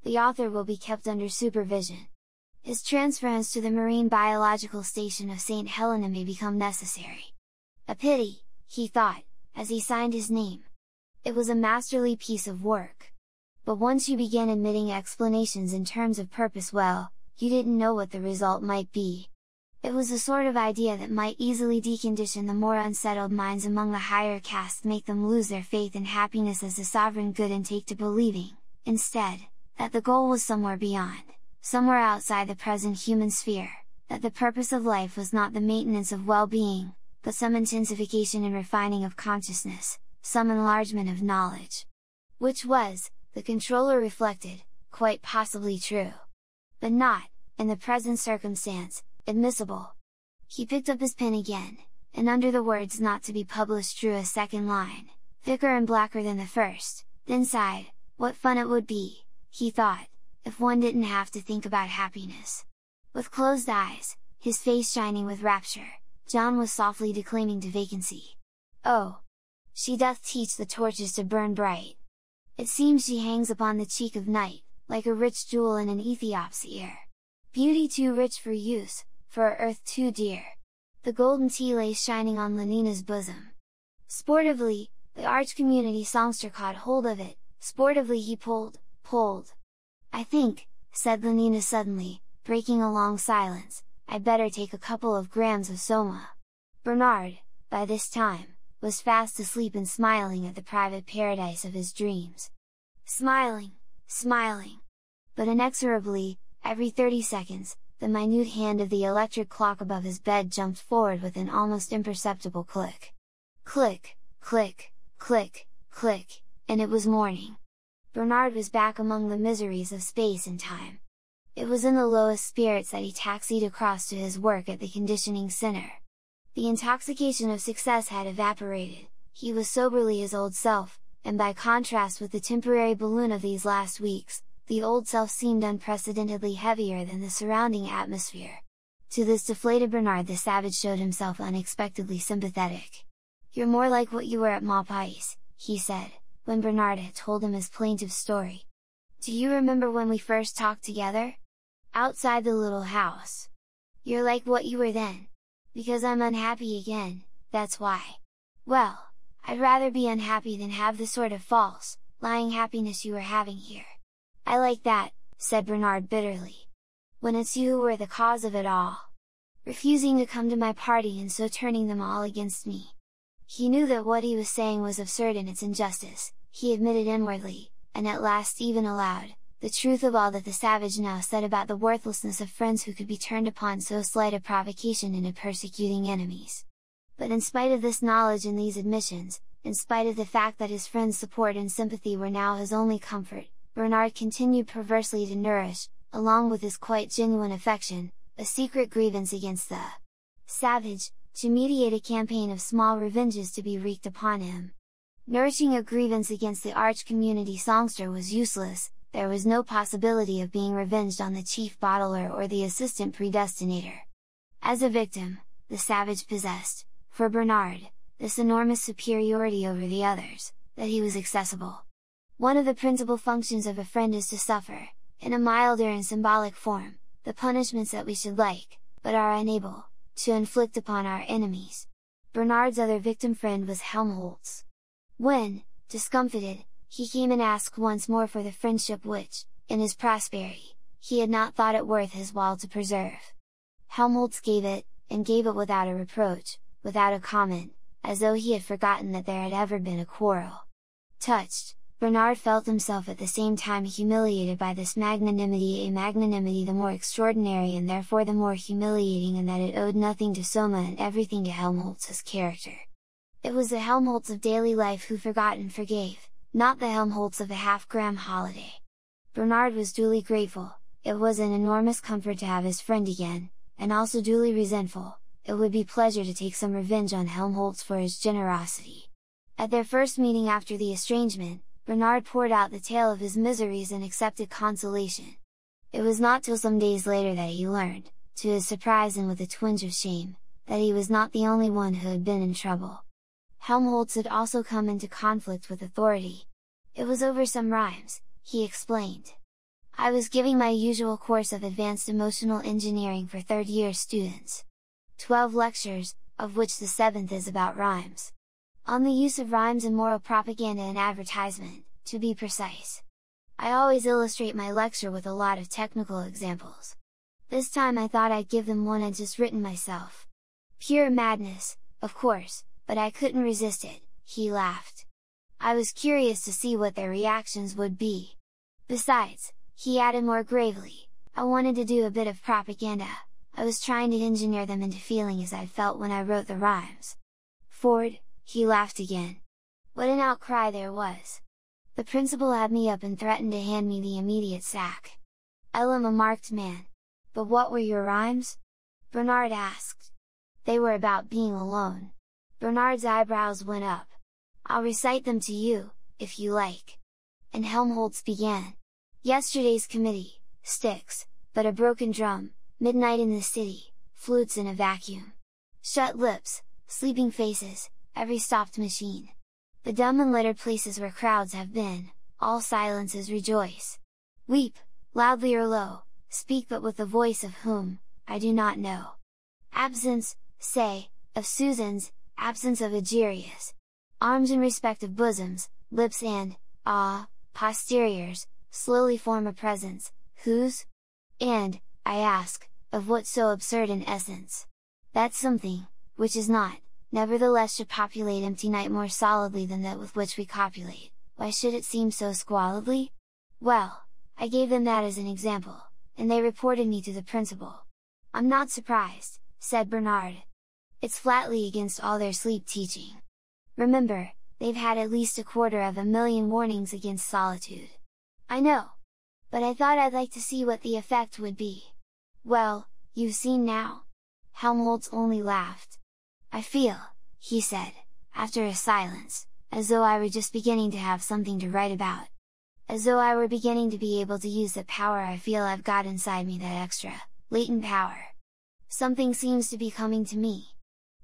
The author will be kept under supervision. His transference to the Marine Biological Station of St. Helena may become necessary. A pity, he thought, as he signed his name. It was a masterly piece of work. But once you began admitting explanations in terms of purpose, well, you didn't know what the result might be. It was the sort of idea that might easily decondition the more unsettled minds among the higher castes, make them lose their faith in happiness as the sovereign good and take to believing, instead, that the goal was somewhere beyond, somewhere outside the present human sphere, that the purpose of life was not the maintenance of well-being, but some intensification and refining of consciousness, some enlargement of knowledge. Which was, the controller reflected, quite possibly true. But not, in the present circumstance, admissible. He picked up his pen again, and under the words "not to be published" drew a second line, thicker and blacker than the first, then sighed. What fun it would be, he thought, if one didn't have to think about happiness. With closed eyes, his face shining with rapture, John was softly declaiming to vacancy. "Oh! She doth teach the torches to burn bright. It seems she hangs upon the cheek of night, like a rich jewel in an Ethiop's ear. Beauty too rich for use, for earth too dear. The golden tea lace shining on Lenina's bosom." Sportively, the arch-community songster caught hold of it, sportively he pulled. "I think," said Lenina suddenly, breaking a long silence, "I'd better take a couple of grams of soma." Bernard, by this time, was fast asleep and smiling at the private paradise of his dreams. Smiling! But inexorably, every 30 seconds, the minute hand of the electric clock above his bed jumped forward with an almost imperceptible click. Click, click, click, click, and it was morning. Bernard was back among the miseries of space and time. It was in the lowest spirits that he taxied across to his work at the conditioning center. The intoxication of success had evaporated, he was soberly his old self, and by contrast with the temporary balloon of these last weeks, the old self seemed unprecedentedly heavier than the surrounding atmosphere. To this deflated Bernard the savage showed himself unexpectedly sympathetic. "You're more like what you were at Malpais," he said, when Bernard had told him his plaintive story. "Do you remember when we first talked together? Outside the little house. You're like what you were then. Because I'm unhappy again, that's why. Well, I'd rather be unhappy than have the sort of false, lying happiness you were having here." "I like that," said Bernard bitterly. "When it's you who were the cause of it all. Refusing to come to my party and so turning them all against me." He knew that what he was saying was absurd in its injustice, he admitted inwardly, and at last even aloud, the truth of all that the savage now said about the worthlessness of friends who could be turned upon so slight a provocation into persecuting enemies. But in spite of this knowledge and these admissions, in spite of the fact that his friends' support and sympathy were now his only comfort, Bernard continued perversely to nourish, along with his quite genuine affection, a secret grievance against the savage, to mediate a campaign of small revenges to be wreaked upon him. Nourishing a grievance against the arch-community songster was useless, there was no possibility of being revenged on the chief bottler or the assistant predestinator. As a victim, the savage possessed, for Bernard, this enormous superiority over the others, that he was accessible. One of the principal functions of a friend is to suffer, in a milder and symbolic form, the punishments that we should like, but are unable, to inflict upon our enemies. Bernard's other victim friend was Helmholtz. When, discomfited, he came and asked once more for the friendship which, in his prosperity, he had not thought it worth his while to preserve. Helmholtz gave it, and gave it without a reproach, without a comment, as though he had forgotten that there had ever been a quarrel. Touched, Bernard felt himself at the same time humiliated by this magnanimity, a magnanimity the more extraordinary and therefore the more humiliating, and that it owed nothing to Soma and everything to Helmholtz's character. It was the Helmholtz of daily life who forgot and forgave, not the Helmholtz of a half-gram holiday. Bernard was duly grateful, it was an enormous comfort to have his friend again, and also duly resentful, it would be pleasure to take some revenge on Helmholtz for his generosity. At their first meeting after the estrangement, Bernard poured out the tale of his miseries and accepted consolation. It was not till some days later that he learned, to his surprise and with a twinge of shame, that he was not the only one who had been in trouble. Helmholtz had also come into conflict with authority. It was over some rhymes, he explained. I was giving my usual course of advanced emotional engineering for third-year students. 12 lectures, of which the 7th is about rhymes. On the use of rhymes in moral propaganda and advertisement, to be precise. I always illustrate my lecture with a lot of technical examples. This time I thought I'd give them one I'd just written myself. Pure madness, of course, but I couldn't resist it, he laughed. I was curious to see what their reactions would be. Besides, he added more gravely, I wanted to do a bit of propaganda, I was trying to engineer them into feeling as I felt when I wrote the rhymes. Ford, he laughed again. What an outcry there was! The principal had me up and threatened to hand me the immediate sack. I'm a marked man. But what were your rhymes? Bernard asked. They were about being alone. Bernard's eyebrows went up. I'll recite them to you, if you like. And Helmholtz began. Yesterday's committee, sticks, but a broken drum, midnight in the city, flutes in a vacuum. Shut lips, sleeping faces, every stopped machine. The dumb and littered places where crowds have been, all silences rejoice. Weep, loudly or low, speak but with the voice of whom, I do not know. Absence, say, of Susans, absence of Egerias. Arms in respective bosoms, lips and, posteriors, slowly form a presence, whose? And, I ask, of what so absurd an essence? That something, which is not, nevertheless should populate empty night more solidly than that with which we copulate. Why should it seem so squalidly? Well, I gave them that as an example, and they reported me to the principal. I'm not surprised, said Bernard. It's flatly against all their sleep teaching. Remember, they've had at least 250,000 warnings against solitude. I know! But I thought I'd like to see what the effect would be. Well, you've seen now? Helmholtz only laughed. I feel, he said, after a silence, as though I were just beginning to have something to write about. As though I were beginning to be able to use that power I feel I've got inside me, that extra, latent power. Something seems to be coming to me.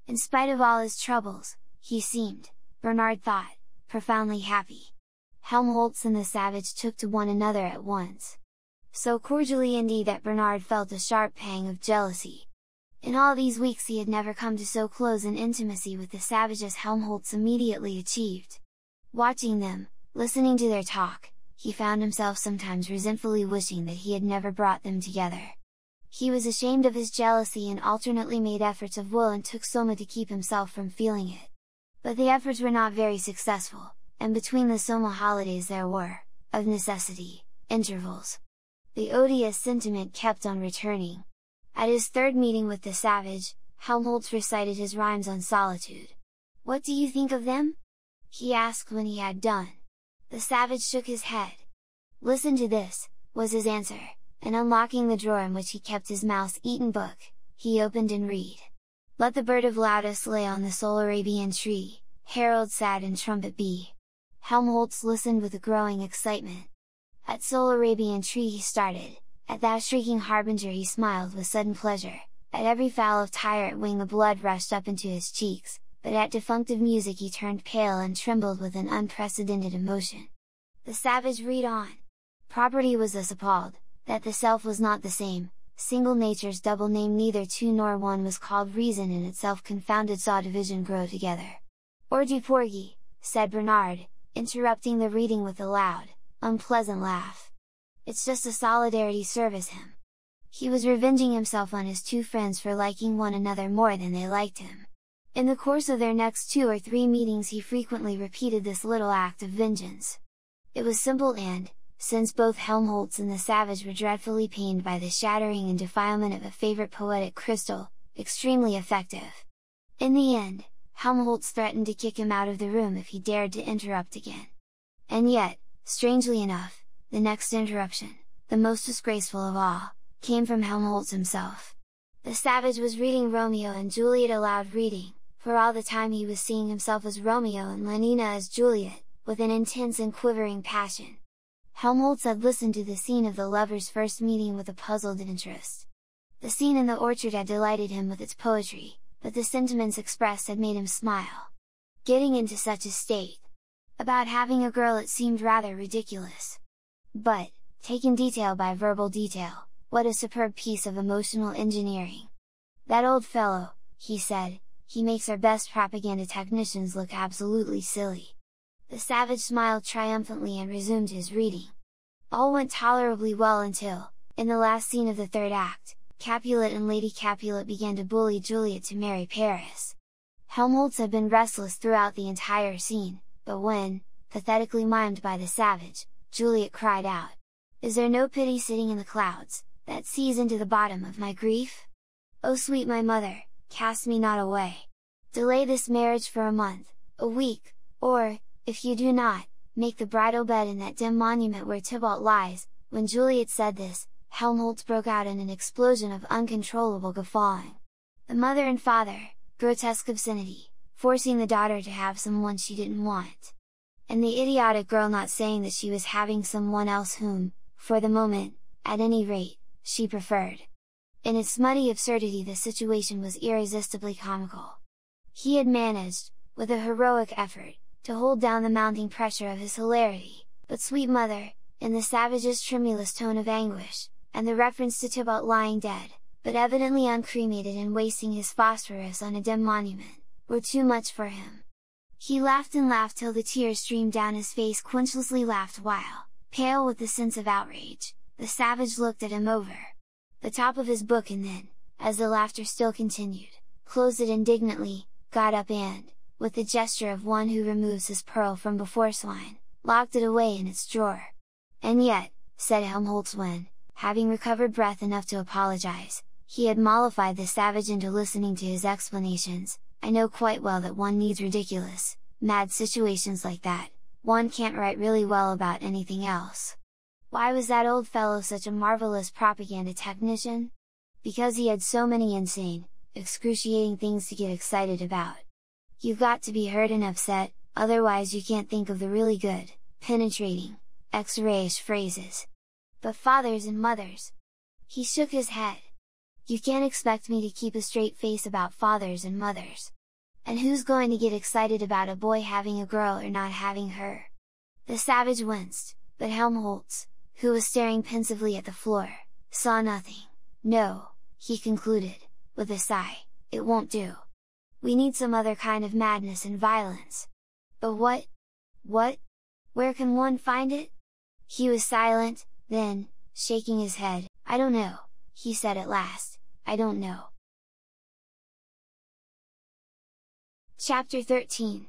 In spite of all his troubles, he seemed, Bernard thought, profoundly happy. Helmholtz and the savage took to one another at once. So cordially indeed that Bernard felt a sharp pang of jealousy. In all these weeks he had never come to so close an intimacy with the savage as Helmholtz immediately achieved. Watching them, listening to their talk, he found himself sometimes resentfully wishing that he had never brought them together. He was ashamed of his jealousy and alternately made efforts of will and took Soma to keep himself from feeling it. But the efforts were not very successful, and between the Soma holidays there were, of necessity, intervals. The odious sentiment kept on returning. At his third meeting with the savage, Helmholtz recited his rhymes on solitude. What do you think of them? He asked when he had done. The savage shook his head. Listen to this, was his answer, and unlocking the drawer in which he kept his mouse-eaten book, he opened and read. Let the bird of Laudus lay on the sole Arabian tree, herald sad and trumpet be. Helmholtz listened with a growing excitement. At sole Arabian tree he started, at that shrieking harbinger he smiled with sudden pleasure, at every foul of tyrant wing the blood rushed up into his cheeks, but at defunctive music he turned pale and trembled with an unprecedented emotion. The savage read on. Property was thus appalled, that the self was not the same, single nature's double name neither two nor one was called reason in itself confounded saw division grow together. Orgy porgy, said Bernard, interrupting the reading with a loud, unpleasant laugh. It's just a solidarity service him. He was revenging himself on his two friends for liking one another more than they liked him. In the course of their next 2 or 3 meetings he frequently repeated this little act of vengeance. It was simple and, since both Helmholtz and the savage were dreadfully pained by the shattering and defilement of a favorite poetic crystal, extremely effective. In the end, Helmholtz threatened to kick him out of the room if he dared to interrupt again. And yet, strangely enough, the next interruption, the most disgraceful of all, came from Helmholtz himself. The savage was reading Romeo and Juliet aloud, reading, for all the time he was seeing himself as Romeo and Lenina as Juliet, with an intense and quivering passion. Helmholtz had listened to the scene of the lovers' first meeting with a puzzled interest. The scene in the orchard had delighted him with its poetry, but the sentiments expressed had made him smile. Getting into such a state about having a girl, it seemed rather ridiculous. But, taken detail by verbal detail, what a superb piece of emotional engineering! That old fellow, he said, he makes our best propaganda technicians look absolutely silly. The savage smiled triumphantly and resumed his reading. All went tolerably well until, in the last scene of the third act, Capulet and Lady Capulet began to bully Juliet to marry Paris. Helmholtz had been restless throughout the entire scene, but when, pathetically mimed by the savage, Juliet cried out, "Is there no pity sitting in the clouds, that sees into the bottom of my grief? O sweet my mother, cast me not away! Delay this marriage for a month, a week, or, if you do not, make the bridal bed in that dim monument where Tybalt lies." When Juliet said this, Helmholtz broke out in an explosion of uncontrollable guffawing. The mother and father, grotesque obscenity, forcing the daughter to have someone she didn't want. And the idiotic girl not saying that she was having someone else whom, for the moment, at any rate, she preferred. In its smutty absurdity the situation was irresistibly comical. He had managed, with a heroic effort, to hold down the mounting pressure of his hilarity, but sweet mother, in the savage's tremulous tone of anguish, and the reference to Tybalt lying dead, but evidently uncremated and wasting his phosphorus on a dim monument, were too much for him. He laughed and laughed till the tears streamed down his face, quenchlessly laughed while, pale with the sense of outrage, the savage looked at him over the top of his book and then, as the laughter still continued, closed it indignantly, got up and, with the gesture of one who removes his pearl from before swine, locked it away in its drawer. "And yet," said Helmholtz when, having recovered breath enough to apologize, he had mollified the savage into listening to his explanations, "I know quite well that one needs ridiculous, mad situations like that, one can't write really well about anything else. Why was that old fellow such a marvelous propaganda technician? Because he had so many insane, excruciating things to get excited about. You've got to be hurt and upset, otherwise you can't think of the really good, penetrating, X-rayish phrases. But fathers and mothers!" He shook his head. "You can't expect me to keep a straight face about fathers and mothers. And who's going to get excited about a boy having a girl or not having her?" The savage winced, but Helmholtz, who was staring pensively at the floor, saw nothing. "No," he concluded, with a sigh, "it won't do. We need some other kind of madness and violence. But what? Where can one find it?" He was silent, then, shaking his head, "I don't know," he said at last, "I don't know." Chapter 13.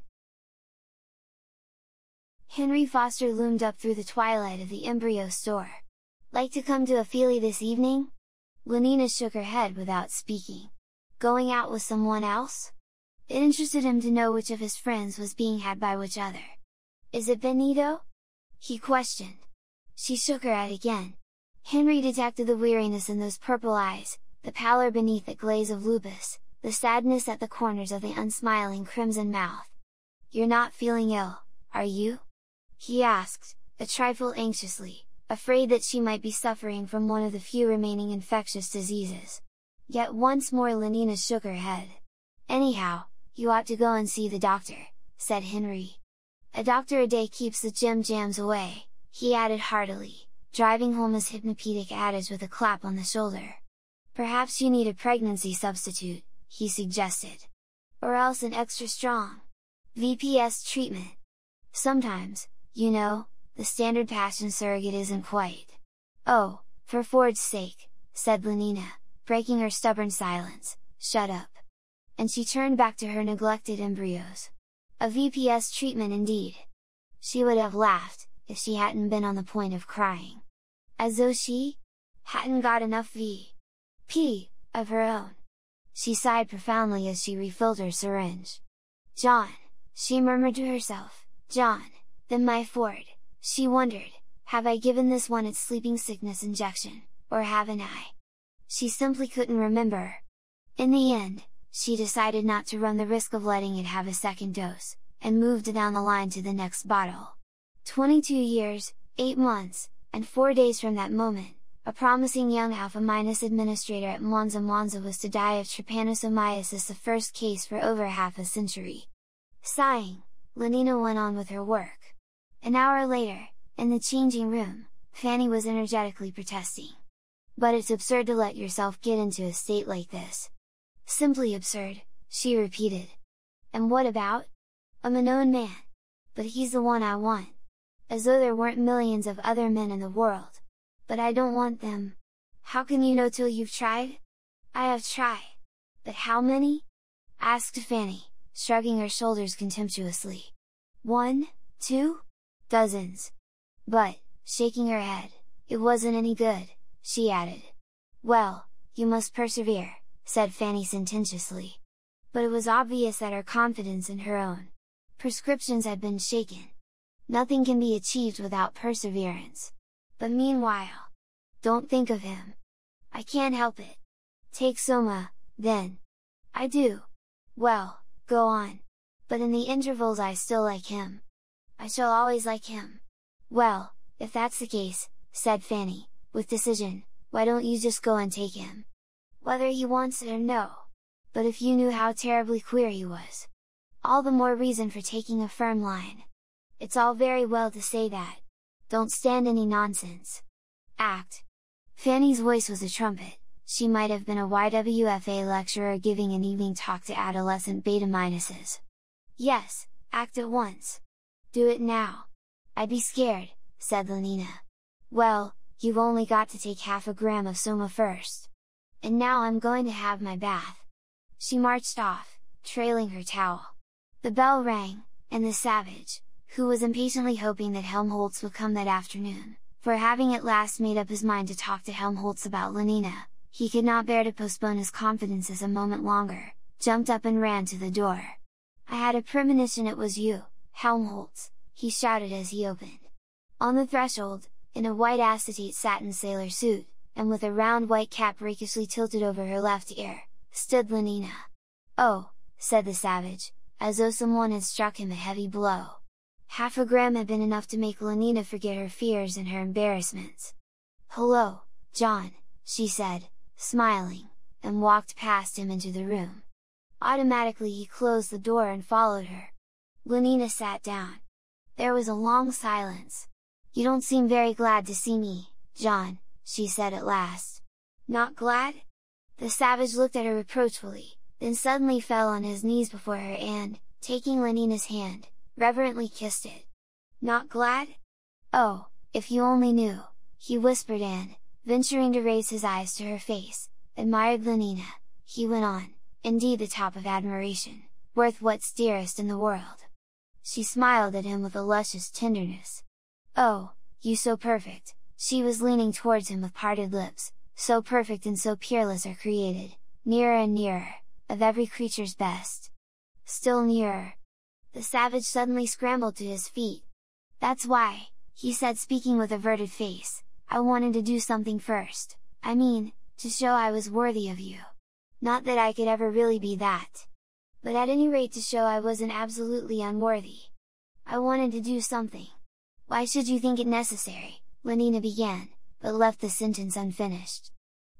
Henry Foster loomed up through the twilight of the embryo store. "Like to come to a feelie this evening?" Lenina shook her head without speaking. "Going out with someone else?" It interested him to know which of his friends was being had by which other. "Is it Benito?" he questioned. She shook her head again. Henry detected the weariness in those purple eyes, the pallor beneath that glaze of lupus, the sadness at the corners of the unsmiling crimson mouth. "You're not feeling ill, are you?" he asked, a trifle anxiously, afraid that she might be suffering from one of the few remaining infectious diseases. Yet once more Lenina shook her head. "Anyhow, you ought to go and see the doctor," said Henry. "A doctor a day keeps the jams away," he added heartily, driving home his hypnopedic adage with a clap on the shoulder. "Perhaps you need a pregnancy substitute," he suggested. "Or else an extra strong VPS treatment. Sometimes, you know, the standard passion surrogate isn't quite." "Oh, for Ford's sake," said Lenina, breaking her stubborn silence, "shut up." And she turned back to her neglected embryos. A VPS treatment indeed! She would have laughed, if she hadn't been on the point of crying. As though she hadn't got enough V.P. of her own. She sighed profoundly as she refilled her syringe. John, she murmured to herself, John, then my Ford, she wondered, have I given this one its sleeping sickness injection, or haven't I? She simply couldn't remember. In the end, she decided not to run the risk of letting it have a second dose, and moved down the line to the next bottle. 22 years, 8 months, and 4 days from that moment, a promising young Alpha-administrator at Monza was to die of trypanosomiasis, the first case for over half a century. Sighing, Lenina went on with her work. An hour later, in the changing room, Fanny was energetically protesting. But it's absurd to let yourself get into a state like this. Simply absurd, she repeated. And what about? I'm a known man. But he's the one I want. As though there weren't millions of other men in the world. But I don't want them. How can you know till you've tried? I have tried. But how many? Asked Fanny, shrugging her shoulders contemptuously. 1, 2? Dozens. But, shaking her head, it wasn't any good, she added. Well, you must persevere, said Fanny sententiously. But it was obvious that her confidence in her own prescriptions had been shaken. Nothing can be achieved without perseverance. But meanwhile, don't think of him. I can't help it. Take Soma, then. I do. Well, go on. But in the intervals I still like him. I shall always like him. Well, if that's the case, said Fanny, with decision, why don't you just go and take him? Whether he wants it or no. But if you knew how terribly queer he was. All the more reason for taking a firm line. It's all very well to say that. Don't stand any nonsense. Act. Fanny's voice was a trumpet, she might have been a YWFA lecturer giving an evening talk to adolescent beta-minuses. Yes, act at once. Do it now. I'd be scared, said Lenina. Well, you've only got to take half a gram of Soma first. And now I'm going to have my bath. She marched off, trailing her towel. The bell rang, and the savage, who was impatiently hoping that Helmholtz would come that afternoon, for having at last made up his mind to talk to Helmholtz about Lenina, he could not bear to postpone his confidences a moment longer, jumped up and ran to the door. I had a premonition it was you, Helmholtz, he shouted as he opened. On the threshold, in a white acetate satin sailor suit, and with a round white cap rakishly tilted over her left ear, stood Lenina. Oh, said the savage, as though someone had struck him a heavy blow. Half a gram had been enough to make Lenina forget her fears and her embarrassments. Hello, John, she said, smiling, and walked past him into the room. Automatically he closed the door and followed her. Lenina sat down. There was a long silence. You don't seem very glad to see me, John, she said at last. Not glad? The savage looked at her reproachfully, then suddenly fell on his knees before her and, taking Lenina's hand, reverently kissed it. Not glad? Oh, if you only knew, he whispered and, venturing to raise his eyes to her face, admired Lenina, he went on, indeed the top of admiration, worth what's dearest in the world. She smiled at him with a luscious tenderness. Oh, you so perfect, she was leaning towards him with parted lips, so perfect and so peerless are created, nearer and nearer, of every creature's best. Still nearer. The savage suddenly scrambled to his feet. That's why, he said speaking with averted face, I wanted to do something first, I mean, to show I was worthy of you. Not that I could ever really be that. But at any rate to show I wasn't absolutely unworthy. I wanted to do something. Why should you think it necessary? Lenina began, but left the sentence unfinished.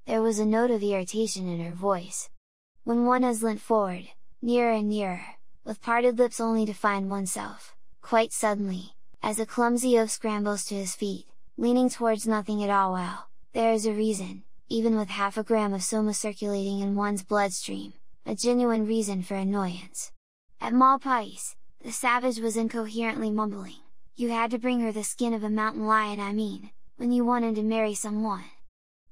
There was a note of irritation in her voice. When one has leant forward, nearer and nearer, with parted lips only to find oneself, quite suddenly, as a clumsy oaf scrambles to his feet, leaning towards nothing at all, well, there is a reason, even with half a gram of Soma circulating in one's bloodstream, a genuine reason for annoyance. At Malpais, the savage was incoherently mumbling, you had to bring her the skin of a mountain lion, I mean, when you wanted to marry someone.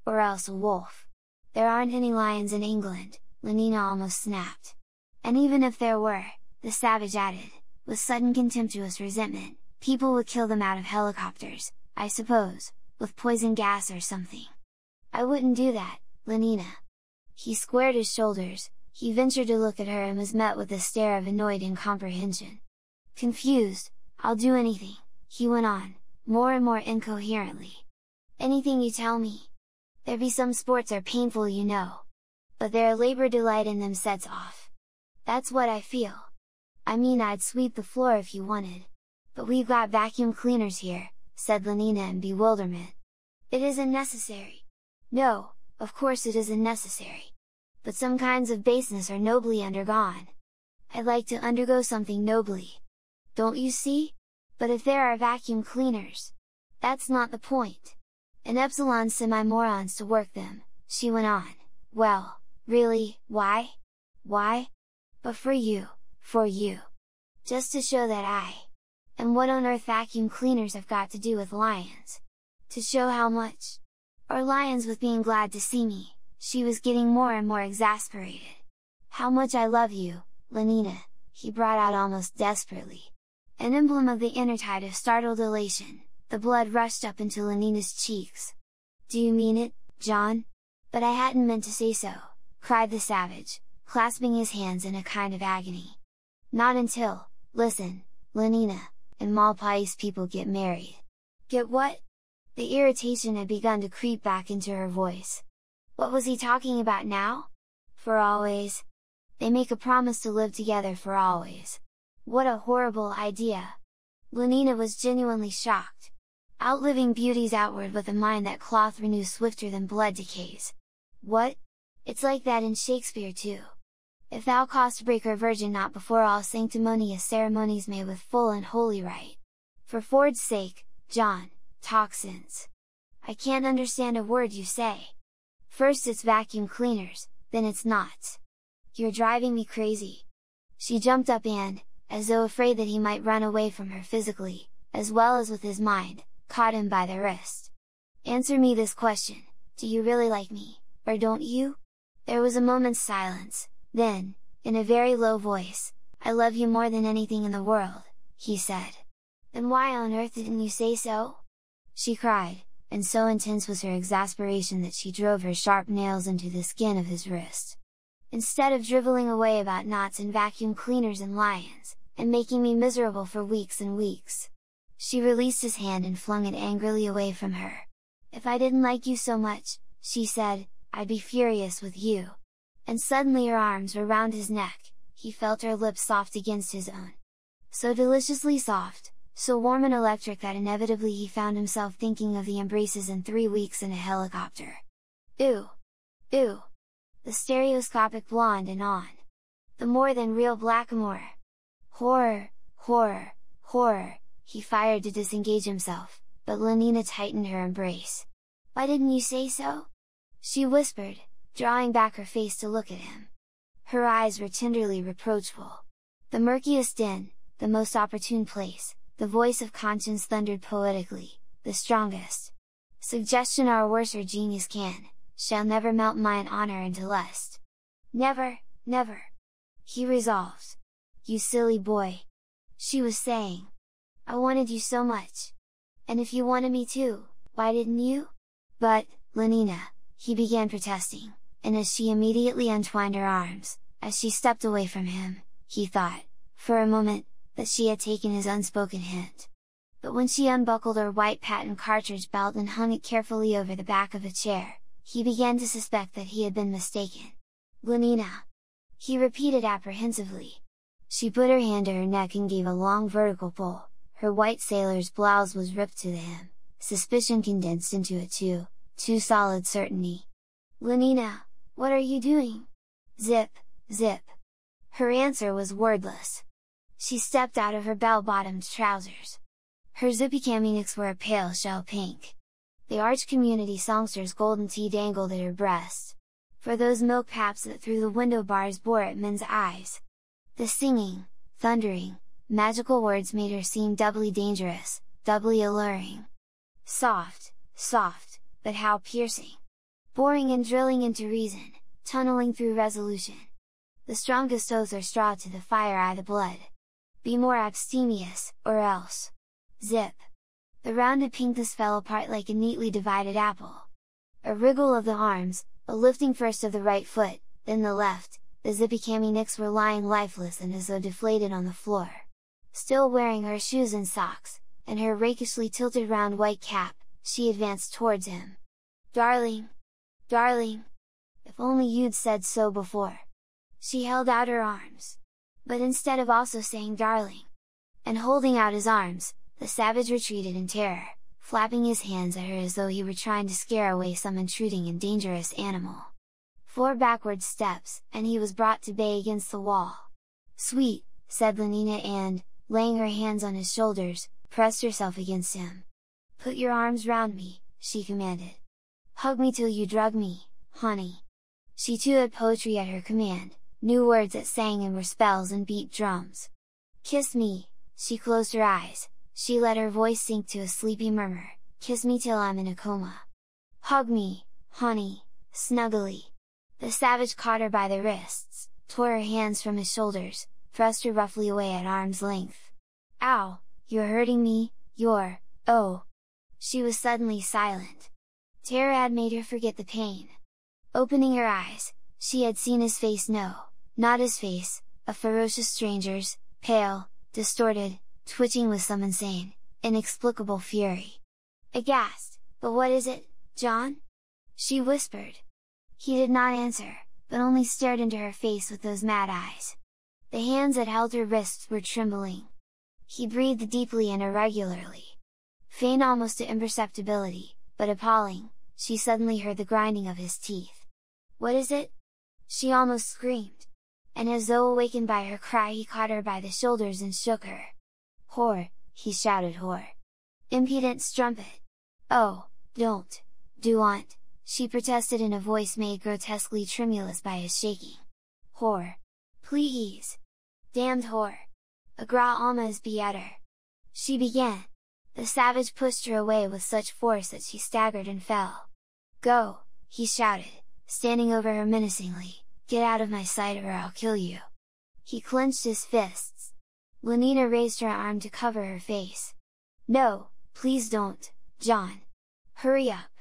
Or else a wolf. There aren't any lions in England, Lenina almost snapped. And even if there were, the savage added, with sudden contemptuous resentment, People would kill them out of helicopters, I suppose, with poison gas or something. I wouldn't do that, Lenina. He squared his shoulders, he ventured to look at her and was met with a stare of annoyed incomprehension. Confused, I'll do anything, he went on, more and more incoherently. Anything you tell me. There be some sports are painful, you know. But their labor delight in them sets off. That's what I feel. I mean, I'd sweep the floor if you wanted. But we've got vacuum cleaners here, said Lenina in bewilderment. It isn't necessary. No, of course it isn't necessary. But some kinds of baseness are nobly undergone. I'd like to undergo something nobly. Don't you see? But if there are vacuum cleaners, that's not the point. And epsilon semi-morons to work them, she went on. Well, really, why? Why? But for you. Just to show that I. And what on earth vacuum cleaners have got to do with lions? To show how much? Or lions with being glad to see me, she was getting more and more exasperated. How much I love you, Lenina, he brought out almost desperately. An emblem of the inner tide of startled elation, the blood rushed up into Lenina's cheeks. Do you mean it, John? But I hadn't meant to say so, cried the savage, clasping his hands in a kind of agony. Not until, listen, Lenina, in Malpais people get married. Get what? The irritation had begun to creep back into her voice. What was he talking about now? For always? They make a promise to live together for always. What a horrible idea! Lenina was genuinely shocked. Outliving beauties outward with a mind that cloth renews swifter than blood decays. What? It's like that in Shakespeare too. If thou cost breaker virgin not before all sanctimonious ceremonies may with full and holy rite. For Ford's sake, John, talk sense. I can't understand a word you say. First it's vacuum cleaners, then it's not. You're driving me crazy. She jumped up and, as though afraid that he might run away from her physically, as well as with his mind, caught him by the wrist. Answer me this question, do you really like me, or don't you? There was a moment's silence, then, in a very low voice, I love you more than anything in the world, he said. Then why on earth didn't you say so? She cried, and so intense was her exasperation that she drove her sharp nails into the skin of his wrist. Instead of driveling away about knots and vacuum cleaners and lions, and making me miserable for weeks and weeks. She released his hand and flung it angrily away from her. If I didn't like you so much, she said, I'd be furious with you. And suddenly her arms were round his neck, he felt her lips soft against his own. So deliciously soft, so warm and electric that inevitably he found himself thinking of the embraces in 3 weeks in a helicopter. Ooh! Ooh! The stereoscopic blonde and on. The more than real blackamoor. Horror! Horror! Horror! He fired to disengage himself, but Lenina tightened her embrace. Why didn't you say so? She whispered, drawing back her face to look at him. Her eyes were tenderly reproachful. The murkiest den, the most opportune place, the voice of conscience thundered poetically, the strongest suggestion our worser genius can, shall never melt mine honor into lust. Never, never! He resolved. You silly boy! She was saying. I wanted you so much! And if you wanted me too, why didn't you? But, Lenina, he began protesting, and as she immediately untwined her arms, as she stepped away from him, he thought, for a moment, that she had taken his unspoken hint. But when she unbuckled her white patent cartridge belt and hung it carefully over the back of a chair, he began to suspect that he had been mistaken. Lenina! He repeated apprehensively. She put her hand to her neck and gave a long vertical pull, her white sailor's blouse was ripped to the hem, suspicion condensed into a too solid certainty. Lenina, what are you doing? Zip, zip! Her answer was wordless. She stepped out of her bell-bottomed trousers. Her zippy camionics were a pale shell pink. The arch community songster's golden tea dangled at her breast. For those milk paps that through the window bars bore at men's eyes. The singing, thundering, magical words made her seem doubly dangerous, doubly alluring. Soft, soft, but how piercing! Boring and drilling into reason, tunneling through resolution. The strongest oaths are straw to the fire the blood. Be more abstemious, or else. zip. The rounded pincus fell apart like a neatly divided apple. A wriggle of the arms, a lifting first of the right foot, then the left, the zippy cami nicks were lying lifeless and as though deflated on the floor. Still wearing her shoes and socks, and her rakishly tilted round white cap, she advanced towards him. "Darling! Darling! If only you'd said so before!" She held out her arms. But instead of also saying "darling," and holding out his arms, the savage retreated in terror, flapping his hands at her as though he were trying to scare away some intruding and dangerous animal. 4 backward steps, and he was brought to bay against the wall. "Sweet," said Lenina and, laying her hands on his shoulders, pressed herself against him. "Put your arms round me," she commanded. "Hug me till you drug me, honey." She too had poetry at her command, new words that sang and were spells and beat drums. "Kiss me," she closed her eyes, she let her voice sink to a sleepy murmur, "kiss me till I'm in a coma. Hug me, honey, snuggly." The savage caught her by the wrists, tore her hands from his shoulders, thrust her roughly away at arm's length. "Ow, you're hurting me, oh!" She was suddenly silent. Terror had made her forget the pain. Opening her eyes, she had seen his face. No, not his face, a ferocious stranger's, pale, distorted, twitching with some insane, inexplicable fury. Aghast, "But what is it, John?" she whispered. He did not answer, but only stared into her face with those mad eyes. The hands that held her wrists were trembling. He breathed deeply and irregularly. Faint almost to imperceptibility, but appalling, she suddenly heard the grinding of his teeth. "What is it?" she almost screamed. And as though awakened by her cry he caught her by the shoulders and shook her. "Whore!" he shouted, "whore! Impudent strumpet! Oh, do aunt!" she protested in a voice made grotesquely tremulous by his shaking. "Whore! Please! Damned whore! Agra almas beatter!" she began. The savage pushed her away with such force that she staggered and fell. "Go!" he shouted, standing over her menacingly, "get out of my sight or I'll kill you!" He clenched his fists. Lenina raised her arm to cover her face. "No, please don't, John! Hurry up!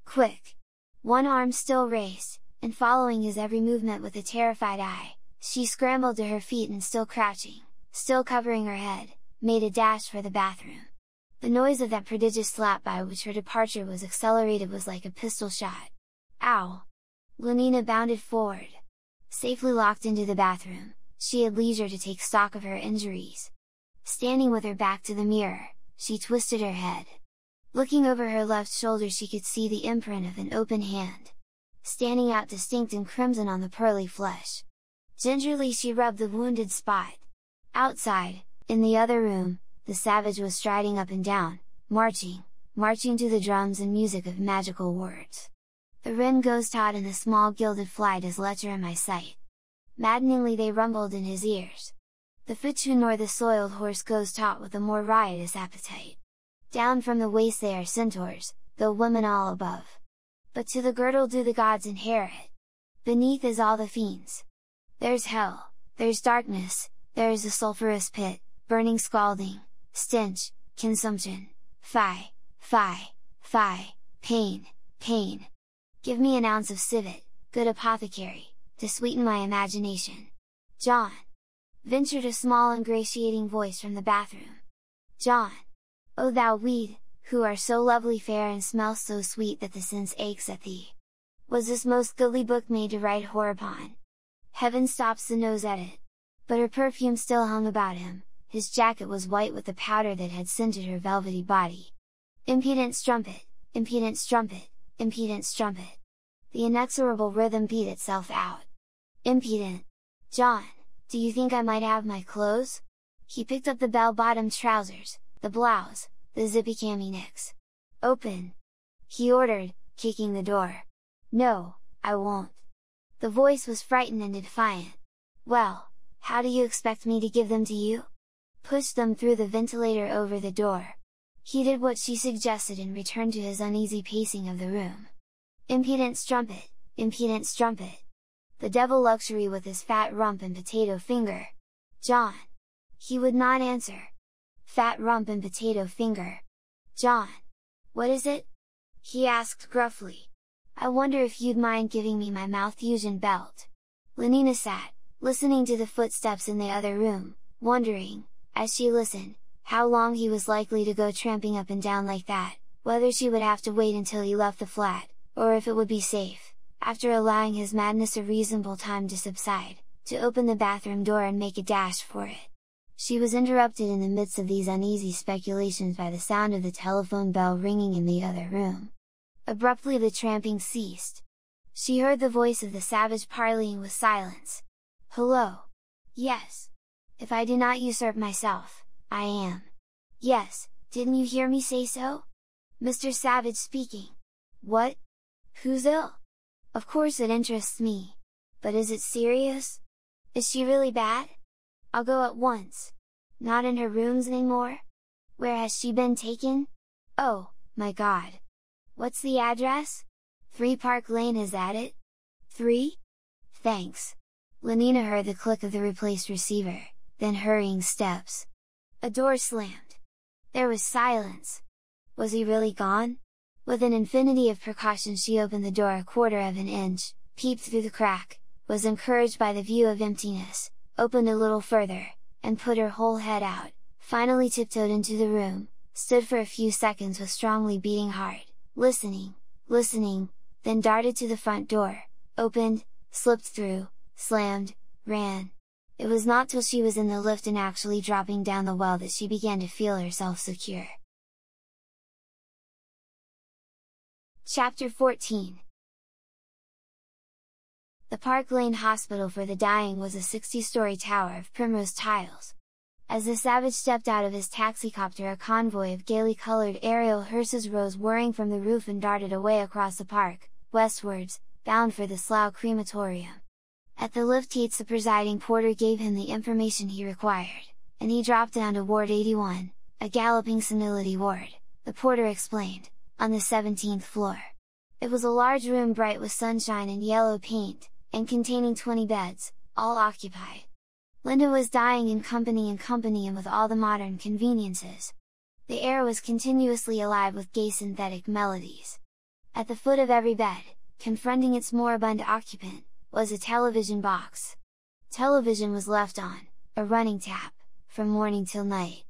Quick!" One arm still raised, and following his every movement with a terrified eye, she scrambled to her feet and still crouching, still covering her head, made a dash for the bathroom. The noise of that prodigious slap by which her departure was accelerated was like a pistol shot. "Ow!" Lenina bounded forward. Safely locked into the bathroom, she had leisure to take stock of her injuries. Standing with her back to the mirror, she twisted her head. Looking over her left shoulder she could see the imprint of an open hand, standing out distinct and crimson on the pearly flesh. Gingerly she rubbed the wounded spot. Outside, in the other room, the savage was striding up and down, marching to the drums and music of magical words. The wren ghost hot and the small gilded fly does lecher in my sight. Maddeningly they rumbled in his ears. The fichu nor the soiled horse goes taught with a more riotous appetite. Down from the waist they are centaurs, though women all above. But to the girdle do the gods inherit. Beneath is all the fiends. There's hell, there's darkness, there is a sulphurous pit, burning scalding, stench, consumption, fie, pain, pain. Give me an ounce of civet, good apothecary, to sweeten my imagination. John! Ventured a small ingratiating voice from the bathroom. John! O thou weed, who are so lovely fair and smell so sweet that the sense aches at thee! Was this most goodly book made to write horror upon? Heaven stops the nose at it! But her perfume still hung about him, his jacket was white with the powder that had scented her velvety body. Impudent strumpet, impudent strumpet, impudent strumpet! The inexorable rhythm beat itself out. Impudent! John, do you think I might have my clothes? He picked up the bell-bottomed trousers, the blouse, the zippy cami nicks. "Open!" he ordered, kicking the door. "No, I won't." The voice was frightened and defiant. "Well, how do you expect me to give them to you?" Pushed them through the ventilator over the door. He did what she suggested and returned to his uneasy pacing of the room. Impudent strumpet, impudent strumpet! The devil luxury with his fat rump and potato finger! John! He would not answer. fat rump and potato finger. "John! What is it?" he asked gruffly. "I wonder if you'd mind giving me my Malthusian belt." Lenina sat, listening to the footsteps in the other room, wondering, as she listened, how long he was likely to go tramping up and down like that, whether she would have to wait until he left the flat, or if it would be safe, after allowing his madness a reasonable time to subside, to open the bathroom door and make a dash for it. She was interrupted in the midst of these uneasy speculations by the sound of the telephone bell ringing in the other room. Abruptly the tramping ceased. She heard the voice of the savage parleying with silence. "Hello? Yes. If I do not usurp myself, I am. Yes, didn't you hear me say so? Mr. Savage speaking. What? Who's ill? Of course it interests me. But is it serious? Is she really bad? I'll go at once. Not in her rooms anymore? Where has she been taken? Oh, my God! What's the address? 3 Park Lane, is that it? 3? Thanks." Lenina heard the click of the replaced receiver, then hurrying steps. A door slammed. There was silence. Was he really gone? With an infinity of precaution she opened the door a quarter of an inch, peeped through the crack, was encouraged by the view of emptiness, opened a little further, and put her whole head out, finally tiptoed into the room, stood for a few seconds with strongly beating heart, listening, then darted to the front door, opened, slipped through, slammed, ran. It was not till she was in the lift and actually dropping down the well that she began to feel herself secure. Chapter 14. The Park Lane Hospital for the Dying was a 60-story tower of primrose tiles. As the savage stepped out of his taxicopter, a convoy of gaily colored aerial hearses rose whirring from the roof and darted away across the park, westwards, bound for the Slough crematorium. At the lift gates the presiding porter gave him the information he required, and he dropped down to Ward 81, a galloping senility ward, the porter explained, on the 17th floor. It was a large room bright with sunshine and yellow paint, and containing 20 beds, all occupied. Linda was dying in company and with all the modern conveniences. The air was continuously alive with gay synthetic melodies. At the foot of every bed, confronting its moribund occupant, was a television box. Television was left on, a running tap, from morning till night.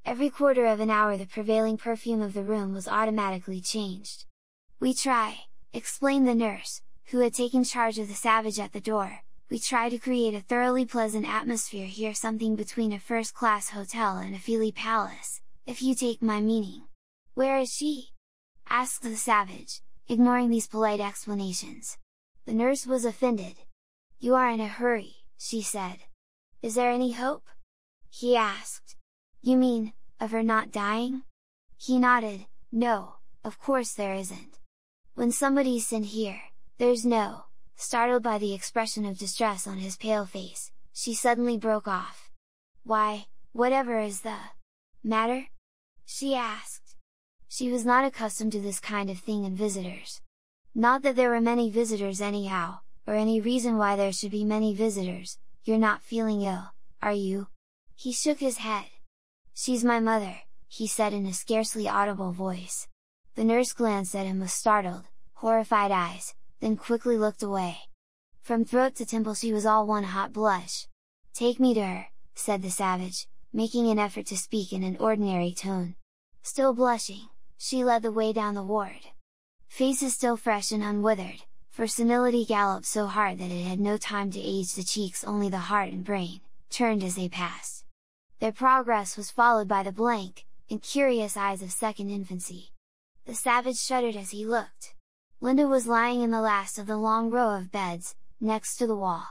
Every quarter of an hour the prevailing perfume of the room was automatically changed. "We try," explained the nurse, who had taken charge of the savage at the door, "we try to create a thoroughly pleasant atmosphere here, something between a first-class hotel and a feely palace, if you take my meaning." "Where is she?" asked the savage, ignoring these polite explanations. The nurse was offended. "You are in a hurry," she said. "Is there any hope?" he asked. "You mean, of her not dying?" He nodded. "No, of course there isn't. When somebody's sent here, there's no..." Startled by the expression of distress on his pale face, she suddenly broke off. "Why, whatever is the matter?" she asked. She was not accustomed to this kind of thing in visitors. Not that there were many visitors anyhow, or any reason why there should be many visitors. "You're not feeling ill, are you?" He shook his head. "She's my mother," he said in a scarcely audible voice. The nurse glanced at him with startled, horrified eyes, then quickly looked away. From throat to temple she was all one hot blush. "Take me to her," said the savage, making an effort to speak in an ordinary tone. Still blushing, she led the way down the ward. Faces still fresh and unwithered, for senility galloped so hard that it had no time to age the cheeks, only the heart and brain, turned as they passed. Their progress was followed by the blank, incurious eyes of second infancy. The savage shuddered as he looked. Linda was lying in the last of the long row of beds, next to the wall.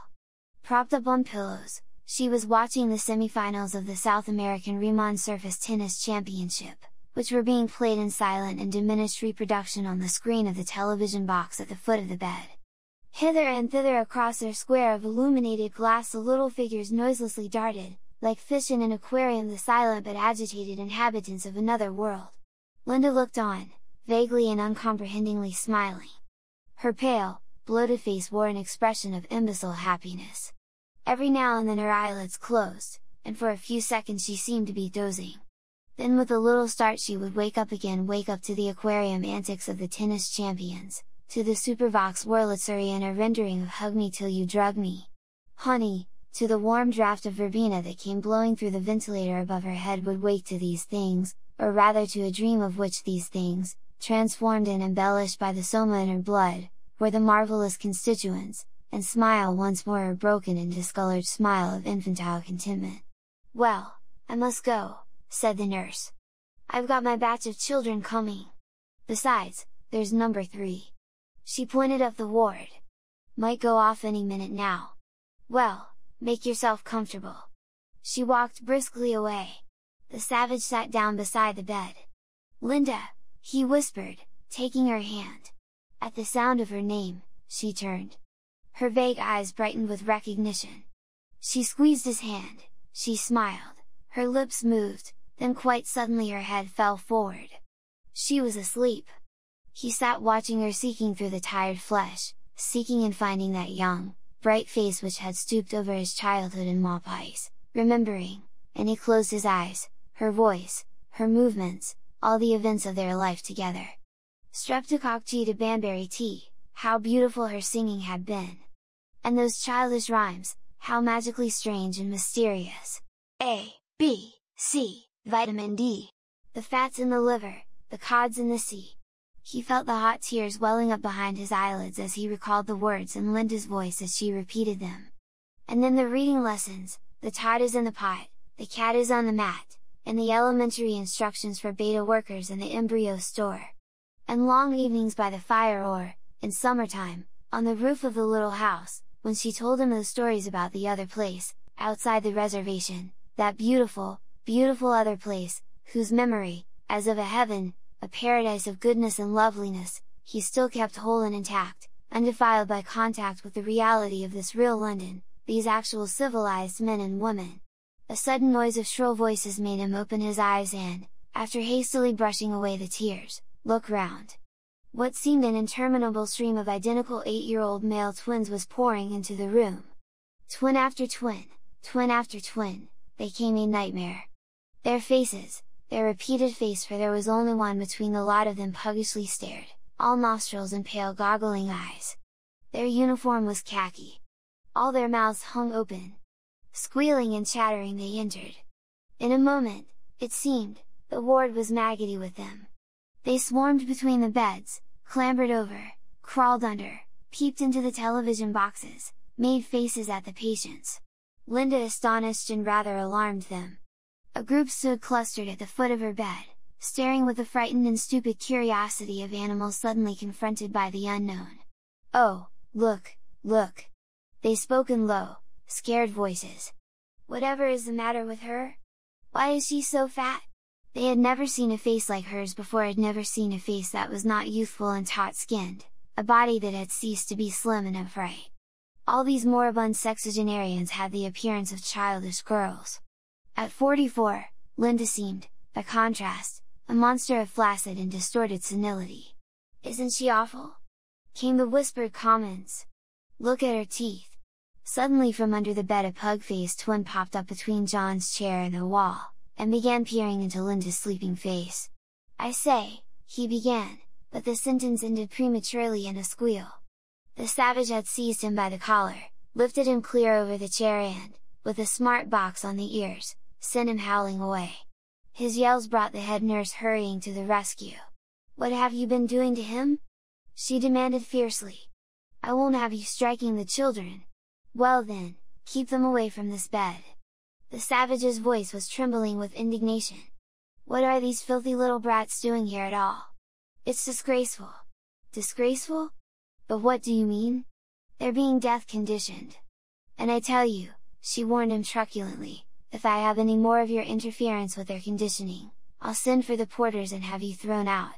Propped up on pillows, she was watching the semifinals of the South American Riemann Surface Tennis Championship, which were being played in silent and diminished reproduction on the screen of the television box at the foot of the bed. Hither and thither across their square of illuminated glass the little figures noiselessly darted, like fish in an aquarium, the silent but agitated inhabitants of another world. Linda looked on, vaguely and uncomprehendingly smiling. Her pale, bloated face wore an expression of imbecile happiness. Every now and then her eyelids closed, and for a few seconds she seemed to be dozing. Then with a little start she would wake up again, wake up to the aquarium antics of the tennis champions, to the Supervox Wurlitzer and a rendering of Hug Me Till You Drug Me, Honey, to the warm draft of verbena that came blowing through the ventilator above her head, would wake to these things, or rather to a dream of which these things, transformed and embellished by the soma in her blood, were the marvelous constituents, and smile once more her broken and discolored smile of infantile contentment. "Well, I must go," said the nurse. "I've got my batch of children coming. Besides, there's number 3. She pointed up the ward. "Might go off any minute now. Well, make yourself comfortable." She walked briskly away. The savage sat down beside the bed. "Linda," he whispered, taking her hand. At the sound of her name, she turned. Her vague eyes brightened with recognition. She squeezed his hand, she smiled, her lips moved, then quite suddenly her head fell forward. She was asleep. He sat watching her, seeking through the tired flesh, seeking and finding that young, bright face which had stooped over his childhood in mop ice, remembering, and he closed his eyes, her voice, her movements, all the events of their life together. Streptococcus to Banbury tea, how beautiful her singing had been! And those childish rhymes, how magically strange and mysterious! A, B, C, vitamin D! The fats in the liver, the cods in the sea! He felt the hot tears welling up behind his eyelids as he recalled the words and Linda's voice as she repeated them. And then the reading lessons, the Todd is in the pot, the cat is on the mat, and the elementary instructions for beta workers in the embryo store. And long evenings by the fire or, in summertime, on the roof of the little house, when she told him those stories about the other place, outside the reservation, that beautiful, beautiful other place, whose memory, as of a heaven, a paradise of goodness and loveliness, he still kept whole and intact, undefiled by contact with the reality of this real London, these actual civilized men and women. A sudden noise of shrill voices made him open his eyes and, after hastily brushing away the tears, look round. What seemed an interminable stream of identical 8-year-old male twins was pouring into the room. Twin after twin, twin after twin, they came a nightmare. Their faces, their repeated face, for there was only one between the lot of them, puggishly stared, all nostrils and pale goggling eyes. Their uniform was khaki. All their mouths hung open. Squealing and chattering they entered. In a moment, it seemed, the ward was maggoty with them. They swarmed between the beds, clambered over, crawled under, peeped into the television boxes, made faces at the patients. Linda astonished and rather alarmed them. A group stood clustered at the foot of her bed, staring with the frightened and stupid curiosity of animals suddenly confronted by the unknown. "Oh, look, look!" They spoke in low, scared voices. "Whatever is the matter with her? Why is she so fat?" They had never seen a face like hers before, had never seen a face that was not youthful and taut-skinned, a body that had ceased to be slim and upright. All these moribund sexagenarians had the appearance of childish girls. At 44, Linda seemed, by contrast, a monster of flaccid and distorted senility. "Isn't she awful?" came the whispered comments. "Look at her teeth!" Suddenly from under the bed a pug-faced twin popped up between John's chair and the wall, and began peering into Linda's sleeping face. "I say," he began, but the sentence ended prematurely in a squeal. The savage had seized him by the collar, lifted him clear over the chair and, with a smart box on the ears, sent him howling away. His yells brought the head nurse hurrying to the rescue. "What have you been doing to him?" she demanded fiercely. "I won't have you striking the children." "Well then, keep them away from this bed." The savage's voice was trembling with indignation. "What are these filthy little brats doing here at all? It's disgraceful!" "Disgraceful? But what do you mean?" "They're being death conditioned. And I tell you," she warned him truculently, "if I have any more of your interference with their conditioning, I'll send for the porters and have you thrown out."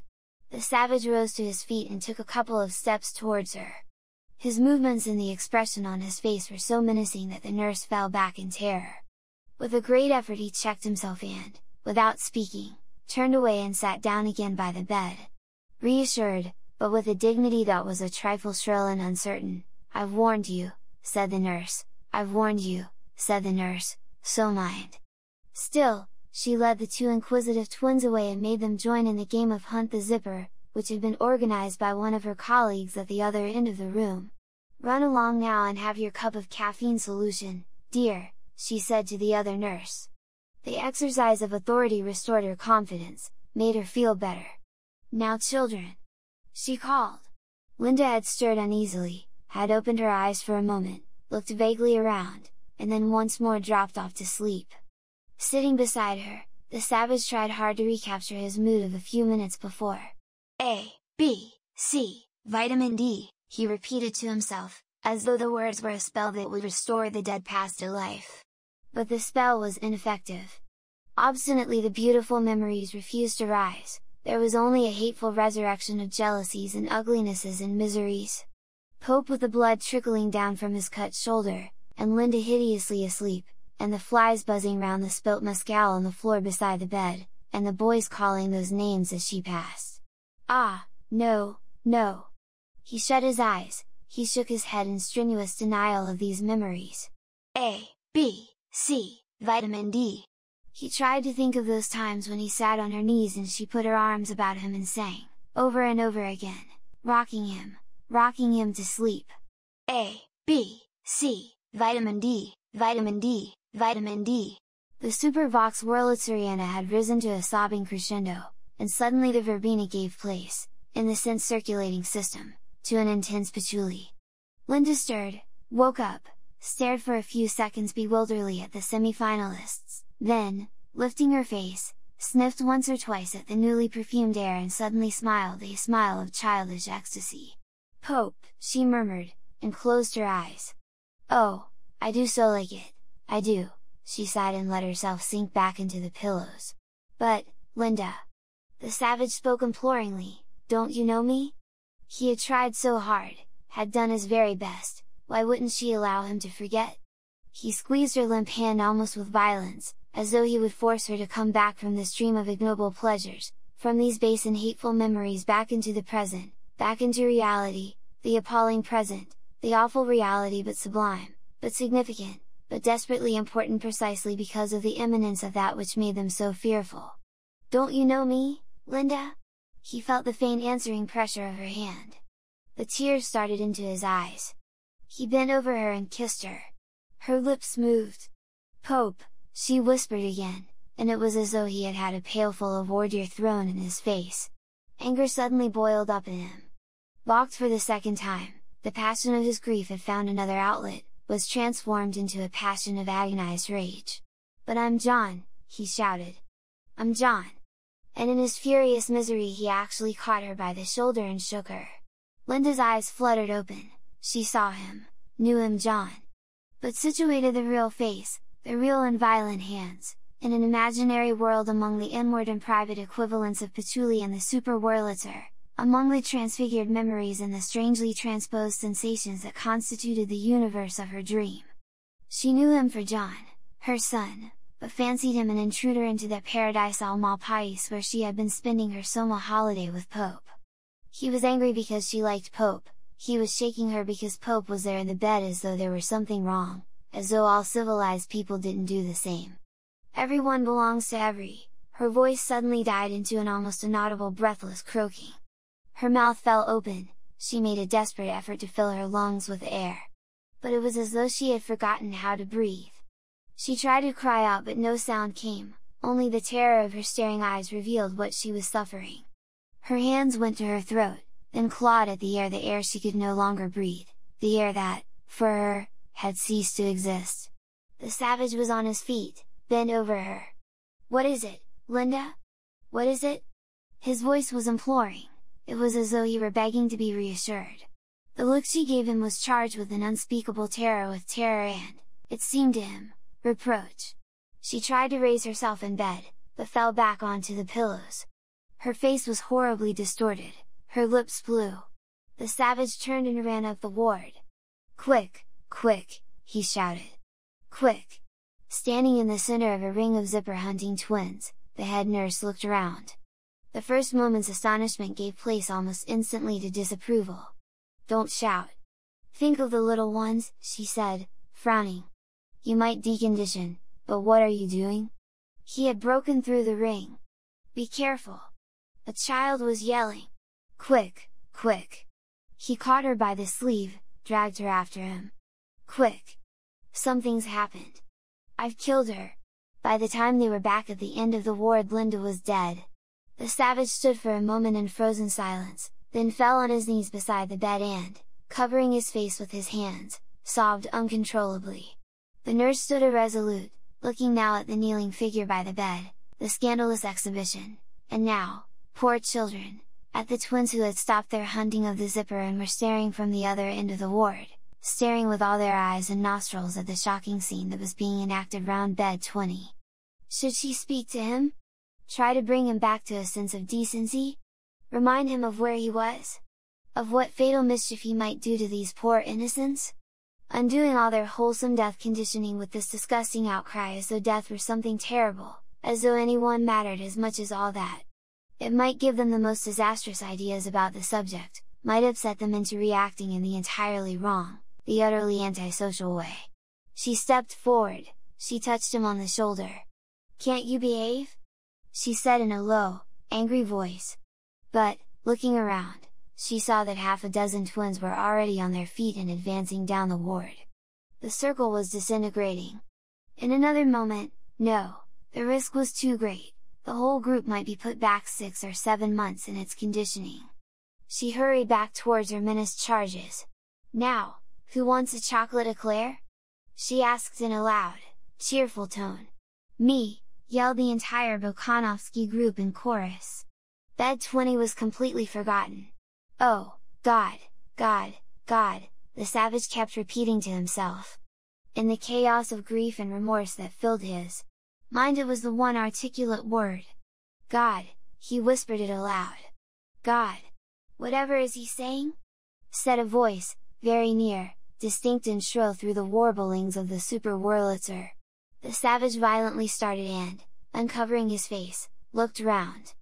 The savage rose to his feet and took a couple of steps towards her. His movements and the expression on his face were so menacing that the nurse fell back in terror. With a great effort he checked himself and, without speaking, turned away and sat down again by the bed. Reassured, but with a dignity that was a trifle shrill and uncertain, "I've warned you," said the nurse. "I've warned you," said the nurse, "so mind." Still, she led the two inquisitive twins away and made them join in the game of Hunt the Zipper, which had been organized by one of her colleagues at the other end of the room. "Run along now and have your cup of caffeine solution, dear," she said to the other nurse. The exercise of authority restored her confidence, made her feel better. "Now children!" she called. Linda had stirred uneasily, had opened her eyes for a moment, looked vaguely around, and then once more dropped off to sleep. Sitting beside her, the savage tried hard to recapture his mood of a few minutes before. "A, B, C, vitamin D," he repeated to himself, as though the words were a spell that would restore the dead past to life. But the spell was ineffective. Obstinately the beautiful memories refused to rise, there was only a hateful resurrection of jealousies and uglinesses and miseries. Pope with the blood trickling down from his cut shoulder, and Linda hideously asleep, and the flies buzzing round the spilt mescal on the floor beside the bed, and the boys calling those names as she passed. Ah, no, no! He shut his eyes, he shook his head in strenuous denial of these memories. A, B, C, vitamin D! He tried to think of those times when he sat on her knees and she put her arms about him and sang, over and over again, rocking him to sleep. A, B, C, vitamin D, vitamin D, vitamin D! The Supervox Wurlitzeriana had risen to a sobbing crescendo, and suddenly the verbena gave place, in the sense circulating system, to an intense patchouli. Linda stirred, woke up, stared for a few seconds bewilderedly at the semi-finalists, then, lifting her face, sniffed once or twice at the newly perfumed air and suddenly smiled a smile of childish ecstasy. "Pope," she murmured, and closed her eyes. "Oh, I do so like it, I do," she sighed and let herself sink back into the pillows. "But, Linda!" The savage spoke imploringly, "don't you know me?" He had tried so hard, had done his very best, why wouldn't she allow him to forget? He squeezed her limp hand almost with violence, as though he would force her to come back from this dream of ignoble pleasures, from these base and hateful memories back into the present, back into reality, the appalling present, the awful reality but sublime, but significant, but desperately important precisely because of the imminence of that which made them so fearful. "Don't you know me, Linda?" He felt the faint answering pressure of her hand. The tears started into his eyes. He bent over her and kissed her. Her lips moved. "Pope," she whispered again, and it was as though he had had a pailful of ordure thrown in his face. Anger suddenly boiled up in him. Balked for the second time, the passion of his grief had found another outlet, was transformed into a passion of agonized rage. "But I'm John," he shouted. "I'm John!" And in his furious misery he actually caught her by the shoulder and shook her. Linda's eyes fluttered open, she saw him, knew him John. But situated the real face, the real and violent hands, in an imaginary world among the inward and private equivalents of patchouli and the Super-Wurlitzer, among the transfigured memories and the strangely transposed sensations that constituted the universe of her dream. She knew him for John, her son, but fancied him an intruder into that paradise al Malpais where she had been spending her summer holiday with Pope. He was angry because she liked Pope, he was shaking her because Pope was there in the bed as though there were something wrong, as though all civilized people didn't do the same. "Everyone belongs to every," her voice suddenly died into an almost inaudible breathless croaking. Her mouth fell open, she made a desperate effort to fill her lungs with air. But it was as though she had forgotten how to breathe. She tried to cry out but no sound came, only the terror of her staring eyes revealed what she was suffering. Her hands went to her throat, then clawed at the air she could no longer breathe, the air that, for her, had ceased to exist. The savage was on his feet, bent over her. "What is it, Linda? What is it?" His voice was imploring, it was as though he were begging to be reassured. The look she gave him was charged with an unspeakable terror and, it seemed to him, reproach. She tried to raise herself in bed, but fell back onto the pillows. Her face was horribly distorted, her lips blue. The savage turned and ran up the ward. "Quick, quick!" he shouted. "Quick!" Standing in the center of a ring of zipper-hunting twins, the head nurse looked around. The first moment's astonishment gave place almost instantly to disapproval. "Don't shout! Think of the little ones," she said, frowning. "You might decondition, but what are you doing?" He had broken through the ring. "Be careful!" A child was yelling. "Quick, quick!" He caught her by the sleeve, dragged her after him. "Quick! Something's happened! I've killed her!" By the time they were back at the end of the ward, Linda was dead. The savage stood for a moment in frozen silence, then fell on his knees beside the bed and, covering his face with his hands, sobbed uncontrollably. The nurse stood irresolute, looking now at the kneeling figure by the bed, the scandalous exhibition, and now, poor children, at the twins who had stopped their hunting of the zipper and were staring from the other end of the ward, staring with all their eyes and nostrils at the shocking scene that was being enacted round bed 20. Should she speak to him? Try to bring him back to a sense of decency? Remind him of where he was? Of what fatal mischief he might do to these poor innocents? Undoing all their wholesome death conditioning with this disgusting outcry as though death were something terrible, as though anyone mattered as much as all that. It might give them the most disastrous ideas about the subject, might upset them into reacting in the entirely wrong, the utterly antisocial way. She stepped forward, she touched him on the shoulder. "Can't you behave?" she said in a low, angry voice. But, looking around, she saw that half a dozen twins were already on their feet and advancing down the ward. The circle was disintegrating. In another moment, no, the risk was too great, the whole group might be put back 6 or 7 months in its conditioning. She hurried back towards her menaced charges. "Now, who wants a chocolate eclair?" she asked in a loud, cheerful tone. "Me!" yelled the entire Bukhanovsky group in chorus. Bed 20 was completely forgotten. "Oh, God, God, God," the savage kept repeating to himself. In the chaos of grief and remorse that filled his mind, it was the one articulate word. "God," he whispered it aloud. "God! Whatever is he saying?" said a voice, very near, distinct and shrill through the warblings of the super Wurlitzer. The savage violently started and, uncovering his face, looked round.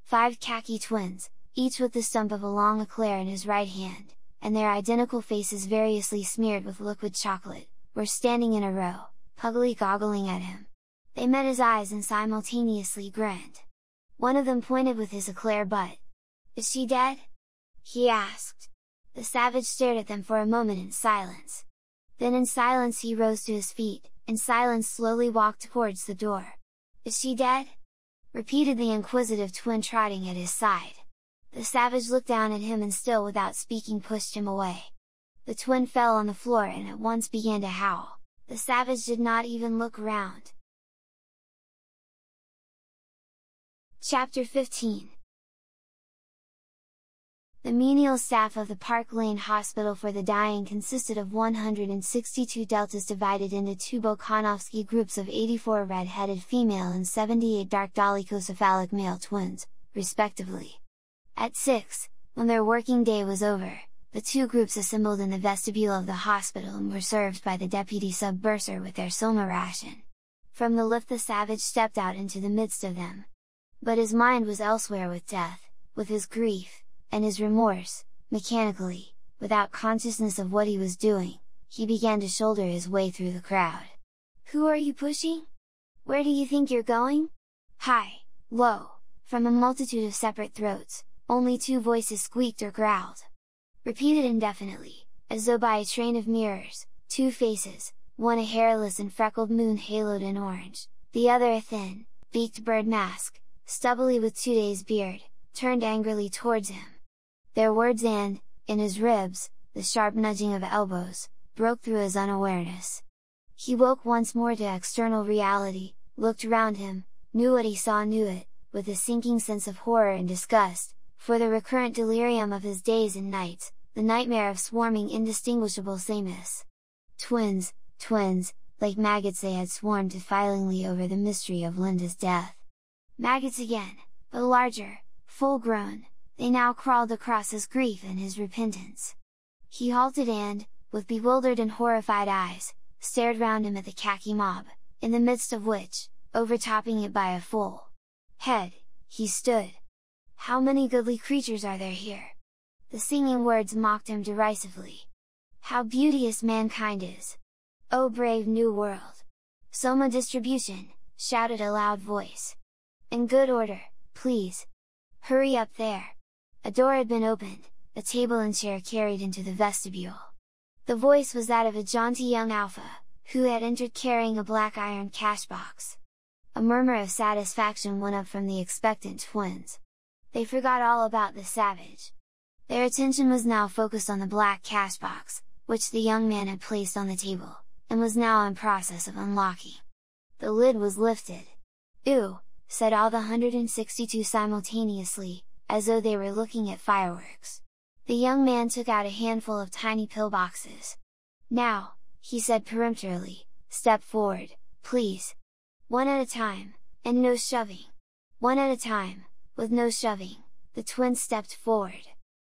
5 khaki twins, each with the stump of a long eclair in his right hand, and their identical faces variously smeared with liquid chocolate, were standing in a row, puggily goggling at him. They met his eyes and simultaneously grinned. One of them pointed with his eclair butt. "Is she dead?" he asked. The savage stared at them for a moment in silence. Then in silence he rose to his feet, in silence slowly walked towards the door. "Is she dead?" repeated the inquisitive twin trotting at his side. The savage looked down at him and still without speaking pushed him away. The twin fell on the floor and at once began to howl. The savage did not even look round. Chapter 15. The menial staff of the Park Lane Hospital for the Dying consisted of 162 deltas divided into 2 Bukhanovsky groups of 84 red-headed female and 78 dark dolichocephalic male twins, respectively. At 6, when their working day was over, the 2 groups assembled in the vestibule of the hospital and were served by the deputy sub-bursar with their soma ration. From the lift the savage stepped out into the midst of them. But his mind was elsewhere with death, with his grief, and his remorse. Mechanically, without consciousness of what he was doing, he began to shoulder his way through the crowd. "Who are you pushing? Where do you think you're going?" High, low, from a multitude of separate throats, only 2 voices squeaked or growled. Repeated indefinitely, as though by a train of mirrors, 2 faces, one a hairless and freckled moon haloed in orange, the other a thin, beaked bird mask, stubbly with 2 days' beard, turned angrily towards him. Their words and, in his ribs, the sharp nudging of elbows, broke through his unawareness. He woke once more to external reality, looked round him, knew what he saw, knew it, with a sinking sense of horror and disgust, for the recurrent delirium of his days and nights, the nightmare of swarming indistinguishable sameness. Twins, like maggots they had swarmed defilingly over the mystery of Linda's death. Maggots again, but larger, full-grown, they now crawled across his grief and his repentance. He halted and, with bewildered and horrified eyes, stared round him at the khaki mob, in the midst of which, overtopping it by a full head, he stood. "How many goodly creatures are there here?" The singing words mocked him derisively. "How beauteous mankind is! O brave new world! Soma distribution, shouted a loud voice. "In good order, please! Hurry up there!" A door had been opened, a table and chair carried into the vestibule. The voice was that of a jaunty young alpha, who had entered carrying a black iron cash box. A murmur of satisfaction went up from the expectant twins. They forgot all about the savage. Their attention was now focused on the black cash box, which the young man had placed on the table, and was now in process of unlocking. The lid was lifted. "Ooh!" said all the 162 simultaneously, as though they were looking at fireworks. The young man took out a handful of tiny pillboxes. "Now," he said peremptorily, "step forward, please! One at a time, and no shoving! One at a time, with no shoving!" The twins stepped forward.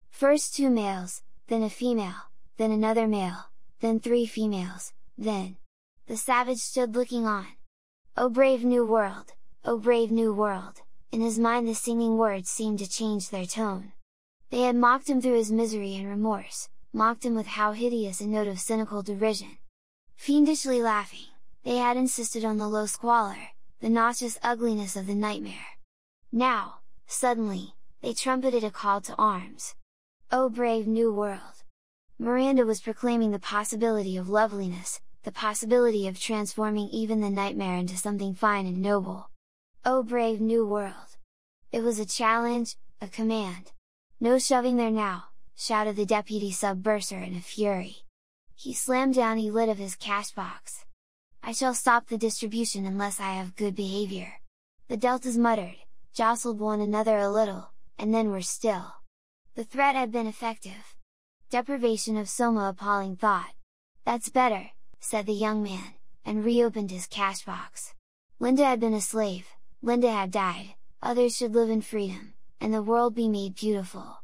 First 2 males, then a female, then another male, then 3 females, then... The savage stood looking on. "Oh brave new world! Oh brave new world!" In his mind the singing words seemed to change their tone. They had mocked him through his misery and remorse, mocked him with how hideous a note of cynical derision. Fiendishly laughing, they had insisted on the low squalor, the nauseous ugliness of the nightmare. Now, suddenly, they trumpeted a call to arms. Oh brave new world! Miranda was proclaiming the possibility of loveliness, the possibility of transforming even the nightmare into something fine and noble. Oh brave new world! It was a challenge, a command. "No shoving there now!" shouted the deputy sub-bursar in a fury. He slammed down the lid of his cash box. "I shall stop the distribution unless I have good behavior." The deltas muttered, jostled one another a little, and then were still. The threat had been effective. Deprivation of soma appalling thought. "That's better," said the young man, and reopened his cash box. Linda had been a slave, Linda had died, others should live in freedom, and the world be made beautiful.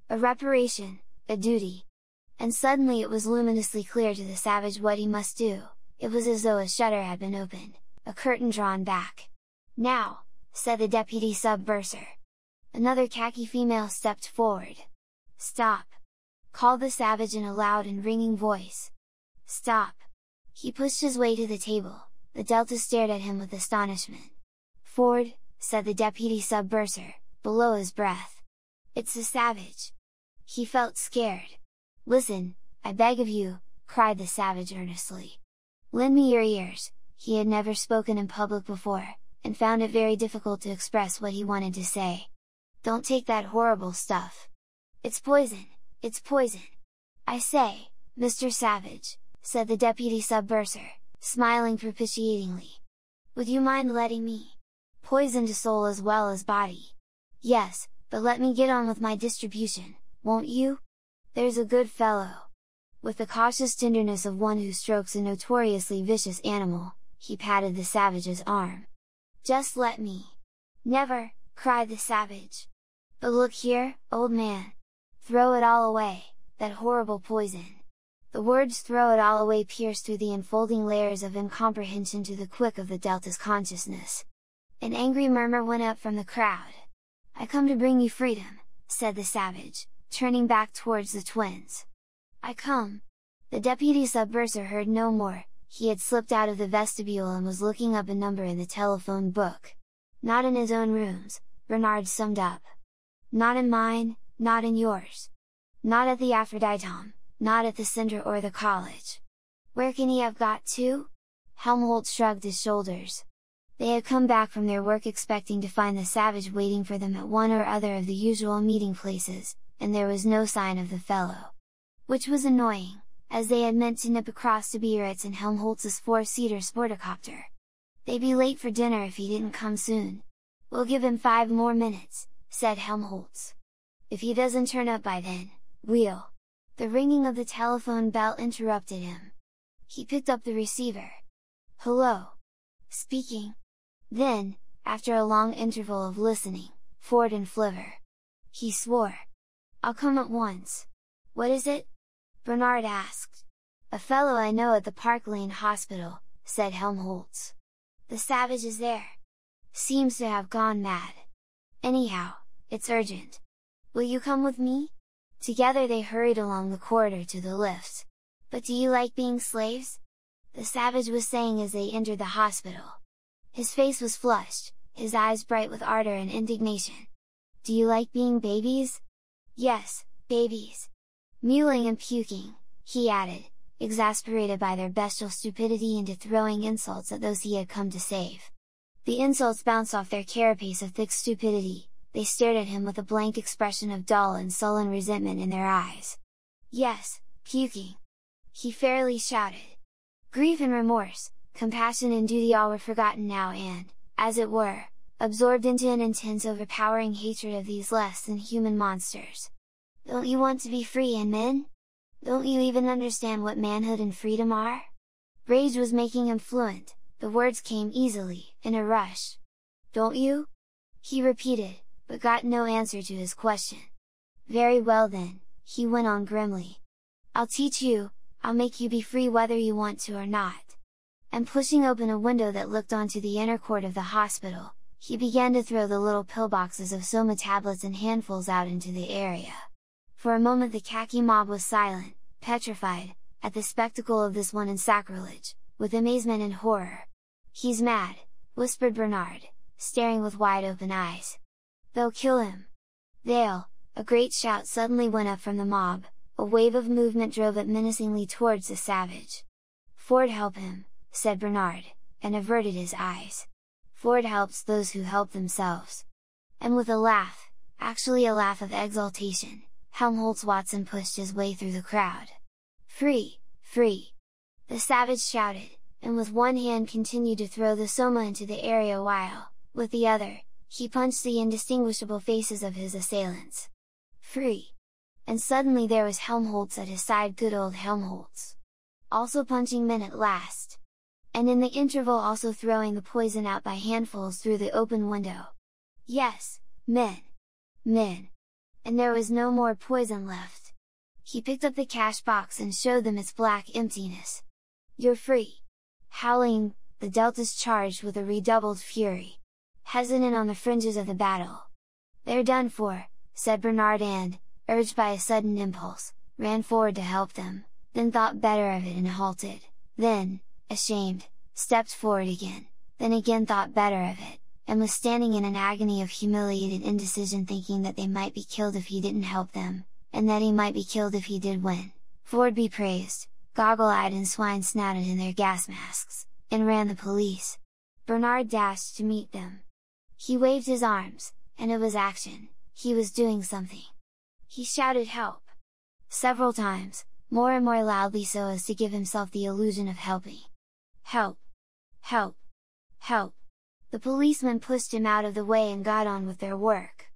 A reparation, a duty. And suddenly it was luminously clear to the savage what he must do. It was as though a shutter had been opened, a curtain drawn back. "Now," said the deputy sub-bursar. Another khaki female stepped forward. "Stop!" called the savage in a loud and ringing voice. "Stop!" He pushed his way to the table, the delta stared at him with astonishment. "Forward," said the deputy sub-bursar, below his breath. "It's the savage!" He felt scared. "Listen, I beg of you," cried the savage earnestly. "Lend me your ears." He had never spoken in public before, and found it very difficult to express what he wanted to say. "Don't take that horrible stuff! It's poison! It's poison! I say, Mr. Savage," said the deputy sub-bursar, smiling propitiatingly. "Would you mind letting me? Poison to soul as well as body. Yes, but let me get on with my distribution, won't you? There's a good fellow." With the cautious tenderness of one who strokes a notoriously vicious animal, he patted the savage's arm. "Just let me!" "Never!" cried the savage. "But look here, old man! Throw it all away, that horrible poison!" The words "throw it all away" pierced through the enfolding layers of incomprehension to the quick of the delta's consciousness. An angry murmur went up from the crowd. "I come to bring you freedom," said the savage, turning back towards the twins. "I come!" The deputy sub-bursar heard no more, he had slipped out of the vestibule and was looking up a number in the telephone book. "Not in his own rooms," Bernard summed up. "Not in mine, not in yours. Not at the Aphrodite, not at the center or the college. Where can he have got to?" Helmholtz shrugged his shoulders. They had come back from their work expecting to find the savage waiting for them at one or other of the usual meeting places, and there was no sign of the fellow. Which was annoying, as they had meant to nip across to Biarritz in Helmholtz's 4-seater sporticopter. They'd be late for dinner if he didn't come soon. "We'll give him 5 more minutes," said Helmholtz. "If he doesn't turn up by then, we'll..." The ringing of the telephone bell interrupted him. He picked up the receiver. "Hello? Speaking?" Then, after a long interval of listening, Ford and Flivver. He swore. "I'll come at once." "What is it?" Bernard asked. "A fellow I know at the Park Lane Hospital," said Helmholtz. "The savage is there. Seems to have gone mad. Anyhow, it's urgent. Will you come with me?" Together they hurried along the corridor to the lift. "But do you like being slaves?" the savage was saying as they entered the hospital. His face was flushed, his eyes bright with ardor and indignation. "Do you like being babies?" "Yes, babies." "Mewling and puking," he added, exasperated by their bestial stupidity into throwing insults at those he had come to save. The insults bounced off their carapace of thick stupidity, they stared at him with a blank expression of dull and sullen resentment in their eyes. "Yes, puking!" he fairly shouted. Grief and remorse, compassion and duty all were forgotten now and, as it were, absorbed into an intense overpowering hatred of these less than human monsters. "Don't you want to be free and men? Don't you even understand what manhood and freedom are?" Rage was making him fluent, the words came easily, in a rush. "Don't you?" he repeated, but got no answer to his question. "Very well then," he went on grimly. "I'll teach you, I'll make you be free whether you want to or not." And pushing open a window that looked onto the inner court of the hospital, he began to throw the little pillboxes of soma tablets in handfuls out into the area. For a moment the khaki mob was silent, petrified, at the spectacle of this wanton sacrilege, with amazement and horror. "He's mad," whispered Bernard, staring with wide open eyes. "They'll kill him! They'll—" A great shout suddenly went up from the mob, a wave of movement drove it menacingly towards the savage. "Ford help him," said Bernard, and averted his eyes. "Ford helps those who help themselves." And with a laugh, actually a laugh of exultation, Helmholtz Watson pushed his way through the crowd. "Free! Free!" the savage shouted, and with one hand continued to throw the soma into the area while, with the other, he punched the indistinguishable faces of his assailants. "Free!" And suddenly there was Helmholtz at his side, good old Helmholtz! Also punching men at last! And in the interval also throwing the poison out by handfuls through the open window. Yes, men! Men! And there was no more poison left! He picked up the cash box and showed them its black emptiness. "You're free!" Howling, the deltas charged with a redoubled fury. Hesitant on the fringes of the battle. "They're done for," said Bernard and, urged by a sudden impulse, ran forward to help them, then thought better of it and halted, then, ashamed, stepped forward then again thought better of it, and was standing in an agony of humiliated indecision thinking that they might be killed if he didn't help them, and that he might be killed if he did when, Ford be praised, goggle-eyed and swine-snouted in their gas masks, and ran the police. Bernard dashed to meet them. He waved his arms, and it was action, he was doing something. He shouted help! Several times, more and more loudly so as to give himself the illusion of helping. "Help! Help! Help!" The policemen pushed him out of the way and got on with their work.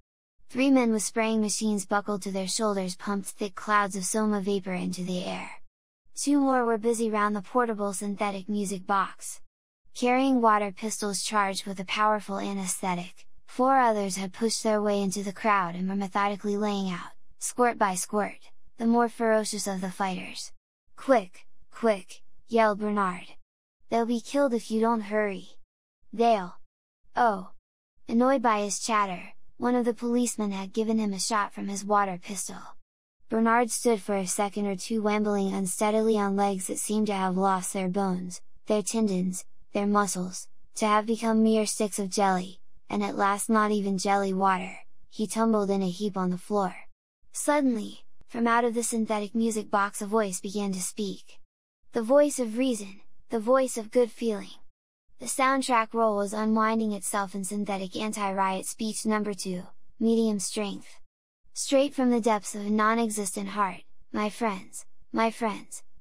3 men with spraying machines buckled to their shoulders pumped thick clouds of soma vapor into the air. 2 more were busy round the portable synthetic music box. Carrying water pistols charged with a powerful anesthetic, 4 others had pushed their way into the crowd and were methodically laying out, squirt by squirt, the more ferocious of the fighters. "Quick! Quick!" yelled Bernard. "They'll be killed if you don't hurry! They'll—" "Oh!" Annoyed by his chatter, one of the policemen had given him a shot from his water pistol. Bernard stood for a second or two wambling unsteadily on legs that seemed to have lost their bones, their tendons, their muscles, to have become mere sticks of jelly, and at last not even jelly water, he tumbled in a heap on the floor. Suddenly, from out of the synthetic music box a voice began to speak. The voice of reason, the voice of good feeling. The soundtrack roll was unwinding itself in synthetic anti-riot speech number 2, medium strength. "Straight from the depths of a non-existent heart, my friends,"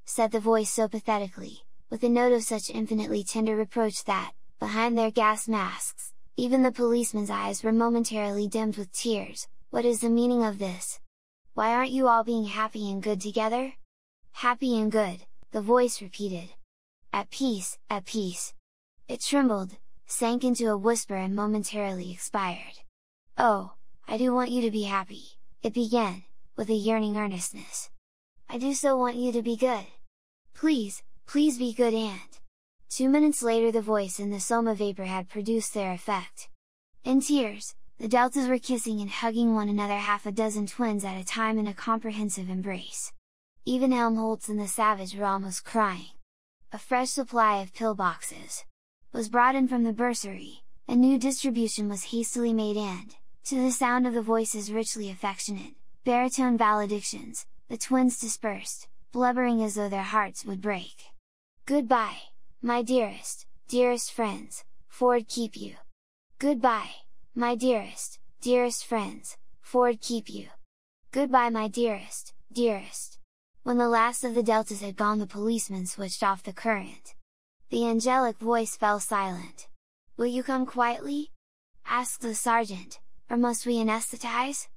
said the voice so pathetically, with a note of such infinitely tender reproach that, behind their gas masks, even the policemen's eyes were momentarily dimmed with tears. "What is the meaning of this? Why aren't you all being happy and good together?" "Happy and good," the voice repeated. At peace, at peace." It trembled, sank into a whisper and momentarily expired. "Oh, I do want you to be happy," it began, with a yearning earnestness. "I do so want you to be good! Please, please be good and..." 2 minutes later the voice and the soma vapor had produced their effect. In tears, the deltas were kissing and hugging one another, half a dozen twins at a time in a comprehensive embrace. Even Helmholtz and the savage were almost crying. A fresh supply of pillboxes. was brought in from the bursary, a new distribution was hastily made and, to the sound of the voices richly affectionate, baritone valedictions, the twins dispersed, blubbering as though their hearts would break. "Goodbye, my dearest, dearest friends, Ford keep you! Goodbye, my dearest, dearest friends, Ford keep you! Goodbye my dearest, dearest!" When the last of the deltas had gone, the policeman switched off the current. The angelic voice fell silent. "Will you come quietly?" asked the sergeant, "or must we anesthetize?"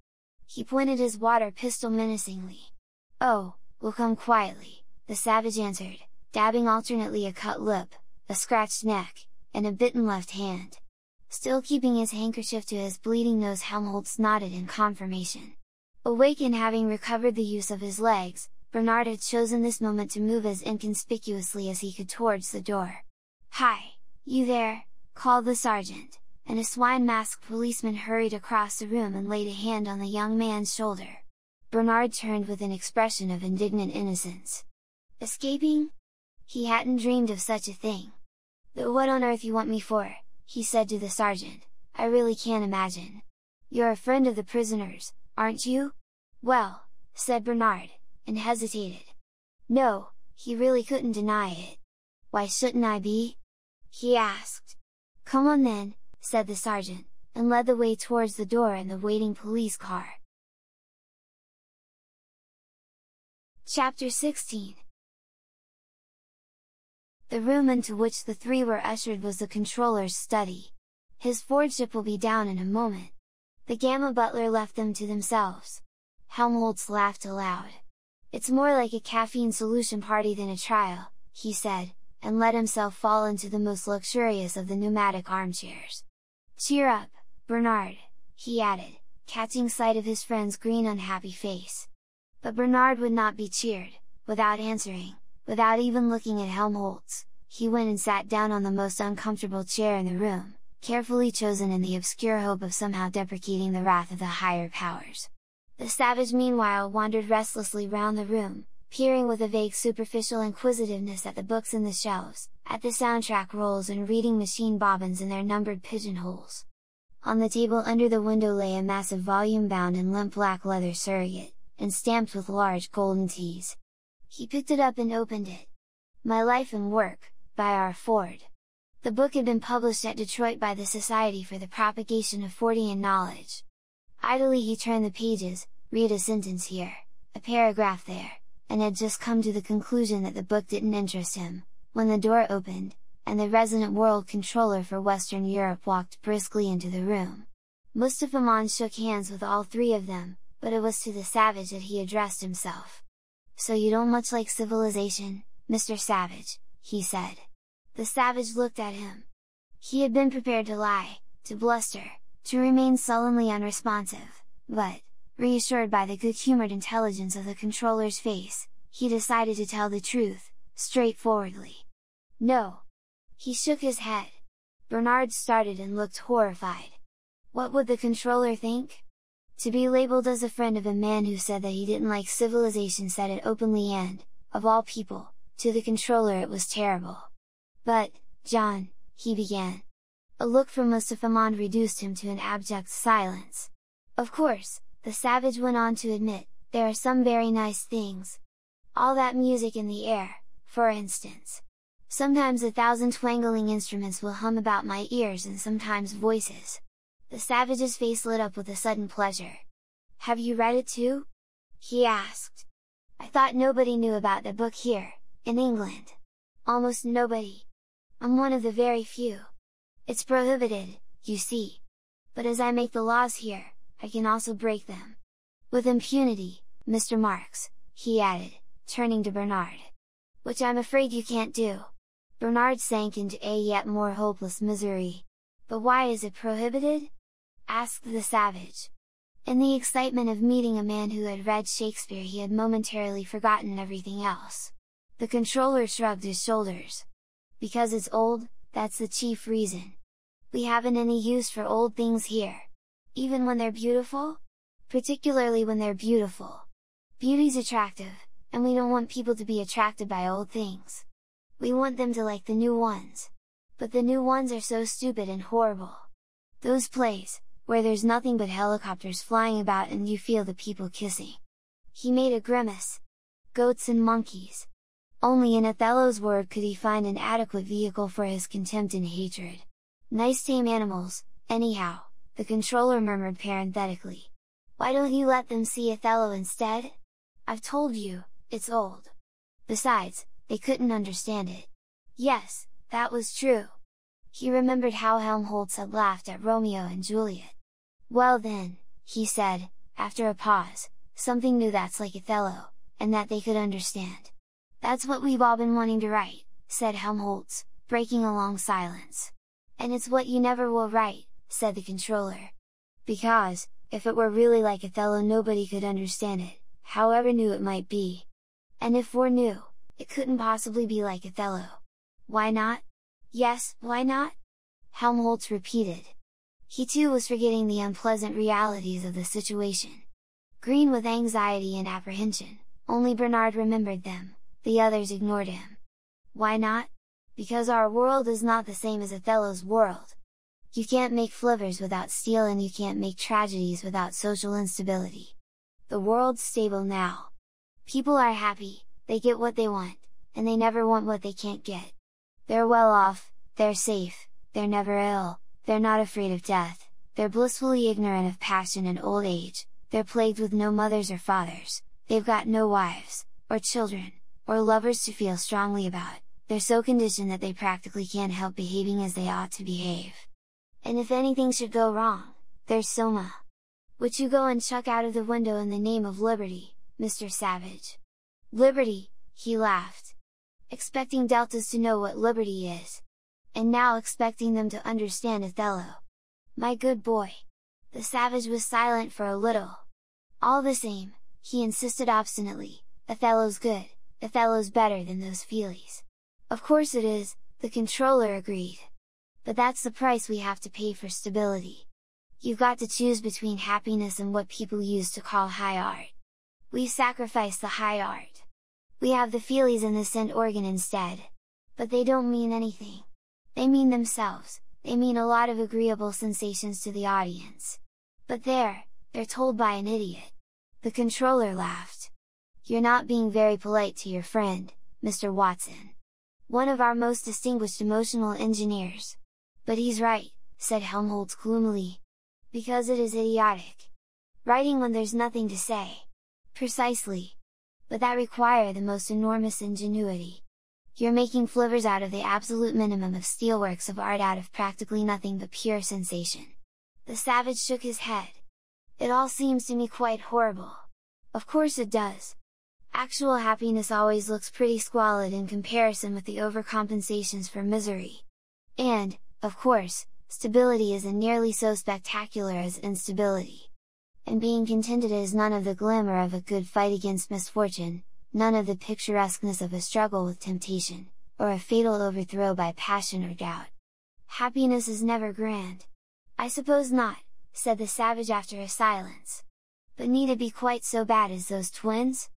He pointed his water pistol menacingly. "Oh, we'll come quietly," the savage answered, dabbing alternately a cut lip, a scratched neck, and a bitten left hand. Still keeping his handkerchief to his bleeding nose, Helmholtz nodded in confirmation. Awake and having recovered the use of his legs, Bernard had chosen this moment to move as inconspicuously as he could towards the door. "Hi, you there!" called the sergeant, and a swine-masked policeman hurried across the room and laid a hand on the young man's shoulder. Bernard turned with an expression of indignant innocence. "Escaping? He hadn't dreamed of such a thing! But what on earth you want me for?" he said to the sergeant. "I really can't imagine. You're a friend of the prisoners, aren't you?" "Well," said Bernard, and hesitated. No, he really couldn't deny it. "Why shouldn't I be?" he asked. "Come on then," said the sergeant, and led the way towards the door and the waiting police car. Chapter 16. The room into which the three were ushered was the controller's study. "His Fordship will be down in a moment." The Gamma butler left them to themselves. Helmholtz laughed aloud. "It's more like a caffeine solution party than a trial," he said, and let himself fall into the most luxurious of the pneumatic armchairs. "Cheer up, Bernard," he added, catching sight of his friend's green unhappy face. But Bernard would not be cheered. Without answering, without even looking at Helmholtz, he went and sat down on the most uncomfortable chair in the room, carefully chosen in the obscure hope of somehow deprecating the wrath of the higher powers. The savage meanwhile wandered restlessly round the room, peering with a vague superficial inquisitiveness at the books in the shelves, at the soundtrack rolls and reading machine bobbins in their numbered pigeonholes. On the table under the window lay a massive volume bound in limp black leather surrogate, and stamped with large golden T's. He picked it up and opened it. My Life and Work, by R. Ford. The book had been published at Detroit by the Society for the Propagation of Fortean Knowledge. Idly he turned the pages, read a sentence here, a paragraph there, and had just come to the conclusion that the book didn't interest him, when the door opened, and the resident world controller for Western Europe walked briskly into the room. Mustafa Mon shook hands with all three of them, but it was to the Savage that he addressed himself. "So you don't much like civilization, Mr. Savage," he said. The Savage looked at him. He had been prepared to lie, to bluster, to remain sullenly unresponsive, but, reassured by the good-humoured intelligence of the controller's face, he decided to tell the truth, straightforwardly. "No." He shook his head. Bernard started and looked horrified. What would the controller think? To be labelled as a friend of a man who said that he didn't like civilization said it openly and, of all people, to the controller it was terrible. "But, John," he began. A look from Mustafa Mon reduced him to an abject silence. "Of course," the Savage went on to admit, "there are some very nice things. All that music in the air, for instance. Sometimes 1,000 twangling instruments will hum about my ears and sometimes voices." The Savage's face lit up with a sudden pleasure. "Have you read it too?" he asked. "I thought nobody knew about the book here, in England. Almost nobody. I'm one of the very few. It's prohibited, you see. But as I make the laws here, I can also break them. With impunity, Mr. Marx," he added, turning to Bernard. "Which I'm afraid you can't do." Bernard sank into a yet more hopeless misery. "But why is it prohibited?" asked the Savage. In the excitement of meeting a man who had read Shakespeare he had momentarily forgotten everything else. The controller shrugged his shoulders. "Because it's old, that's the chief reason. We haven't any use for old things here. Even when they're beautiful? Particularly when they're beautiful. Beauty's attractive, and we don't want people to be attracted by old things. We want them to like the new ones. But the new ones are so stupid and horrible. Those plays, where there's nothing but helicopters flying about and you feel the people kissing." He made a grimace. "Goats and monkeys. Only in Othello's world could he find an adequate vehicle for his contempt and hatred. Nice tame animals, anyhow," the controller murmured parenthetically. "Why don't you let them see Othello instead? I've told you, it's old. Besides, they couldn't understand it." Yes, that was true. He remembered how Helmholtz had laughed at Romeo and Juliet. "Well then," he said, after a pause, "something new that's like Othello, and that they could understand." "That's what we've all been wanting to write," said Helmholtz, breaking a long silence. "And it's what you never will write," said the controller. "Because, if it were really like Othello nobody could understand it, however new it might be. And if we're new, it couldn't possibly be like Othello." "Why not?" "Yes, why not?" Helmholtz repeated. He too was forgetting the unpleasant realities of the situation. Green with anxiety and apprehension, only Bernard remembered them, the others ignored him. "Why not? Because our world is not the same as Othello's world. You can't make flivvers without steel and you can't make tragedies without social instability. The world's stable now. People are happy, they get what they want, and they never want what they can't get. They're well off, they're safe, they're never ill, they're not afraid of death, they're blissfully ignorant of passion and old age, they're plagued with no mothers or fathers, they've got no wives, or children, or lovers to feel strongly about, they're so conditioned that they practically can't help behaving as they ought to behave. And if anything should go wrong, there's Soma. Which you go and chuck out of the window in the name of liberty, Mr. Savage." "Liberty," he laughed. "Expecting deltas to know what liberty is! And now expecting them to understand Othello! My good boy!" The Savage was silent for a little. "All the same," he insisted obstinately, "Othello's good, Othello's better than those feelies." "Of course it is," the controller agreed. "But that's the price we have to pay for stability. You've got to choose between happiness and what people used to call high art. We've sacrificed the high art. We have the feelies and the scent organ instead. But they don't mean anything. They mean themselves, they mean a lot of agreeable sensations to the audience. But they're told by an idiot." The controller laughed. "You're not being very polite to your friend, Mr. Watson. One of our most distinguished emotional engineers. But he's right," said Helmholtz gloomily. "Because it is idiotic. Writing when there's nothing to say." "Precisely. But that require the most enormous ingenuity. You're making flivvers out of the absolute minimum of steelworks of art out of practically nothing but pure sensation." The Savage shook his head. "It all seems to me quite horrible." "Of course it does. Actual happiness always looks pretty squalid in comparison with the overcompensations for misery. And, of course, stability isn't nearly so spectacular as instability. And being contented is none of the glamour of a good fight against misfortune, none of the picturesqueness of a struggle with temptation, or a fatal overthrow by passion or doubt. Happiness is never grand." "I suppose not," said the Savage after a silence. "But need it be quite so bad as those twins?"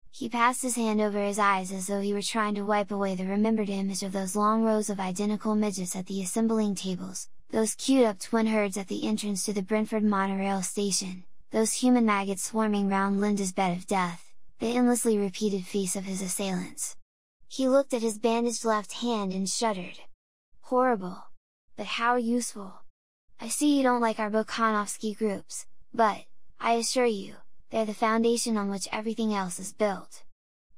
He passed his hand over his eyes as though he were trying to wipe away the remembered image of those long rows of identical midgets at the assembling tables, those queued up twin herds at the entrance to the Brentford monorail station, those human maggots swarming round Linda's bed of death, the endlessly repeated feasts of his assailants. He looked at his bandaged left hand and shuddered. "Horrible! But how useful! I see you don't like our Bukhanovsky groups, but, I assure you, they're the foundation on which everything else is built.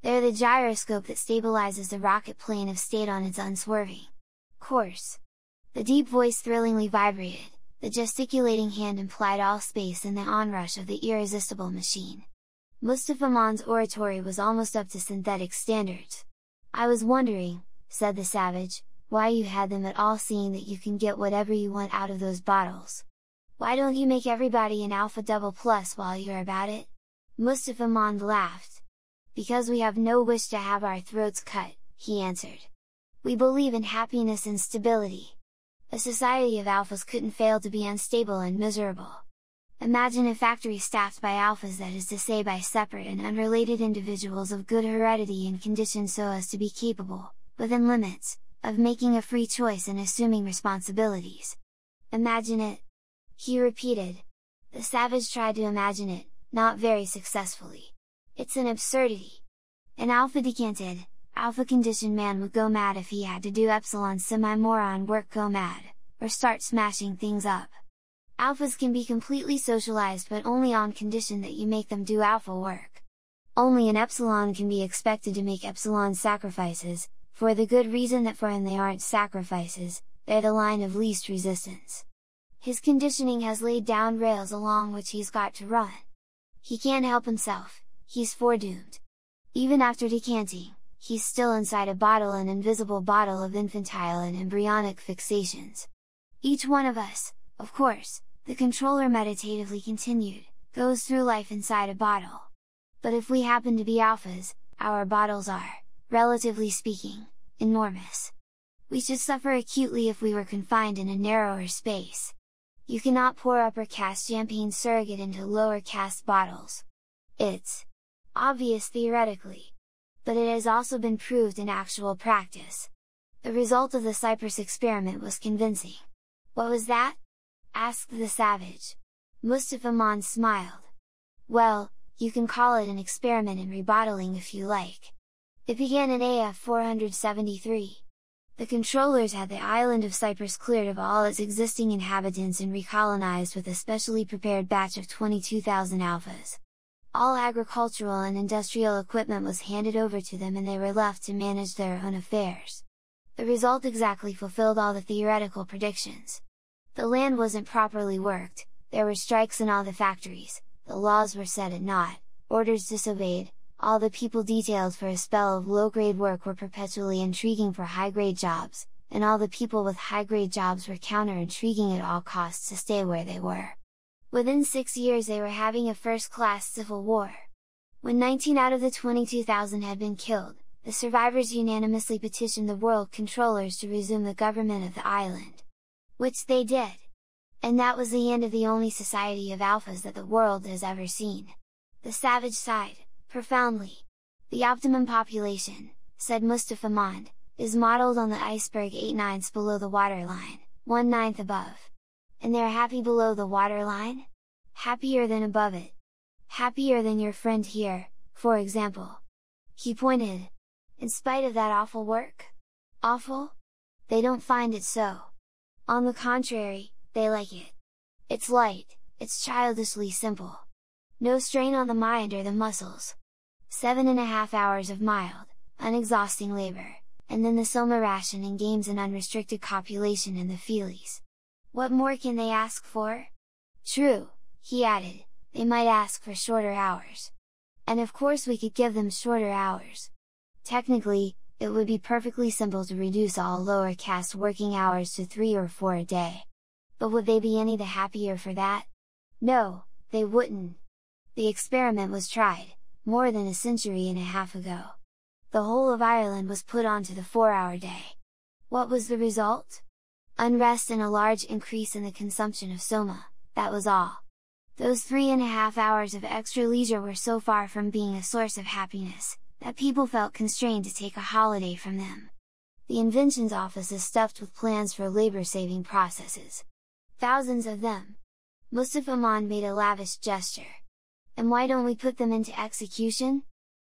They're the gyroscope that stabilizes the rocket plane of state on its unswerving course." The deep voice thrillingly vibrated, the gesticulating hand implied all space in the onrush of the irresistible machine. Mustafa Man's oratory was almost up to synthetic standards. "I was wondering," said the Savage, "why you had them at all, seeing that you can get whatever you want out of those bottles. Why don't you make everybody an Alpha Double Plus while you're about it?" Mustafa Mond laughed. "Because we have no wish to have our throats cut," he answered. "We believe in happiness and stability. A society of alphas couldn't fail to be unstable and miserable. Imagine a factory staffed by alphas, that is to say by separate and unrelated individuals of good heredity and conditioned so as to be capable, within limits, of making a free choice and assuming responsibilities. Imagine it! He repeated. The savage tried to imagine it, not very successfully. It's an absurdity. An alpha-decanted, alpha-conditioned man would go mad if he had to do epsilon semi-moron work. Go mad, or start smashing things up. Alphas can be completely socialized, but only on condition that you make them do alpha work. Only an epsilon can be expected to make epsilon sacrifices, for the good reason that for him they aren't sacrifices, they're the line of least resistance. His conditioning has laid down rails along which he's got to run. He can't help himself, he's foredoomed. Even after decanting, he's still inside a bottle, an invisible bottle of infantile and embryonic fixations. Each one of us, of course, the controller meditatively continued, goes through life inside a bottle. But if we happen to be alphas, our bottles are, relatively speaking, enormous. We should suffer acutely if we were confined in a narrower space. You cannot pour upper caste champagne surrogate into lower caste bottles. It's obvious theoretically, but it has also been proved in actual practice. The result of the Cyprus experiment was convincing. What was that? Asked the savage. Mustafa Mon smiled. Well, you can call it an experiment in rebottling if you like. It began in AF 473. The controllers had the island of Cyprus cleared of all its existing inhabitants and recolonized with a specially prepared batch of 22,000 alphas. All agricultural and industrial equipment was handed over to them and they were left to manage their own affairs. The result exactly fulfilled all the theoretical predictions. The land wasn't properly worked, there were strikes in all the factories, the laws were set at naught, orders disobeyed, all the people detailed for a spell of low-grade work were perpetually intriguing for high-grade jobs, and all the people with high-grade jobs were counter-intriguing at all costs to stay where they were. Within 6 years they were having a first-class civil war. When 19 out of the 22,000 had been killed, the survivors unanimously petitioned the world controllers to resume the government of the island. Which they did! And that was the end of the only society of alphas that the world has ever seen. The savage sighed, profoundly. The optimum population, said Mustafa Mond, is modeled on the iceberg 8/9 below the waterline, 1/9 above. And they're happy below the waterline? Happier than above it. Happier than your friend here, for example. He pointed. In spite of that awful work? Awful? They don't find it so. On the contrary, they like it. It's light, it's childishly simple. No strain on the mind or the muscles. 7.5 hours of mild, unexhausting labor, and then the Soma ration and games and unrestricted copulation in the feelies. What more can they ask for? True, he added, they might ask for shorter hours. And of course we could give them shorter hours. Technically, it would be perfectly simple to reduce all lower caste working hours to 3 or 4 a day. But would they be any the happier for that? No, they wouldn't. The experiment was tried, more than a century and a half ago. The whole of Ireland was put onto the 4-hour day. What was the result? Unrest and a large increase in the consumption of soma, that was all. Those 3.5 hours of extra leisure were so far from being a source of happiness, that people felt constrained to take a holiday from them. The inventions office is stuffed with plans for labor-saving processes. Thousands of them. Mustafa Mond made a lavish gesture. And why don't we put them into execution?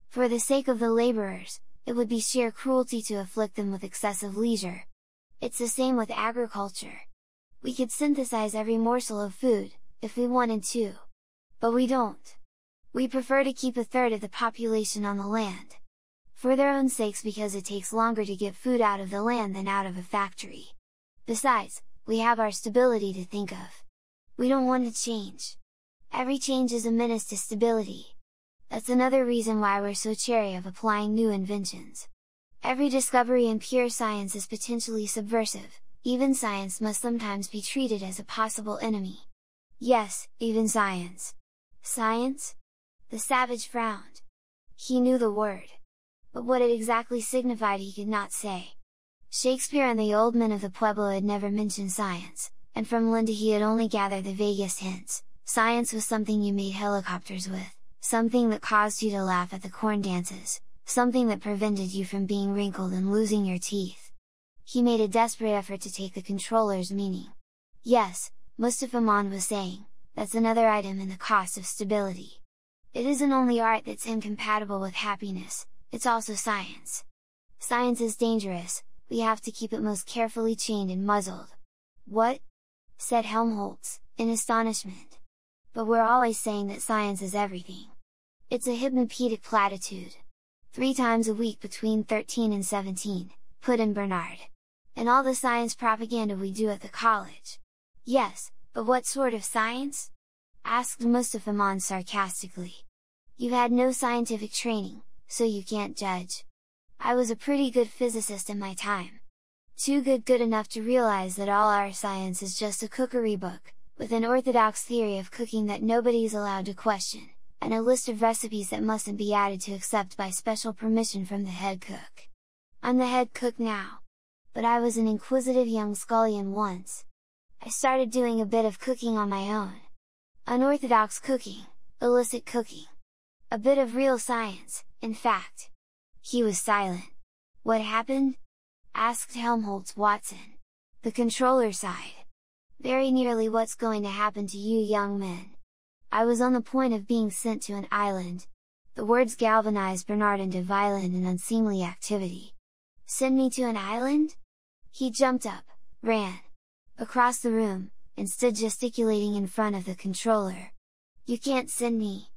For the sake of the laborers, it would be sheer cruelty to afflict them with excessive leisure. It's the same with agriculture. We could synthesize every morsel of food, if we wanted to. But we don't. We prefer to keep 1/3 of the population on the land. For their own sakes, because it takes longer to get food out of the land than out of a factory. Besides, we have our stability to think of. We don't want to change. Every change is a menace to stability. That's another reason why we're so chary of applying new inventions. Every discovery in pure science is potentially subversive, even science must sometimes be treated as a possible enemy. Yes, even science. Science? The savage frowned. He knew the word. But what it exactly signified he could not say. Shakespeare and the old men of the Pueblo had never mentioned science, and from Linda he had only gathered the vaguest hints. Science was something you made helicopters with, something that caused you to laugh at the corn dances, something that prevented you from being wrinkled and losing your teeth. He made a desperate effort to take the controller's meaning. Yes, Mustafa Mon was saying, that's another item in the cost of stability. It isn't only art that's incompatible with happiness, it's also science. Science is dangerous, we have to keep it most carefully chained and muzzled. What? Said Helmholtz, in astonishment. But we're always saying that science is everything. It's a hypnopedic platitude. 3 times a week between 13 and 17, put in Bernard. And all the science propaganda we do at the college. Yes, but what sort of science? Asked Mustafa Mon sarcastically. You've had no scientific training, so you can't judge. I was a pretty good physicist in my time. Too good enough to realize that all our science is just a cookery book, with an orthodox theory of cooking that nobody's allowed to question, and a list of recipes that mustn't be added to except by special permission from the head cook. I'm the head cook now. But I was an inquisitive young scullion once. I started doing a bit of cooking on my own. Unorthodox cooking, illicit cooking. A bit of real science, in fact. He was silent. What happened? Asked Helmholtz Watson. The controller sighed. Very nearly what's going to happen to you young men. I was on the point of being sent to an island. The words galvanized Bernard into violent and unseemly activity. Send me to an island? He jumped up, ran across the room, and stood gesticulating in front of the controller. You can't send me!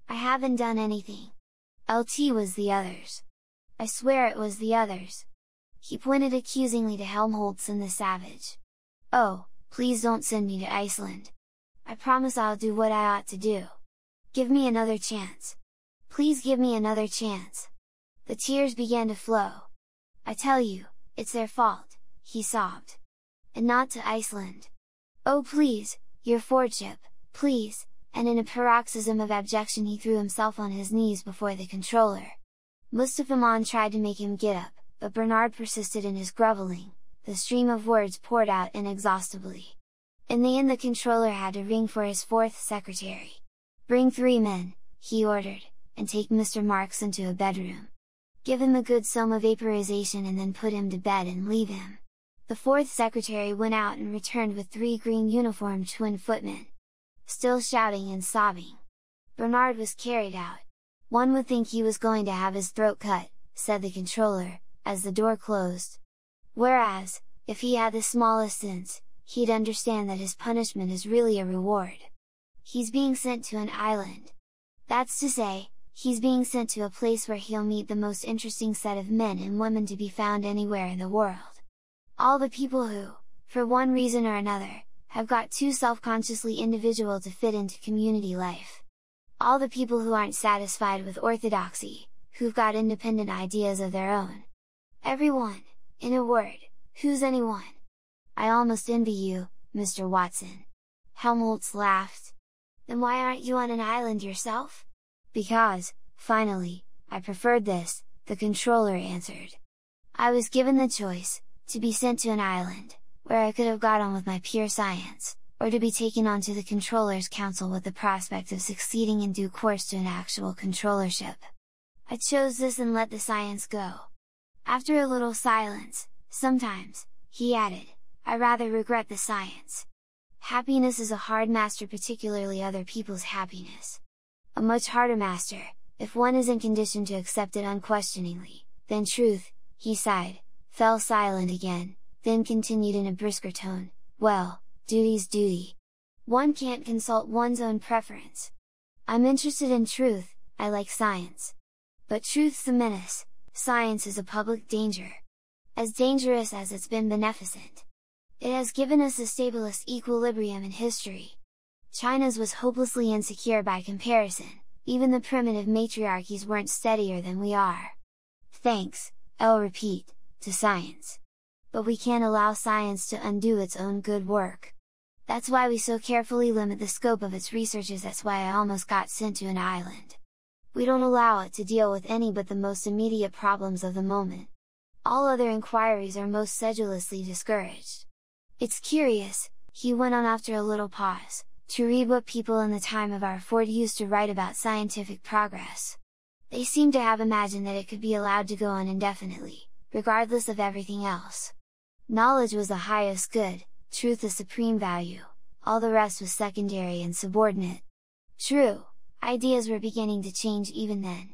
I haven't done anything! LT was the others. I swear it was the others. He pointed accusingly to Helmholtz and the savage. Oh, please don't send me to Iceland. I promise I'll do what I ought to do. Give me another chance. Please give me another chance. The tears began to flow. I tell you, it's their fault, he sobbed. And not to Iceland. Oh please, your Fordship, please, and in a paroxysm of abjection he threw himself on his knees before the controller. Mustafa Mon tried to make him get up, but Bernard persisted in his groveling, the stream of words poured out inexhaustibly. In the end the controller had to ring for his 4th secretary. Bring 3 men, he ordered, and take Mr. Marx into a bedroom. Give him a good soma vaporization and then put him to bed and leave him. The 4th secretary went out and returned with 3 green uniformed twin footmen. Still shouting and sobbing. Bernard was carried out. One would think he was going to have his throat cut, said the controller, as the door closed. Whereas, if he had the smallest sense, he'd understand that his punishment is really a reward. He's being sent to an island. That's to say, he's being sent to a place where he'll meet the most interesting set of men and women to be found anywhere in the world. All the people who, for one reason or another, have got too self-consciously individual to fit into community life. All the people who aren't satisfied with orthodoxy, who've got independent ideas of their own. Everyone, in a word, who's anyone? I almost envy you, Mr. Watson. Helmholtz laughed. Then why aren't you on an island yourself? Because, finally, I preferred this, the controller answered. I was given the choice, to be sent to an island, where I could have got on with my pure science, or to be taken onto the controller's council with the prospect of succeeding in due course to an actual controllership. I chose this and let the science go. After a little silence, sometimes, he added, I rather regret the science. Happiness is a hard master, particularly other people's happiness. A much harder master, if one isn't conditioned to accept it unquestioningly, than truth, he sighed, fell silent again, then continued in a brisker tone, well, duty's duty. One can't consult one's own preference. I'm interested in truth, I like science. But truth's a menace, science is a public danger. As dangerous as it's been beneficent. It has given us a stablest equilibrium in history. China's was hopelessly insecure by comparison, even the primitive matriarchies weren't steadier than we are. Thanks, I'll repeat, to science. But we can't allow science to undo its own good work. That's why we so carefully limit the scope of its researches. That's why I almost got sent to an island. We don't allow it to deal with any but the most immediate problems of the moment. All other inquiries are most sedulously discouraged. It's curious, he went on after a little pause, to read what people in the time of our Ford used to write about scientific progress. They seem to have imagined that it could be allowed to go on indefinitely, regardless of everything else. Knowledge was the highest good, truth the supreme value, all the rest was secondary and subordinate. True, ideas were beginning to change even then.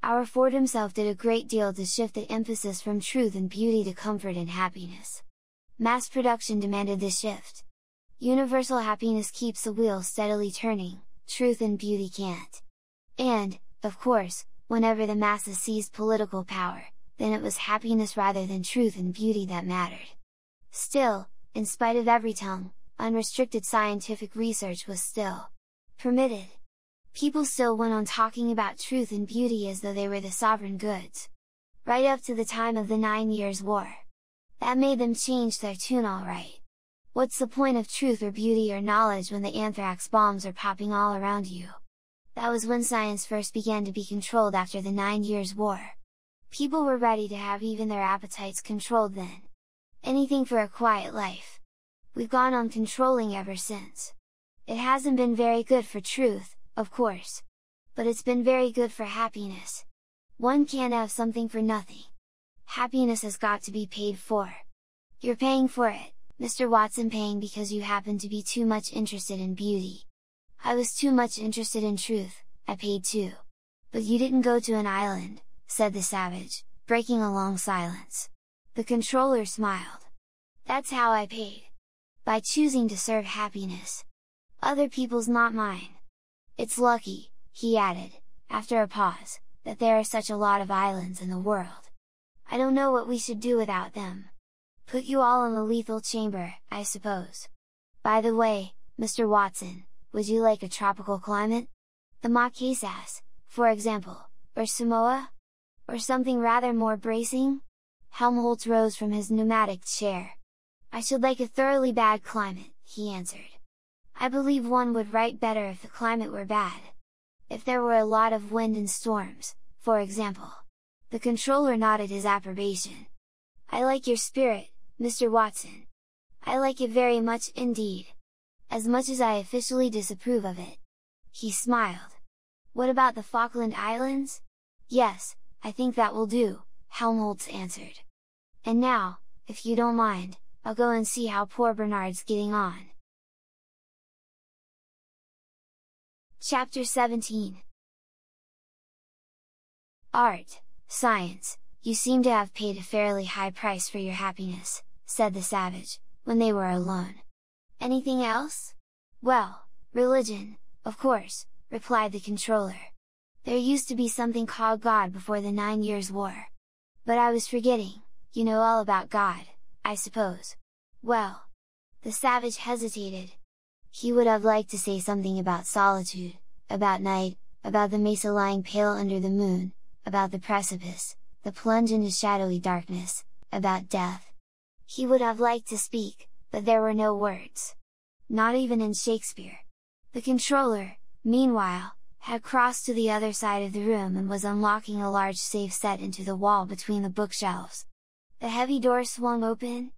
Our Ford himself did a great deal to shift the emphasis from truth and beauty to comfort and happiness. Mass production demanded this shift. Universal happiness keeps the wheel steadily turning, truth and beauty can't. And, of course, whenever the masses seized political power, then it was happiness rather than truth and beauty that mattered. Still, in spite of every tongue, unrestricted scientific research was still permitted. People still went on talking about truth and beauty as though they were the sovereign goods. Right up to the time of the 9 Years' War. That made them change their tune all right. What's the point of truth or beauty or knowledge when the anthrax bombs are popping all around you? That was when science first began to be controlled after the 9 Years' War. People were ready to have even their appetites controlled then. Anything for a quiet life. We've gone on controlling ever since. It hasn't been very good for truth, of course. But it's been very good for happiness. One can't have something for nothing. Happiness has got to be paid for. You're paying for it, Mr. Watson, paying because you happen to be too much interested in beauty. I was too much interested in truth, I paid too. But you didn't go to an island, said the savage, breaking a long silence. The controller smiled. That's how I paid. By choosing to serve happiness. Other people's, not mine. It's lucky, he added, after a pause, that there are such a lot of islands in the world. I don't know what we should do without them. Put you all in the lethal chamber, I suppose. By the way, Mr. Watson, would you like a tropical climate? The Marquesas, for example, or Samoa? Or something rather more bracing? Helmholtz rose from his pneumatic chair. I should like a thoroughly bad climate, he answered. I believe one would write better if the climate were bad. If there were a lot of wind and storms, for example. The controller nodded his approbation. I like your spirit, Mr. Watson. I like it very much indeed. As much as I officially disapprove of it. He smiled. What about the Falkland Islands? Yes, I think that will do, Helmholtz answered. And now, if you don't mind, I'll go and see how poor Bernard's getting on. Chapter 17. Art, science, you seem to have paid a fairly high price for your happiness, said the savage, when they were alone. Anything else? Well, religion, of course, replied the controller. There used to be something called God before the 9 Years' War. But I was forgetting, you know all about God, I suppose. Well, the savage hesitated. He would have liked to say something about solitude, about night, about the mesa lying pale under the moon, about the precipice, the plunge into shadowy darkness, about death. He would have liked to speak, but there were no words. Not even in Shakespeare. The controller, meanwhile, had crossed to the other side of the room and was unlocking a large safe set into the wall between the bookshelves. The heavy door swung open.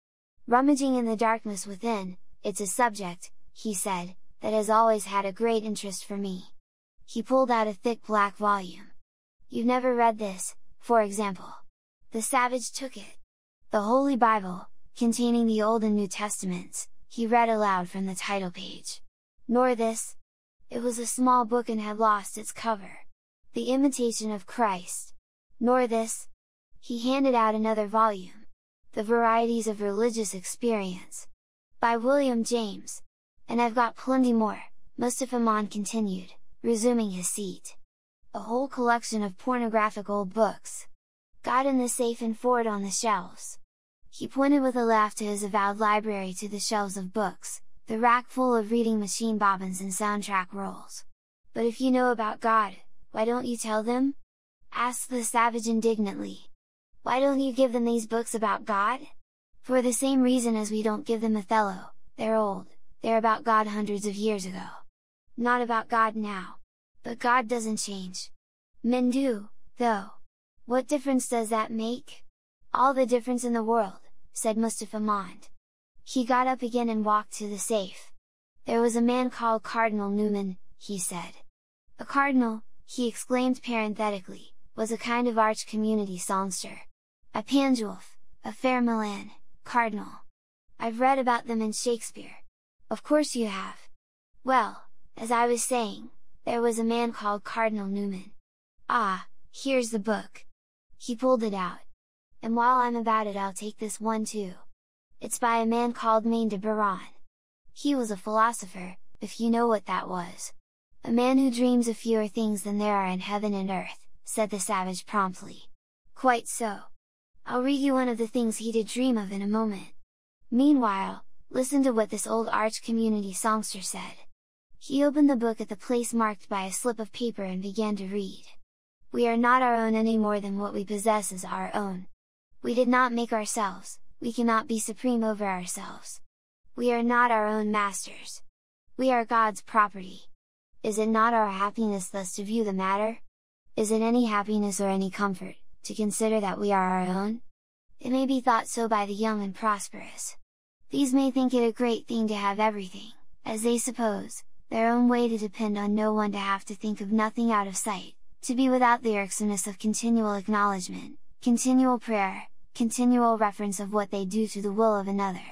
Rummaging in the darkness within, it's a subject, he said, that has always had a great interest for me. He pulled out a thick black volume. You've never read this, for example. The savage took it. The Holy Bible, containing the Old and New Testaments, he read aloud from the title page. Nor this. It was a small book and had lost its cover. The Imitation of Christ. Nor this. He handed out another volume. The Varieties of Religious Experience. By William James. And I've got plenty more, Mustafa Mon continued, resuming his seat. A whole collection of pornographic old books. Got in the safe and forward on the shelves. He pointed with a laugh to his avowed library, to the shelves of books, the rack full of reading machine bobbins and soundtrack rolls. But if you know about God, why don't you tell them? Asked the savage indignantly. Why don't you give them these books about God? For the same reason as we don't give them Othello, they're old, they're about God hundreds of years ago. Not about God now. But God doesn't change. Men do, though. What difference does that make? All the difference in the world, said Mustafa Mond. He got up again and walked to the safe. There was a man called Cardinal Newman, he said. A cardinal, he exclaimed parenthetically, was a kind of arch community songster. A Panjulf, a fair Milan, Cardinal. I've read about them in Shakespeare. Of course you have. Well, as I was saying, there was a man called Cardinal Newman. Ah, here's the book. He pulled it out. And while I'm about it, I'll take this one too. It's by a man called Maine de Biran. He was a philosopher, if you know what that was. A man who dreams of fewer things than there are in heaven and earth, said the savage promptly. Quite so. I'll read you one of the things he did dream of in a moment. Meanwhile, listen to what this old arch community songster said. He opened the book at the place marked by a slip of paper and began to read. We are not our own any more than what we possess is our own. We did not make ourselves, we cannot be supreme over ourselves. We are not our own masters. We are God's property. Is it not our happiness thus to view the matter? Is it any happiness or any comfort, to consider that we are our own? It may be thought so by the young and prosperous. These may think it a great thing to have everything, as they suppose, their own way, to depend on no one, to have to think of nothing out of sight, to be without the irksomeness of continual acknowledgement, continual prayer, continual reference of what they do to the will of another.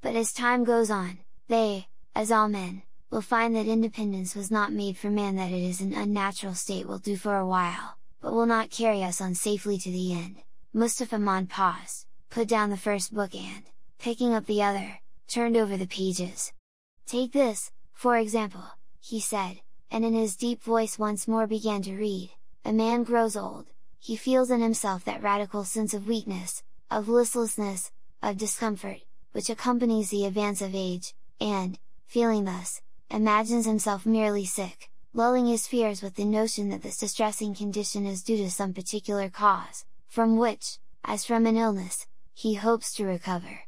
But as time goes on, they, as all men, will find that independence was not made for man, that it is an unnatural state, will do for a while, but will not carry us on safely to the end. Mustafa Mon paused, put down the first book and, picking up the other, turned over the pages. Take this, for example, he said, and in his deep voice once more began to read. A man grows old, he feels in himself that radical sense of weakness, of listlessness, of discomfort, which accompanies the advance of age, and, feeling thus, imagines himself merely sick, lulling his fears with the notion that this distressing condition is due to some particular cause, from which, as from an illness, he hopes to recover.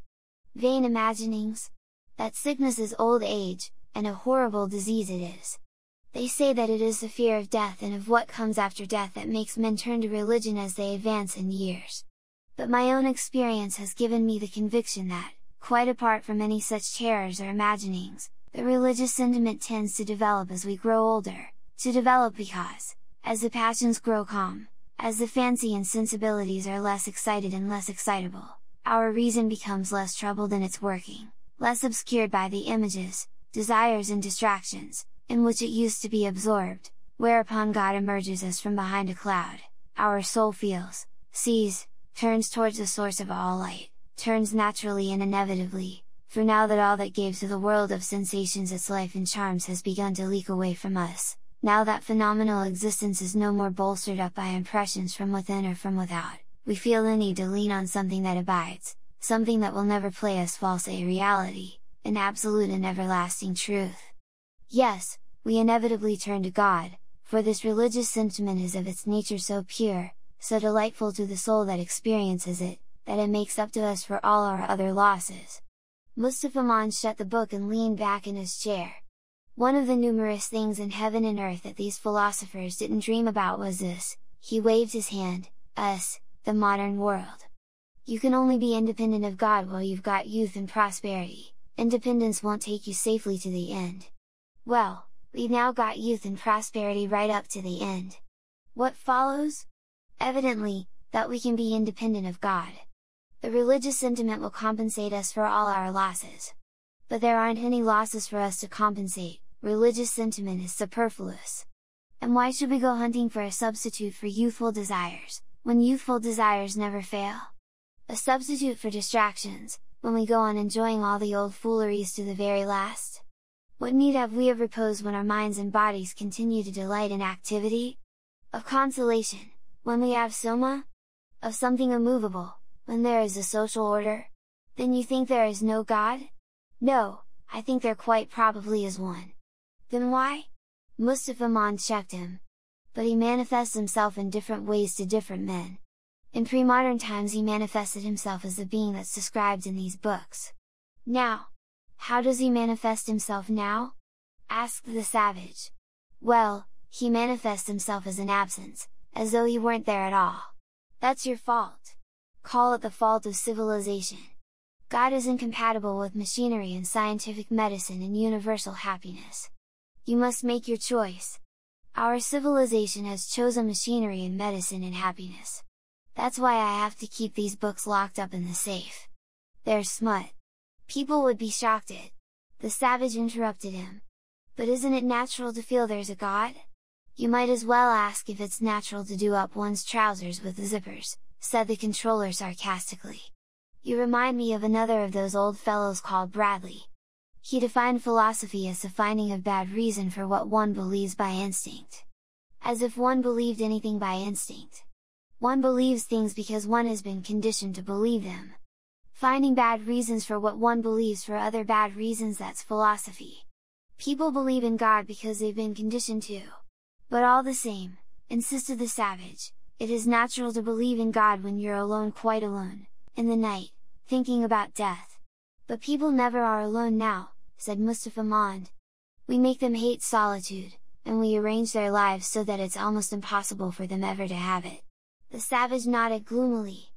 Vain imaginings! That sickness is old age, and a horrible disease it is. They say that it is the fear of death and of what comes after death that makes men turn to religion as they advance in years. But my own experience has given me the conviction that, quite apart from any such terrors or imaginings, the religious sentiment tends to develop as we grow older, to develop because, as the passions grow calm, as the fancy and sensibilities are less excited and less excitable, our reason becomes less troubled in its working, less obscured by the images, desires and distractions, in which it used to be absorbed, whereupon God emerges as from behind a cloud, our soul feels, sees, turns towards the source of all light, turns naturally and inevitably, for now that all that gave to the world of sensations its life and charms has begun to leak away from us, now that phenomenal existence is no more bolstered up by impressions from within or from without, we feel the need to lean on something that abides, something that will never play us false, a reality, an absolute and everlasting truth. Yes, we inevitably turn to God, for this religious sentiment is of its nature so pure, so delightful to the soul that experiences it, that it makes up to us for all our other losses. Mustafa Mon shut the book and leaned back in his chair. One of the numerous things in heaven and earth that these philosophers didn't dream about was this, he waved his hand, us, the modern world. You can only be independent of God while you've got youth and prosperity, independence won't take you safely to the end. Well, we've now got youth and prosperity right up to the end. What follows? Evidently, that we can be independent of God. The religious sentiment will compensate us for all our losses. But there aren't any losses for us to compensate, religious sentiment is superfluous. And why should we go hunting for a substitute for youthful desires, when youthful desires never fail? A substitute for distractions, when we go on enjoying all the old fooleries to the very last? What need have we of repose when our minds and bodies continue to delight in activity? Of consolation, when we have soma? Of something immovable, when there is a social order? Then you think there is no God? No, I think there quite probably is one. Then why? Mustafa Mon checked him. But he manifests himself in different ways to different men. In pre-modern times he manifested himself as the being that's described in these books. Now, how does he manifest himself now? Asked the savage. Well, he manifests himself as an absence, as though he weren't there at all. That's your fault. Call it the fault of civilization. God is incompatible with machinery and scientific medicine and universal happiness. You must make your choice. Our civilization has chosen machinery and medicine and happiness. That's why I have to keep these books locked up in the safe. There's smut. People would be shocked at. The savage interrupted him. But isn't it natural to feel there's a God? You might as well ask if it's natural to do up one's trousers with the zippers, said the controller sarcastically. You remind me of another of those old fellows called Bradley. He defined philosophy as the finding of bad reason for what one believes by instinct. As if one believed anything by instinct. One believes things because one has been conditioned to believe them. Finding bad reasons for what one believes for other bad reasons, that's philosophy. People believe in God because they've been conditioned to. But all the same, insisted the savage, it is natural to believe in God when you're alone, quite alone, in the night, thinking about death. But people never are alone now, said Mustafa Mond. We make them hate solitude, and we arrange their lives so that it's almost impossible for them ever to have it. The savage nodded gloomily.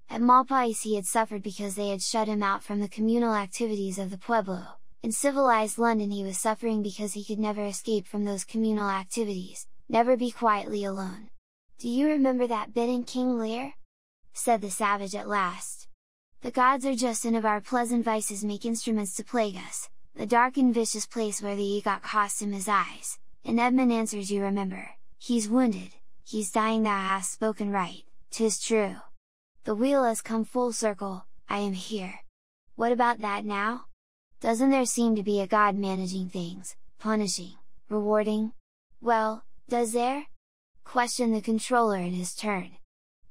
At Malpais he had suffered because they had shut him out from the communal activities of the pueblo. In civilized London he was suffering because he could never escape from those communal activities, never be quietly alone. Do you remember that bit in King Lear? Said the savage at last. The gods are just and of our pleasant vices make instruments to plague us, the dark and vicious place where the egot cost him his eyes, and Edmund answers, you remember, he's wounded, he's dying, thou hast spoken right, 'tis true. The wheel has come full circle, I am here. What about that now? Doesn't there seem to be a God managing things, punishing, rewarding? Well, does there? Questioned the controller in his turn.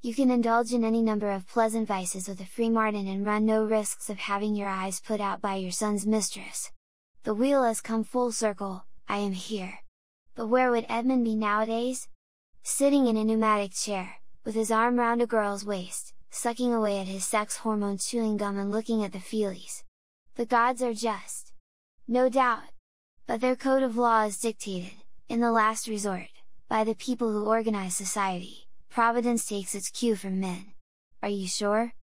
You can indulge in any number of pleasant vices with a free martin and run no risks of having your eyes put out by your son's mistress. The wheel has come full circle, I am here. But where would Edmund be nowadays? Sitting in a pneumatic chair, with his arm round a girl's waist, sucking away at his sex hormone chewing gum and looking at the feelies. The gods are just. No doubt. But their code of law is dictated, in the last resort, by the people who organize society. Providence takes its cue from men. Are you sure?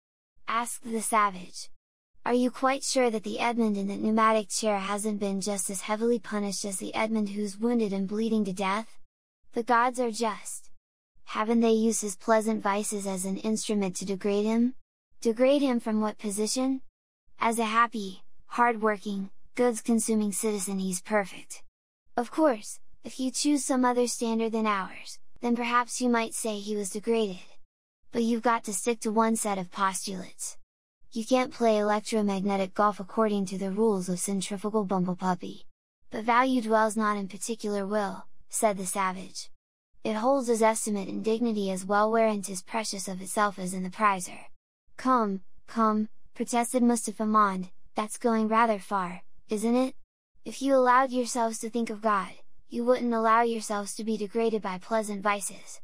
Asked the savage. Are you quite sure that the Edmund in the pneumatic chair hasn't been just as heavily punished as the Edmund who's wounded and bleeding to death? The gods are just. Haven't they used his pleasant vices as an instrument to degrade him? Degrade him from what position? As a happy, hard-working, goods-consuming citizen he's perfect. Of course, if you choose some other standard than ours, then perhaps you might say he was degraded. But you've got to stick to one set of postulates. You can't play electromagnetic golf according to the rules of centrifugal bumblepuppy. But value dwells not in particular will, said the savage. It holds as estimate in dignity as well wherein 'tis precious of itself as in the prizer. Come, protested Mustafa Mond, that's going rather far, isn't it? If you allowed yourselves to think of God, you wouldn't allow yourselves to be degraded by pleasant vices.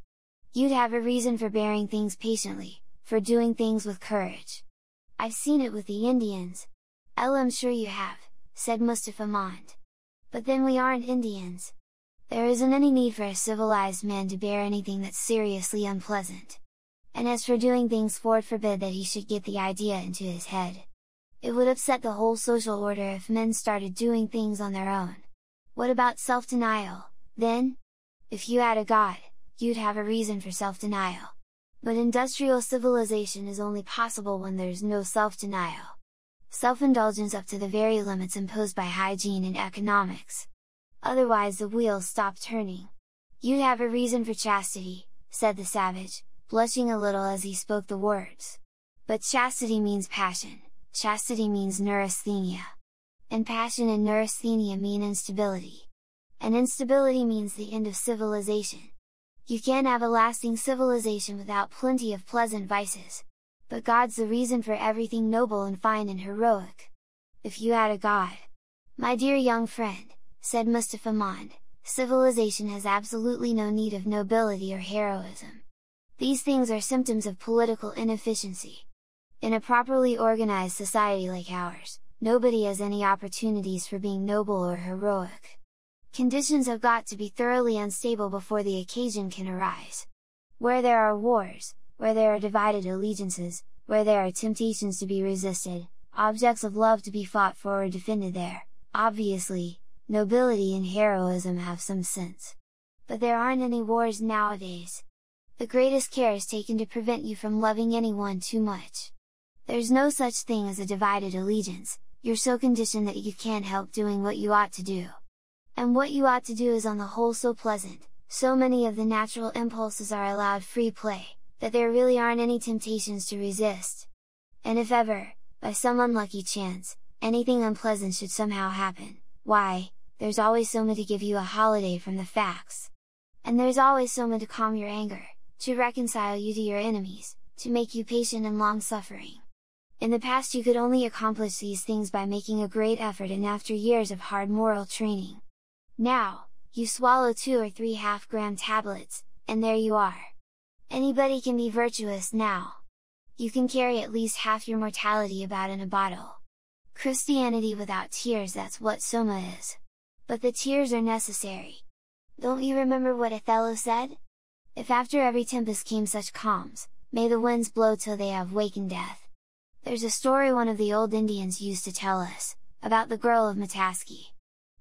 You'd have a reason for bearing things patiently, for doing things with courage. I've seen it with the Indians. I'm sure you have, said Mustafa Mond. But then we aren't Indians. There isn't any need for a civilized man to bear anything that's seriously unpleasant. And as for doing things, Lord forbid that he should get the idea into his head. It would upset the whole social order if men started doing things on their own. What about self-denial, then? If you had a God, you'd have a reason for self-denial. But industrial civilization is only possible when there's no self-denial. Self-indulgence up to the very limits imposed by hygiene and economics. Otherwise the wheels stop turning. You'd have a reason for chastity, said the savage, blushing a little as he spoke the words. But chastity means passion, chastity means neurasthenia. And passion and neurasthenia mean instability. And instability means the end of civilization. You can't have a lasting civilization without plenty of pleasant vices. But God's the reason for everything noble and fine and heroic. If you had a God. My dear young friend, said Mustafa Mond, civilization has absolutely no need of nobility or heroism. These things are symptoms of political inefficiency. In a properly organized society like ours, nobody has any opportunities for being noble or heroic. Conditions have got to be thoroughly unstable before the occasion can arise. Where there are wars, where there are divided allegiances, where there are temptations to be resisted, objects of love to be fought for or defended there, obviously, nobility and heroism have some sense. But there aren't any wars nowadays. The greatest care is taken to prevent you from loving anyone too much. There's no such thing as a divided allegiance, you're so conditioned that you can't help doing what you ought to do. And what you ought to do is on the whole so pleasant, so many of the natural impulses are allowed free play, that there really aren't any temptations to resist. And if ever, by some unlucky chance, anything unpleasant should somehow happen, why, there's always someone to give you a holiday from the facts. And there's always someone to calm your anger, to reconcile you to your enemies, to make you patient and long-suffering. In the past you could only accomplish these things by making a great effort and after years of hard moral training. Now, you swallow 2 or 3 half-gram tablets, and there you are. Anybody can be virtuous now. You can carry at least half your mortality about in a bottle. Christianity without tears, that's what Soma is. But the tears are necessary. Don't you remember what Othello said? If after every tempest came such calms, may the winds blow till they have wakened death. There's a story one of the old Indians used to tell us, about the girl of Mataski.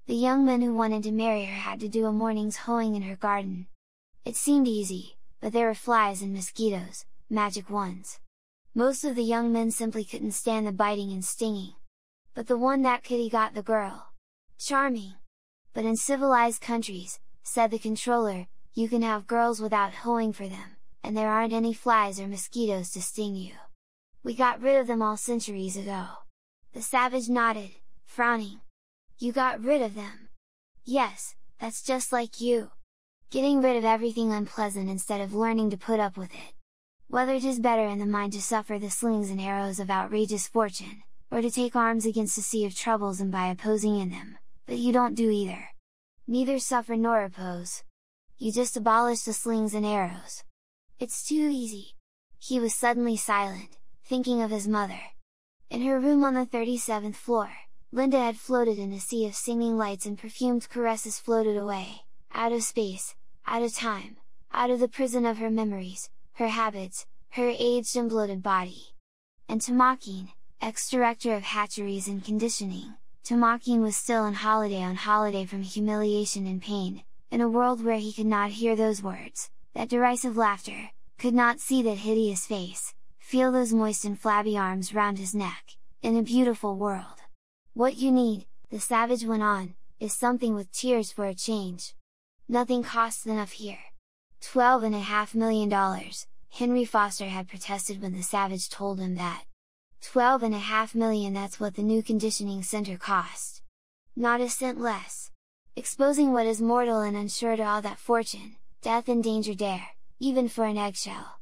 The young men who wanted to marry her had to do a morning's hoeing in her garden. It seemed easy, but there were flies and mosquitoes, magic ones. Most of the young men simply couldn't stand the biting and stinging. But the one that could, he got the girl. Charming! But in civilized countries, said the controller, you can have girls without hoeing for them, and there aren't any flies or mosquitoes to sting you. We got rid of them all centuries ago. The savage nodded, frowning. You got rid of them? Yes, that's just like you. Getting rid of everything unpleasant instead of learning to put up with it. Whether it is better in the mind to suffer the slings and arrows of outrageous fortune, or to take arms against a sea of troubles and by opposing in them, but you don't do either. Neither suffer nor oppose. You just abolish the slings and arrows. It's too easy. He was suddenly silent, thinking of his mother. In her room on the 37th floor, Linda had floated in a sea of singing lights and perfumed caresses floated away, out of space, out of time, out of the prison of her memories, her habits, her aged and bloated body. And Tamakin, ex-director of hatcheries and conditioning, Tamakin was still on holiday from humiliation and pain, in a world where he could not hear those words, that derisive laughter, could not see that hideous face, feel those moist and flabby arms round his neck, in a beautiful world. What you need, the savage went on, is something with tears for a change. Nothing costs enough here. $12.5 million, Henry Foster had protested when the savage told him that. $12.5 million, that's what the new conditioning center cost. Not a cent less. Exposing what is mortal and unsure to all that fortune, death and danger dare, even for an eggshell.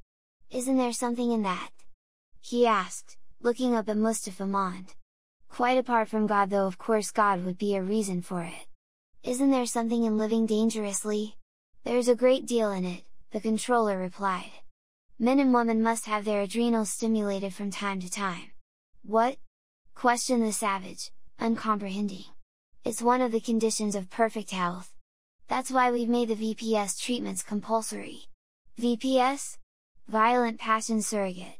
Isn't there something in that? He asked, looking up at Mustafa Mond. Quite apart from God, though of course God would be a reason for it. Isn't there something in living dangerously? There's a great deal in it, the controller replied. Men and women must have their adrenals stimulated from time to time. What? Questioned the savage, uncomprehending. It's one of the conditions of perfect health. That's why we've made the VPS treatments compulsory. VPS? Violent Passion Surrogate.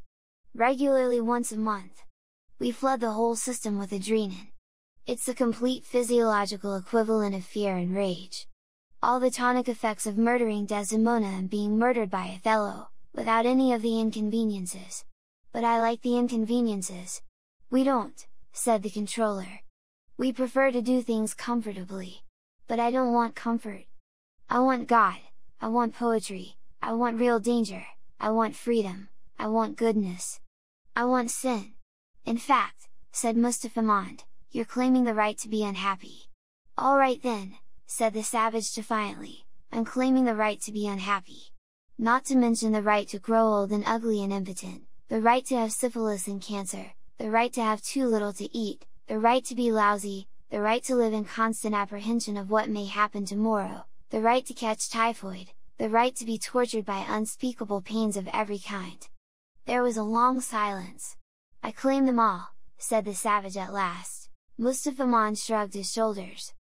Regularly once a month. We flood the whole system with adrenaline. It's the complete physiological equivalent of fear and rage. All the tonic effects of murdering Desdemona and being murdered by Othello, without any of the inconveniences. But I like the inconveniences. We don't, said the controller. We prefer to do things comfortably. But I don't want comfort. I want God, I want poetry, I want real danger, I want freedom, I want goodness. I want sin. In fact, said Mustafa Mond, you're claiming the right to be unhappy. All right then, said the savage defiantly, I'm claiming the right to be unhappy. Not to mention the right to grow old and ugly and impotent, the right to have syphilis and cancer, the right to have too little to eat, the right to be lousy, the right to live in constant apprehension of what may happen tomorrow, the right to catch typhoid, the right to be tortured by unspeakable pains of every kind. There was a long silence. I claim them all, said the savage at last. Mustafa Mond shrugged his shoulders.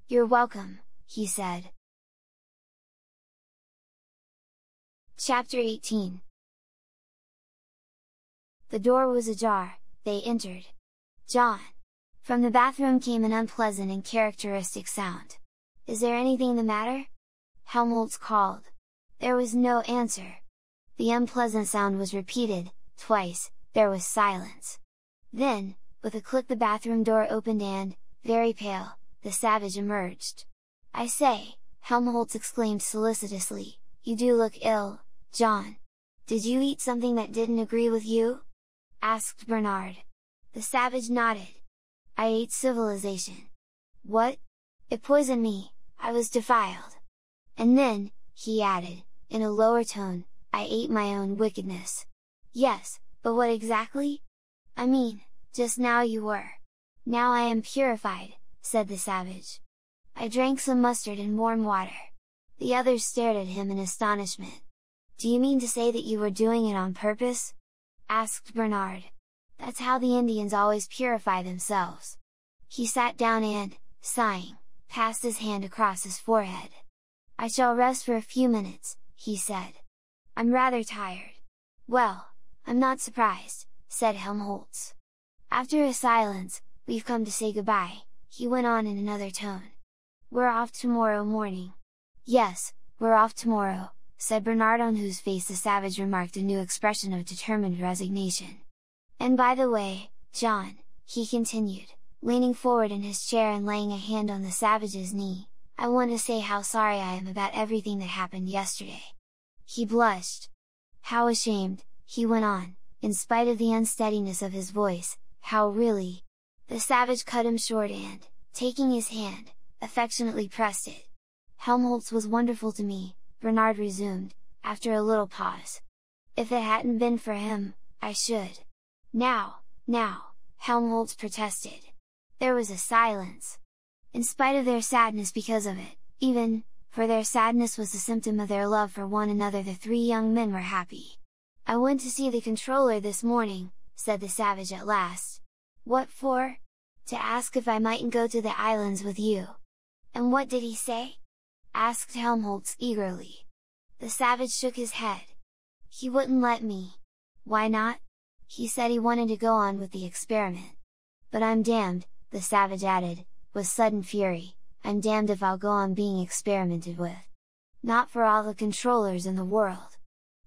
You're welcome, he said. Chapter 18. The door was ajar, they entered. John! From the bathroom came an unpleasant and characteristic sound. Is there anything the matter? Helmholtz called. There was no answer. The unpleasant sound was repeated, twice, There was silence. Then, with a click, the bathroom door opened and, very pale, the savage emerged. "I say," Helmholtz exclaimed solicitously, "you do look ill, John. Did you eat something that didn't agree with you?" asked Bernard. The savage nodded. "I ate civilization." "What?" "It poisoned me, I was defiled." "And then," he added, in a lower tone, "I ate my own wickedness." "Yes, but what exactly?" "I mean, just now you were." "Now I am purified," said the savage. "I drank some mustard and warm water." The others stared at him in astonishment. "Do you mean to say that you were doing it on purpose?" asked Bernard. "That's how the Indians always purify themselves." He sat down and, sighing, passed his hand across his forehead. "I shall rest for a few minutes," he said. "I'm rather tired." "Well, I'm not surprised," said Helmholtz. After a silence, "We've come to say goodbye," he went on in another tone. "We're off tomorrow morning." "Yes, we're off tomorrow," said Bernard, on whose face the savage remarked a new expression of determined resignation. "And by the way, John," he continued, leaning forward in his chair and laying a hand on the savage's knee, "I want to say how sorry I am about everything that happened yesterday." He blushed. "How ashamed," he went on, in spite of the unsteadiness of his voice, "how really—" The savage cut him short and, taking his hand, affectionately pressed it. "Helmholtz was wonderful to me," Bernard resumed, after a little pause. "If it hadn't been for him, I should—" Now, Helmholtz protested. There was a silence. In spite of their sadness because of it, even, for their sadness was a symptom of their love for one another, the three young men were happy. "I went to see the controller this morning," said the savage at last. "What for?" "To ask if I mightn't go to the islands with you." "And what did he say?" asked Helmholtz eagerly. The savage shook his head. "He wouldn't let me." "Why not?" "He said he wanted to go on with the experiment." "But I'm damned," the savage added, with sudden fury, "I'm damned if I'll go on being experimented with. Not for all the controllers in the world.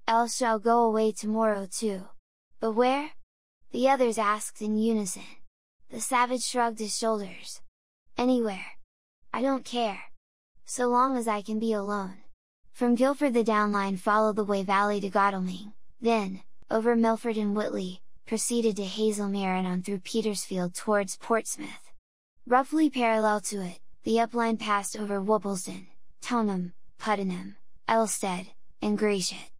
Else shall go away tomorrow too." "But where?" the others asked in unison. The savage shrugged his shoulders. "Anywhere. I don't care. So long as I can be alone." From Guilford the downline followed the Wey Valley to Godalming, then, over Milford and Whitley, proceeded to Hazelmere and on through Petersfield towards Portsmouth. Roughly parallel to it, the upline passed over Whoopelsden, Tonham, Puttenham, Elstead, and Gratiot.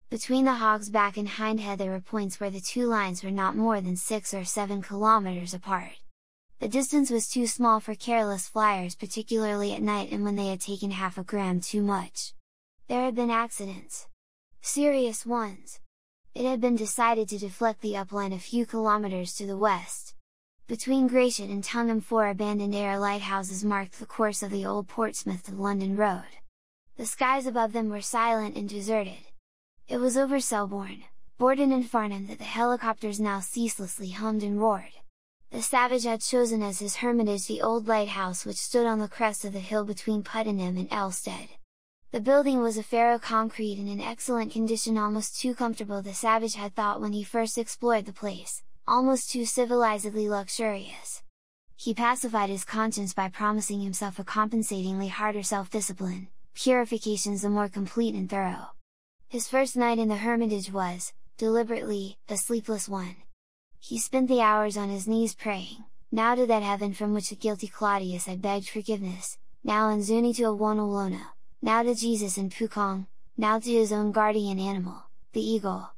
Between the Hog's Back and Hindhead there were points where the two lines were not more than 6 or 7 kilometers apart. The distance was too small for careless flyers, particularly at night and when they had taken half a gram too much. There had been accidents. Serious ones. It had been decided to deflect the upline a few kilometers to the west. Between Gratiot and Tonham 4 abandoned air lighthouses marked the course of the old Portsmouth to London road. The skies above them were silent and deserted. It was over Selborne, Borden and Farnham that the helicopters now ceaselessly hummed and roared. The savage had chosen as his hermitage the old lighthouse which stood on the crest of the hill between Puttenham and Elstead. The building was of ferro-concrete and in excellent condition, almost too comfortable the savage had thought when he first explored the place, almost too civilizedly luxurious. He pacified his conscience by promising himself a compensatingly harder self-discipline, purifications the more complete and thorough. His first night in the hermitage was, deliberately, a sleepless one. He spent the hours on his knees praying, now to that heaven from which the guilty Claudius had begged forgiveness, now in Zuni to Awonowona, now to Jesus in Pukong, now to his own guardian animal, the eagle.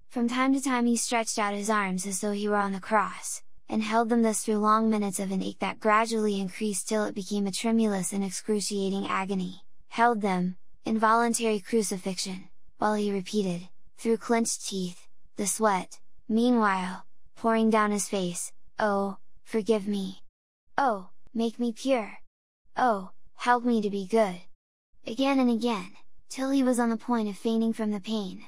From time to time he stretched out his arms as though he were on the cross, and held them thus through long minutes of an ache that gradually increased till it became a tremulous and excruciating agony, held them, involuntary crucifixion, while he repeated, through clenched teeth, the sweat, meanwhile, pouring down his face, "Oh, forgive me! Oh, make me pure! Oh, help me to be good!" Again and again, till he was on the point of fainting from the pain.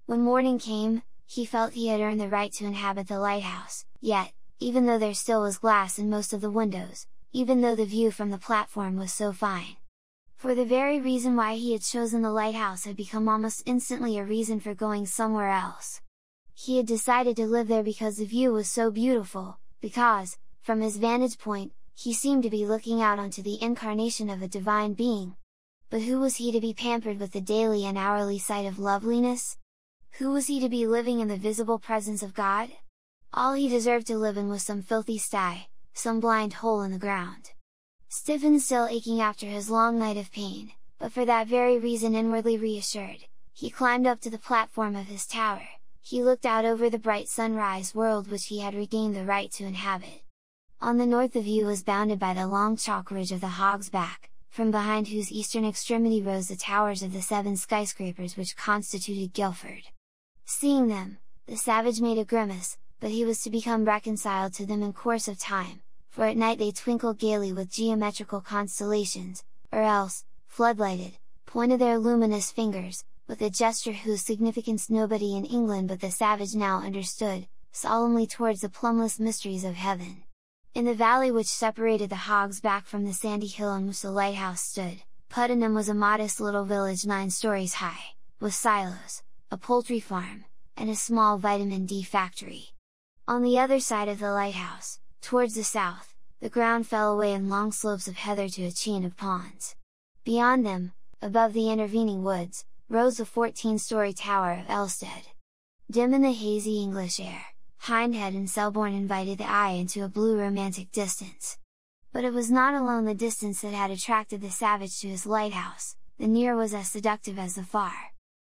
When morning came, he felt he had earned the right to inhabit the lighthouse, yet, even though there still was glass in most of the windows, even though the view from the platform was so fine. For the very reason why he had chosen the lighthouse had become almost instantly a reason for going somewhere else. He had decided to live there because the view was so beautiful, because, from his vantage point, he seemed to be looking out onto the incarnation of a divine being. But who was he to be pampered with the daily and hourly sight of loveliness? Who was he to be living in the visible presence of God? All he deserved to live in was some filthy sty, some blind hole in the ground. Stiff and still aching after his long night of pain, but for that very reason inwardly reassured, he climbed up to the platform of his tower. He looked out over the bright sunrise world which he had regained the right to inhabit. On the north the view was bounded by the long chalk ridge of the Hog's Back, from behind whose eastern extremity rose the towers of the 7 skyscrapers which constituted Guildford. Seeing them, the savage made a grimace, but he was to become reconciled to them in course of time, for at night they twinkled gaily with geometrical constellations, or else, floodlighted, pointed their luminous fingers, with a gesture whose significance nobody in England but the savage now understood, solemnly towards the plumbless mysteries of heaven. In the valley which separated the Hog's Back from the sandy hill on which the lighthouse stood, Puttenham was a modest little village 9 stories high, with silos, a poultry farm, and a small vitamin D factory. On the other side of the lighthouse, towards the south, the ground fell away in long slopes of heather to a chain of ponds. Beyond them, above the intervening woods, rose the 14-story tower of Elstead. Dim in the hazy English air, Hindhead and Selborne invited the eye into a blue romantic distance. But it was not alone the distance that had attracted the savage to his lighthouse, the near was as seductive as the far.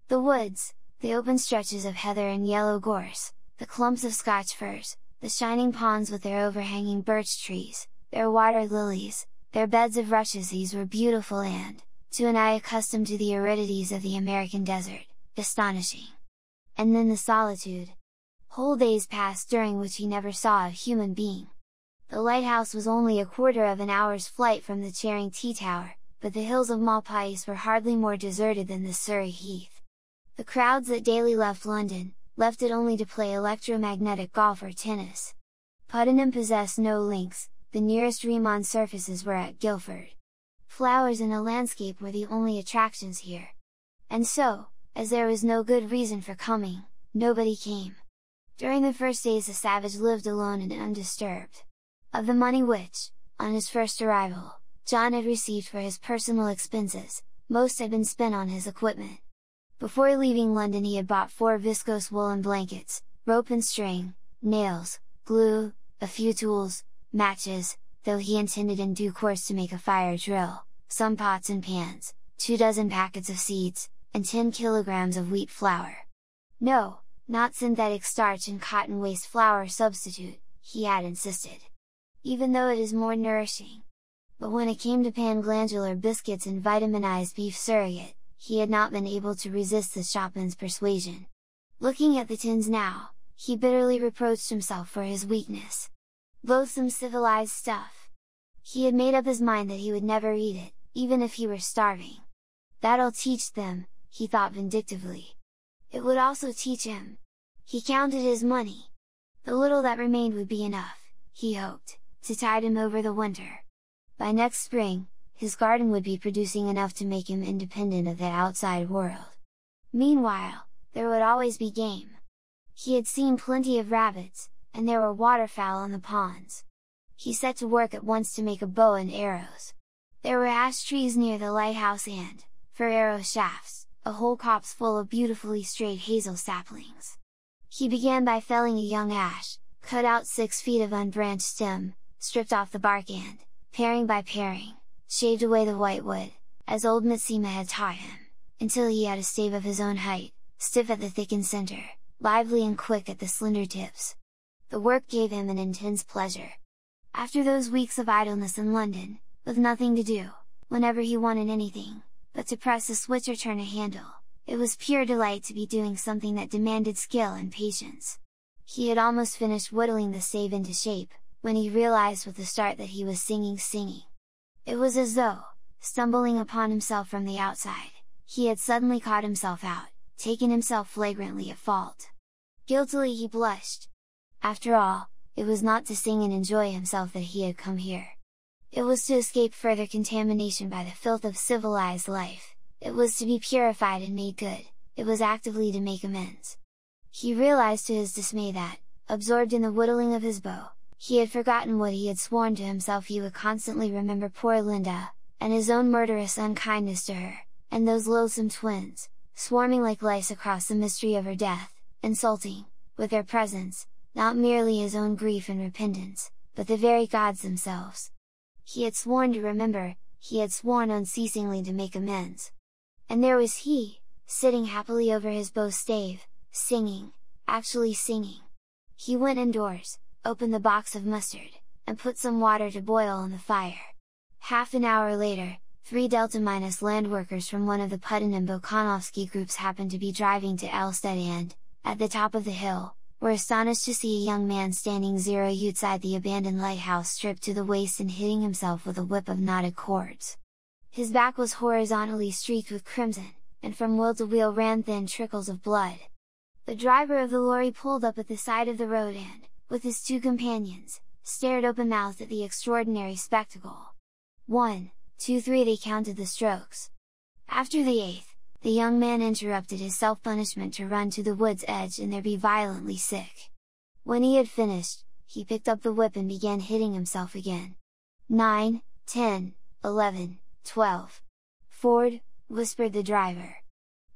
The woods, the open stretches of heather and yellow gorse, the clumps of Scotch firs, the shining ponds with their overhanging birch trees, their water lilies, their beds of rushes, these were beautiful and, to an eye accustomed to the aridities of the American desert, astonishing. And then the solitude. Whole days passed during which he never saw a human being. The lighthouse was only a quarter of an hour's flight from the Charing Tea Tower, but the hills of Malpais were hardly more deserted than the Surrey Heath. The crowds that daily left London, left it only to play electromagnetic golf or tennis. Puttenham possessed no links, the nearest Riemann surfaces were at Guildford. Flowers in a landscape were the only attractions here. And so, as there was no good reason for coming, nobody came. During the first days the savage lived alone and undisturbed. Of the money which, on his first arrival, John had received for his personal expenses, most had been spent on his equipment. Before leaving London he had bought 4 viscose woolen blankets, rope and string, nails, glue, a few tools, matches, though he intended in due course to make a fire drill, some pots and pans, 24 packets of seeds, and 10 kilograms of wheat flour. No, not synthetic starch and cotton waste flour substitute, he had insisted. Even though it is more nourishing. But when it came to pan-glandular biscuits and vitaminized beef surrogate, he had not been able to resist the shopman's persuasion. Looking at the tins now, he bitterly reproached himself for his weakness. Loathsome civilized stuff! He had made up his mind that he would never eat it, even if he were starving. That'll teach them, he thought vindictively. It would also teach him. He counted his money. The little that remained would be enough, he hoped, to tide him over the winter. By next spring, his garden would be producing enough to make him independent of the outside world. Meanwhile, there would always be game. He had seen plenty of rabbits, and there were waterfowl on the ponds. He set to work at once to make a bow and arrows. There were ash trees near the lighthouse and, for arrow shafts, a whole copse full of beautifully straight hazel saplings. He began by felling a young ash, cut out 6 feet of unbranched stem, stripped off the bark and, paring by paring, shaved away the white wood, as old Mitsima had taught him, until he had a stave of his own height, stiff at the thickened center, lively and quick at the slender tips. The work gave him an intense pleasure. After those weeks of idleness in London, with nothing to do, whenever he wanted anything, but to press a switch or turn a handle, it was pure delight to be doing something that demanded skill and patience. He had almost finished whittling the stave into shape, when he realized with a start that he was singing. It was as though, stumbling upon himself from the outside, he had suddenly caught himself out, taken himself flagrantly at fault. Guiltily he blushed. After all, it was not to sing and enjoy himself that he had come here. It was to escape further contamination by the filth of civilized life, it was to be purified and made good, it was actively to make amends. He realized to his dismay that, absorbed in the whittling of his bow, he had forgotten what he had sworn to himself he would constantly remember poor Linda, and his own murderous unkindness to her, and those loathsome twins, swarming like lice across the mystery of her death, insulting, with their presence, not merely his own grief and repentance, but the very gods themselves. He had sworn to remember, he had sworn unceasingly to make amends. And there was he, sitting happily over his bow stave, singing, actually singing. He went indoors, opened the box of mustard, and put some water to boil on the fire. Half an hour later, 3 Delta- land workers from one of the Putin and Bokhanovsky groups happened to be driving to Elstead and, at the top of the hill, were astonished to see a young man standing outside the abandoned lighthouse stripped to the waist and hitting himself with a whip of knotted cords. His back was horizontally streaked with crimson, and from wheel to wheel ran thin trickles of blood. The driver of the lorry pulled up at the side of the road and, with his 2 companions, stared open-mouthed at the extraordinary spectacle. 1, 2, 3 they counted the strokes. After the 8th, the young man interrupted his self-punishment to run to the wood's edge and there be violently sick. When he had finished, he picked up the whip and began hitting himself again. 9, 10, 11, 12. Ford, whispered the driver.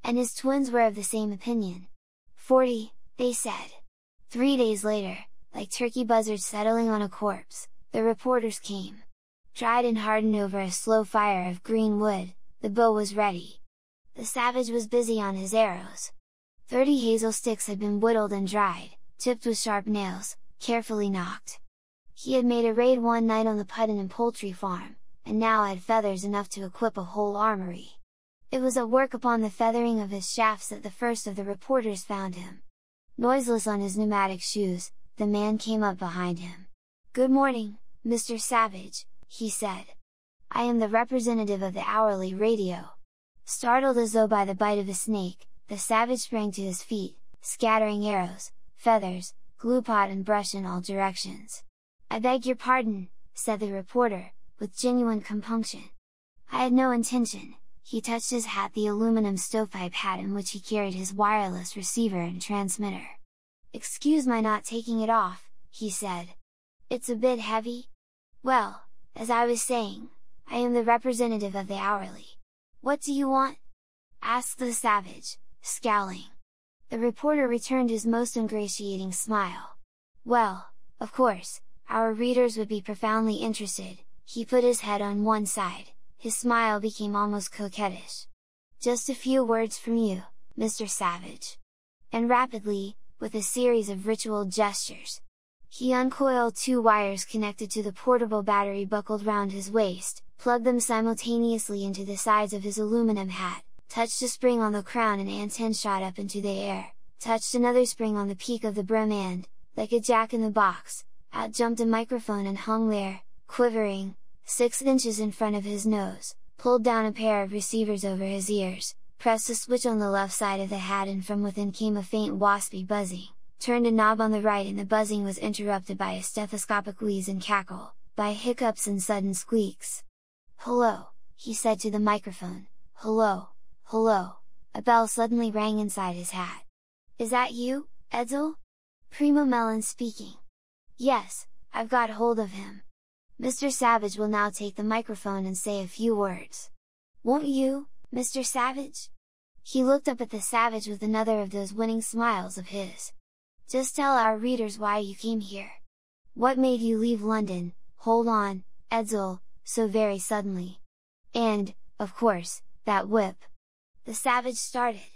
And his twins were of the same opinion. 40, they said. 3 days later, like turkey buzzards settling on a corpse, the reporters came. Dried and hardened over a slow fire of green wood, the bow was ready. The savage was busy on his arrows. 30 hazel sticks had been whittled and dried, tipped with sharp nails, carefully nocked. He had made a raid one night on the Putin and poultry farm, and now had feathers enough to equip a whole armory. It was at work upon the feathering of his shafts that the first of the reporters found him. Noiseless on his pneumatic shoes, the man came up behind him. "Good morning, Mr. Savage," he said. "I am the representative of the hourly radio." Startled as though by the bite of a snake, the savage sprang to his feet, scattering arrows, feathers, glue pot and brush in all directions. "I beg your pardon," said the reporter, with genuine compunction. "I had no intention." He touched his hat, the aluminum stovepipe hat in which he carried his wireless receiver and transmitter. "Excuse my not taking it off," he said. "It's a bit heavy? Well, as I was saying, I am the representative of the hourly. What do you want?" asked the savage, scowling. The reporter returned his most ingratiating smile. "Well, of course, our readers would be profoundly interested." He put his head on one side, his smile became almost coquettish. "Just a few words from you, Mr. Savage." And rapidly, with a series of ritual gestures, he uncoiled 2 wires connected to the portable battery buckled round his waist, plugged them simultaneously into the sides of his aluminum hat, touched a spring on the crown and antenna shot up into the air, touched another spring on the peak of the brim and, like a jack-in-the-box, out jumped a microphone and hung there, quivering, 6 inches in front of his nose, pulled down a pair of receivers over his ears, pressed a switch on the left side of the hat and from within came a faint waspy buzzing, turned a knob on the right and the buzzing was interrupted by a stethoscopic wheeze and cackle, by hiccups and sudden squeaks. "Hello," he said to the microphone, "hello, hello," a bell suddenly rang inside his hat. "Is that you, Edsel? Primo Melon speaking. Yes, I've got hold of him. Mr. Savage will now take the microphone and say a few words. Won't you, Mr. Savage?" He looked up at the savage with another of those winning smiles of his. "Just tell our readers why you came here. What made you leave London, hold on, Edsel, so very suddenly? And, of course, that whip." The savage started.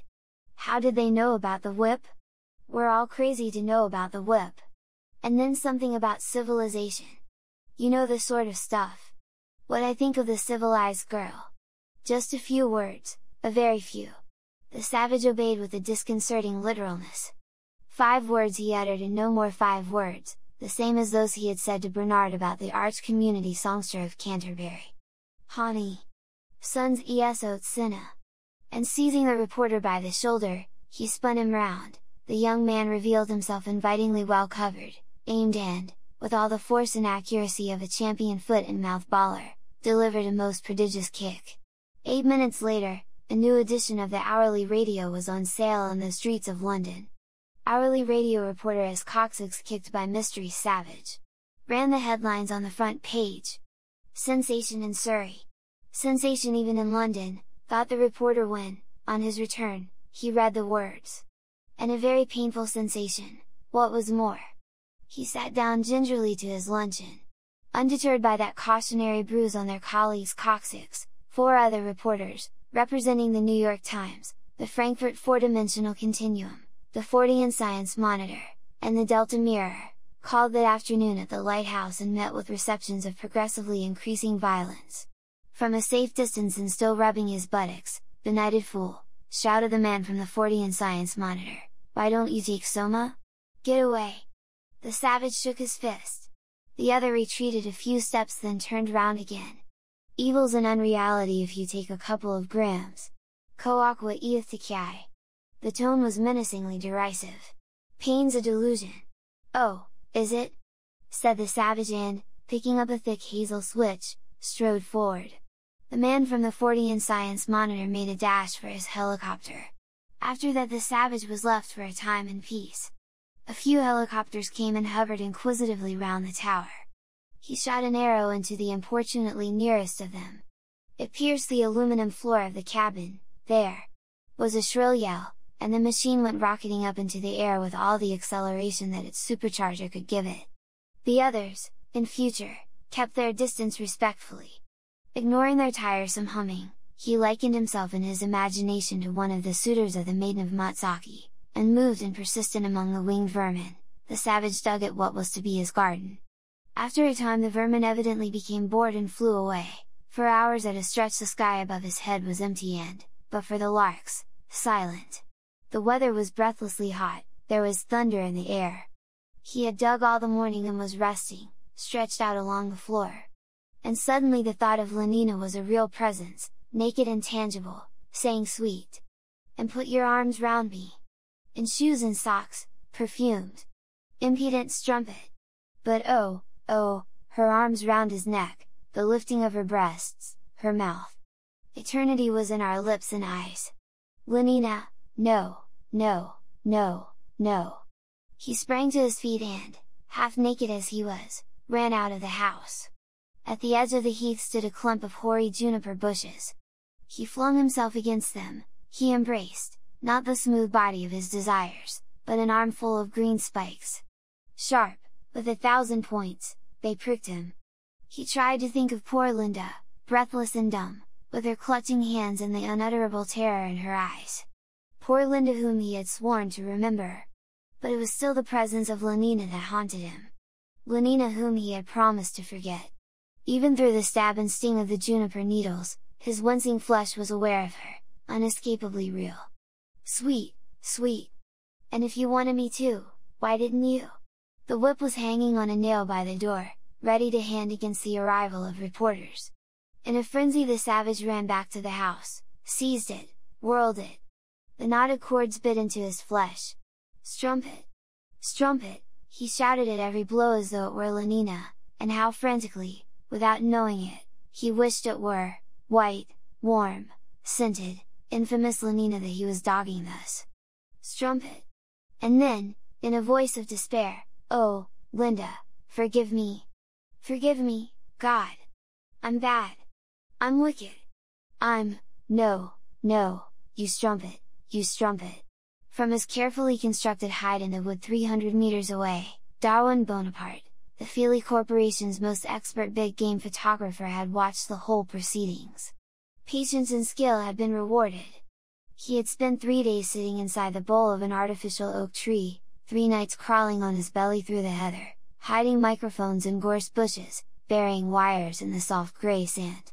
How did they know about the whip? We're all crazy to know about the whip. And then something about civilization. You know the sort of stuff. What I think of the civilized girl. Just a few words, a very few. The savage obeyed with a disconcerting literalness. 5 words he uttered and no more 5 words, the same as those he had said to Bernard about the arch community songster of Canterbury. "Hani! Sons esot sina!" And seizing the reporter by the shoulder, he spun him round. The young man revealed himself invitingly well covered, aimed and, with all the force and accuracy of a champion foot and mouth baller, delivered a most prodigious kick. 8 minutes later, a new edition of the hourly radio was on sale in the streets of London. Hourly radio reporter as coccyx kicked by mystery savage. Ran the headlines on the front page. Sensation in Surrey. Sensation even in London, thought the reporter when, on his return, he read the words. And a very painful sensation, what was more. He sat down gingerly to his luncheon. Undeterred by that cautionary bruise on their colleague's coccyx, 4 other reporters, representing the New York Times, the Frankfurt Four-Dimensional Continuum, the Fortean Science Monitor, and the Delta Mirror, called that afternoon at the lighthouse and met with receptions of progressively increasing violence. From a safe distance and still rubbing his buttocks, "Benighted fool," shouted the man from the Fortean Science Monitor, "why don't you take Soma? Get away!" The savage shook his fist. The other retreated a few steps then turned round again. "Evil's an unreality if you take a couple of grams. Coaqua eath to kai." The tone was menacingly derisive. "Pain's a delusion." "Oh, is it?" said the savage and, picking up a thick hazel switch, strode forward. The man from the Fortean Science Monitor made a dash for his helicopter. After that the savage was left for a time in peace. A few helicopters came and hovered inquisitively round the tower. He shot an arrow into the importunately nearest of them. It pierced the aluminum floor of the cabin. There was a shrill yell, and the machine went rocketing up into the air with all the acceleration that its supercharger could give it. The others, in future, kept their distance respectfully. Ignoring their tiresome humming, he likened himself in his imagination to one of the suitors of the Maiden of Matsaki, and moved and persistent among the winged vermin. The savage dug at what was to be his garden. After a time the vermin evidently became bored and flew away. For hours at a stretch the sky above his head was empty and, but for the larks, silent. The weather was breathlessly hot, there was thunder in the air. He had dug all the morning and was resting, stretched out along the floor. And suddenly the thought of Lenina was a real presence, naked and tangible, saying "Sweet! And put your arms round me!" In shoes and socks, perfumed. Impudent strumpet! But oh, her arms round his neck, the lifting of her breasts, her mouth. Eternity was in our lips and eyes. "Lenina, no, no, no, no!" He sprang to his feet and, half naked as he was, ran out of the house. At the edge of the heath stood a clump of hoary juniper bushes. He flung himself against them, he embraced, not the smooth body of his desires, but an armful of green spikes. Sharp, with 1,000 points, they pricked him. He tried to think of poor Linda, breathless and dumb, with her clutching hands and the unutterable terror in her eyes. Poor Linda whom he had sworn to remember! But it was still the presence of Lenina that haunted him. Lenina whom he had promised to forget. Even through the stab and sting of the juniper needles, his wincing flesh was aware of her, unescapably real. "Sweet, sweet! And if you wanted me to, why didn't you?" The whip was hanging on a nail by the door, ready to hand against the arrival of reporters. In a frenzy the savage ran back to the house, seized it, whirled it. The knotted cords bit into his flesh. "Strumpet! Strumpet!" he shouted at every blow as though it were Lenina, and how frantically, without knowing it, he wished it were, white, warm, scented, infamous Lenina that he was dogging thus. "Strumpet!" And then, in a voice of despair, "Oh, Linda, forgive me! Forgive me, God! I'm bad! I'm wicked! No, you strumpet, you strumpet!" From his carefully constructed hide in the wood 300 meters away, Darwin Bonaparte, the Feely Corporation's most expert big game photographer, had watched the whole proceedings. Patience and skill had been rewarded. He had spent 3 days sitting inside the bole of an artificial oak tree, 3 nights crawling on his belly through the heather, hiding microphones in gorse bushes, burying wires in the soft grey sand.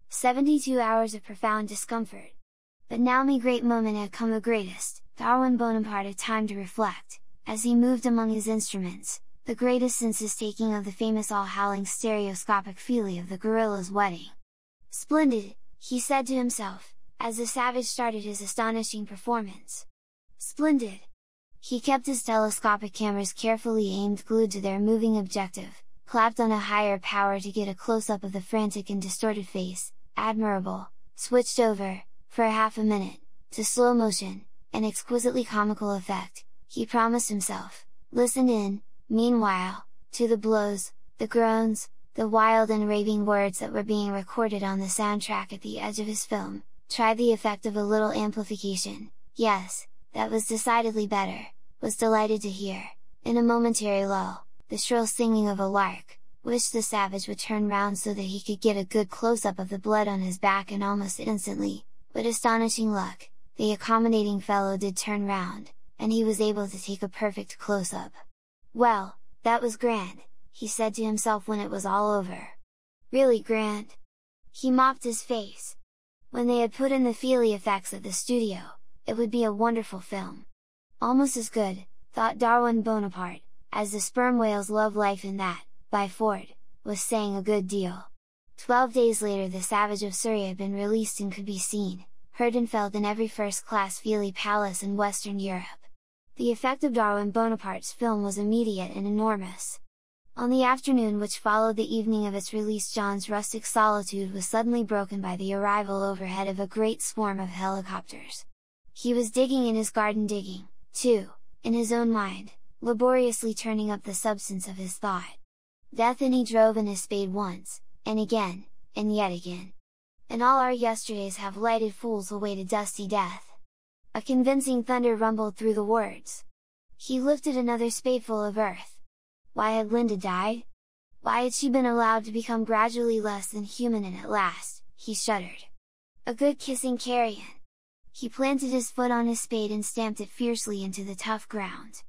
72 hours of profound discomfort. But now the great moment had come, the greatest. Darwin Bonaparte had time to reflect, as he moved among his instruments, the greatest since his taking of the famous all-howling stereoscopic Feely of the gorilla's wedding. "Splendid," he said to himself, as the savage started his astonishing performance. "Splendid!" He kept his telescopic cameras carefully aimed glued to their moving objective, clapped on a higher power to get a close-up of the frantic and distorted face, admirable, switched over, for half a minute, to slow motion, an exquisitely comical effect. he promised himself, listened in, meanwhile, to the blows, the groans, the wild and raving words that were being recorded on the soundtrack at the edge of his film, tried the effect of a little amplification, yes, that was decidedly better, was delighted to hear, in a momentary lull, the shrill singing of a lark, wished the savage would turn round so that he could get a good close-up of the blood on his back, and almost instantly, with astonishing luck, the accommodating fellow did turn round, and he was able to take a perfect close-up. Well, that was grand, he said to himself when it was all over. Really grand! He mopped his face. When they had put in the Feely effects at the studio, it would be a wonderful film. Almost as good, thought Darwin Bonaparte, as the sperm whales love life in that, by Ford, was saying a good deal. 12 days later The Savage of Surrey had been released and could be seen, heard and felt in every first-class Feely palace in Western Europe. The effect of Darwin Bonaparte's film was immediate and enormous. On the afternoon which followed the evening of its release, John's rustic solitude was suddenly broken by the arrival overhead of a great swarm of helicopters. He was digging in his garden, digging, too, in his own mind, laboriously turning up the substance of his thought. Death, and he drove in his spade once, and again, and yet again. And all our yesterdays have lighted fools away to dusty death. A convincing thunder rumbled through the words. He lifted another spadeful of earth. Why had Linda died? Why had she been allowed to become gradually less than human, and at last, he shuddered. A good kissing carrion! He planted his foot on his spade and stamped it fiercely into the tough ground.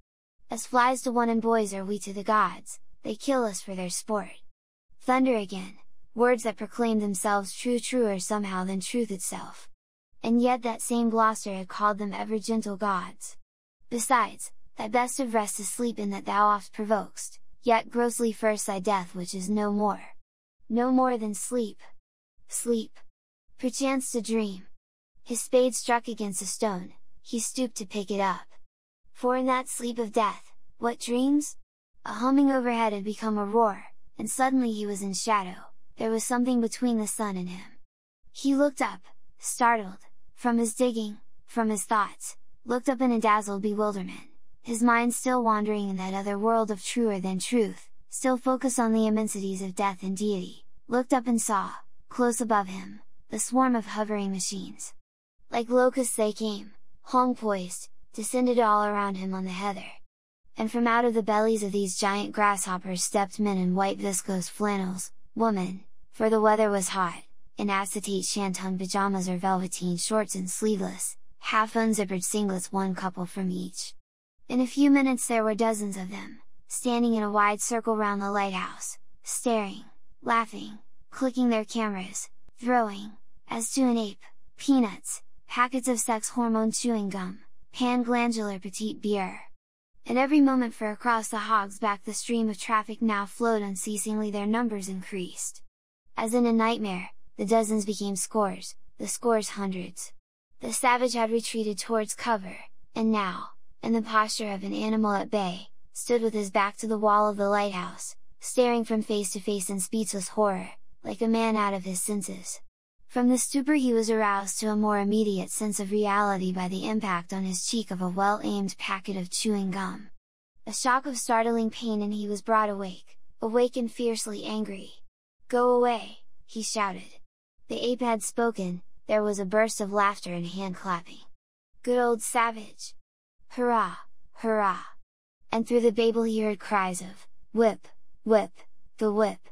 As flies to one and boys are we to the gods, they kill us for their sport. Thunder again, words that proclaimed themselves truer somehow than truth itself. And yet that same Gloucester had called them ever gentle gods. Besides, thy best of rest is sleep, in that thou oft provokest, yet grossly first thy death, which is no more than sleep. Sleep! Perchance to dream. His spade struck against a stone, he stooped to pick it up. For in that sleep of death, what dreams? A humming overhead had become a roar, and suddenly he was in shadow, there was something between the sun and him. He looked up, startled, from his digging, from his thoughts, looked up in a dazzled bewilderment, his mind still wandering in that other world of truer than truth, still focused on the immensities of death and deity, looked up and saw, close above him, the swarm of hovering machines. Like locusts they came, hung poised, descended all around him on the heather. And from out of the bellies of these giant grasshoppers stepped men in white viscose flannels, women, for the weather was hot, in acetate shantung pajamas or velveteen shorts and sleeveless, half unzippered singlets, one couple from each. In a few minutes there were dozens of them, standing in a wide circle round the lighthouse, staring, laughing, clicking their cameras, throwing, as to an ape, peanuts, packets of sex hormone chewing gum, pan-glandular petite bière. And every moment, for across the Hog's Back the stream of traffic now flowed unceasingly, their numbers increased. As in a nightmare, the dozens became scores, the scores hundreds. The savage had retreated towards cover, and now, in the posture of an animal at bay, stood with his back to the wall of the lighthouse, staring from face to face in speechless horror, like a man out of his senses. From the stupor he was aroused to a more immediate sense of reality by the impact on his cheek of a well-aimed packet of chewing gum. A shock of startling pain, and he was brought awake, awake and fiercely angry. "Go away!" he shouted. The ape had spoken, there was a burst of laughter and hand-clapping. "Good old savage! Hurrah! Hurrah!" And through the babel he heard cries of, "Whip! Whip! The whip!"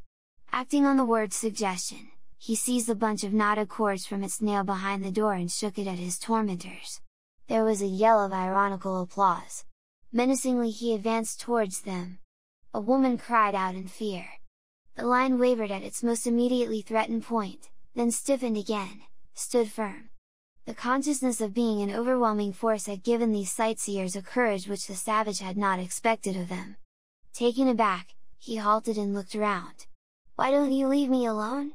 Acting on the word's suggestion, he seized the bunch of knotted cords from its nail behind the door and shook it at his tormentors. There was a yell of ironical applause. Menacingly he advanced towards them. A woman cried out in fear. The line wavered at its most immediately threatened point, then stiffened again, stood firm. The consciousness of being an overwhelming force had given these sightseers a courage which the savage had not expected of them. Taken aback, he halted and looked around. "Why don't you leave me alone?"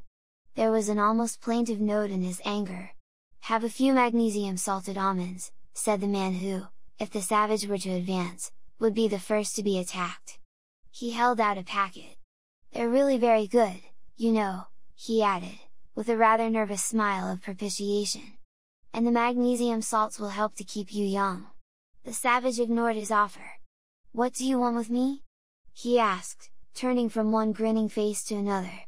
There was an almost plaintive note in his anger. "Have a few magnesium salted almonds," said the man who, if the savage were to advance, would be the first to be attacked. He held out a packet. "They're really very good, you know," he added, with a rather nervous smile of propitiation. "And the magnesium salts will help to keep you young." The savage ignored his offer. "What do you want with me?" he asked, turning from one grinning face to another.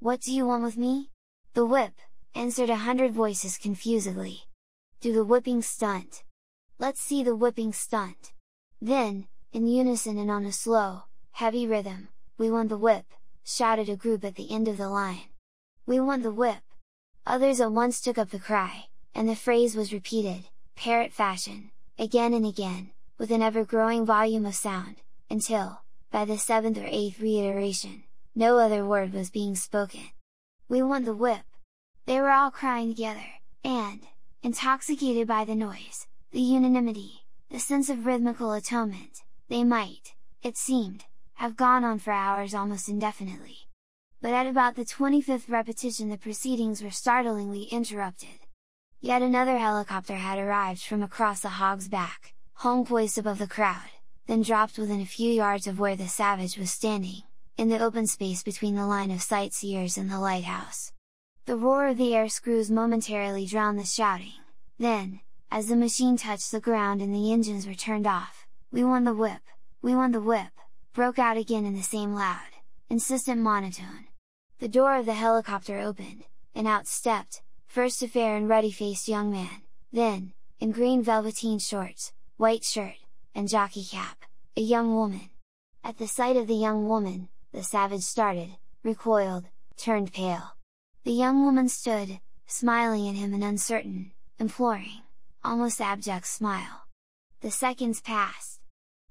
"What do you want with me?" "The whip," answered 100 voices confusedly. "Do the whipping stunt." "Let's see the whipping stunt." Then, in unison and on a slow, heavy rhythm, "We want the whip," shouted a group at the end of the line. "We want the whip!" Others at once took up the cry, and the phrase was repeated, parrot fashion, again and again, with an ever-growing volume of sound, until, by the 7th or 8th reiteration, no other word was being spoken. "We want the whip!" They were all crying together, and, intoxicated by the noise, the unanimity, the sense of rhythmical atonement, they might, it seemed, have gone on for hours almost indefinitely. But at about the 25th repetition the proceedings were startlingly interrupted. Yet another helicopter had arrived from across the hog's back, hung poised above the crowd, then dropped within a few yards of where the savage was standing, in the open space between the line of sightseers and the lighthouse. The roar of the air screws momentarily drowned the shouting, then, as the machine touched the ground and the engines were turned off, "We want the whip! We want the whip!" broke out again in the same loud, insistent monotone. The door of the helicopter opened, and out stepped, first a fair and ruddy-faced young man, then, in green velveteen shorts, white shirt, and jockey cap, a young woman. At the sight of the young woman, the savage started, recoiled, turned pale. The young woman stood, smiling at him an uncertain, imploring, almost abject smile. The seconds passed.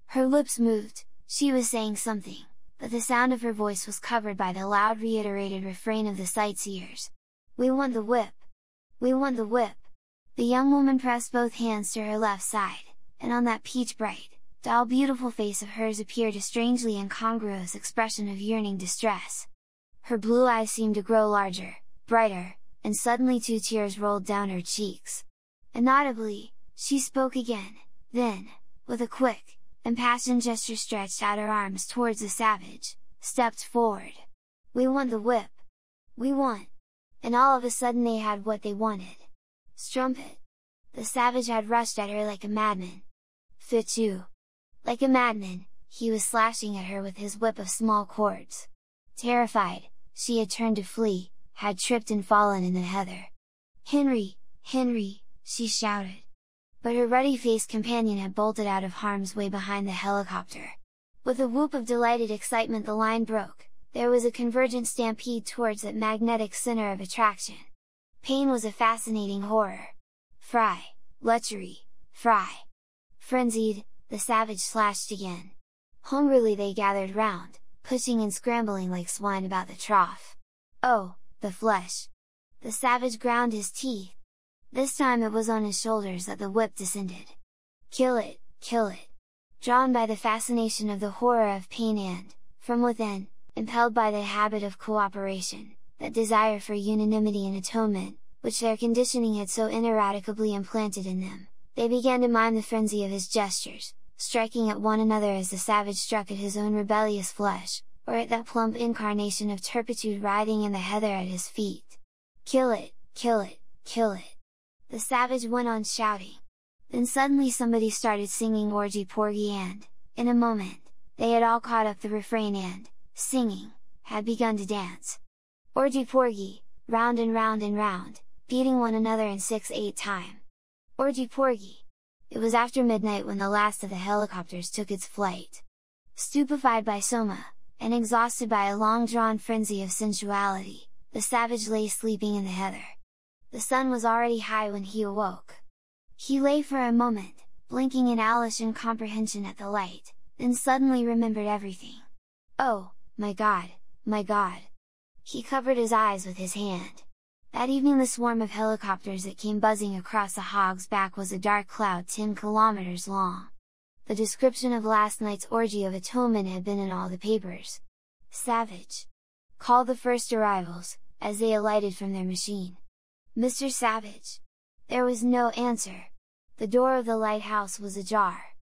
Her lips moved, she was saying something, but the sound of her voice was covered by the loud reiterated refrain of the sightseers. "We want the whip! We want the whip!" The young woman pressed both hands to her left side, and on that peach-bright, doll beautiful face of hers appeared a strangely incongruous expression of yearning distress. Her blue eyes seemed to grow larger, brighter, and suddenly 2 tears rolled down her cheeks. Inaudibly, she spoke again, then, with a quick, impassioned gesture stretched out her arms towards the savage, stepped forward. "We want the whip! We want!" And all of a sudden they had what they wanted. Strumpet! The savage had rushed at her like a madman. Fichu! Like a madman, he was slashing at her with his whip of small cords. Terrified, she had turned to flee, had tripped and fallen in the heather. "Henry! Henry!" she shouted. But her ruddy-faced companion had bolted out of harm's way behind the helicopter. With a whoop of delighted excitement the line broke, there was a convergent stampede towards that magnetic center of attraction. Pain was a fascinating horror. Fry! Lechery! Fry! Frenzied, the savage slashed again. Hungrily they gathered round, pushing and scrambling like swine about the trough. Oh, the flesh! The savage ground his teeth. This time it was on his shoulders that the whip descended. Kill it! Kill it! Drawn by the fascination of the horror of pain and, from within, impelled by the habit of cooperation, that desire for unanimity and atonement, which their conditioning had so ineradicably implanted in them, they began to mime the frenzy of his gestures, striking at one another as the savage struck at his own rebellious flesh, or at that plump incarnation of turpitude writhing in the heather at his feet. Kill it! Kill it! Kill it! The savage went on shouting. Then suddenly somebody started singing Orgy Porgy and, in a moment, they had all caught up the refrain and, singing, had begun to dance. Orgy Porgy, round and round and round, beating one another in 6/8 time. Orgy Porgy! It was after midnight when the last of the helicopters took its flight. Stupefied by soma, and exhausted by a long-drawn frenzy of sensuality, the savage lay sleeping in the heather. The sun was already high when he awoke. He lay for a moment, blinking in owlish incomprehension at the light, then suddenly remembered everything. "Oh, my God, my God!" He covered his eyes with his hand. That evening the swarm of helicopters that came buzzing across the hog's back was a dark cloud 10 kilometers long. The description of last night's orgy of atonement had been in all the papers. "Savage! Call the first arrivals," as they alighted from their machine. "Mr. Savage!" There was no answer. The door of the lighthouse was ajar.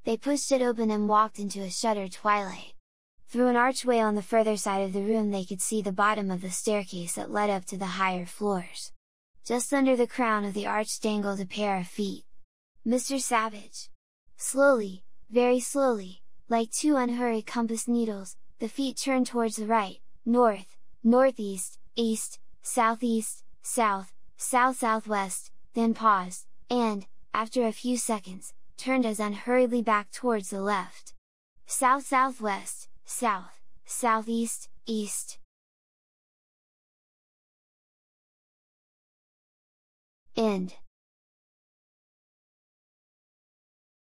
They pushed it open and walked into a shuttered twilight. Through an archway on the further side of the room they could see the bottom of the staircase that led up to the higher floors. Just under the crown of the arch dangled a pair of feet. "Mr. Savage!" Slowly, very slowly, like two unhurried compass needles, the feet turned towards the right, north, northeast, east, southeast, south, south-southwest, then paused, and, after a few seconds, turned as unhurriedly back towards the left. South-southwest, south, southeast, east. End.